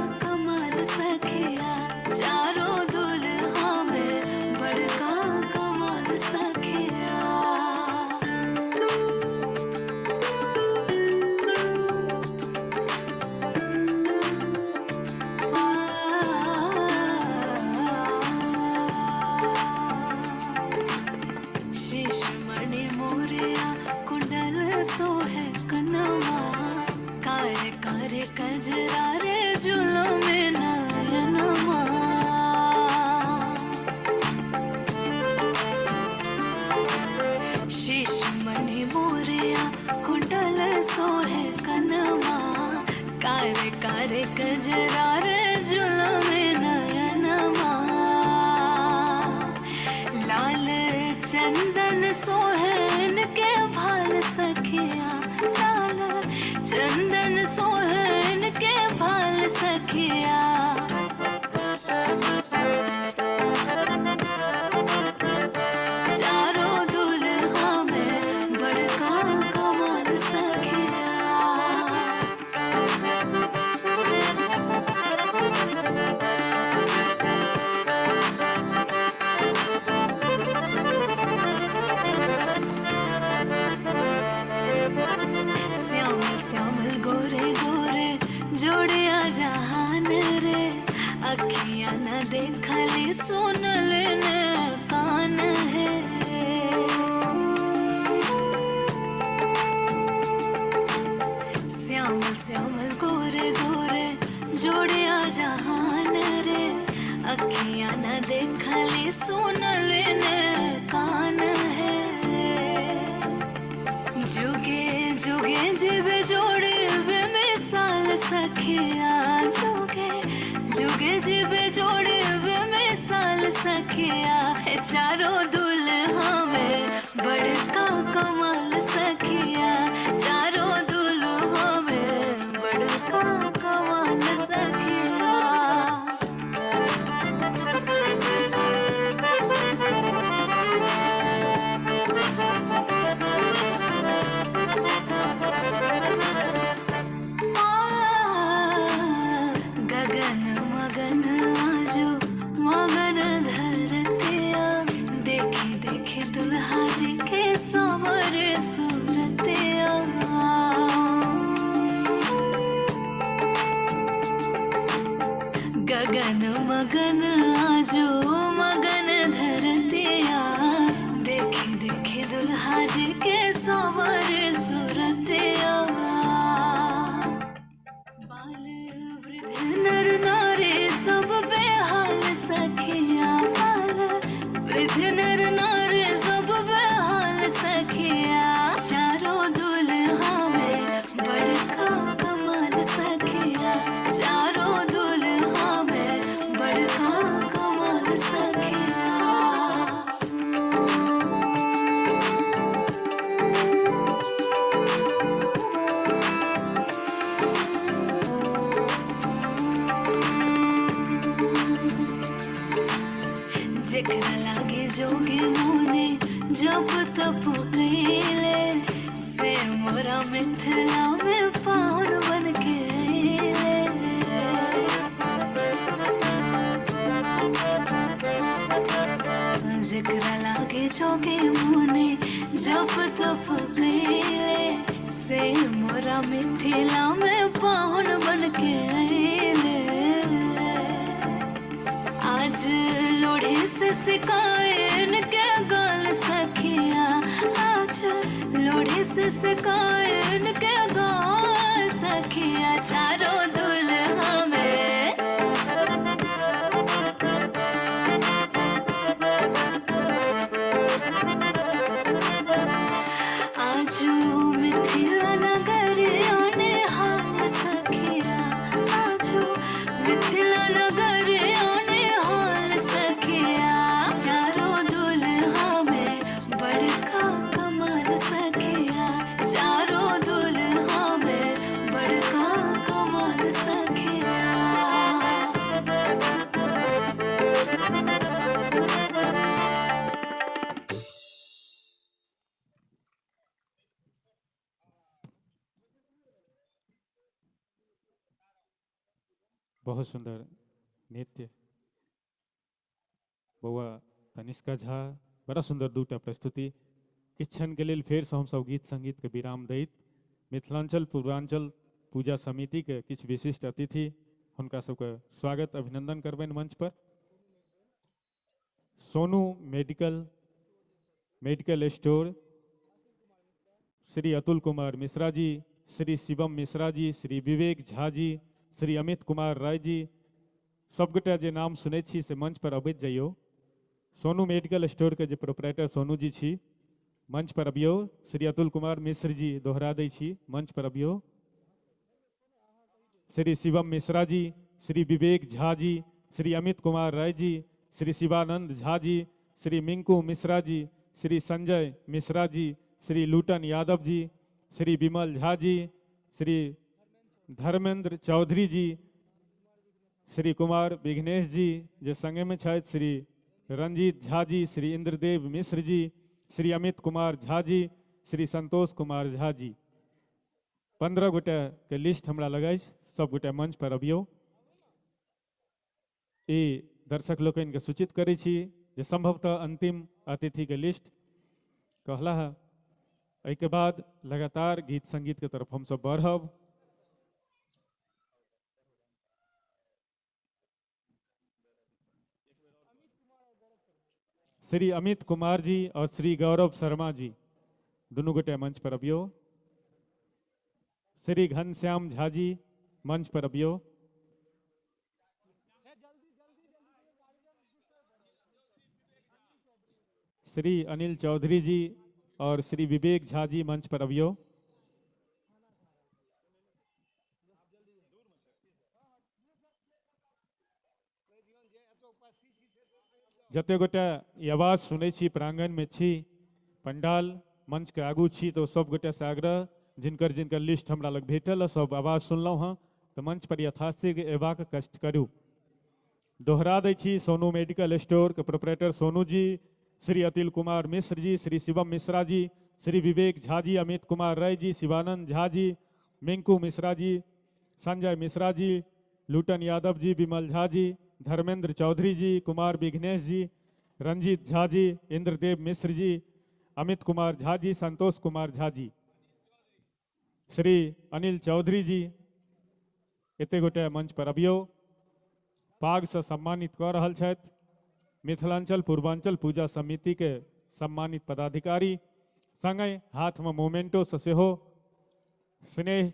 अखियां न देखली सुनल न कान है। श्यामल श्यामल गोरे गोरे जोड़िया जहान रे, अखियां न देखली सुनल न कान है। जुगे जुगे जिबे जोड़े बे मिसाल सखिया, जुगे जुगे जिबे जोड़े बे मिसाल सखिया। चारों दुल्हा में बड़का कमाल सखिया, चारों दुल्हा में बड़का कमाल सखिया। गगन मगन आजो मगन धरतिया, देखी देखी दुल्हा जी के सवर सूरतिया। गगन मगन आजो मगन धरतिया, देखी देखी दुल्हा जी के सवर सूरतिया। नर नारी सब बेहाल सखिया, वृद्ध नर नारी सब बेहाल सखिया। चारों दुल्हा में बड़का कमाल सखिया, चारों दुल्हा में बड़का कमाल सखिया। जेकरा लागे जोगे मोने जब तप कइले, से मोरा मिथिला में पावन बन के अइले। जेकरा लागे जोगे मोने जब तप कइले, से मोरा मिथिला में पावन बन के अइले। आज लोढ़ी से सिखाए इनके गाल सखिया, आज लोढ़ी से सिखाए इनके गाल सखिया। चारों दुल्हा में आजू मिथिला नगरिया ने हाल सखिया, आजू मिथिला नगरिया ने हाल सखिया। चारों दुल्हा में बड़का कमाल सखिया, चारों दुल्हा में बड़का कमाल सखिया। बहुत सुंदर नृत्य बउआ तनिष्का झा, बड़ा सुंदर दूटा प्रस्तुति। किछ क्षण के लेल फेर से हम सब गीत संगीत के विराम दैत मिथिलांचल पूर्वांचल पूजा समिति के किछ विशिष्ट अतिथि हुनका सबके स्वागत अभिनंदन करबनि मंच पर। सोनू मेडिकल स्टोर, श्री अतुल कुमार मिश्रा जी, श्री शिवम मिश्रा जी, श्री विवेक झा जी, श्री अमित कुमार राय जी, सबगोटा जे नाम सुनै छी से मंच पर अबैत जाइयो। सोनू मेडिकल स्टोर के जे प्रोपराइटर सोनू जी छी, मंच पर अबियो। श्री अतुल कुमार मिश्र जी दोहरा दै छी, मंच पर अबियो। श्री शिवम मिश्रा जी, श्री विवेक झा जी, श्री अमित कुमार राय जी, श्री शिवानंद झा जी, श्री मिंकू मिश्रा जी, श्री संजय मिश्रा जी, श्री लूटन यादव जी, श्री विमल झा जी, श्री धर्मेंद्र चौधरी जी, श्री कुमार विघ्नेश जी जे संगे में छथि, श्री रंजीत झा जी, श्री इंद्रदेव मिश्र जी, श्री अमित कुमार झा जी, श्री संतोष कुमार झा जी। 15 गोटे के लिस्ट हमरा लगे, सब गोटे मंच पर अबियो। ई दर्शक लोकन के सूचित करै छी जे संभवतः अंतिम अतिथि के लिस्ट कहला है। एहि के बाद लगातार गीत संगीत के तरफ हम सब बढ़ब। श्री अमित कुमार जी और श्री गौरव शर्मा जी दोनों गोटे मंच पर अबियो। श्री घनश्याम झा जी मंच पर अबियो। श्री अनिल चौधरी जी और श्री विवेक झा जी मंच पर अबियो। जते गोटे ई आवाज सुनै छी प्रांगण में छी, पंडाल मंच के आगू छी, तो सब गोटे से आग्रह जिनकर जिनकर लिस्ट हमरा लग भेटल सब आवाज सुनलहुँ हँ, तो मंच पर यथाशीघ्र एबाक कष्ट करूँ। दोहरा दै छी सोनू मेडिकल स्टोर के प्रोपरेटर सोनू जी, श्री अतिल कुमार मिश्र जी, श्री शिवम मिश्रा जी, श्री विवेक झा जी, अमित कुमार राय जी, शिवानंद झा जी, मिंकू मिश्रा जी, संजय मिश्रा जी, लूटन यादव जी, विमल झा जी, धर्मेंद्र चौधरी जी, कुमार विघ्नेश जी, रंजीत झा जी, इंद्रदेव मिश्र जी, अमित कुमार झा जी, संतोष कुमार झा जी, श्री अनिल चौधरी जी, एते गोटे मंच पर अबियो। पाग से सम्मानित कऽ रहल छथि मिथिलांचल पूर्वांचल पूजा समिति के सम्मानित पदाधिकारी, संगे हाथ में मोमेंटो से सेहो स्नेह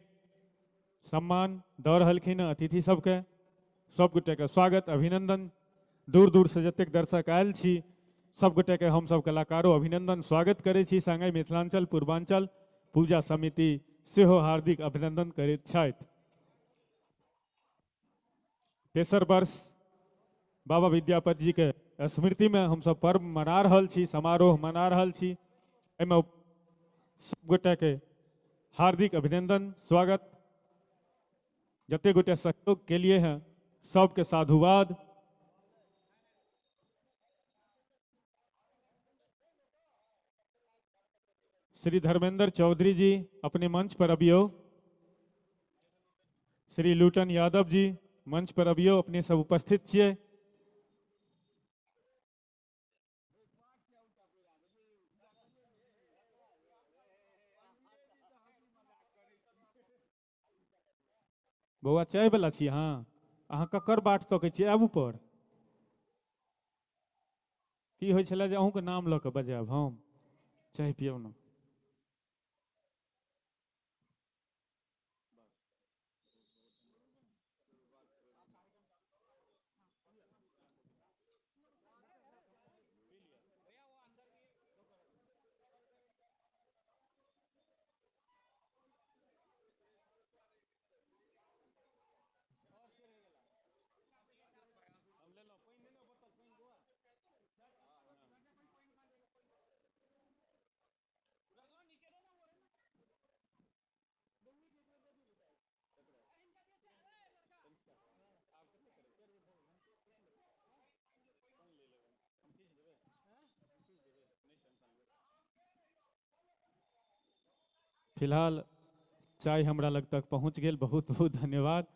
सम्मान दऽ रहलखिन अतिथि सबके। सब गोटे के स्वागत अभिनंदन। दूर दूर से जतेक दर्शक आयल छी सब गोटे के हम सब कलाकारों अभिनंदन स्वागत करै छी, संगे मिथिलांचल पूर्वांचल पूजा समिति सेहो हार्दिक अभिनंदन करैत छथि। तेसर वर्ष बाबा विद्यापति जी के स्मृति में हम सब पर्व मना रहल छी, समारोह मना रहल छी। एहिमे सब गोटे के हार्दिक अभिनंदन स्वागत। जते गोटे सहयोग के लिए हैं सबके साधुवाद। श्री धर्मेंद्र चौधरी जी अपने मंच पर अबियो। श्री लूटन यादव जी मंच पर अबियो, अपने सब उपस्थित छिए। बौआ चाय वाला छी अहाँ ककर बाट तकै छी, आबू पर की होइ छलै जे अहूँके नाम लऽ कऽ बजायब हम, चाय पियौ ना। फिलहाल चाय हमरा लग तक पहुँच गेल, बहुत बहुत धन्यवाद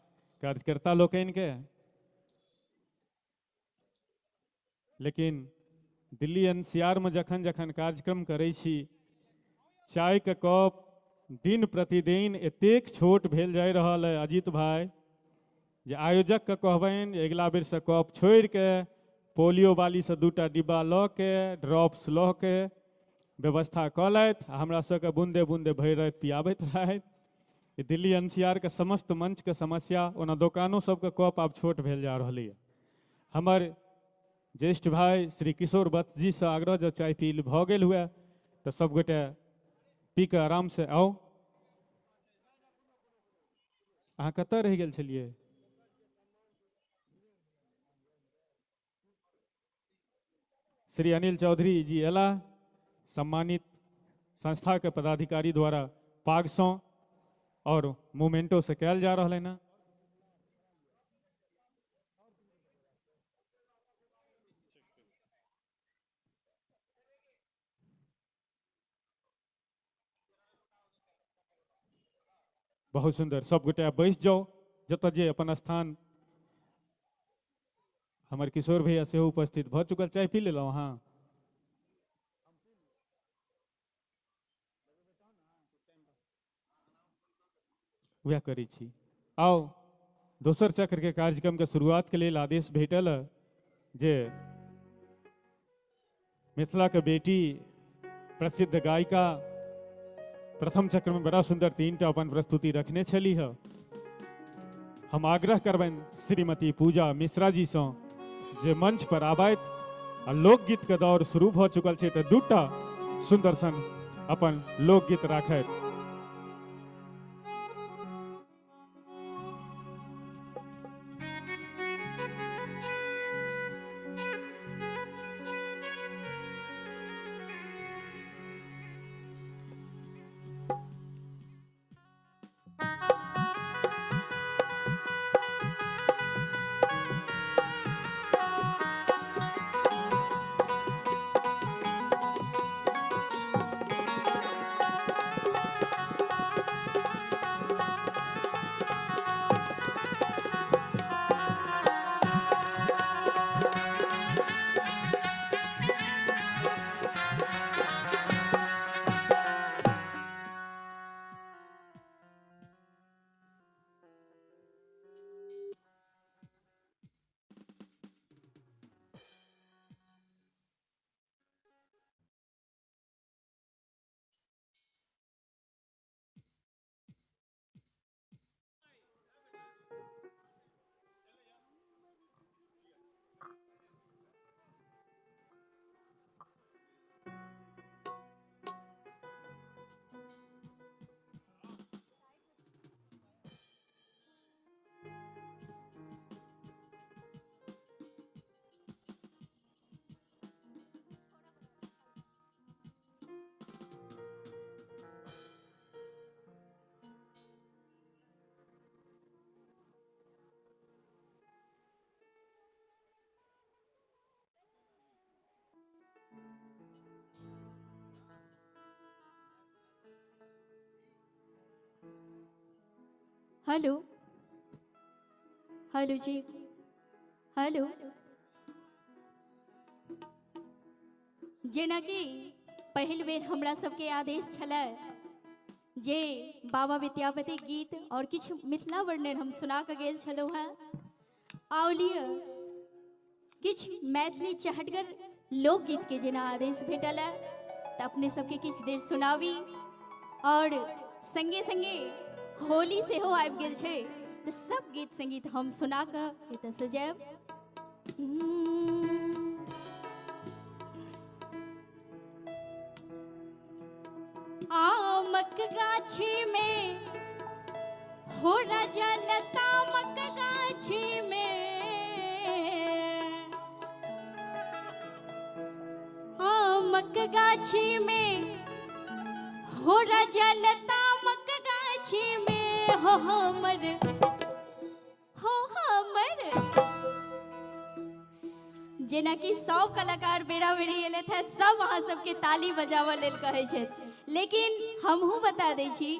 कार्यकर्ता लोकनि के। लेकिन दिल्ली एनसीआर में जखन जखन कार्यक्रम करै छी, चाय के कप दिन प्रतिदिन एतेक छोट भेल जा रहल है अजीत भाई, जे आयोजक के कहबनि अगिला बेर से कप छोड़ के पोलियो वाली से 2टा डिब्बा लऽ के ड्रॉप्स लऽ के व्यवस्था कलथि, हमरा सबके बूंदे बूंदे भरि राति पियाबैत रहथि। दिल्ली एनसीआर के समस्त मंच के समस्या, ओना दोकानों सबके कप आब छोट भेल जा रहलै है। हमर ज्येष्ठ भाई श्री किशोर वत्स जी से आग्रह जो चाय पी भऽ गेल हुए तो सब गोटे पी के आराम से आओ। अहाँ कतऽ रहि गेल छलिए? श्री अनिल चौधरी जी एला, सम्मानित संस्था के पदाधिकारी द्वारा पागसों और मोमेंटो से कैल जा रहा है ना। बहुत सुंदर, सब गोटे बैस जाओ जत जे अपन स्थान। हमारे किशोर भैया से उपस्थित भ चुकल, चाय पी लेलहुँ अहाँ? वह करै छी। आओ दोसर चक्र के कार्यक्रम के शुरुआत के लिए आदेश भेटल जे मिथिला के बेटी प्रसिद्ध गायिका प्रथम चक्र में बड़ा सुंदर 3टा अपन प्रस्तुति रखने छली है। हम आग्रह करबन श्रीमती पूजा मिश्रा जी से जे मंच पर आबैत आ लोकगीत के दौर शुरू भ चुकल छै तऽ 2टा सुंदर सन अपन लोकगीत राखैत। हेलो हेलो जी हेलो। जेना कि पहिल बेर हमरा सबके आदेश छलै जे बाबा विद्यापति गीत और किछु मिथिला वर्णन हम सुना कऽ गेल छलहुँ हेँ। आओलिए किछु मैथिली चहटगर लोकगीत के जेना आदेश भेटल है तऽ अपने सबके किछु देर सुनाबी। और संगे संगे होली सेहो आबि गेल छै तऽ सब गीत संगीत हम सुना कऽ एतऽ से जायब। आमक गाछी में हो राजा लतामक गाछी में, आमक गाछी में हो राजा लतामक गाछी में हो हमर जेना कि सब कलाकार बेरा बेरी एले थे सब अहाँ सबके ताली बजावऽ लेल कहै छथि। लेकिन हमहूँ बता दै छी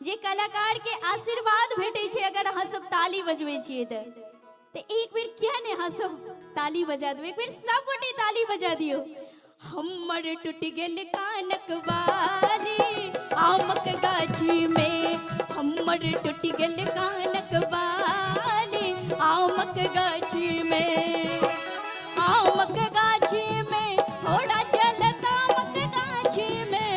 जे कलाकार के आशीर्वाद भेटै छै अगर अहाँ सब ताली बजबै छियै तऽ एक बेर किया ने अहाँ सब ताली बजा देबै। एक बेर सब गोटे ताली बजा दियौ। हमर टूट गेल कानक बाली आमक गाछी में, हमर टूट गेल कानक बाली आमक गाछी में, आमक गाछी में थोड़ा चल आमक गाछी में,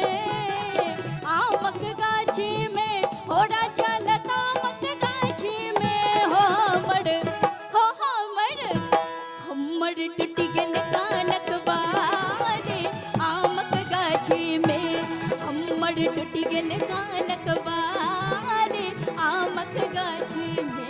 आमक गाछी में थोड़ा चल आमक गाछी में हो हमर हमर टूट गेल कानक बाली आमक गाछी में, हमर टूट गेल कानक बाली आमक गाछी में।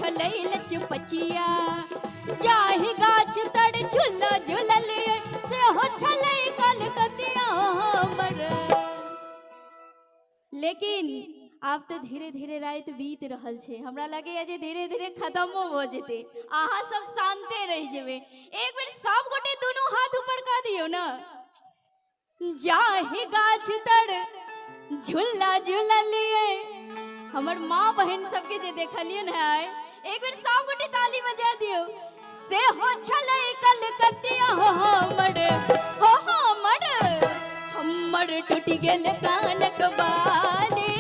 छलई लचपचिया जाहि गाछ तड़ झूला झूललिए से हो छलई कलकतिया हमर। लेकिन आब तो धीरे धीरे रात बीत रहल छे, हमरा लगे जे धीरे धीरे खत्मो हो जेते, अहाँ सब शांते रह जेबे। एक बेर सब गोटे दोनों हाथ ऊपर कर दियो ना। जाहि गाछ तर झूला झूललिए, हमर माँ बहन सबके जे देखलिए ना, एक बेर सब गोटे ताली बजा दियो। से हो छलै कलकतिया हमर, हो हमर टूट गेल कानक बाली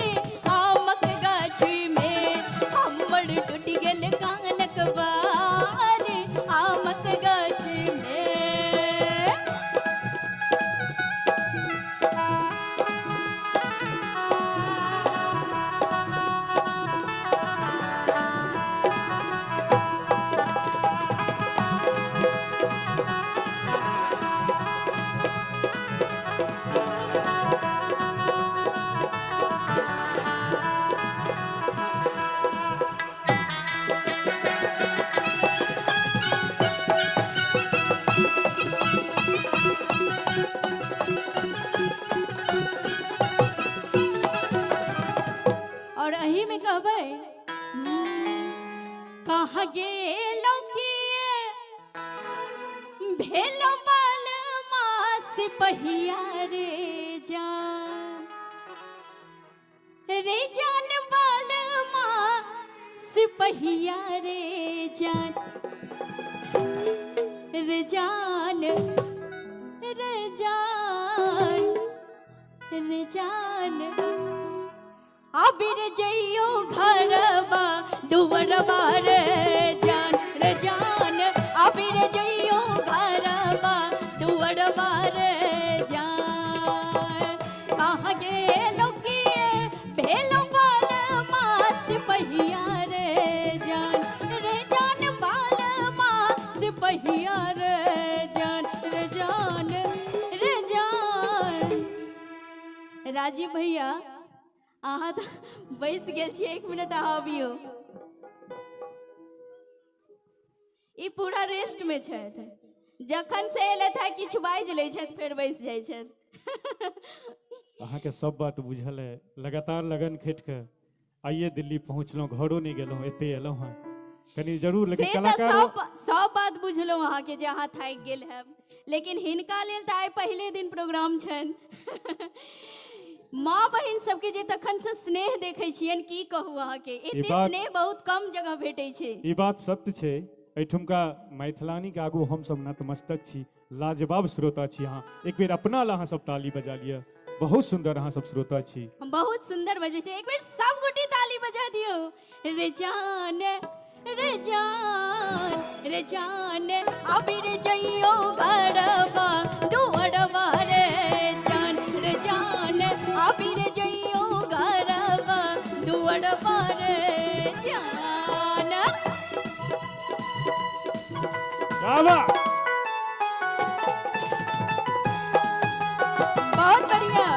आमक गाछी में, हमर टूट गेल कानक बाली आमक गाछी में। और अही में कहबै कहाँ गेलो किए भेलो बाल मास पहिया रे जान बाल मास पहिया रे जान रे जान रे जान रे जान आबिर जइयो घरबा दुवरबा रे जान आबिर जइयो घरबा दुवरबा रे जान। कहाँ गेलो किए भेलो बाल मास पहिया रे जान बाल मास पहिया रे जान रे जान। राजीव भैया अहाँ तो बैस गेल छियै, 1 मिनट अहाँ अबियो। ई पूरा रेस्ट में छथि, जखन से एलैथ है किछु बाजि लै छथि फेर बैस जाइ छथि। अहाँ के सब बात बुझल है, लगातार लगन खटि के आइए दिल्ली पहुँचलहुँ, घरो नहीं गेलहुँ, एते एलहुँ हैं कनी जरूर। लेकिन कलाकार सब बात बुझलहुँ अहाँ के जे अहाँ थाकि गेल है, लेकिन हिनका लेल तऽ आइ पहले दिन प्रोग्राम छनि। माँ बहन सबके जे तखन से स्नेह देखै छियन, की कहू अहाँ के, एते स्नेह बहुत कम जगह भेटै छै। ई बात सत्य छै, एठुमका मैथिलानी के आगू हम सब नतमस्तक छी, लाजवाब श्रोता छी अहाँ। एक बेर अपना ला अहाँ सब ताली बजा लिअ, बहुत सुंदर अहाँ सब श्रोता छी। हम बहुत सुंदर बजबै छी, एक बेर सब गोटे ताली बजा दियो। रे जान रे जान रे जान आबिर जइयो घरबा दुवरबा रे जान आबिर जइयो घरबा दुवरबा रे जान। बहुत बढ़िया।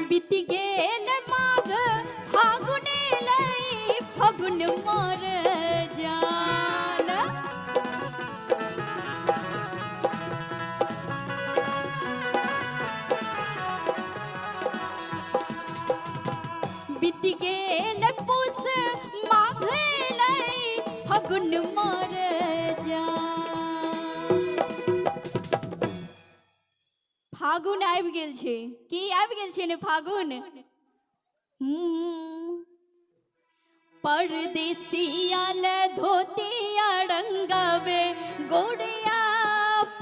बीत गेल माघ फागुन लई फगुन मोर जान। बीत गेल पुस माघ लई फगुन मोर जान। फागुन आबि गेल छै, की आबि गेल छै ने फागुन। परदेसिया ले धोतिया रंगावे गोरिया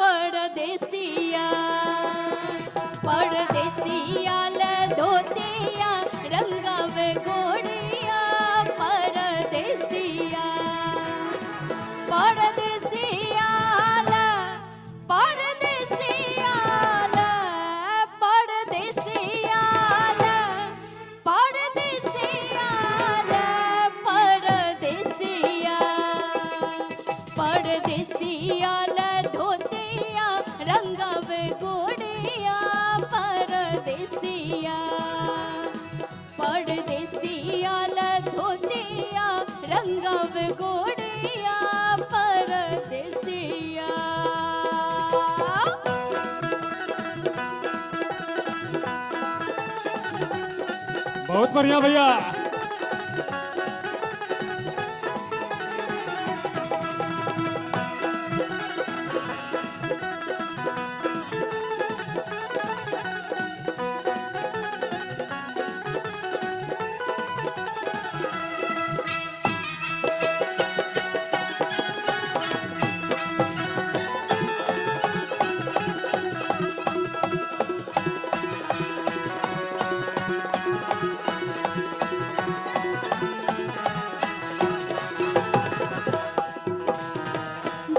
परदेसिया परदेसिया ले धोतिया रंगावे गोरिया परदेसिया। परदेसिया धोतिया रंगव गोड़िया परदेसिया। बहुत बढ़िया भैया।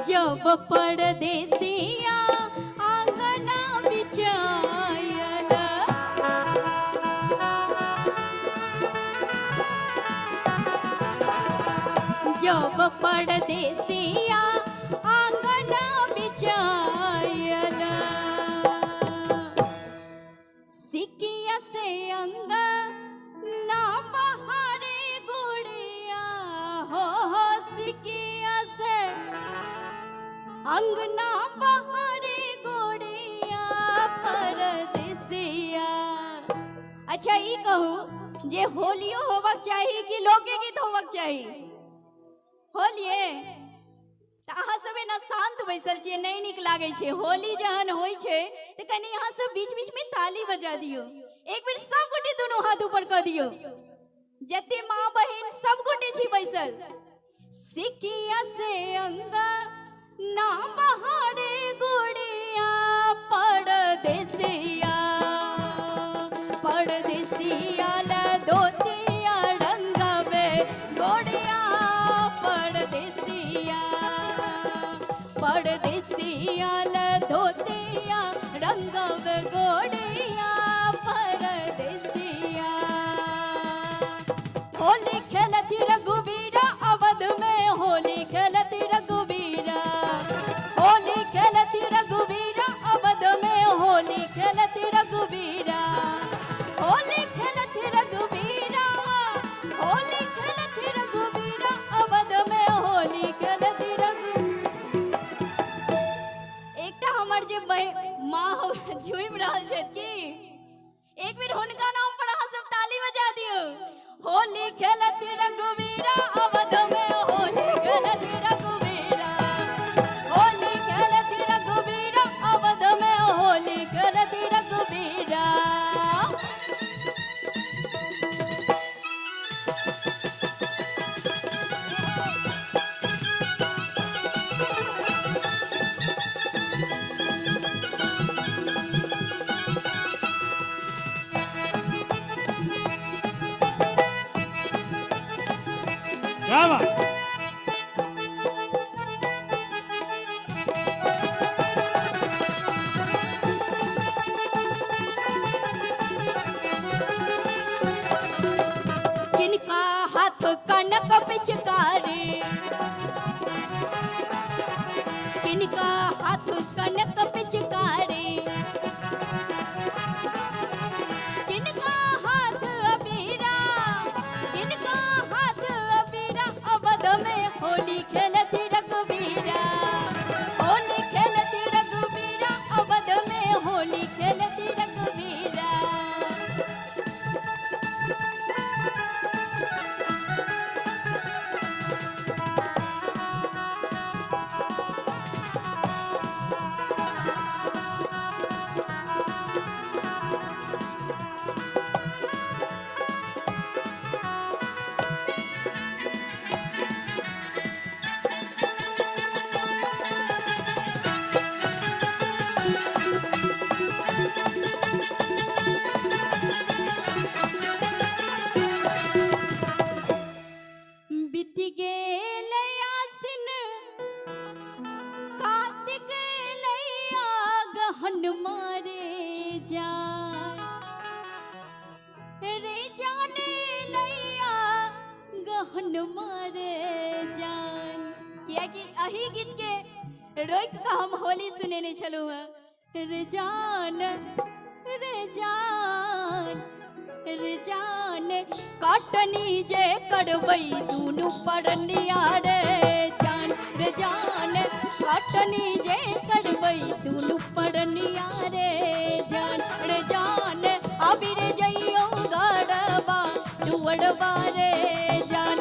जब परदेसिया आंगना बिछायल जब परदेसिया आंगना बिछायल सिकिया से अंग ना बहारे गुड़िया हो सिकिया से अंगना बहारे गोड़िया परदेसिया। अच्छा ई कहू जे होलियो होबक चाहिए कि लोकगीत होबक चाहिए? होलिये त अहाँ सब ना शांत बैसल छियै, नहीं निक लागे छे। होली जहन होई छे त कनी अहाँ सब बीच बीच में ताली बजा दियो। एक बेर सब गोटे दोनों हाथ ऊपर कर दियो, जते माँ बहन सब गोटे छी बैसल। सिकिया से अंगा ना बहारे गुड़िया परदेसिया परदेसिया धोतिया रंगवे गोड़िया परदेसिया परदेसिया धोतिया रंगवे गोड़िया परदेसिया। होली खेलती रघुवीरा अवध में होली खेलती रघुवीरा होली खेलती रघुवीरा अवध में होली खेलती रघुवीरा होली खेलती रघुवीरा होली खेलती रघुवीरा अवध में होली खेलती रघु। एकटा हमर जे माँ झुमि रहल छथि की एक बेर हुनका नाम पर अहाँ सब ताली बजा दियौ। होली खेलती रघुवीरा अवध में होली खेलती रघुवीरा होली खेलती रघुवीरा अवध में होली खेलती रघुवीरा। क्या बात? किनका हाथ कनक पिचकारी किनका हाथ कनक पिचकारी किनका हाथ अबीरा किनका हाथ अबीरा अवध में होली खेलती रघुवीरा होली खेलती रघुवीरा अवध में होली खेलती रघुवीरा। गहन मारे जान रे जाने लैया गहन मारे जान। कियाकि अही गीत के रोक के हम होली सुनेने छलू रे जान रे जान काटनी जे करबई दुनु परनिया रे जान रे जान काटनी जे करबई दुनु परनिया रे जान अभी रे जइयो गड़बा दुवड़बा रे जान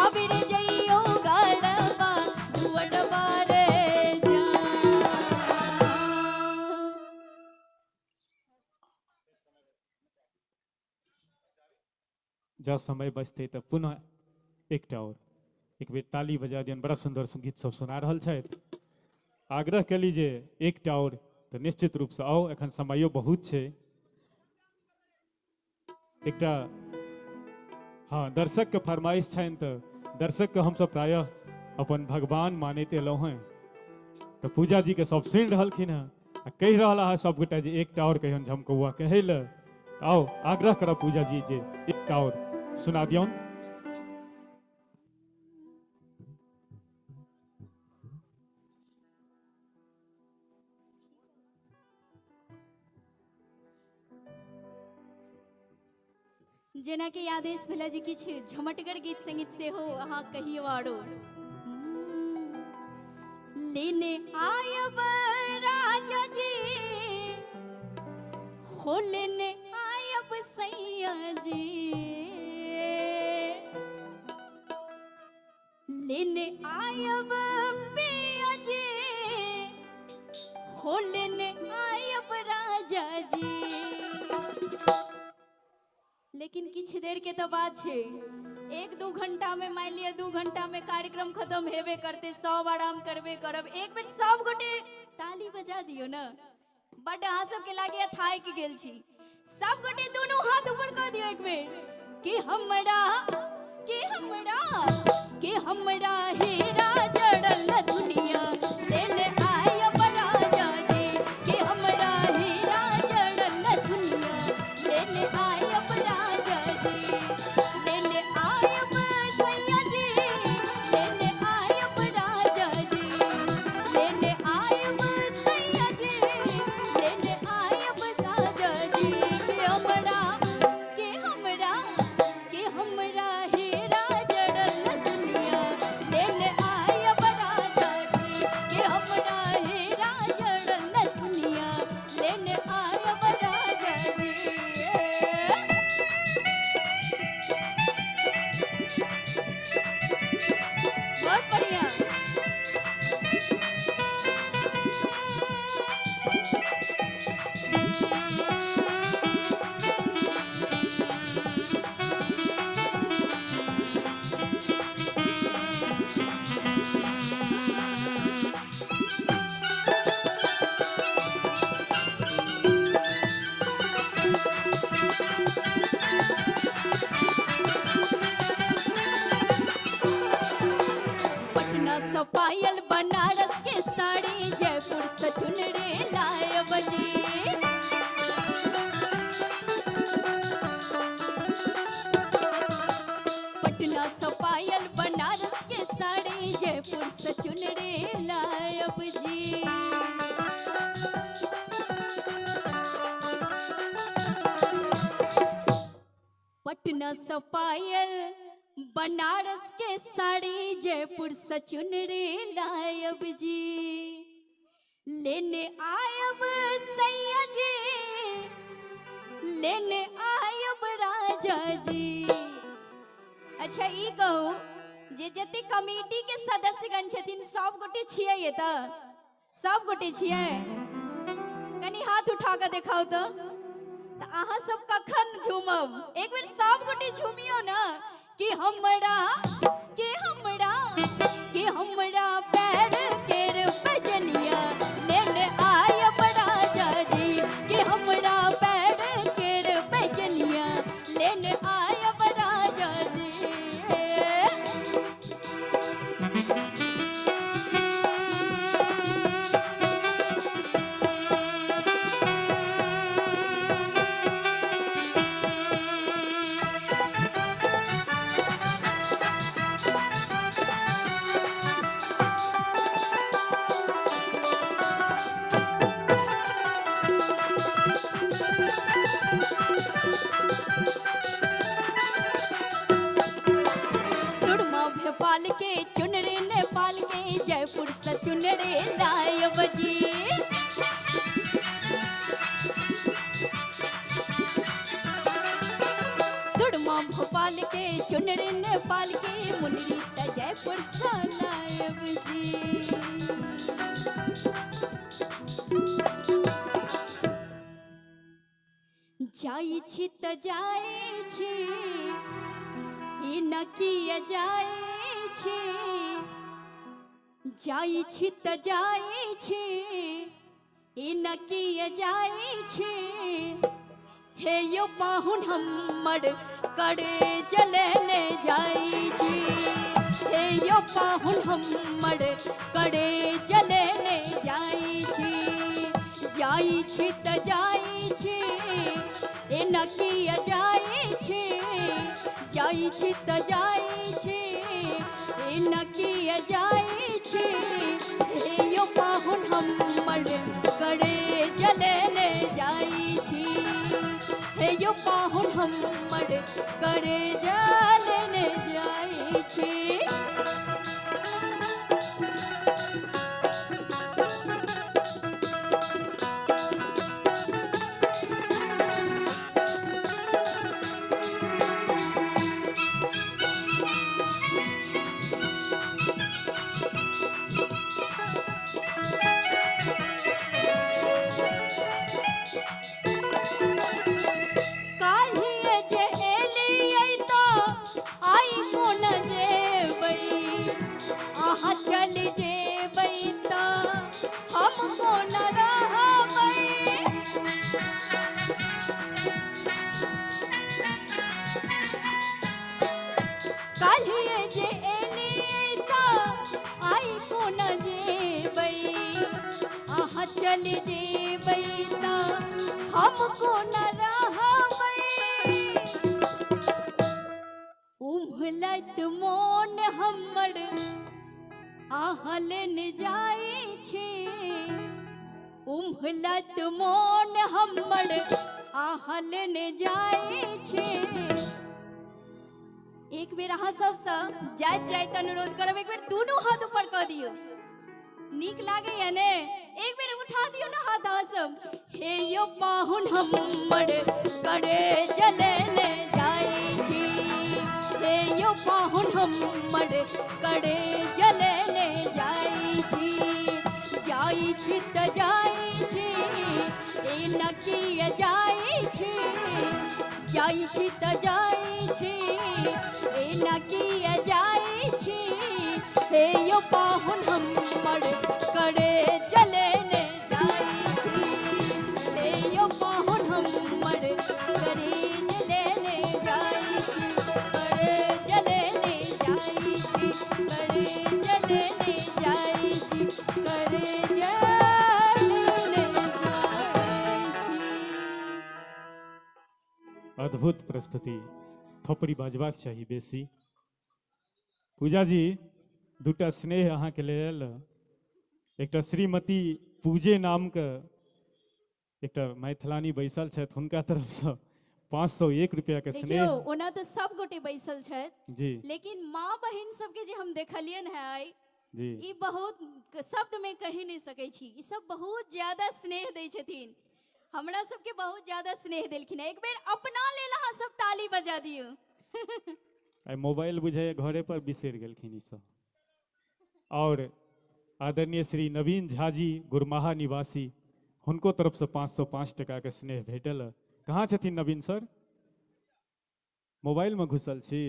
अभी रे जइयो गड़बा दुवड़बा रे जब समय बचते तो पुनः एकटा और एक बेर ताली बजा दियन। बड़ा सुंदर संगीत सब सुना रहल छथि। आग्रह कली जे एकटा और तो निश्चित रूप से आओ, एखन समयो बहुत छे। एकटा हाँ दर्शक के फरमाइश छनि तो दर्शक के हम सब प्रायः अपन भगवान मानैत एलहुँ हैं, तो पूजा जी के सब सुनि रहलखिन हैं आ कहि रहला है सब गोटा जे एकटा और कहियन झमकौआ कहै ले। आओ आग्रह करब पूजा जी जे एकटा और सुना दियौन। जेना कि आदेश भेला जे किछु झमटगर गीत संगीत से हो अहाँ कहियो आरो लेने आयब राजा जी हो लेने आयब सैया जी लेने आयब पिया जी हो लेने आयब राजा जी। लेकिन किछु देर के तो बात है, 1-2 घंटा में मान लिया 2 घंटा में कार्यक्रम खत्म हेबे करते, सब आराम करबे करब। एक बेर सब गोटे ताली बजा दियो ना, बट अहाँ सबके लागे थाकि गेल छी। सब गोटे दोनों हाथ ऊपर कर दियो एक बेर कि हमरा हीरा जड़ल दुनिया लेने आयब राजा जी कि हमरा हीरा जड़ल दुनिया लेने आयब राजा जी लेने आयब सैया जी लेने आयब राजा जी लेने आयब सैया जी लेने आयब राजा जी कि हमरा हीरा जड़ल दुनिया लेने आयब राजा जी कि हमरा हीरा जड़ल दुनिया लेने आयब राजा जी। बहुत बढ़िया। पटना से पायल बनारस के साड़ी जयपुर से चुनरी लायब जी पटना से पायल बनारस के साड़ी जयपुर से चुनरी लायब जी। पटना से पायल बनारस के साड़ी जयपुर से चुनरी लायब जी लेने आयब सैया जी लेने आयब राजा जी। अच्छा ई कहू जे जते कमेटी के सदस्यगण छथिन सब गोटे छियै एतऽ सब गोटे छियै कनी हाथ उठा के देखाओ तो अहाँ सब कखन झूमब एक बेर सब गोटे झूमियो ना कि हमरा पैर केर बजनिया लेने आयब राजा जी कि हमरा पैर केर बजनिया लेने आयब राजा जी। चुनरी लायब जी। सुरमा भोपाल के चुनरी नेपाल के मुनरी त जयपुर सा लायब जी। जाई छी त जाई छी ई न किया जाई छी। जाई छी त जाई छी ई न किया जाई छी। हे यो पाहुन हमर करे जलने जाई छी। हे यो पाहुन हमर करे जलने जाई छी। जाई छी त जाई छी ए न किया जाई छी। जाई छी त जाई छी ए न किया जाई छी। हे यो पाहुन हमर करे जलने जाई छी। हे यो पाहुन हमर करे जलने जाई छी। काल्हिए जे एलियै तऽ आइ कोन जेबै। अहाँ चल जेबै तऽ हम कोन रहबै। काल्हिए जे एलियै तऽ आइ कोन जेबै। अहाँ चल जेबै तऽ हम कोन रहबै। उम्हलत मोन हमर अहाँ लेन जाई छी। उम्हलत मोन हमर अहाँ लेन जाई छी। एक बेर अहाँ सबसँ जाइत जाइत अनुरोध करब, एक बेर दुनू हाथ ऊपर कऽ दियौ। नीक लागैया ने? एक बेर उठा दियौ ना हाथ अहाँ सब। हे यो पाहुन हमर करे जलने जाई छी। हे यो पाहुन हमर करे जलने जाई छी। जाई छी त जाई छी ए न किया जाई छी। जाई छी त जाई छी ए न किया जाई छी। हे यो पाहुन हमर करे जलने जाई छी। हे यो पाहुन हमर करे जलने जाई छी। करे जलने जाई छी। करे जलने जाई छी। करे जलने जाई छी। अद्भुत प्रस्तुति। थोपड़ी बाजबाक चाही बेसी। पूजा जी दूटा स्नेह अहाँके लेल। एकटा श्रीमती पूजे नामके एकटा मैथिलानी बैसल छथि, हुनका तरफसँ 501 रुपैयाके देखियो स्नेह। ओना तऽ सब गोटे बैसल छथि, जी लेकिन माँ बहिन सबके जे हम देखलियन है आइ, जी ई बहुत शब्द में कहि नहीं सकै छी। ई सब बहुत ज्यादा स्नेह दै छथिन, हमरा सबके बहुत ज्यादा स्नेह देलखिन। एक बेर अपना लेल अहाँ सब ताली बजा दियौ। आई मोबाइल बुझाइए घरे पर बिसरि गेलखिन ई सब। और आदरणीय श्री नवीन झा जी गुरमाहा निवासी, हुनको तरफसँ 505 टकाके स्नेह भेटल। कहाँ छथिन नवीन सर? मोबाइलमे घुसल छी?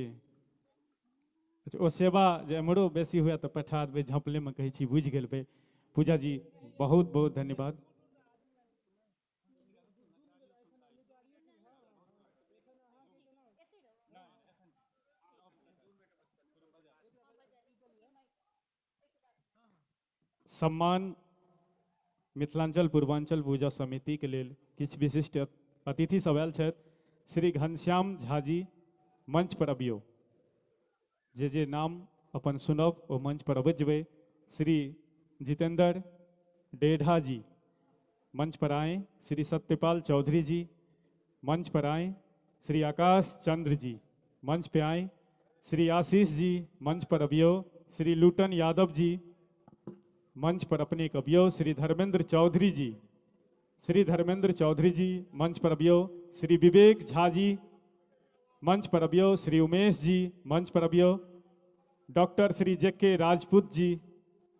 अच्छा, ओ सेवा जे एम्हरो बेसी हुए तऽ पठा देबै, झपलेमे कहै छी बुझि गेलबै। पूजा जी बहुत बहुत धन्यवाद। सम्मान मिथिलांचल पूर्वांचल पूजा समिति के लेल किछु विशिष्ट अतिथि सब आयल छथि। श्री घनश्याम झा जी मंच पर अबियो। जे नाम अपन सुनब ओ मंच पर अबैत जेबै। श्री जितेंद्र डेढ़ा जी मंच पर आए। श्री सत्यपाल चौधरी जी मंच पर आए। श्री आकाश चंद्र जी मंच पे आए। श्री आशीष जी मंच पर अबियो। श्री लूटन यादव जी मंच पर अपने कवियों श्री धर्मेंद्र चौधरी जी, श्री धर्मेंद्र चौधरी जी मंच पर अभियो, श्री विवेक झा जी मंच पर अभियो, श्री उमेश जी मंच पर अभियो, डॉक्टर श्री जे.के. राजपूत जी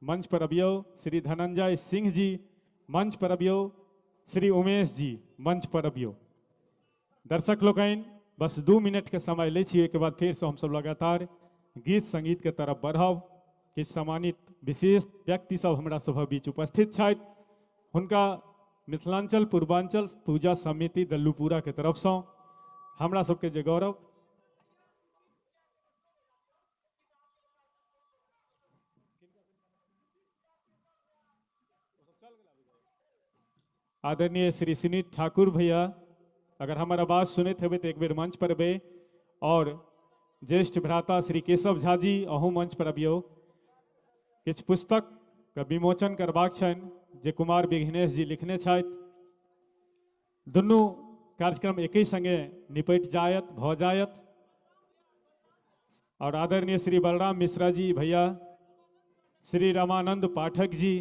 मंच पर अभियो, श्री धनंजय सिंह जी मंच पर अभियो, श्री उमेश जी मंच पर अभियो। दर्शक लोकनि बस 2 मिनट के समय ले छी, के बाद फिर से हम सब लगातार गीत संगीत के तरफ बढ़ब। किछु सम्मानित विशेष व्यक्ति सब हमरा सभ बीच उपस्थित छथि, हुनका मिथिलांचल पूर्वांचल पूजा समिति दल्लूपुरा के तरफ से हमरा सबके जे गौरव आदरणीय श्री सुनीत ठाकुर भैया, अगर हमारा आवाज सुनते हेबे तो एक बेर मंच पर अबे, और ज्येष्ठ भ्राता श्री केशव झा जी अहू मंच पर अबियो। किछु पुस्तक के विमोचन करबाक छनि जे कुमार विघ्नेश जी लिखने छथि। दुनू कार्यक्रम एक ही संगे निपट जायत भ जायत। और आदरणीय श्री बलराम मिश्रा जी भैया, श्री रामानंद पाठक जी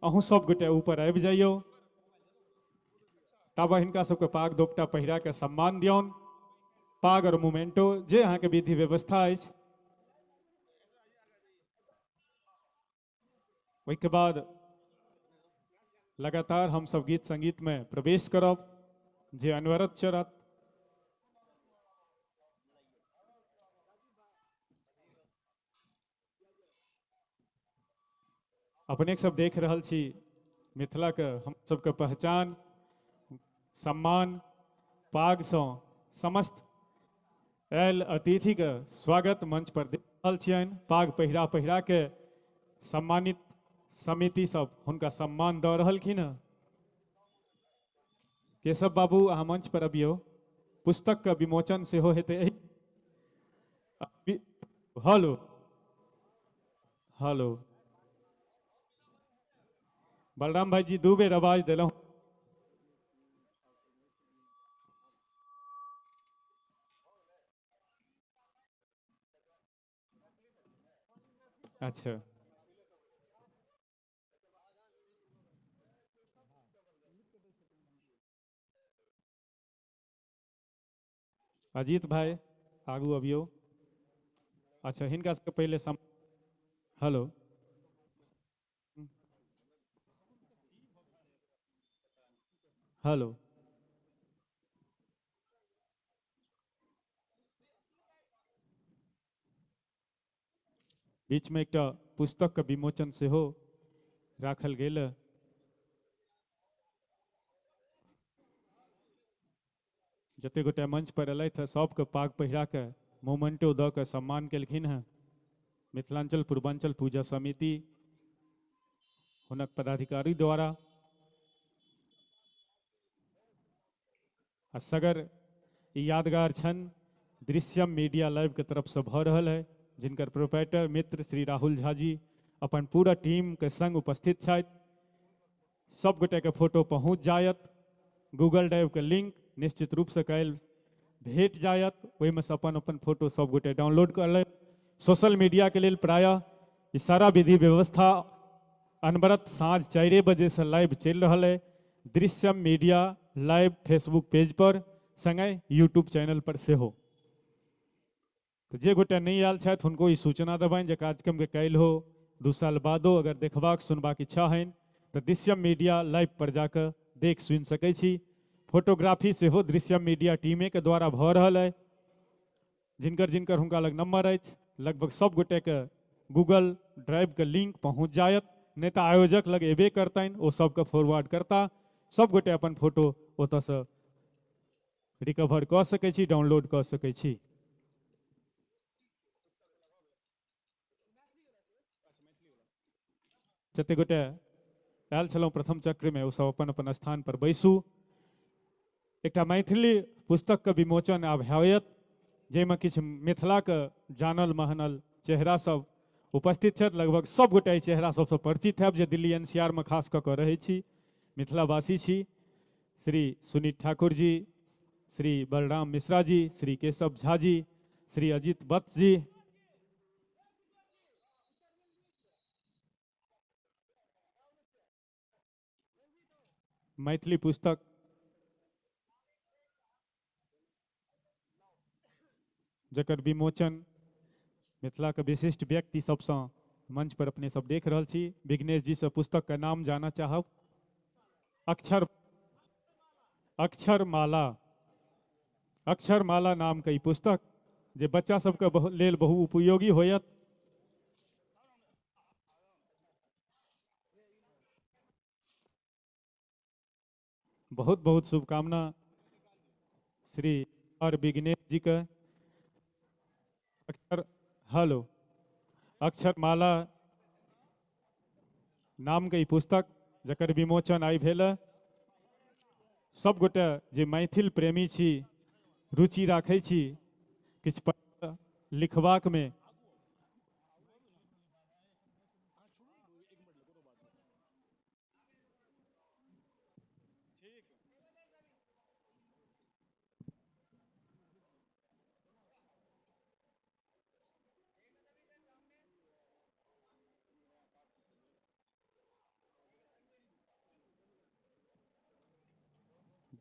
अहू सब गोटे ऊपर आबि जाइयो, तब हिनका सबके पाग दोपटा पहिरा के सम्मान दियौन। पाग और मोमेंटो जे अहाँ के विधि व्यवस्था अछि। ओहि के बाद लगातार हम सब गीत संगीत में प्रवेश करब जे अनवरत चलत। अपने सब देख रहल छी मिथिला के हम सबके पहचान सम्मान पाग से समस्त आयल अतिथि के स्वागत मंच पर दे रहल छियनि। पाग पहिरा पहिरा के सम्मानित समिति सब हुनका सम्मान दऽ रहलखिन हँ। केशव बाबू अहाँ मंच पर अबियो, पुस्तक के विमोचन सेहो हेतै। हेलो हेलो बलराम भाई जी 2 बेर आवाज दिलौं। अच्छा अजीत भाई आगू अबियो। अच्छा हिनका सबके पहले हेलो हेलो बीच में एक पुस्तक के विमोचन सेहो राखल गेल। जते गोटे मंच पर अयलथि है सबके पाग पहिरा के मोमेंटो दऽ के सम्मान केलखिन हैं। मिथिलांचल पूर्वांचल पूजा समिति हुनक पदाधिकारी द्वारा आ सगर ई यादगार क्षण दृश्यम मीडिया लाइव के तरफ से भ रहल है, जिनकर प्रोपराइटर मित्र श्री राहुल झा जी अपन पूरा टीम के संग उपस्थित छथि। सब गोटे के फोटो पहुँच जायत। गूगल ड्राइव के लिंक निश्चित रूप से कल भेट जायत, ओहिमे से अपन अपन फोटो सब गोटे डाउनलोड कर ले। सोशल मीडिया के लिए प्रायः ई सारा विधि व्यवस्था अनवरत साँझ 4 बजे से लाइव चल रहा है। Drishyam media live Facebook page पर संगे यूट्यूब चैनल पर से हो। तो जे गोटे नहीं आयल छथि हुनको ई सूचना देबनि जे कार्यक्रम के कल हो 2 साल बादो अगर देखबाक सुनबाक इच्छा है तो दृश्यम मीडिया लाइव पर जाकर देख सुनि सकै छी। फोटोग्राफी से हो दृश्यम मीडिया टीमे के द्वारा भ रहल है। जिनकर जिनकर हुनका लग नंबर अछि लगभग सब गोटे के गूगल ड्राइव के लिंक पहुँच जायत, नहीं तो आयोजक लग एबे करतनि, ओ सबके फॉरवर्ड करता। सब गोटे अपन फोटो ओतऽ से रिकवर कऽ सकै छी, डाउनलोड कऽ सकै छी। जते गोटे आयल छलहुँ प्रथम चक्र में ओ सब अपन अपन स्थान पर बैसू। एक मैथिली पुस्तक के विमोचन आब होयत, जाहिमे किछु मिथिला के जानल महनल चेहरा सब उपस्थित छथि। लगभग सब गोटे चेहरा सबसे परिचित हैब जे दिल्ली NCR में खास कऽ कऽ रहै छी, मिथिलावासी छी। श्री सुनीत ठाकुर जी, श्री बलराम मिश्रा जी, श्री केशव झा जी, श्री अजीत वत्स जी, मैथिली पुस्तक जकर विमोचन मिथिला के विशिष्ट व्यक्ति सबसँ मंच पर अपने सब देख रहल छी। विघ्नेश जी से पुस्तक का नाम जाना चाहब। अक्षरमाला नाम के ई पुस्तक जे बच्चा सबके लेल बहु उपयोगी होयत। बहुत बहुत शुभकामना श्री और विघ्नेश जी के। अक्षरमाला नाम के ई पुस्तक जकर विमोचन आई भेल। सब गोटे जे मैथिल प्रेमी छी, रुचि राखै छी किछु लिखबाक में,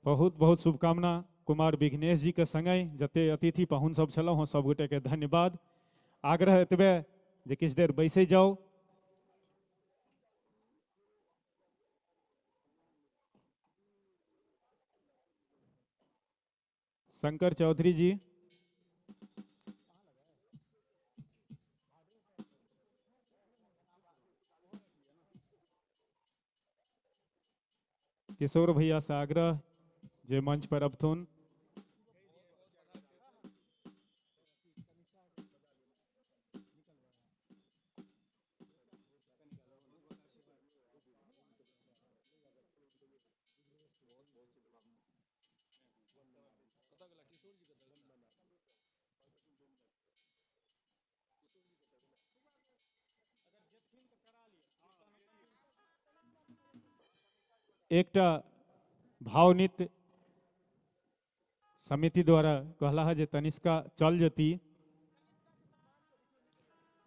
बहुत बहुत शुभकामना कुमार विघ्नेश जी के संगे जते अतिथि पाहुन सब छलौ हँ सब गोटे के धन्यवाद। आग्रह एतबे जे किछु देर बैसे जाओ। शंकर चौधरी जी, किशोर भैया से आग्रह जे मंच पर अबथुन। एकटा भावनित समिति द्वारा कहला है जे तनिष्का चल जती,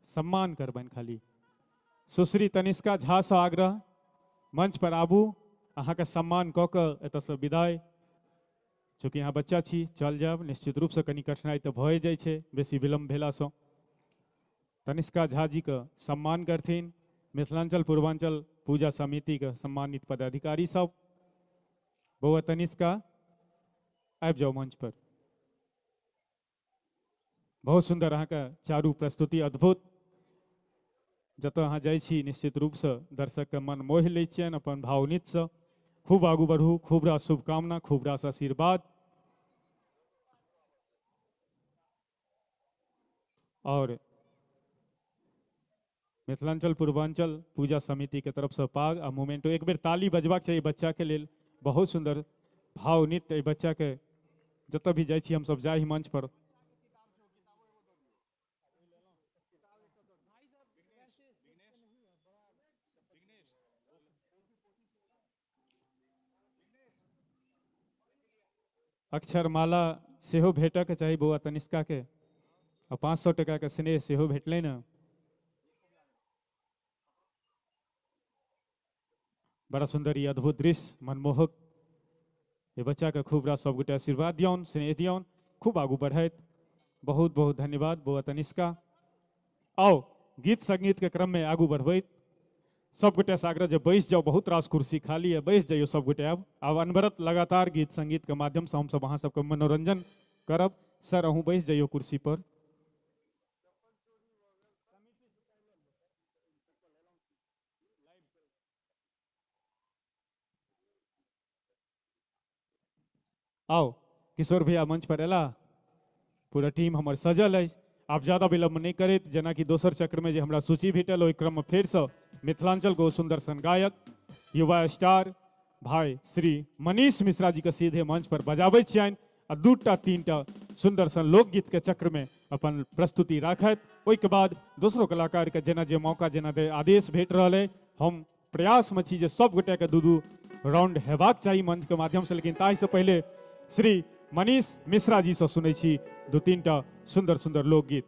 सम्मान करबन खाली। सुश्री तनिष्का झा से आग्रह मंच पर आबू, अहाँ के सम्मान कऽ कऽ एतऽ से विदाई। चूँकि यहाँ बच्चा छी, चल जाब निश्चित रूप से कनी कठिनाई तो भए जाइ छै बेसी विलम्ब भेला सँ। तनिष्का झा जी के सम्मान करथिन मिथिलांचल पूर्वांचल पूजा समिति के सम्मानित पदाधिकारी सब। बउआ तनिष्का आबि जाओ मंच पर। बहुत सुंदर अहाँ के चारू प्रस्तुति अद्भुत। जतऽ अहाँ जाइ छी निश्चित रूप से दर्शक के मन मोहि लै छियनि अपन भावनित से। खूब आगू बढ़ू, खूब रास शुभकामना, खूब रास आशीर्वाद। और मिथिलांचल पूर्वांचल पूजा समिति के तरफ से पाग आ मोमेंटो एक बेर ताली बजबाक चाहिए बच्चा के लेल। बहुत सुंदर भाव नृत्य बच्चा के जतऽ भी जाइ छी हम सब जाहि मंच पर। अक्षरमाला सेहो भेटऽ के चाही बउआ तनिष्का के, आ 500 टका के स्नेह सेहो भेटलै न। बड़ा सुंदर ये अद्भुत दृश्य, मनमोहक। ये बच्चा के खूब रास सब गोटे आशीर्वाद दियौन, स्नेह दियौन, खूब आगू बढ़ैत। बहुत बहुत धन्यवाद बउआ तनिष्का। आओ गीत संगीत के क्रम में आगू बढ़बैत सब गोटे से आग्रह जे बैस जाओ। बहुत रास कुर्सी खाली है, बैस जाइयो सब गोटे। अब अनवरत लगातार गीत संगीत के माध्यम से हम सब अहाँ सबके मनोरंजन करब। सर अहूँ बैस जाइयो कुर्सी पर। आओ किशोर भैया मंच पर एला, पूरा टीम हमर सजल है। आप ज्यादा विलम्ब नहीं करैत, जेना कि दोसर चक्र में जे हमरा सूची भेटल ओहि क्रम में फेर से मिथिलांचल को सुंदर सन गायक युवा स्टार भाई श्री मनीष मिश्रा जी के सीधे मंच पर बजाबै छियनि आ 2-3 सुंदर सन लोकगीत के चक्र में अपन प्रस्तुति राखत। ओहि के बाद दोसरो कलाकार के जेना जे मौका जेना दे आदेश भेट रहल है। हम प्रयास में छी जे सब गोटे के 2-2 राउंड हेबाक चाही मंच के माध्यम से, लेकिन ताहि से पहले श्री मनीष मिश्रा जी से सुनै छी 2-3 सुंदर सुंदर लोकगीत।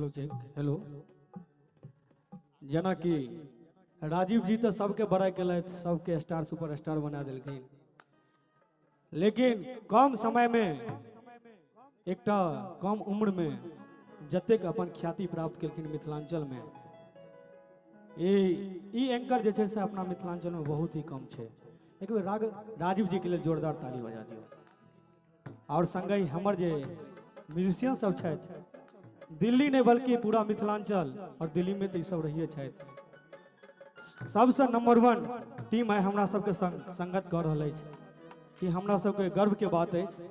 हेलो चेक हेलो जेना कि राजीव जी तो सबके बड़ा केलथि, सबके स्टार सुपरस्टार बना देलखिन, लेकिन कम समय में एकटा कम उम्र में जतेक अपन ख्याति प्राप्त केलखिन मिथिलांचल में, ई एंकर जे छै से अपना मिथिलांचल में बहुत ही कम छै। एक बेर राजीव जी के लिए जोरदार ताली बजा दियो। और संगहि हमर जे म्यूजिशियन सब छथि, दिल्ली नहीं बल्कि पूरा मिथिलांचल और दिल्ली में तो ई सब रहिए छथि, सबसे नंबर 1 टीम है हमरा सबके संगत कर रहल अछि, कि हमरा सबके गर्व के बात अछि।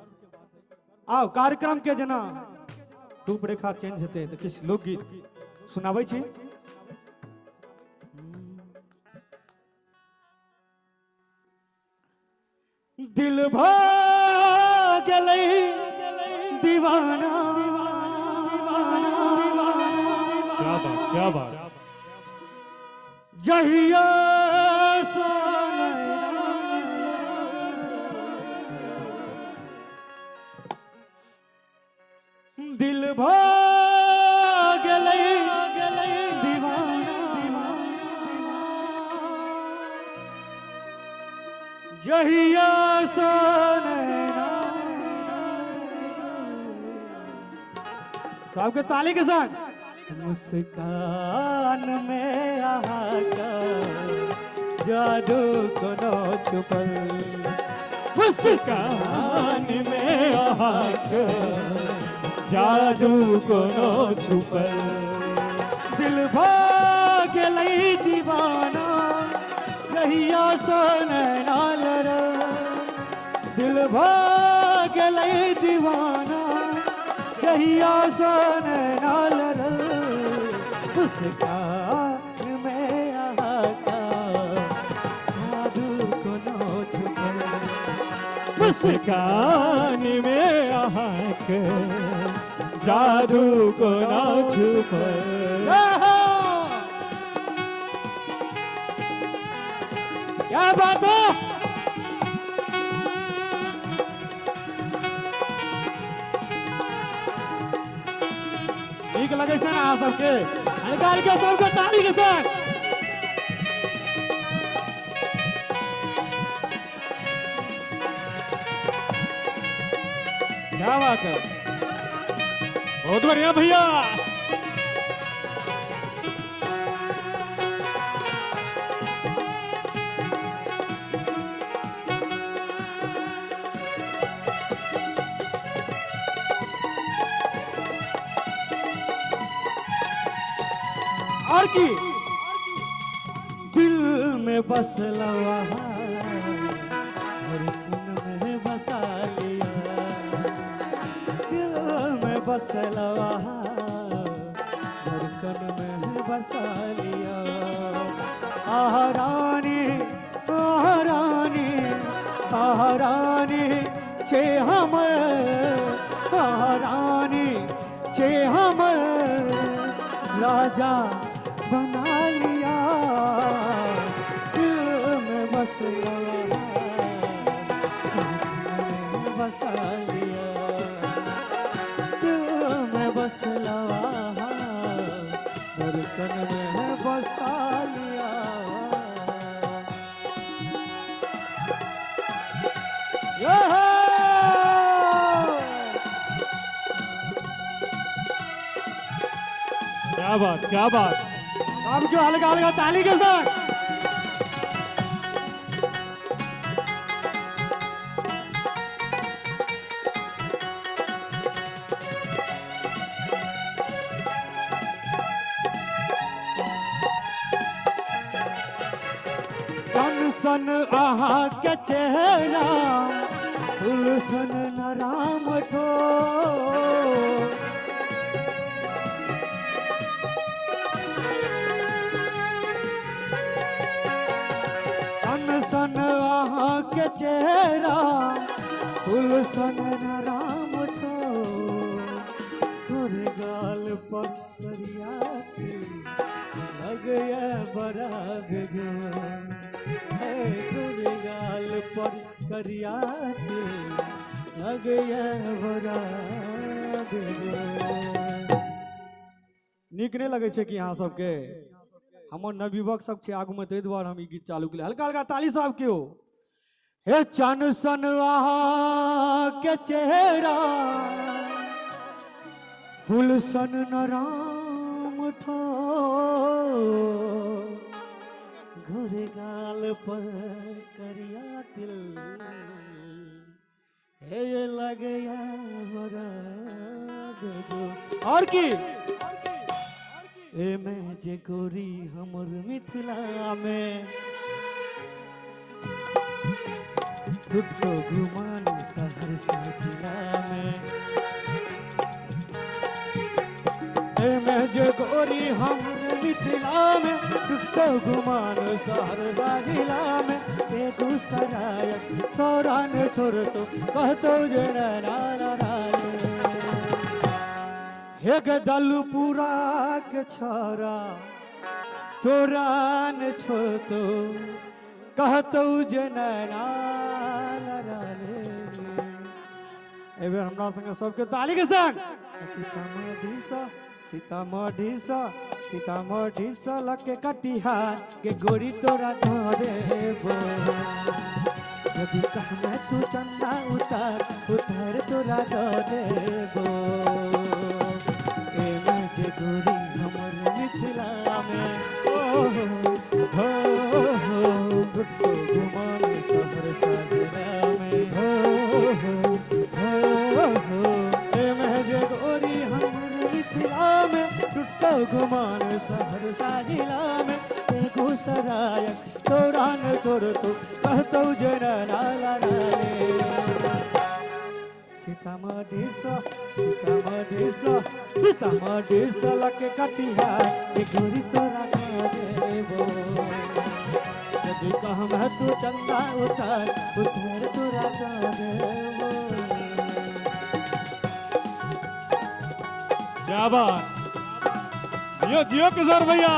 आओ कार्यक्रम के जेना रूपरेखा चेंज हेतै तो किछु लोकगीत सुनाबै छी। दिल भऽ गेलै दीवाना, क्या बात जहिया दिल भऽ गेलै दीवाना, जहिया सबके ताली के साथ। मुस्कान में आका जादू कोनो छुपल, मुस्कान में आका जादू कोनो छुपल, दिल भऽ गेलै दीवाना जहिया सँ नैना लड़ल, दिल भऽ गेलै दीवाना जहिया सँ नैना लड़ल, मुस्कान में आका जादू कोनो छुपल, मुस्कान में आका जादू कोनो छुपल। क्या बात है? ठीक लगे छै ना अहाँ सबके? निकाल के सबके ताली के साथ। क्या बात है, बहुत बढ़िया भैया। और की दिल में बसला धड़कन में बसा लिया, दिल में बसला धड़कन में बसा लिया, आह रानी आह रानी आह रानी छे हम, आह रानी छे हम राजा बना लिया, दिल में बसला बसा लिया, दिल में बसला धड़कन में बसा लिया। क्या बात क्या बात, सबको हल्का हल्का ताली के साथ। जन सन आहा के चेहरा फूल सन न राम ठो, सन आहा के चेहरा फूल सन न राम ठो, तोरे गाल पर करिया लगे बड़ा बेजोर, तोरे गाल पर करिया लगे बड़ा बेजोर। नीक नहीं लगे छे कि यहाँ सबके हमर नवयुवक सब छे आगू में ताहि दुआरे हम ई गीत चालू केलिए हल्का हल्का ताली साहब के हो हे चन सन अहाँ के चेहरा फूल सन न राम ठो घोरे गाल पर करिया तिल हे लगया बड़ा गजो और की ए मैं जे गोरी हमर मिथिला में टूटो घुमान सहरसा जिला में ए मैं जे गोरी हमर मिथिला में टूटो घुमान सहरसा जिला में बेगूसराय तोरा ने छोड़ तो कहतो जे ना हे गदलपुरा के छोरा तोरा ने छोड़ तो कहतो जे नैना एबे हमरा संगे सबके ताली के संग सीतामढ़ी सा लके कटिहार के गोरी तोरा घरे बो यदि कहना तू चंदा उतार तोरा घरे बो ए मैं जे गोरी हमर मिथिला में हो गुट्टो गुमान सहरसा जिला में हो ए मैं जे गोरी हमर मिथिला में गुट्टो गुमान सहरसा जिला में बेगूसराय तोरा न छोड़ तो कहतो जना नाला रे सीतामढ़ी सा लके कटिहार के गोरी तोरा घरे बो यदि कहम तू चंदा उतार तोरा घरे बो क्या बात जियो जियो किशोर भैया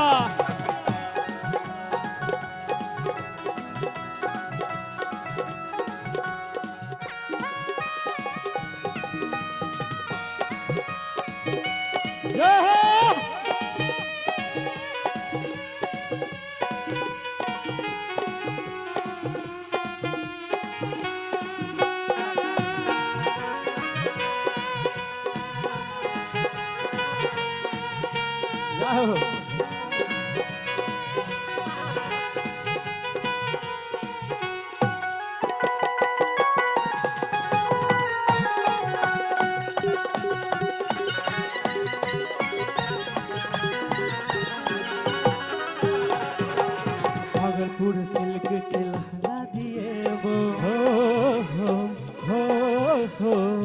भागलपुर सिल्क के लहंगा दिए वो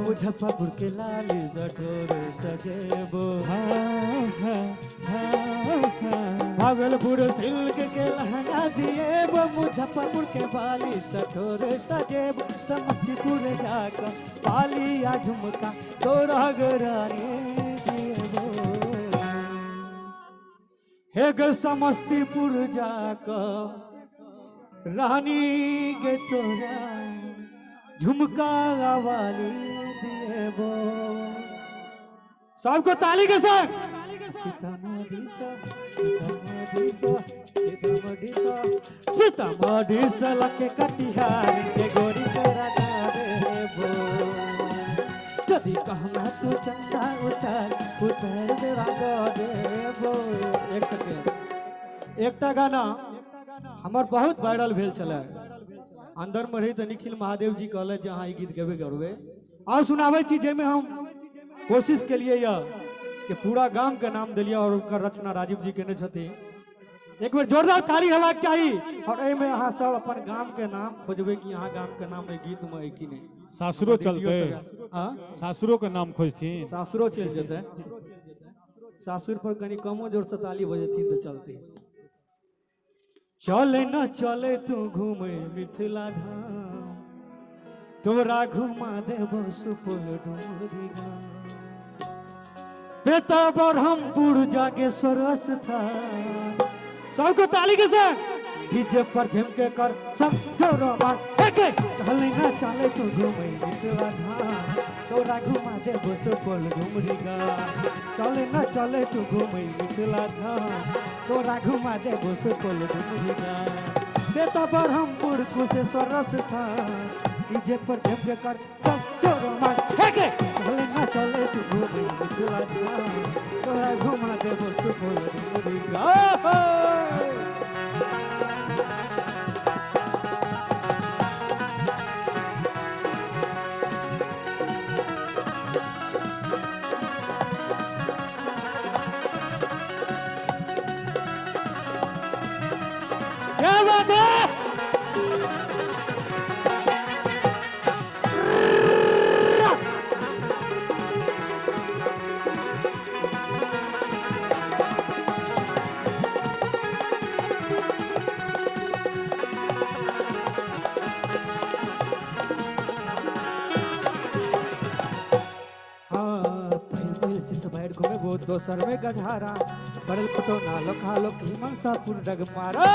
मुजफ्फरपुर के लाल जठोर सजेबो भागलपुर सिल्क के लहंगा दिए वो मुजफ्फरपुर के बाली जठोर सजेबो समस्तीपुर जाकर बाली या झुमका तोरा गराने हे ग समस्तीपुर जाकर रानी के तोरा झुमका वाली दिएबो सबको ताली के संग सीतामढ़ी सा लके कटिहार के गोरी तोरा देबो यदि कहना तू चंदा उतार देवा देबो एकटा गाना हमार बहुत वायरल भेल चला अंदर में रही तो निखिल महादेव जी कहले जे अहाँ ई गीत गेबे करबे और सुनावे छी जेमे हम कोशिश के लिए कि पूरा गांव के नाम दिलिए और उनकर रचना राजीव जी केने छथिन एक बार जोरदार ताली हेबाक चाहिए और ए में अहाँ सब अपन गांव के नाम खोजबे कि अहाँ गांव के नाम में गीत में है कि नहीं सासुरो चलते सासुरो के नाम खोजथिन सासुरो चल जेते सासुर पर कनी कमो जोर से ताली बजेथिन तो चलती चले न चले तू घूमे मिथिला धाम तोरा घुमा देबो सुपौल डुमरी गाम बेटा ब्रह्मपुर जागेश्वर स्थान सबको ताली के संग डीजे पर झमके कर सब जोर मार एक चले ना चले तू घूमे मिथिला धाम तोरा घुमा देबो सुपौल डुमरी गाम चले ना चले तू घूमे मिथिला धाम तोरा घुमा देबो सुपौल डुमरी गाम बेटा ब्रह्मपुर कुशेश्वर स्थान डीजे पर जब कर सब जोर मार हेगे चले ना चले तू घूमे मिथिला धाम तोरा घुमा देबो सुपौल डुमरी गाम क्या बात है घूमे वो दोसर में गझारा बड़ल कुटो नालो खालो की मनसापुर डग मारा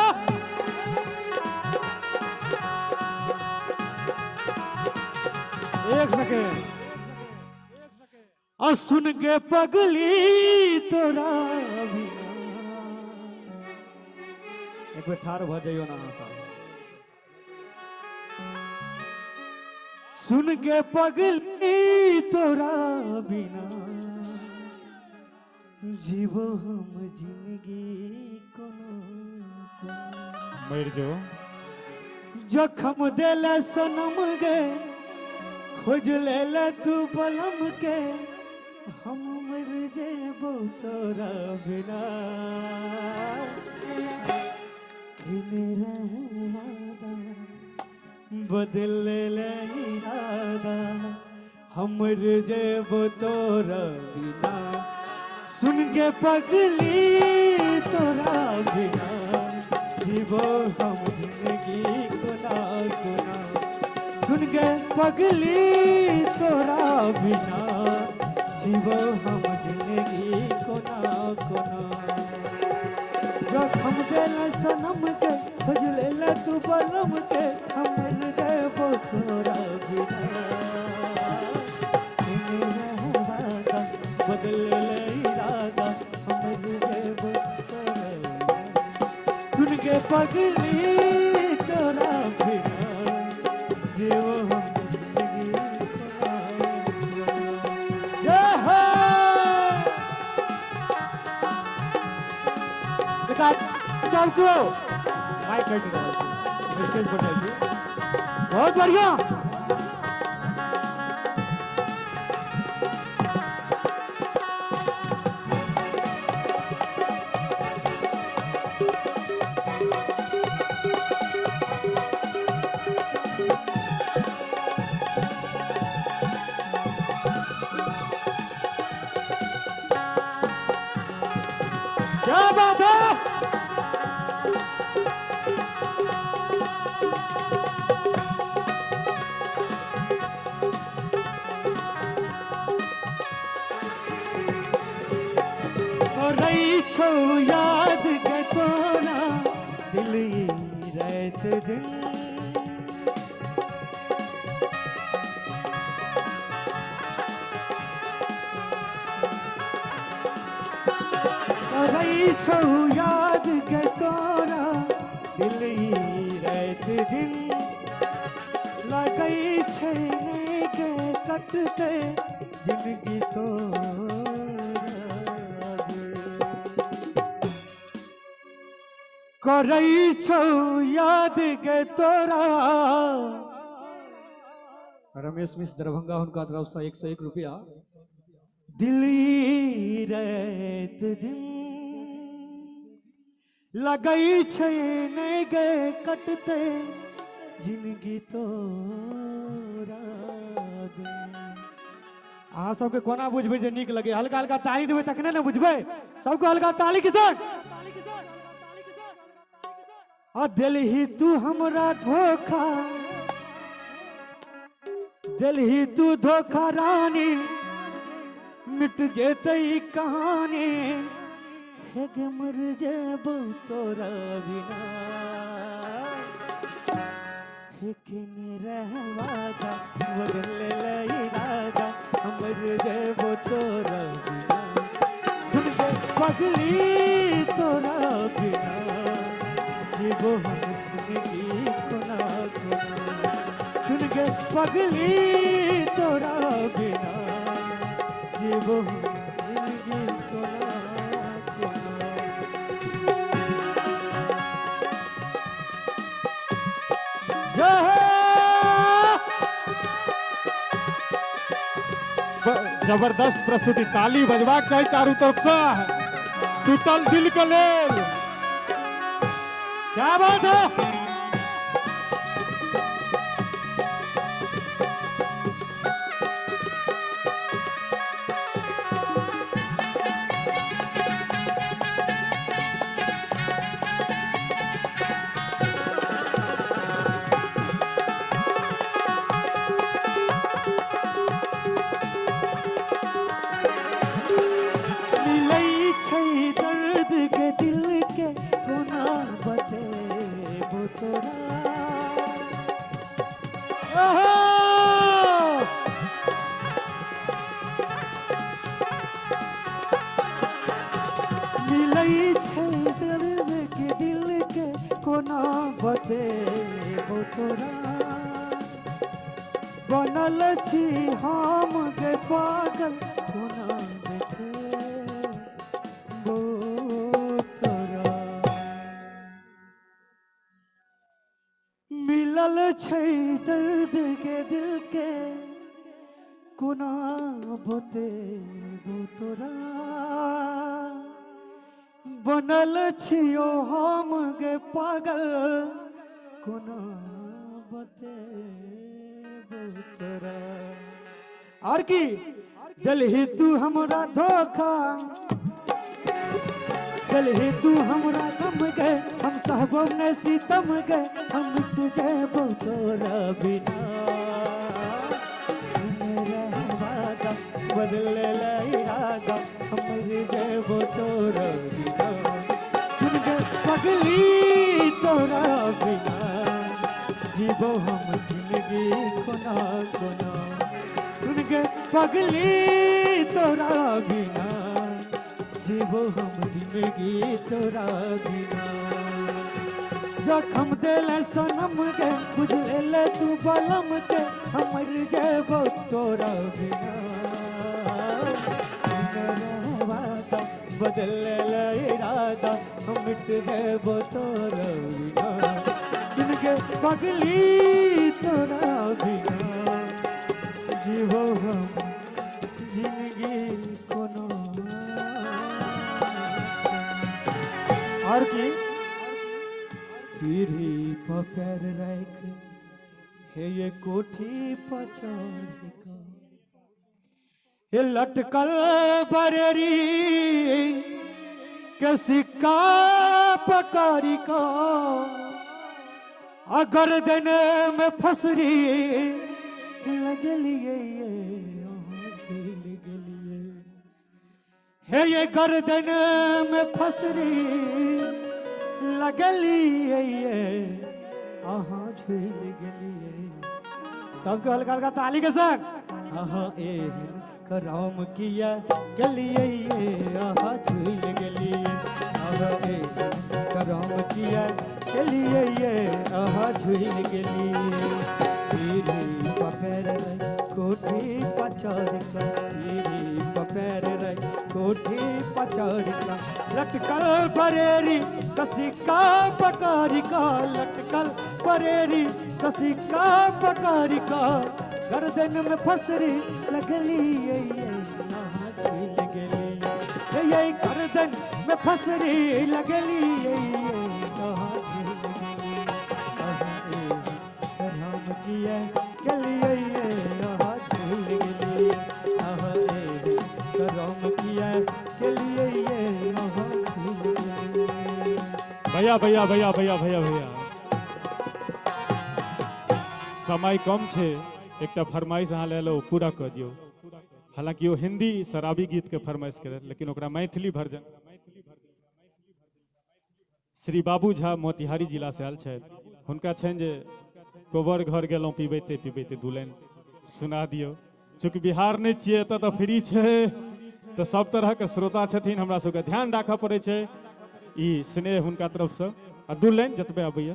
एक सेकेंड और सुन के पगली तोरा बिना एक बार ठाड़ भ जाइयो ना सा सुन के पगली तोरा बिना जीवो हम जिंदगी कोनो मर जो जखम देले सनम गे खोज ले तू बलम के हम मर जेबो तोरा बिना किने रहवादा बदल ले इरादा हम मर जेबो तोरा बिना सुन के पगली तोरा बिना जीवो हम जिंदगी कोना कोना सुन के पगली तोरा बिना जीवो हम जिंदगी कोना कोना जखम देले सनम के खोज ले तू बलम के हम मिल जेबो तोरा बिना बदल ले इरादा हम मिल जेबो तोरा सुन के पगली तोरा बिना जीवो हम सबको माइक कट रहा है स्टेज पर जाइए बहुत बढ़िया क्या बात है छो याद के तोरा दिल ही रात दिन छो याद के तोरा दिल ही रात दिन लगई छेने के कटते जिंदगी तो करई छो याद के तोरा रमेश मिश्र दरभंगा उनका तरफ से 101 रुपया दिल्ली रात दिन लगई छेने गे कटते जिंदगी तोरा दिन अहाँ सबके कोना बुझबै जे नीक लगे हल्का हल्का ताली देबै तखने ने बुझबै सबको हल्का ताली के संग आ दिल ही तू हमरा धोखा दिल ही तू धोखा रानी मिट जेते कहानी हेगे मर जेबो तोरा बिना लेकिन रहवादा बदले इरादा हमर जेबो तोरा बिना सुन के पगली तोरा बिना जीवो हम जिंदगी कोना कोना सुन के पगली तोरा बिना जीवो हम जिंदगी कोना जबरदस्त प्रस्तुति, ताली बजबाक चाही चारू तरफ से। टूटल दिल के लेल क्या बात है। बनल छी हम गे पागल कोना देखे वो तोरा मिलल छै दर्द के दिल के कोना बते वो तोरा बनल छियो हम गे पागल कोना बते तोरा। और की दिलही तू हमरा धोखा दिलही तू हमरा गम गए हम सहबो न सीतम गए हम तुझे तोरा बिना वादा बदले इरादा हम जेबो तोरा बिना सुन के पगली तोरा बिना जीवो हम जिंदगी कोना कोना सुन के पगली तोरा बिना जीवो हम जिंदगी तोरा बिना जखम देले सनम के बुझले ले तू बलम के हमर जेबो तोरा बिना वादा बदले इरादा हम मिट जेबो तोरा बिना के पगली तोरा बिना जीवो हम जिंदगी कोनो। और की पीढ़ी पर पैर रख हे ये कोठी पर चढ़ ये लटकल बरेरी के सिक्का पकारी का अगर दिन में फसरी लगलिए हे ये गर्दन में फसरी लगलिए अहाँ झूल गलिए। सबके हल्का हल्का ताली के संग अहाँ ए करम किया गलिए अहाँ झूल गलिए अहाँ ए करम किया गलिए ये अहाँ झूल गलिए। पीढ़ी पपेर कोठी पचड़ का पीढ़ी पपेर कोठी पचड़ का लटकल बरेरी कसी का पकारी का लटकल बरेरी कसी का पकारी का गर्दन में फसरी लगली ये अहाँ झूल गली ये गर्दन में फसरी लगली ये अहाँ किया गलिए अहाँ झूल गली अहाँ करम किया गलिए अहाँ झूल गली। भैया भैया भैया भैया भैया भैया समय कम छे एकटा फरमाइश अहाँ ले लो पूरा कर दियो। हालांकि वो हिंदी शराबी गीत के फरमाइश करे लेकिन ओकरा मैथिली वर्जन श्री बाबू झा मोतिहारी जिला से आयल छथि। हुनका छनि जे कोबर घर गेलहुँ पिबैते पिबैते दू लाइन सुना दियौ। चूँकि बिहार नहीं छियै एतऽ तऽ फ्री छै, तऽ सब तरहके श्रोता छथिन, हमरा सबके ध्यान राखऽ पड़ै छै, ई स्नेह हुनका तरफसँ। आ दू लाइन जतबे अबैया।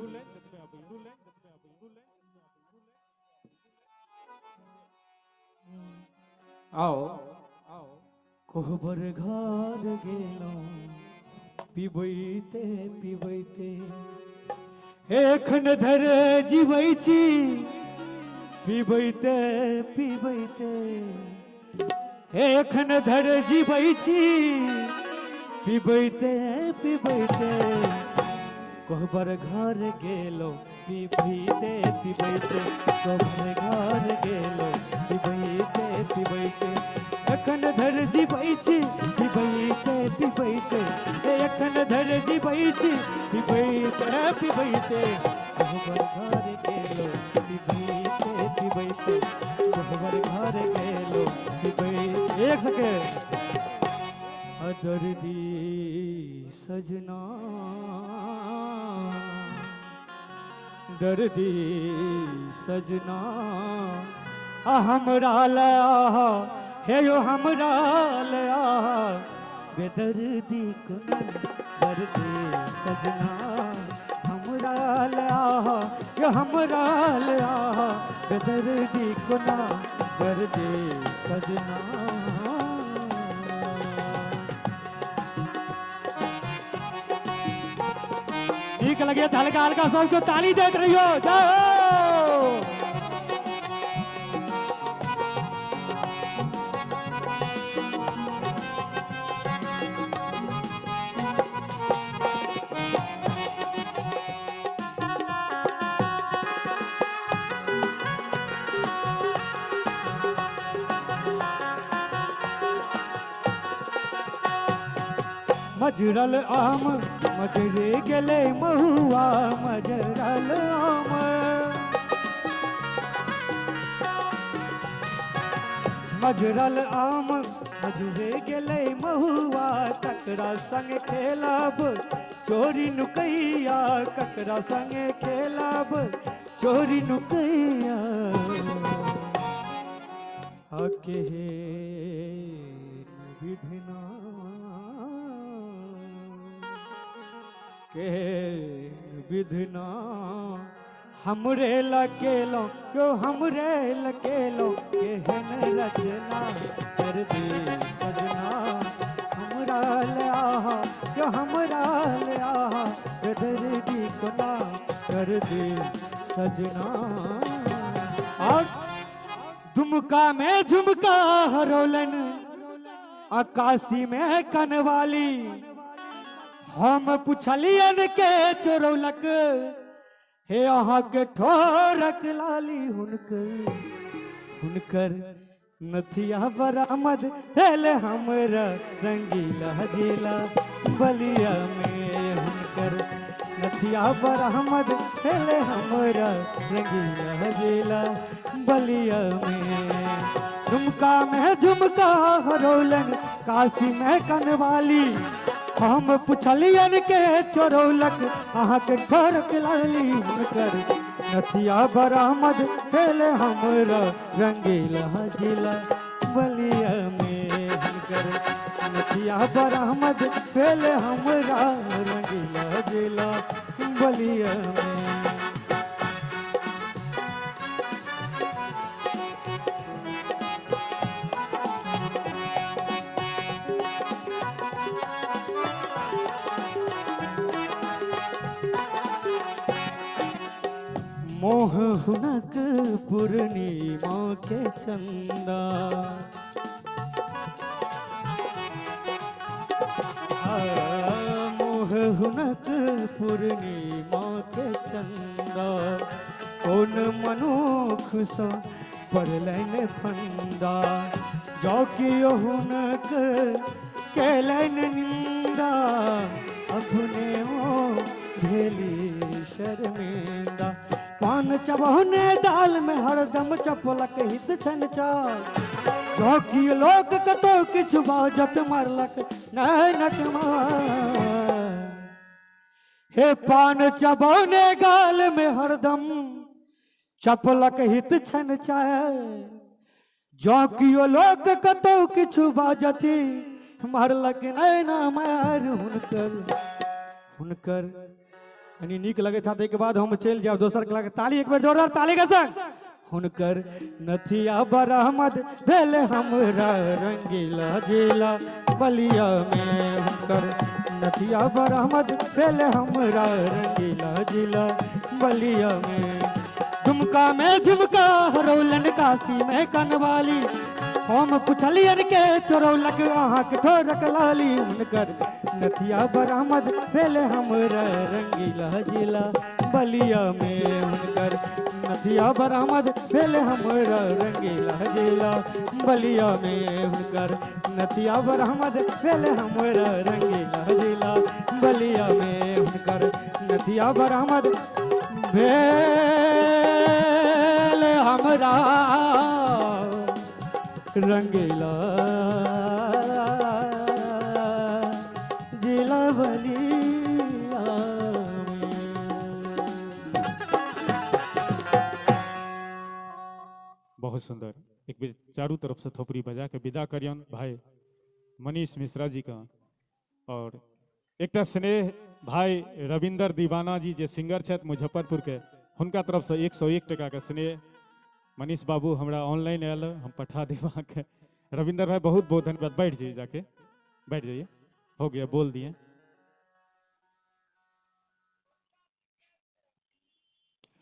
आओ कोहबर घर गेलहुँ पिबैते पिबैते, एखन धरे जीवै छी पिबैते पिबैते, एखन धरे जीवै छी पिबैते पिबैते, कोहबर घर गेलहुँ पिबैते पिबैते, कोहबर घर गेलहुँ पिबैते पिबैते, एखन धर जीवै छी पिबैते पिबैते, एखन धर जीवै छी पिबैते पिबैते, कोहबर घर गेलहुँ पिबैते पिबैते, कोहबर घर गेलहुँ पिबैते। एक सेकेंड। दर्दी सजना दर्दी सजना हमरा लया हे यो हमरा लया बेदर्दी कुन दर्दी सजना हमरा लया यो हमरा लया बेदर्दी कुना दर्दी सजना। ठीक लगे तो हल्का हल्का सबको ताली देते रहियो। जाओ मजरल आम मजरे गेले महुआ मजरल आम, मजरल आम मजरे गेले महुआ, ककरा संग खेलब चोरी नुकैया, ककरा संग खेलब चोरी नुकैया, आके विधिना के विधना हमरे लकेलो यो हमरे लकेलो केहन रचना कर दे सजना, हमरा लया यो हमरा लया बेदर्दी कोना कर दे सजना। और दुमका में झुमका हरोलन आकाशी में कनवाली, हम पुछलियन के चोरौलक हे अहाँ के ठोरक लाली, हुनकर हुनकर नथिया बरामद हेले हमरा रंगीला जिला बलिया में, हुनकर नथिया बरामद हेले हमरा रंगीला जिला बलिया में। झुमका में झुमका हरोलन काशी में कनवाली, हम पुछलियन के चोरौलक अहाँ के ठोरक लाली, हुनकर नथिया बरामद हेले हमरा रंगीला जिला बलिया में, हुनकर नथिया बरामद हेले हमरा रंगीला जिला बलिया में। मोह हुनक पूर्णिमा के चंदा, मोह हुनक पूर्णिमा के चंदा, कौन मनुख सा पड़लन फंदा, जो कि हुनक कैलन निंदा, अपने ओ भेली शर्मिंदा, पान चबहने दाल में हरदम चपलक हित छन चाल, चौकी लोक कतो किछ बाजत मरलक नैनक हे पान चबहने गाल में हरदम चपलक हित छन चाहे जो कियो लोक कतौ किछु बाजती मारलक नैना मार हुनकर कनी नीक लगैत हाथ के बाद हम चल जाब दोसर कला के ताली एक बेर जोरदार ताली के संग हुनकर नथिया बरामद भेल हमरा रंगीला जिला बलिया में हुनकर नथिया बरामद भेल हमरा रंगीला जिला बलिया में झुमका में झुमका हरौलन काशी में कनवाली हम पुछलियन के चोरौलक अहाँ के ठोरक लाली हुनकर नथिया बरामद भेल हमरा रंगीला जिला बलिया में हुनकर नथिया बरामद भेल हमरा रंगीला जिला बलिया में हुनकर नथिया बरामद भेल हमरा रंगीला जिला बलिया में हुनकर नथिया बरामद भेल हमरा रंगीला जिला बलिया बहुत सुंदर। एक बेर चारों तरफ से थोपड़ी बजा के विदा करियन भाई मनीष मिश्रा जी का। और एक स्नेह भाई रविंदर दीवाना जी जे सिंगर छथि मुजफ्फरपुर के, हुनका तरफ से 101 टका के स्नेह। मनीष बाबू हमरा ऑनलाइन आयल, हम पठा देब अहाँके। रविंदर भाई बहुत बहुत धन्यवाद। बैठ जाइए, जाके बैठ जाइए, हो गया, बोल दिए।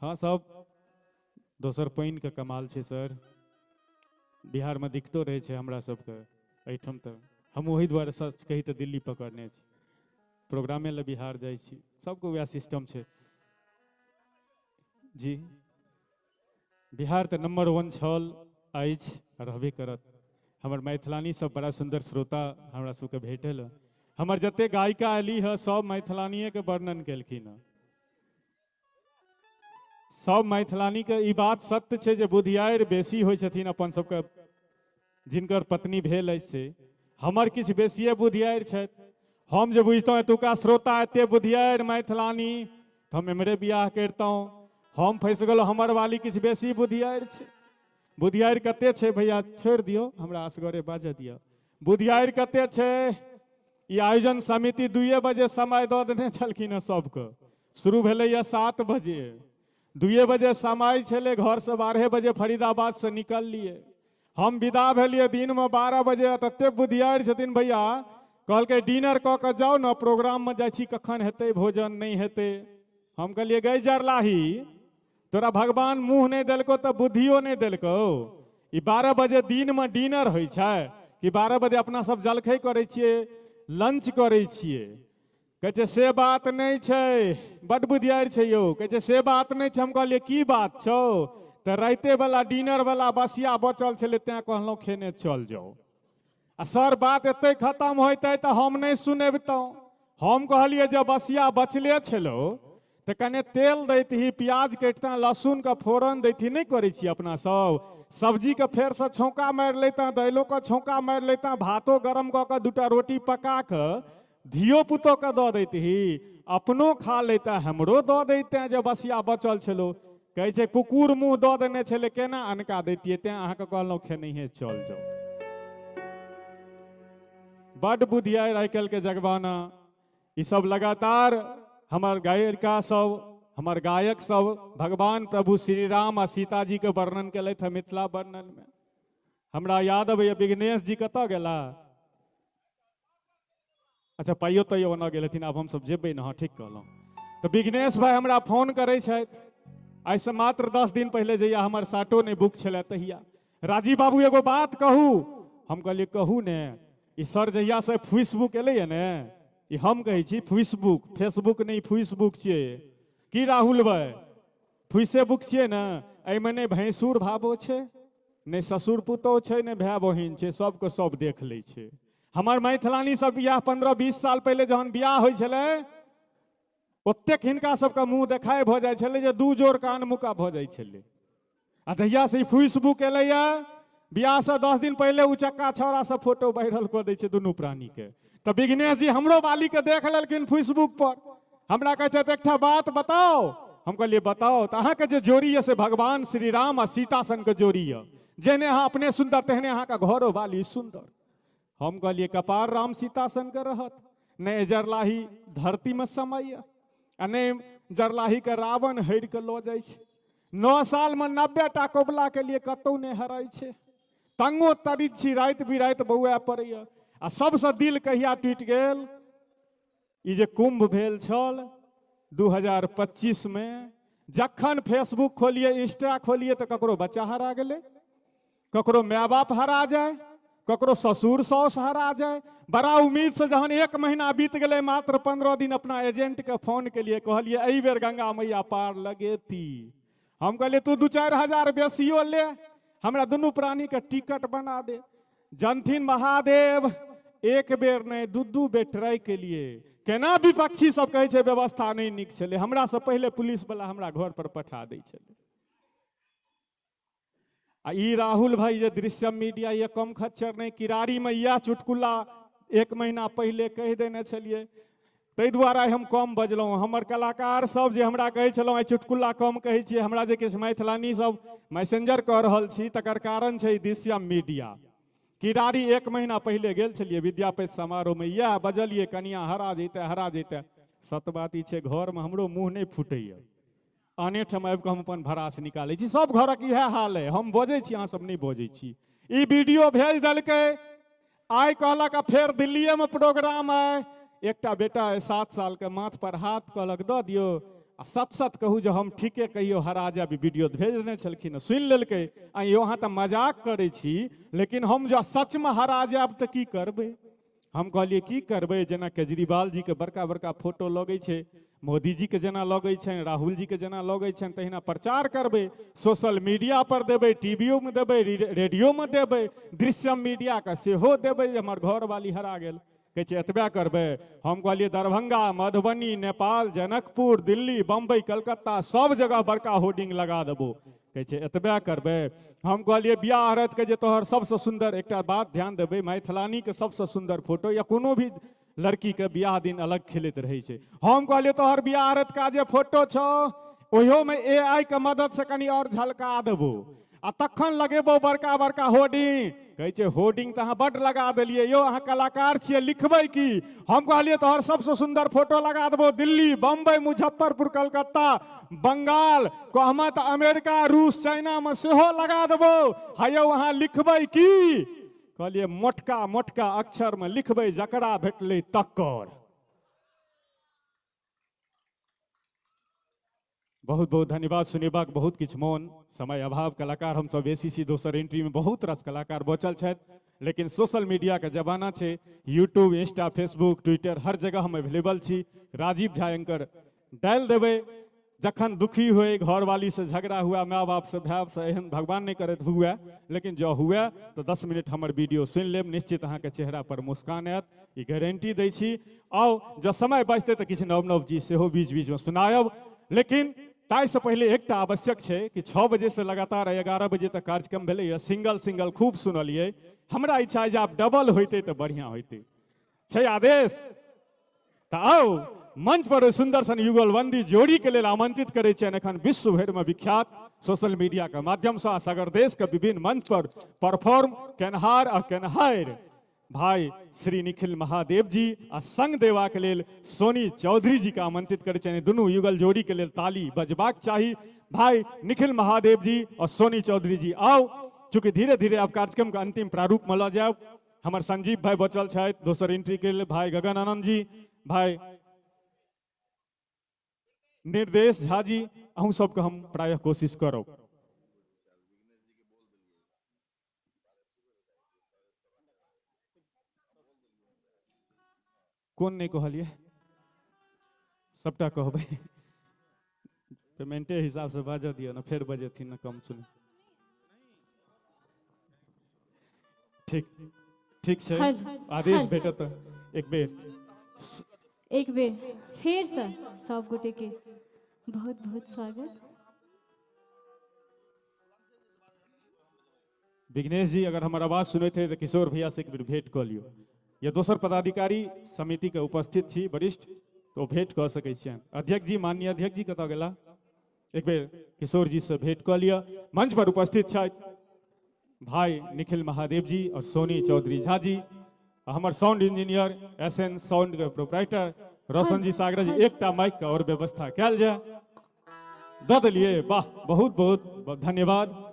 हाँ सब दोसर पानि के कमाल छै सर, बिहार में दिक्कतो रहे छै हमरा सबके एहिठाम। तऽ हम ओहि दुआरे सच कही तऽ दिल्ली पकड़ने छी, प्रोग्रामे ले बिहार जाइ छी, सबको वएह सिस्टम छै जी। बिहार तऽ नंबर 1 छल अछि, रहबे करत। हमर मैथिलानी सब बड़ा सुंदर श्रोता हमरा सबके भेटल। हमर जते गायिका अयली है सब मैथिलानिए के वर्णन केलखिन है। सब मैथिलानी के ई बात सत्य छै जे बुधियारि बेसी होइ छथिन अपन सबके, जिनकर पत्नी भेल अछि से। हमर किछु बेसिए बुधियारि छथि। हम जे बुझतहुँ एतुका श्रोता एते बुधियारि मैथिलानी तऽ हम एम्हरे बियाह करितहुँ। हम फँसि गेलहुँ, हमर वाली किछु बेसी बुधियारि छै। बुधियारि कते छै भैया, छोड़ि दियौ, हमरा असगरे बाजऽ दियौ। बुधियारि कते छै? ई आयोजन समिति 2 बजे समय दऽ देने छलखिन हँ सबके। शुरू भेलैए 7 बजे, 2 बजे समय छलै, घर से 12 बजे फरीदाबाद से निकललिए। हम विदा भेलिए दिन में 12 बजे। तते बुधियारि छथिन भैया, कहलकै डिनर कऽ के जाउ ने, प्रोग्राम में जाइ छी, कखन हेतै भोजन, नहीं हेतै। हम कहलिए गई जरलाही, तोरा भगवान मुँह नहीं देलको तो बुद्धियो नहीं देलको। ई 12 बजे दिन में डिनर होइ छै कि 12 बजे अपना सब जलखै करै छियै, लंच करै छियै? कहै छै से बात नहीं छै, बड बुधियारि छै यौ। कहै छै से बात नहीं छै। हम कहलिए की बात छौ? तऽ राइते वाला डिनर वाला बसिया बचल छलै, तें कहलहुँ खेने चल जाओ। आ सर बात एते खत्म होइतै तऽ हम नहीं सुनेबतहुँ। हम कहलिए जब बसिया बचले छलो तऽ कने तेल दैतही, प्याज कटितऽ, लहसुन का फोरन दैतही, नहीं करै छी अपना सब। सब्जी के फेर से छौंका मारि लेता, दाइलो के छौंका मारि लेता, भातो गरम कऽ के 2टा रोटी पका के धियो पुतो के दऽ दैतही, अपनो खा लेता, हमरो दऽ दैते जब बसिया बचल छलो। कहै छै कुकुर मुँह दऽ देने छलै, केना अनका दैतियै? तें अहाँके कहलहुँ खेनैहे चल जाओ। बड बुधियारि आइ काल्हि के जगबाना। ई सब लगातार हमर गायिका सब, हमर गायक सब भगवान प्रभु श्री राम आ सीता जी के वर्णन केलथि है मिथिला वर्णन में। हमरा याद अबैया विघ्नेश जी कतऽ गेला? अच्छा पाइयो ताइयो ओना गेल हथिन, आब हमसब जेबै ने। हाँ ठीक कहलहुँ। तऽ विघ्नेश भाई हमरा फोन करै छथि, आइ से मात्र 10 दिन पहले जहिया हमर साटो नहीं बुक छलै तहिया, राजीव बाबू एगो बात कहू। हम कहलिए कहू ने। ई सर जहिया से फेसबुक एलैए ने, ई हम कहै छी फेसबुक, फेसबुक नहीं फेसबुक छियै की राहुल भाई? फेसबुक छियै ने। एहिमे नहीं भैंसुर भावो छै, नहीं ससुर पुतोह छै, नहीं भाई बहिन छै, सबके सब देख लै छै। हमर मैथिलानी सब बियाह 15-20 साल पहले जहन बियाह होइ छलै, ओतेक हिनका सबके मुँह देखाय भऽ जाइ छलै जे 2 जोड़ कान मुका भऽ जाइ छलै। आ जहिया से फेसबुक एलैया, बियाह से 10 दिन पहले उचक्का छौड़ा सब फोटो वायरल कऽ दै छै दुनू प्राणी के। तऽ विघ्नेश जी हमरो बाली के देख लेलखिन फेसबुक पर। हमरा कहै छथि एकटा बात बताओ, हम कहलिए बताओ तो अहाँके जे जोड़ी है से भगवान श्री राम आ सीता सन के जोड़ी है, जेने अहाँ अपने सुंदर तेहने अहाँ का घरो वाली सुंदर। हम कहलिए कपार राम सीता सन के रहत, नहीं जरलाही धरती में समय आ नहीं जरलाही के रावण हरि के लो जाइ छै। 9 साल में 90टा कोबला के लिए कतौ नहीं हराई छै। तंगो तरी छी रात बिरात बौआ पड़ैया। आ सबसे दिल कहिया टूटि गेल, ई जे कुंभ भेल छल 2025 में, जखन फेसबुक खोलिए इंस्टा खोलिए तो ककरो बच्चा हरा गेले, ककरो माय बाप हरा जाए, ककरो ससुर सास हरा जाए। बड़ा उम्मीद से जहन 1 महीना बीत गए, मात्र 15 दिन अपना एजेंट के फोन के लिए कहलिए एहि बेर गंगा मैया पार लगेती। हम कहलिए तू 2-4 हजार बेसियो ले, हमरा दुनू प्राणी के टिकट बना दे। जनथिन महादेव एक बेर नहीं 2-2 बेर ट्राई के लिए। केना विपक्षी सब कहे छै व्यवस्था नहीं निक छले, हमरा से पहले पुलिस वाला हमरा घर पर पठा दै छले। आ ई राहुल भाई जे दृश्यम मीडिया ये कम खच्चर नहीं, किरारी में यह चुटकुला 1 महीना पहले कह देने छलिए, ताहि दुआरे हम कम बजलहुँ। हमर कलाकार सब जे हमरा कहै छलहुँ चुटकुला कम कहै छियै, हमरा जे किछु मैथिलानी सब मैसेंजर कऽ रहल छी तकर कारण छै दृश्यम मीडिया। किरारी 1 महीना पहले गेल छलिए विद्यापति समारोह में, यह बजलिए कनिया हरा जैते। सत बात ई छै घर में हमरो मुँह नहीं फूटैया, आने ठम आबि कऽ हम अपन भड़ास निकालै छी। सब घरक इएह हाल है, हम बजै छी अहाँ सब नहीं बजै छी। ई वीडियो भेज देलकै, आइ कहलक फेर दिल्लीए में प्रोग्राम है। एकटा बेटा है 7 साल के, माथ पर हाथ कहलक दऽ दियौ, आ सत कहू जो हम ठीके कहियो हरा जाब। वीडियो भेजने छलखिन, सुनि लेलकै। आ यौ अहाँ तऽ मजाक करै छी, लेकिन हम जो सच में हरा जाब तऽ की करबै। हम कहलिए की करबै, जेना केजरीवाल जी के बड़का बड़का फोटो लगै छै, मोदी जी के जेना लगै छनि, राहुल जी के जेना लगै छनि, तहिना प्रचार करबै, सोशल मीडिया पर देबै, टीवीओ में देबै, रेडियो में देबै, दृश्यम मीडिया का सेहो देबै। हमर घर वाली हरा गेल, कहै छै एतबे करबै। हम कहलिए दरभंगा, मधुबनी, नेपाल, जनकपुर, दिल्ली, बम्बई, कलकत्ता सब जगह बड़का होर्डिंग लगा देबो। कहै छै एतबे करबै। हम कहलिए बियाह रत के जे तोहर सबसे सुंदर, एकटा बात ध्यान देबै, मैथिलानी के सबसे सुंदर फोटो या कोनो भी लड़की के बियाह दिन अलग खिलैत रहे छै। हम कहलिए तोहर बियाह रत का जे फोटो छौ ओहियो में AI के मदद से कनी और झलका देबो, आ तखन लगेबो बड़का बड़का होर्डिंग। कहै छै होर्डिंग तऽ अहाँ बड्ड लगा देलिए, यौ अहाँ कलाकार छियै, लिखबै की। हम कहलिए तोहर सबसे सुंदर फोटो लगा देबो, दिल्ली, बम्बई, मुजफ्फरपुर, कलकत्ता, बंगाल, कहमा तऽ अमेरिका, रूस, चाइना में सेहो लगा देबो। हेयौ अहाँ लिखबै की। कहलिए मोटका मोटका अक्षर में लिखबै, जकरा भेटलै तकर। बहुत बहुत धन्यवाद। सुनेबाक बहुत किछु मोन, समय अभाव, कलाकार हम सब बेसी छी, दोसर एंट्री में बहुत रास कलाकार बचल छथि, लेकिन सोशल मीडिया के जमाना छै। यूट्यूब, इंस्टा, फेसबुक, ट्विटर हर जगह हम अवेलेबल छी। राजीव झा एंकर डालि देबै। जखन दुखी हुए, घर वाली से झगड़ा हुआ, माँ बाप से, भाई से, एहन भगवान नहीं करत हुए, लेकिन जो हुए तो 10 मिनट हमर वीडियो सुनि लेब, निश्चित अहाँ के चेहरा पर मुस्कान आयत, ई गारंटी दै छी। आओ जो समय बचते तो किछु नव नव चीज सेहो बीच बीच में सुनायब, लेकिन ताहि से पहले एकटा आवश्यक छै कि 6 बजे से लगातार 11 बजे तक कार्यक्रम भेलै। सिंगल खूब सुनलिए, हमरा इच्छा है जे आब डबल होइते तो बढ़िया होइते छै आदेश। तो आओ मंच पर सुंदर सन युगलबंदी जोड़ी के लेल आमंत्रित करे छियनि, एखन विश्व भर में विख्यात सोशल मीडिया के माध्यम से सगर देश के विभिन्न मंच पर परफॉर्म केनहार आ केनहार भाई श्री निखिल महादेव जी आ संग देवा के लेल सोनी चौधरी जी के आमंत्रित करे छियनि। दुनू युगल जोड़ी के लेल ताली बजबाक चाही। भाई निखिल महादेव जी और सोनी चौधरी जी आओ, चूंकि धीरे धीरे अब कार्यक्रम के अंतिम प्रारूप में ल जाब। हमर संजीव भाई बचल छथि, दोसर एंट्री के लेल भाई गगन आनंद जी, भाई निर्देश झा जी, अहूँ सबके हम प्रायः कोशिश करब। कोन नहीं कहलिए, सबटा कहबै, पेमेंटे हिसाब से बाजऽ दियो ना, फिर बजेथिन ना कम सुन। ठीक ठीक छै, आदेश भेटत एक बेर फिर से सब गोटे के बहुत बहुत स्वागत। विघ्नेश जी अगर हमार आवाज सुने थे तो किशोर भैया से एक बेर भेंट कऽ लियो, या दोसर पदाधिकारी समिति के उपस्थित छी वरिष्ठ तो भेंट कऽ सकै छियनि। अध्यक्ष जी, माननीय अध्यक्ष जी कतऽ गेला? एक बेर किशोर जी से भेंट कऽ लिअ। मंच पर उपस्थित छथि भाई निखिल महादेव जी और सोनी चौधरी झा जी, हमर साउंड इंजीनियर SN साउंड के प्रोप्राइटर रोशन जी सागरा जी। एकटा माइक के और व्यवस्था कयल जाय, दऽ देलियै। वाह, बहुत बहुत धन्यवाद।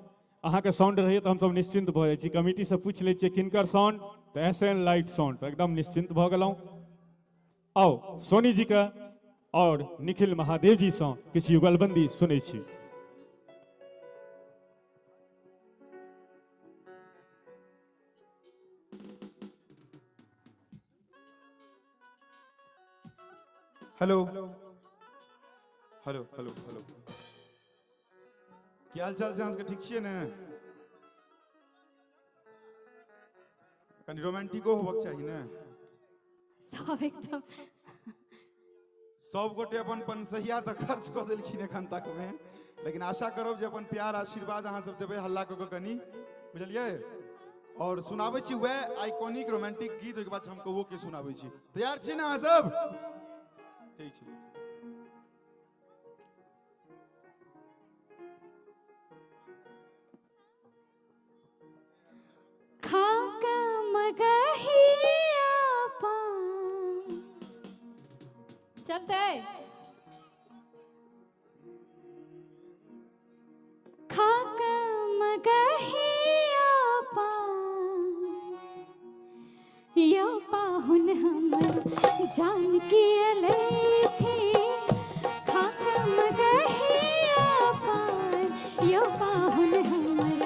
अहाँके साउंड रहैए तऽ हमसब निश्चिंत भऽ जाइ छी। कमिटी से पूछि लै छियै किनकर साउंड, तऽ SN लाइट साउंड, तऽ एकदम निश्चिंत भऽ गेलहुँ। आओ सोनी जी के और निखिल महादेव जी सँ किछु युगलबंदी सुनै छी। हेलो हेलो हेलो हेलो, की हाल चाल छै अहाँके? ठीक छियै ने? कनि रोमांटिको होबक चाही ने। सब एकदम सब गोटे अपन अपन सहिया तऽ खर्च कऽ देलखिन एखन तक में, लेकिन आशा करब जे अपन प्यार आशीर्वाद अहाँ सब देबै हल्ला कऽ कनि, बुझलियै? और सुनाबै छी वह आइकॉनिक रोमांटिक गीत, ओहिके बाद हम कहुओ के सुनाबै छी। तैयार छी ने अहाँ सब? ठीक छै। खाका मगहिया पान चलते खाका मगहिया पान यो पाहुन हमर जान के अलै छी। खाका मगहिया पान यो पाहुन हमर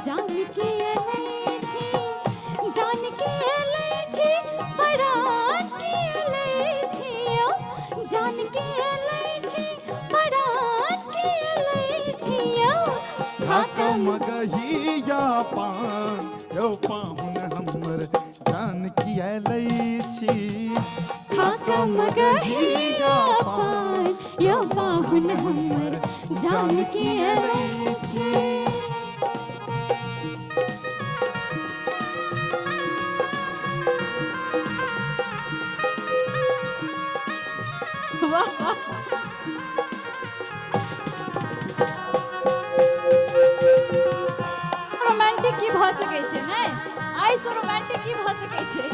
जान के अलै छी। जान के अलै छी, परान के अलै छी। यो जान के अलै छी, परान के अलै छी। यो खाका मगहिया पान यो पाहुन हमर जान की अलै छी। खाका मगहिया पान यो पाहुन हमर जान के अलै छी। रोमांटिक की भऽ सकै छै ने? आइ से रोमांटिक की भऽ सकै छै?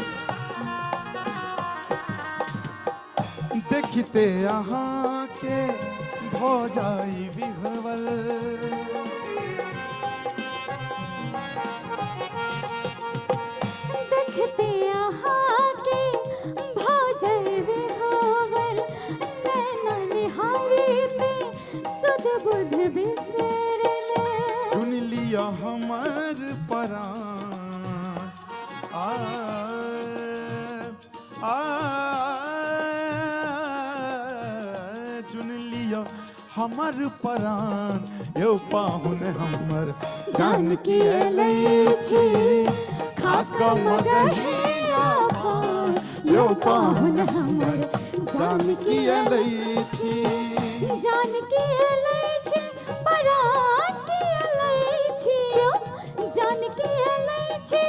देखते अहाँ के भऽ जाई विह्वल, देखते अहाँ के भऽ जाई विह्वल। नैना निहारीते सुध बुध बिसरले। सुन लिया हमर परान आ चुन लिया हमर परान यो पाहुन हमर जान की अलै छी। खाका मगहिया पान यो पाहुन हमर जान की अलै छी। जान के अलै छी, परान के अलै छी। यो जान के अलै छी,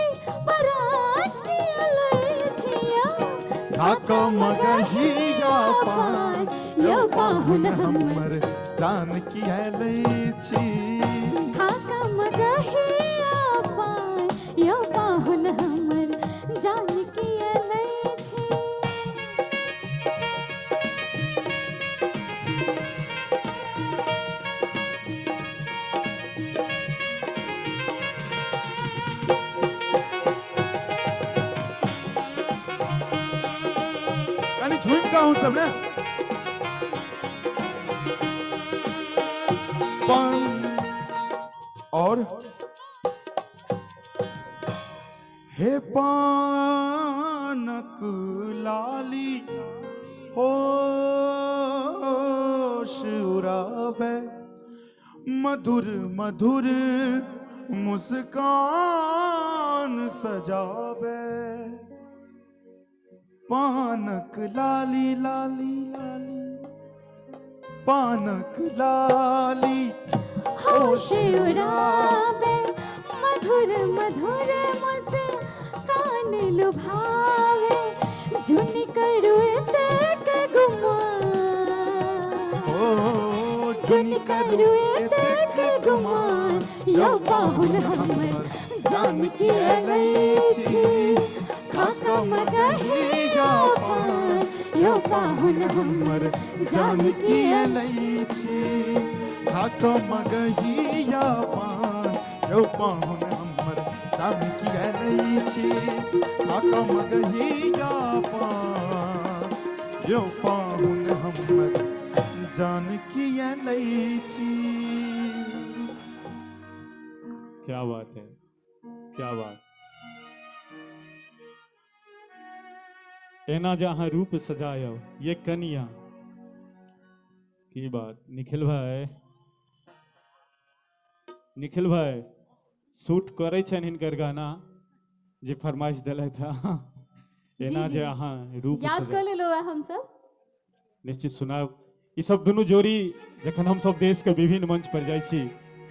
परान के अलै छी। यो खाका मगहिया पान यो पाहुन हमर जान की अलै छी। खाका मगहिया पान यो पाहुन हमर जान के अलै छी। कनि झूम का हूँ सब ने। पान और हे पानक लाली होश उड़ावे, मधुर मधुर मुस्कान सजावे। पानक लाली लाली लाली, पानक लाली होश उड़ावे, मधुर मधुर मुस्कान लुभावे। जुन करू तक गुमा, जुन करू एतेक गुमान यो पाहुन हमर जान की अलैची खाका मगहिया पान यो पाहुन हमर जान की अलैची खाका मगहिया पान यो पाहुन हमर जान की अलैची खाका मगहिया पान यो पाहुन हमर जान की अलैची। क्या बात है, क्या बात। एना जहाँ रूप सजायो ये कनिया की बात। निखिल भाई, निखिल भाई शूट करे छन हिनकर गाना जे फरमाइश दिले था। एना जी। जहाँ रूप याद सजा- कर लेलो हम सब। निश्चित सुनाब। ई सब दुनू जोड़ी जखन हम सब देश के विभिन्न मंच पर जाइ छी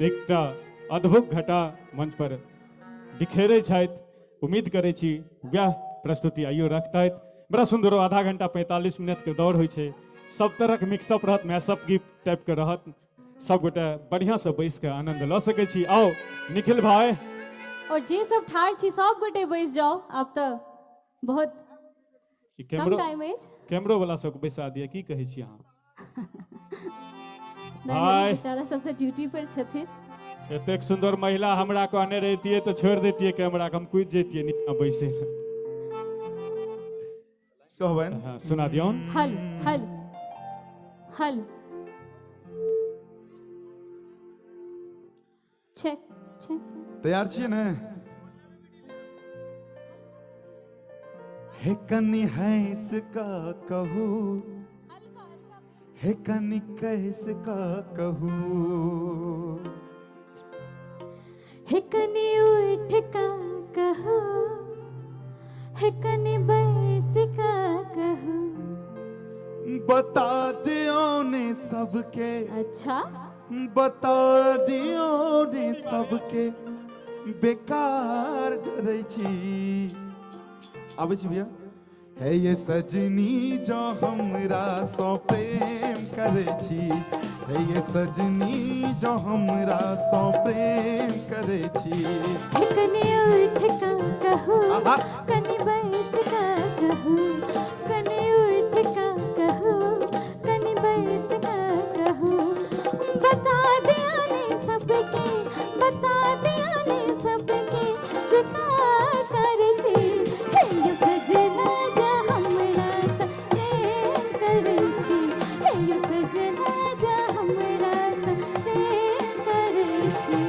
एकटा अद्भुत घटा मंच पर बिखेरे छथि। उम्मीद करै छी वह प्रस्तुति आइयो रखतथि। बड़ा सुंदर आधा घंटा 45 मिनट के दौड़ होइ छै। सब तरह के मिक्सअप रहत, मैसअप गिफ्ट टाइप के रहत। सब गोटे बढ़िया से बैस के आनंद ल सकै छी। आओ निखिल भाई और जे सब ठाड़ छी सब गोटे बैस जाओ। आप तो बहुत ई कम कैमरो टाइम अछि। कैमरो वाला सबके बैसा दिया। की कहै छी अहाँ? नहीं, बेचारा सब तो ड्यूटी पर छथिन। एतेक सुंदर महिला हमरा कहने रहतिए तो छोड़ देतिए कैमरा के, हम कूद जैतिए नीचा बैसे। कहबन हाँ, सुना दियो। हल हल हल चेक चेक। तैयार छियै ने? हे कनी हैस का कहू, हे कनी कैस का कहू, हे कनी उठ का कहो, हे कनी बैस का कहो, बता दियो ने सबके। अच्छा बता दियो ने सबके बेकार डरै छी। आबै छी भैया। है ये सजनी जो हमरा सौ प्रेम करे छी, है ये सजनी जो हमरा सौ प्रेम करे छी। हे कनी उठ का कहो, कनी बैस का कहो, कनी उठ का कहो, कनी बैस का कहो, बता दिया ने सबके, बता दिया ने सबके बेकार करे छी। हे ये सजना जा हमरा सा प्रेम करे छी, हे ये सजना जा हमरा सा प्रेम करे छी।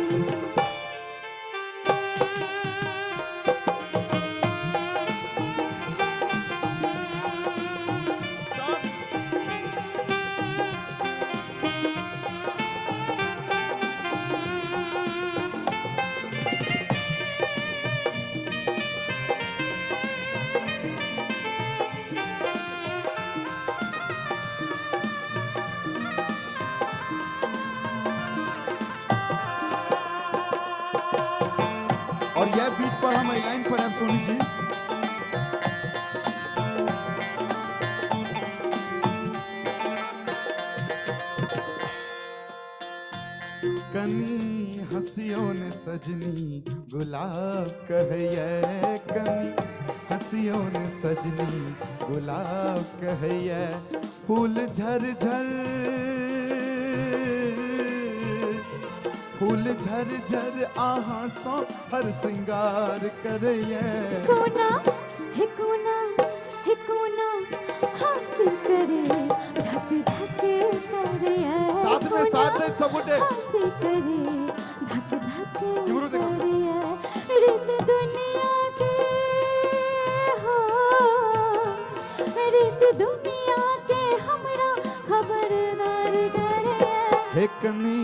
और यह बीट पर हम लाइन पर हैं सोनी जी। कनी हंसियों ने सजनी गुलाब कहिए, कनी हंसियों ने सजनी गुलाब कहिए, फूल झर झर, फूल झर झर आहा सो हर श्रृंगार करिए। कोना हे कोना, हे कोना हासिल करे, धक धक करे। साथ में सब उठे। हासिल करे, धक धक करे। रित दुनिया के हो, रित दुनिया के हमरा खबरदार करे। हे कनी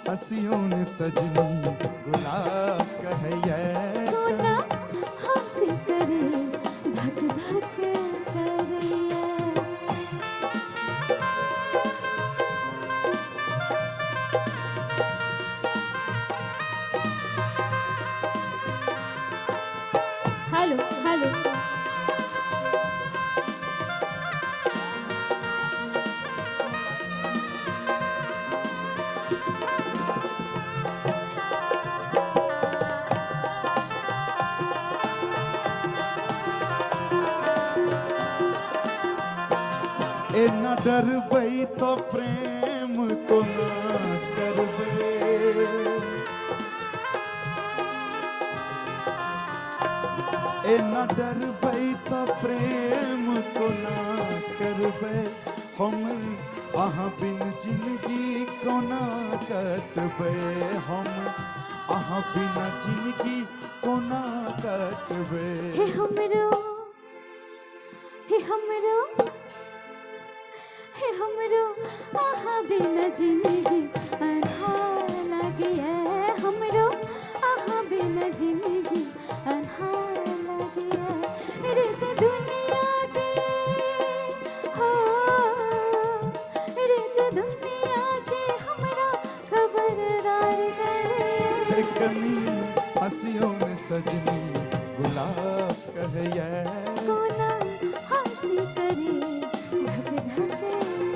हंसियों ने सजनी गुलाब कहिए, कोना हासिल करे, धक धक करे। हेलो हेलो ए न डरबई तो प्रेम को ना करबे, ए न डरबई तो प्रेम को ना करबे, हम अहाँ बिन जिंदगी को ना कटबे, हम अहाँ बिना जिंदगी को ना कटबे। हे हमरो, हे हमरो, हे हमरो आहा बिना जिंदगी अन्हार लगे है, हमरो आहा बिना जिंदगी अन्हार लगे है। रित दुनिया के हो, रित दुनिया के हमरा खबरदार करे। कनी हंसियों में सजनी गुलाब कहिए, कोना हंसी करे धक धक करे।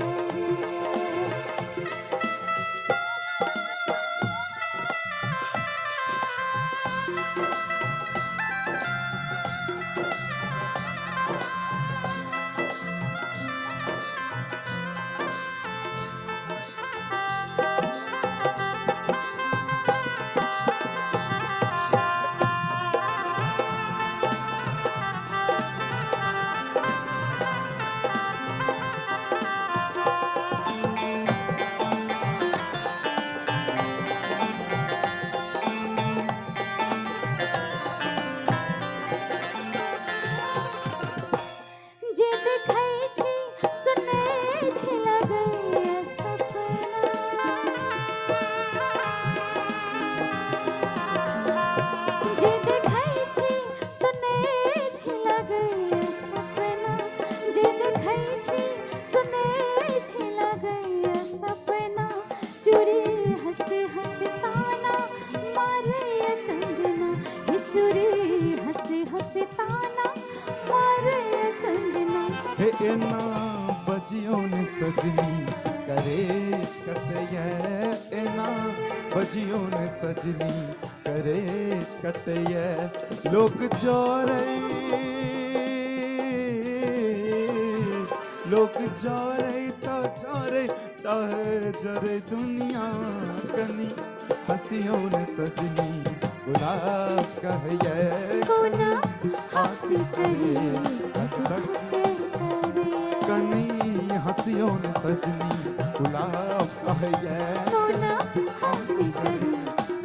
जे देखै छी सुनै छी लगैया सपना, जे देखै छी सुनै छी लगैया सपना, जे देखै छी सुनै छी लगैया सपना। चूड़ी हंसे हंसे ताना मारे कंगना, ये चूड़ी हंसे हंसे ताना मारे कंगना। हे एना बजियों ने सजनी करे कटैया, एना बजियों ने सजनी करे कटैया। लोग चोरे, लोग चोरे तो चोरे चाहे जरे दुनिया, कनी हंसियों ने सजनी गुलाब कहिए, कोना हंसी करे धक धक कनी हंसियों ने सजनी गुलाब कहिए, कोना हंसी करे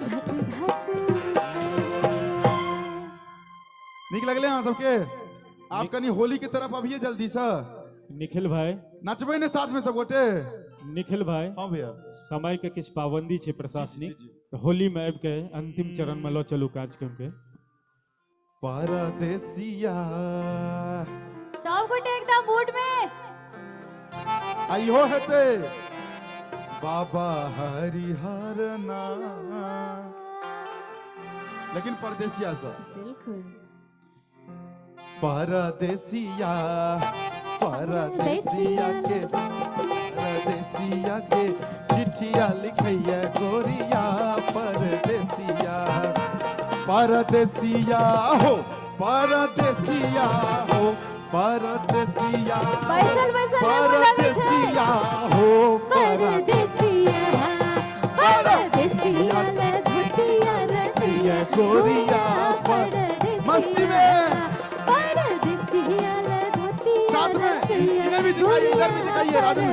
धक धक। निक लगले हाँ सबके। आप कनी होली की तरफ अभिये जल्दी सा निखिल भाई नचबे ने साथ में सब गोटे। निखिल भाई हाँ भैया समय के किछ पाबंदी छे प्रशासनिक, तो होली में आबि के अंतिम चरण में लो चलू कार्यक्रम के। परदेसिया सब गोटे एकदम मूड में। आइयो हेते बाबा हरिहर ना, लेकिन परदेसिया सा बिल्कुल परदेसिया, परदेसिया के, परदेसिया के चिट्ठिया लिखैया गोरिया, परदेसिया परदेसिया हो, परदेसिया हो, परदेसिया परदेसिया हो, परदेसिया परदेसिया ले धुतिया रतिया गोरिया मस्ती में परदेसिया ले धुतिया साथ में इन्हें भी दिखाइए, इधर भी दिखाइए राधे।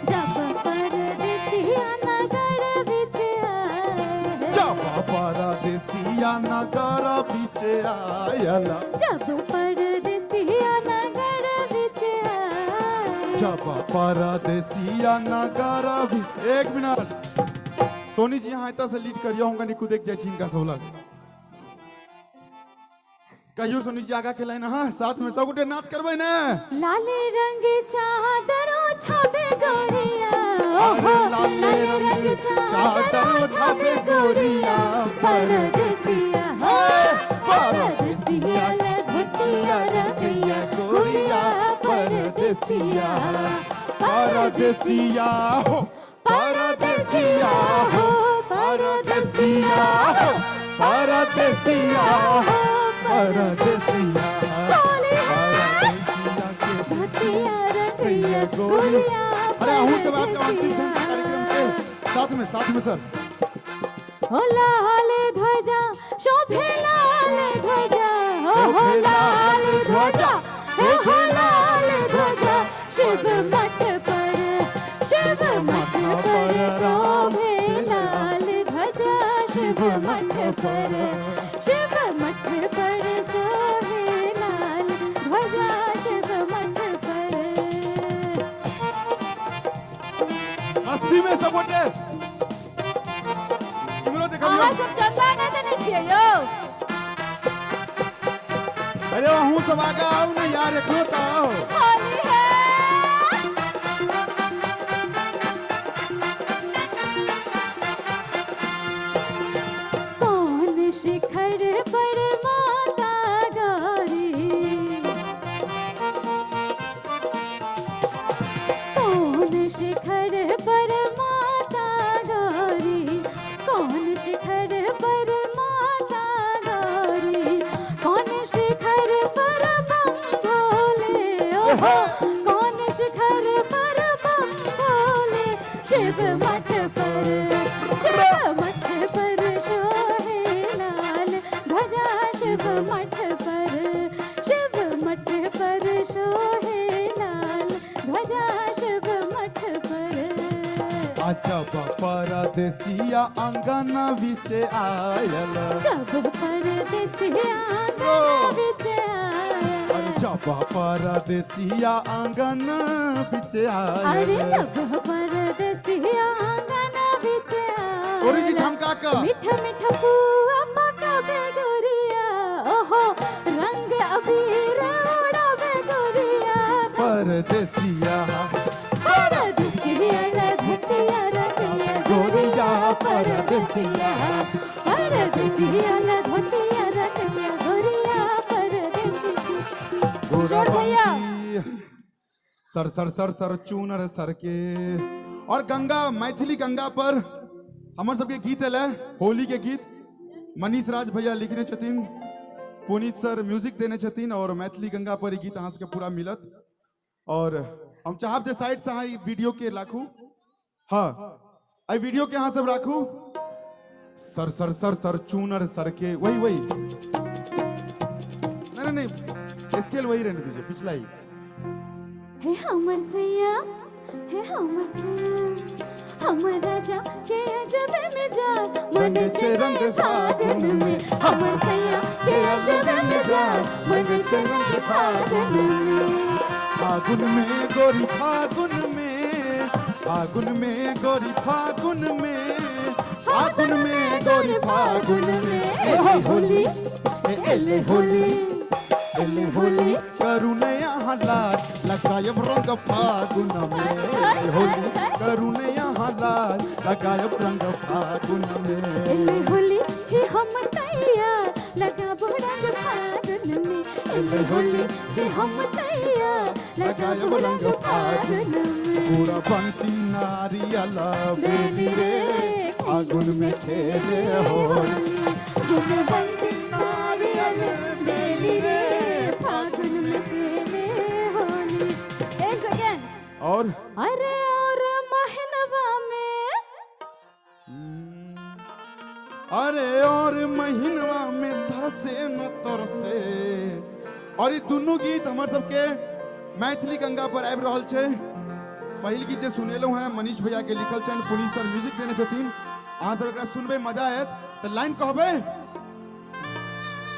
जब परदेसिया नगर बिच आए, जब परदेसिया नगर बिच आयला, जब परदेसिया नगर बिच आए, जब परदेसिया नगर भी। एक मिनट सोनी जी यहाँ से लीड करियो, हम कनी खुद एक जाय छी इनका सब लग। कहियो सोनी जी आगा के लाइन। हाँ साथ में सब गोटे नाच करबै ने। लाले रंग चादरों छाबे गोरिया, अरे लाले रंग चादरों छाबे गोरिया, परदेसिया परदेसिया ले धुतिया रतिया गोरिया, परदेसिया परदेसिया हो, परदेसिया हो, परदेसिया हो, परदेसिया हो, परदेसिया परदेसिया के आपका अंतिम संस्कार कार्यक्रम के साथ में सर। ओ लाल ध्वजा शोभे लाल ध्वजा, ओ लाल ध्वजा, ओ लाल ध्वजा, शिव मठ पर शोभे लाल ध्वजा, शिव मठ पर शोभे लाल ध्वजा, शिव मठ पर। मस्ती में सब बोटे अहाँ सब चंदा नहीं देने छियै यौ। अरे वहाँ सब आगे आओ ना यार, एक लोग आओ। होली है। कौन शिखर पर माता गौरी, कौन शिखर पर माता गौरी, कौन शिखर पर माता गौरी, कौन शिखर पर बम भोले, ओहो कौन शिखर पर बम भोले, शिव मठ पर शोभे लाल ध्वजा, शिव मठ पर शोभे लाल ध्वजा, शिव मठ पर। जब परदेसिया अंगना विचे आयल, जब परदेसिया अंगना विचे आयल, जब परदेसिया अंगना विचे आयल, अरे जब परदेसिया अंगना विचे आयल, ओरी जी धमका का मीठा मीठा पुआ पकावे गोरिया, ओहो रंग अबीर उड़ावे गोरिया, परदेसिया परदेसिया लधतिया रतिया गोरिया, परदेसिया परदेसिया लधतिया रतिया गोरिया, परदेसिया। जोड़ भैया सर सर सर सर चूनर सर के। और गंगा मैथिली गंगा पर हमर सबके गीत है होली के गीत मनीष राज भैया लिखने छथिन, पुनीत सर म्यूजिक देने छथिन, और मैथिली गंगा पर गीत अहाँ सबके पूरा मिलत। और हम चाहब जे साइड से अहाँ वीडियो के राखू, हाँ आई वीडियो के अहाँ सब राखू। सर सर सर सर चूनर सर के, वही नहीं स्केल वही रहने दीजिए, पिछला ही। हे हमर सैया, हे हमर सैया, हमर राजा के अजब में जा, मन छे रंग फागुन में, हमर सैया के अजब में जा, मन छे रंग फागुन में, फागुन में गोरी फागुन में, फागुन में गोरी फागुन में, फागुन में गोरी फागुन में, एले होली एले होली एले होली करुणे यहाँ लाल लगायब रंग फागुन में, एले होली करुणे यहाँ लाल लगायब रंग फागुन में, एले होली छी हम तैया लगाबो रंग फागुन में, एले होली छी हम तैया लगाबो रंग फागुन में, पूरा बंसी नारियल बेली रे फागुन में खेले होली, पूरा बंसी नारियल बेली रे फागुन में खेले होली। एक सेकेंड। और अरे और महीनवा में, अरे और महीनवा में तरसे न तरसे। और ये दोनों गीत हमारे सबके मैथिली गंगा पर आबि रहल छे। पहिल गीत जे सुनेलो हैं मनीष भैया के लिखल छन, पुनीत सर म्यूजिक देने छथिन, अहाँ सब एकरा सुनबे मजा आयत। तो लाइन कहबे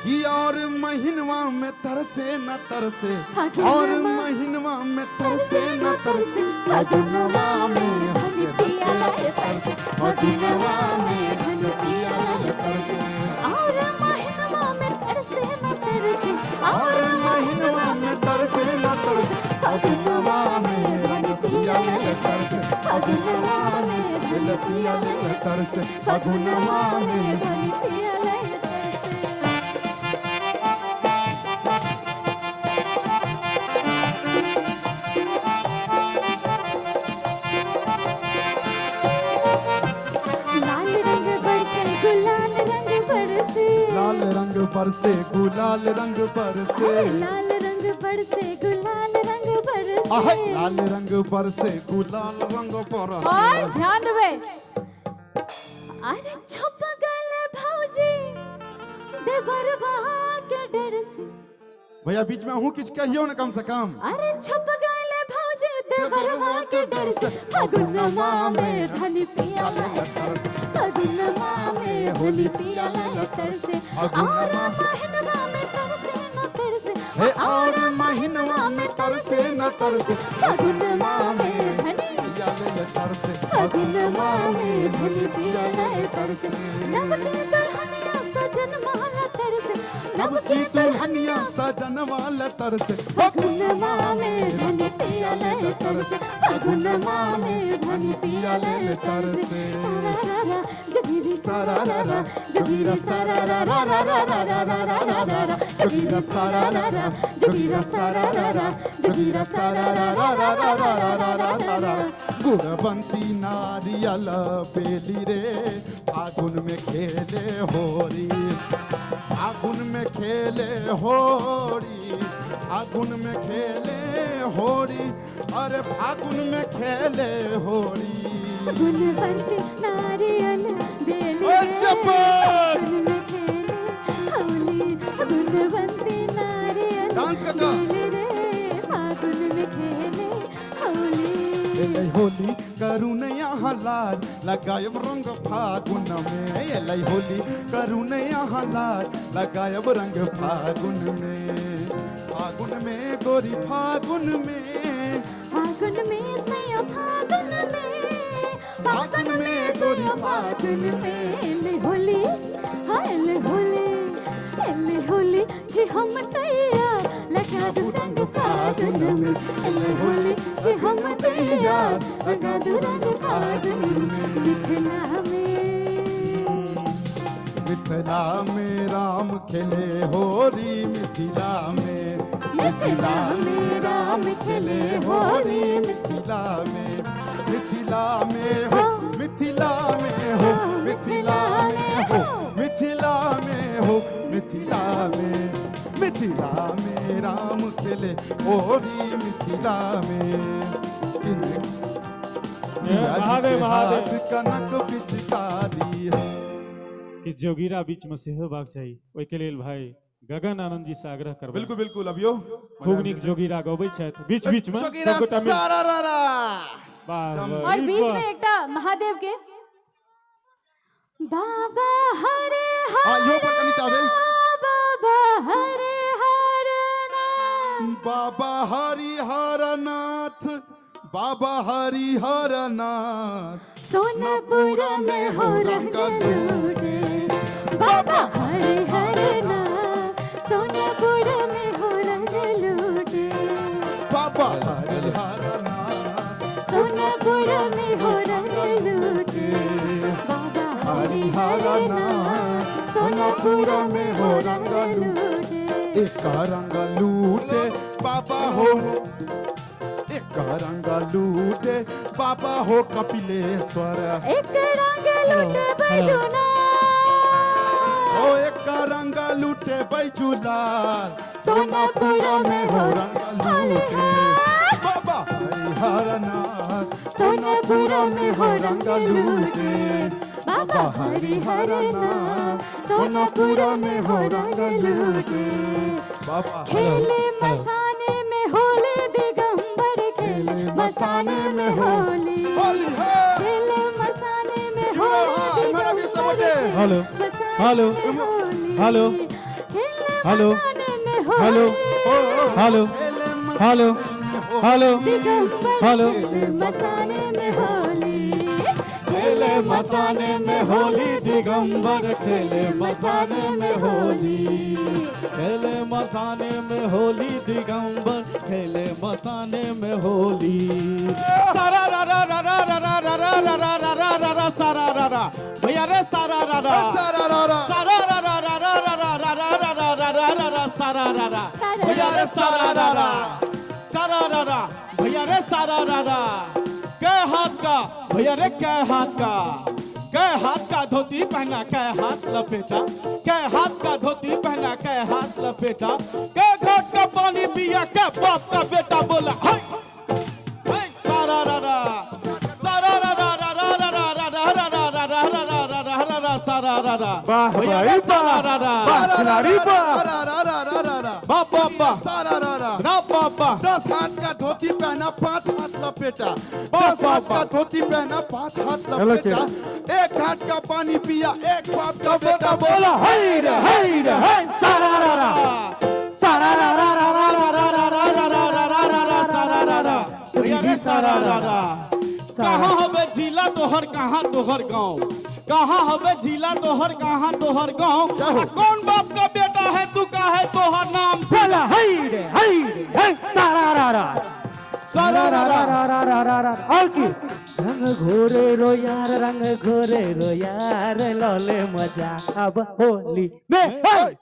कि और महीनवा में तरसे न तरसे, और महीनवा में तरसे न तरसे, फागुनवा में हनी पिया तरसे, फागुनवा में हनी पिया तरसे, और महीनवा में तरसे न तरसे, और महीनवा में तरसे न तरसे, फागुनवा में हनी पिया तरसे, फागुनवा में हनी पिया तरसे, फागुनवा में हनी पिया लाल रंग बरसे गुलाल रंग बरसे, लाल रंग बरसे गुलाल रंग बरसे, लाल रंग पर से गुलाल रंग पर और ध्यान देवे। अरे छुप गए भौजी देवरवा के डर से। भैया बीच में हूँ, कुछ कहियो ना कम से कम। अरे छुप गए भौजी देवरवा के डर से। फगुनमा में धनी पिया फगुनमा में होली पिया लतर से। और महीनवा में तरसे न तरसे। और महीनवा में तरसे न तरसे। फगुनमा में धनी पिया लतर से। फगुनमा में धनी पिया लतर से। नवकी दुल्हनिया सजन माला तरसे। नवकी दुल्हनिया सजन वाला तरसे। फगुनमा में धनी पिया लतर से। फगुनमा में धनी पिया लतर से। जगीरी सारा रा रा जगीरा सारा रा रा रा रा रा रा रा रा रा रा जगीरा सारा रा रा जगीरा सारा रा रा जगीरा सारा रा रा रा रा रा रा रा रा रा। गुड़बंती नारियल बेली रे फागुन में खेले होरी। फागुन में खेले होरी। फागुन में खेले होरी। अरे फागुन में खेले होरी। गुणवंती नारियल बेली रे फागुन में खेले होली। गुणवंती नारियल बेली रे फागुन में खेले होली। होली करुण यहाँ लाल लगायब रंग फागुन में। एलै होली करुण यहाँ लाल लगायब रंग फागुन में। फागुन में गोरी फागुन में। फागुन में सैया फागुन में। फागुन में गोरी फागुन में। एले होली हाँ एले होली जी हम तैयार लगा दू रंग फागुन में। एले होली जी हम तैयार लगा दू रंग फागुन में। मिथिला में राम खेले होली। मिथिला में राम खेले होली। मिथिला में हो मिथिला में हो मिथिला में हो मिथिला में हो मिथिला में। मिथिला में राम खेले होली। मिथिला में महादेव महादेव कनक पिचकारी है। कि जोगिरा बीच में से होबाक चाहिए। ओहि के लेल भाई गगन आनंद जी से आग्रह करबै। बिल्कुल बिल्कुल अभियो खूब नीक जोगिरा गबै छथि बीच बीच में जोगिरा सब गोटा मिल- सारा रा रा। और बीच में एकटा महादेव के बाबा हरे हाँ यो पर कनिता बे। बाबा हरे बाबा हरिहर नाथ। बाबा हरिहर नाथ। सोनपुर में हो रंग लूटे। बाबा हरिहर नाथ। सोनपुर में हो रंग लूटे। बाबा हरिहर नाथ। सोनपुर में हो रंग लूटे। बाबा हरिहर नाथ। सोनपुर में हो रंग लूटे। एक रंग लूटे बाबा हो। एक रंग लूटे बाबा हो कपिलेश्वर। एक रंग लूटे बैजुना। ओ एक रंग लूटे बैजुलाल। सोनापुर में हो रंग लूटे। बाबा हरिहर नाथ। सोनापुर में हो रंग लूटे। बाबा हरिहर नाथ। सोनापुर में हो रंग लूटे। बाबा खेले मसाने में होली दिगंबर खेले मसाने में होली। खेले मसाने में Holi Digambar hello hello hello hello hello hello hello hello hello मसाने में होली। खेले मसाने में होली दिगंबर खेले मसाने में होली। खेले मसाने में होली दिगंबर खेले मसाने में होली। सारा रा रा रा रा रा रा रा रा रा रा रा रा रा रा सारा रा रा भैया रे सारा रा रा सारा रा रा सारा रा रा रा रा रा रा रा रा रा रा रा रा रा रा सारा रा रा भैया रे सारा रा रा सारा रा रा भैया रे सारा रा रा। कै हाथ का भैया रे कै हाथ का। कै हाथ का धोती पहना कै हाथ लपेटा। कै हाथ का धोती पहना कै हाथ लपेटा। कै घाट का पानी पिया कै बाप का बेटा बोला हाय। वाह भाई वाह खिलाड़ी वाह वाह 10 हाथ का धोती पहना 5 हाथ लपेटा 10 हाथ का धोती पहना 5 हाथ लपेटा 1 हाथ का पानी पिया 1 बाप का बेटा बोला हाय रे हाय रे हाय सारा रा रा सारा रा रा रा रा रा रा रा रा रा रा रा रा रा रा सारा रा रा रे सारा रा रा कहाँ हवे जिला तोहर कहाँ तोहर गाँव कहाँ हवे जिला तोहर कहाँ तोहर गाँव कौन बाप का बेटा है तू का है तोहर नाम बोला हाय रे हाय सारा रा रा सारा रा रा रा रा रा रा रा और की रंग घोरे रो यार रंग घोरे रो यार लौले मजा अब होली में हाय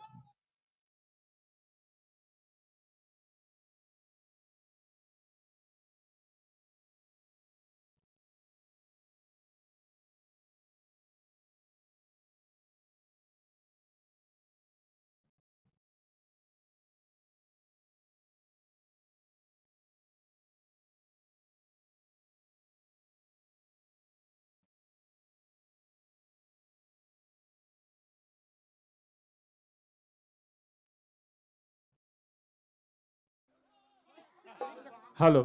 हेलो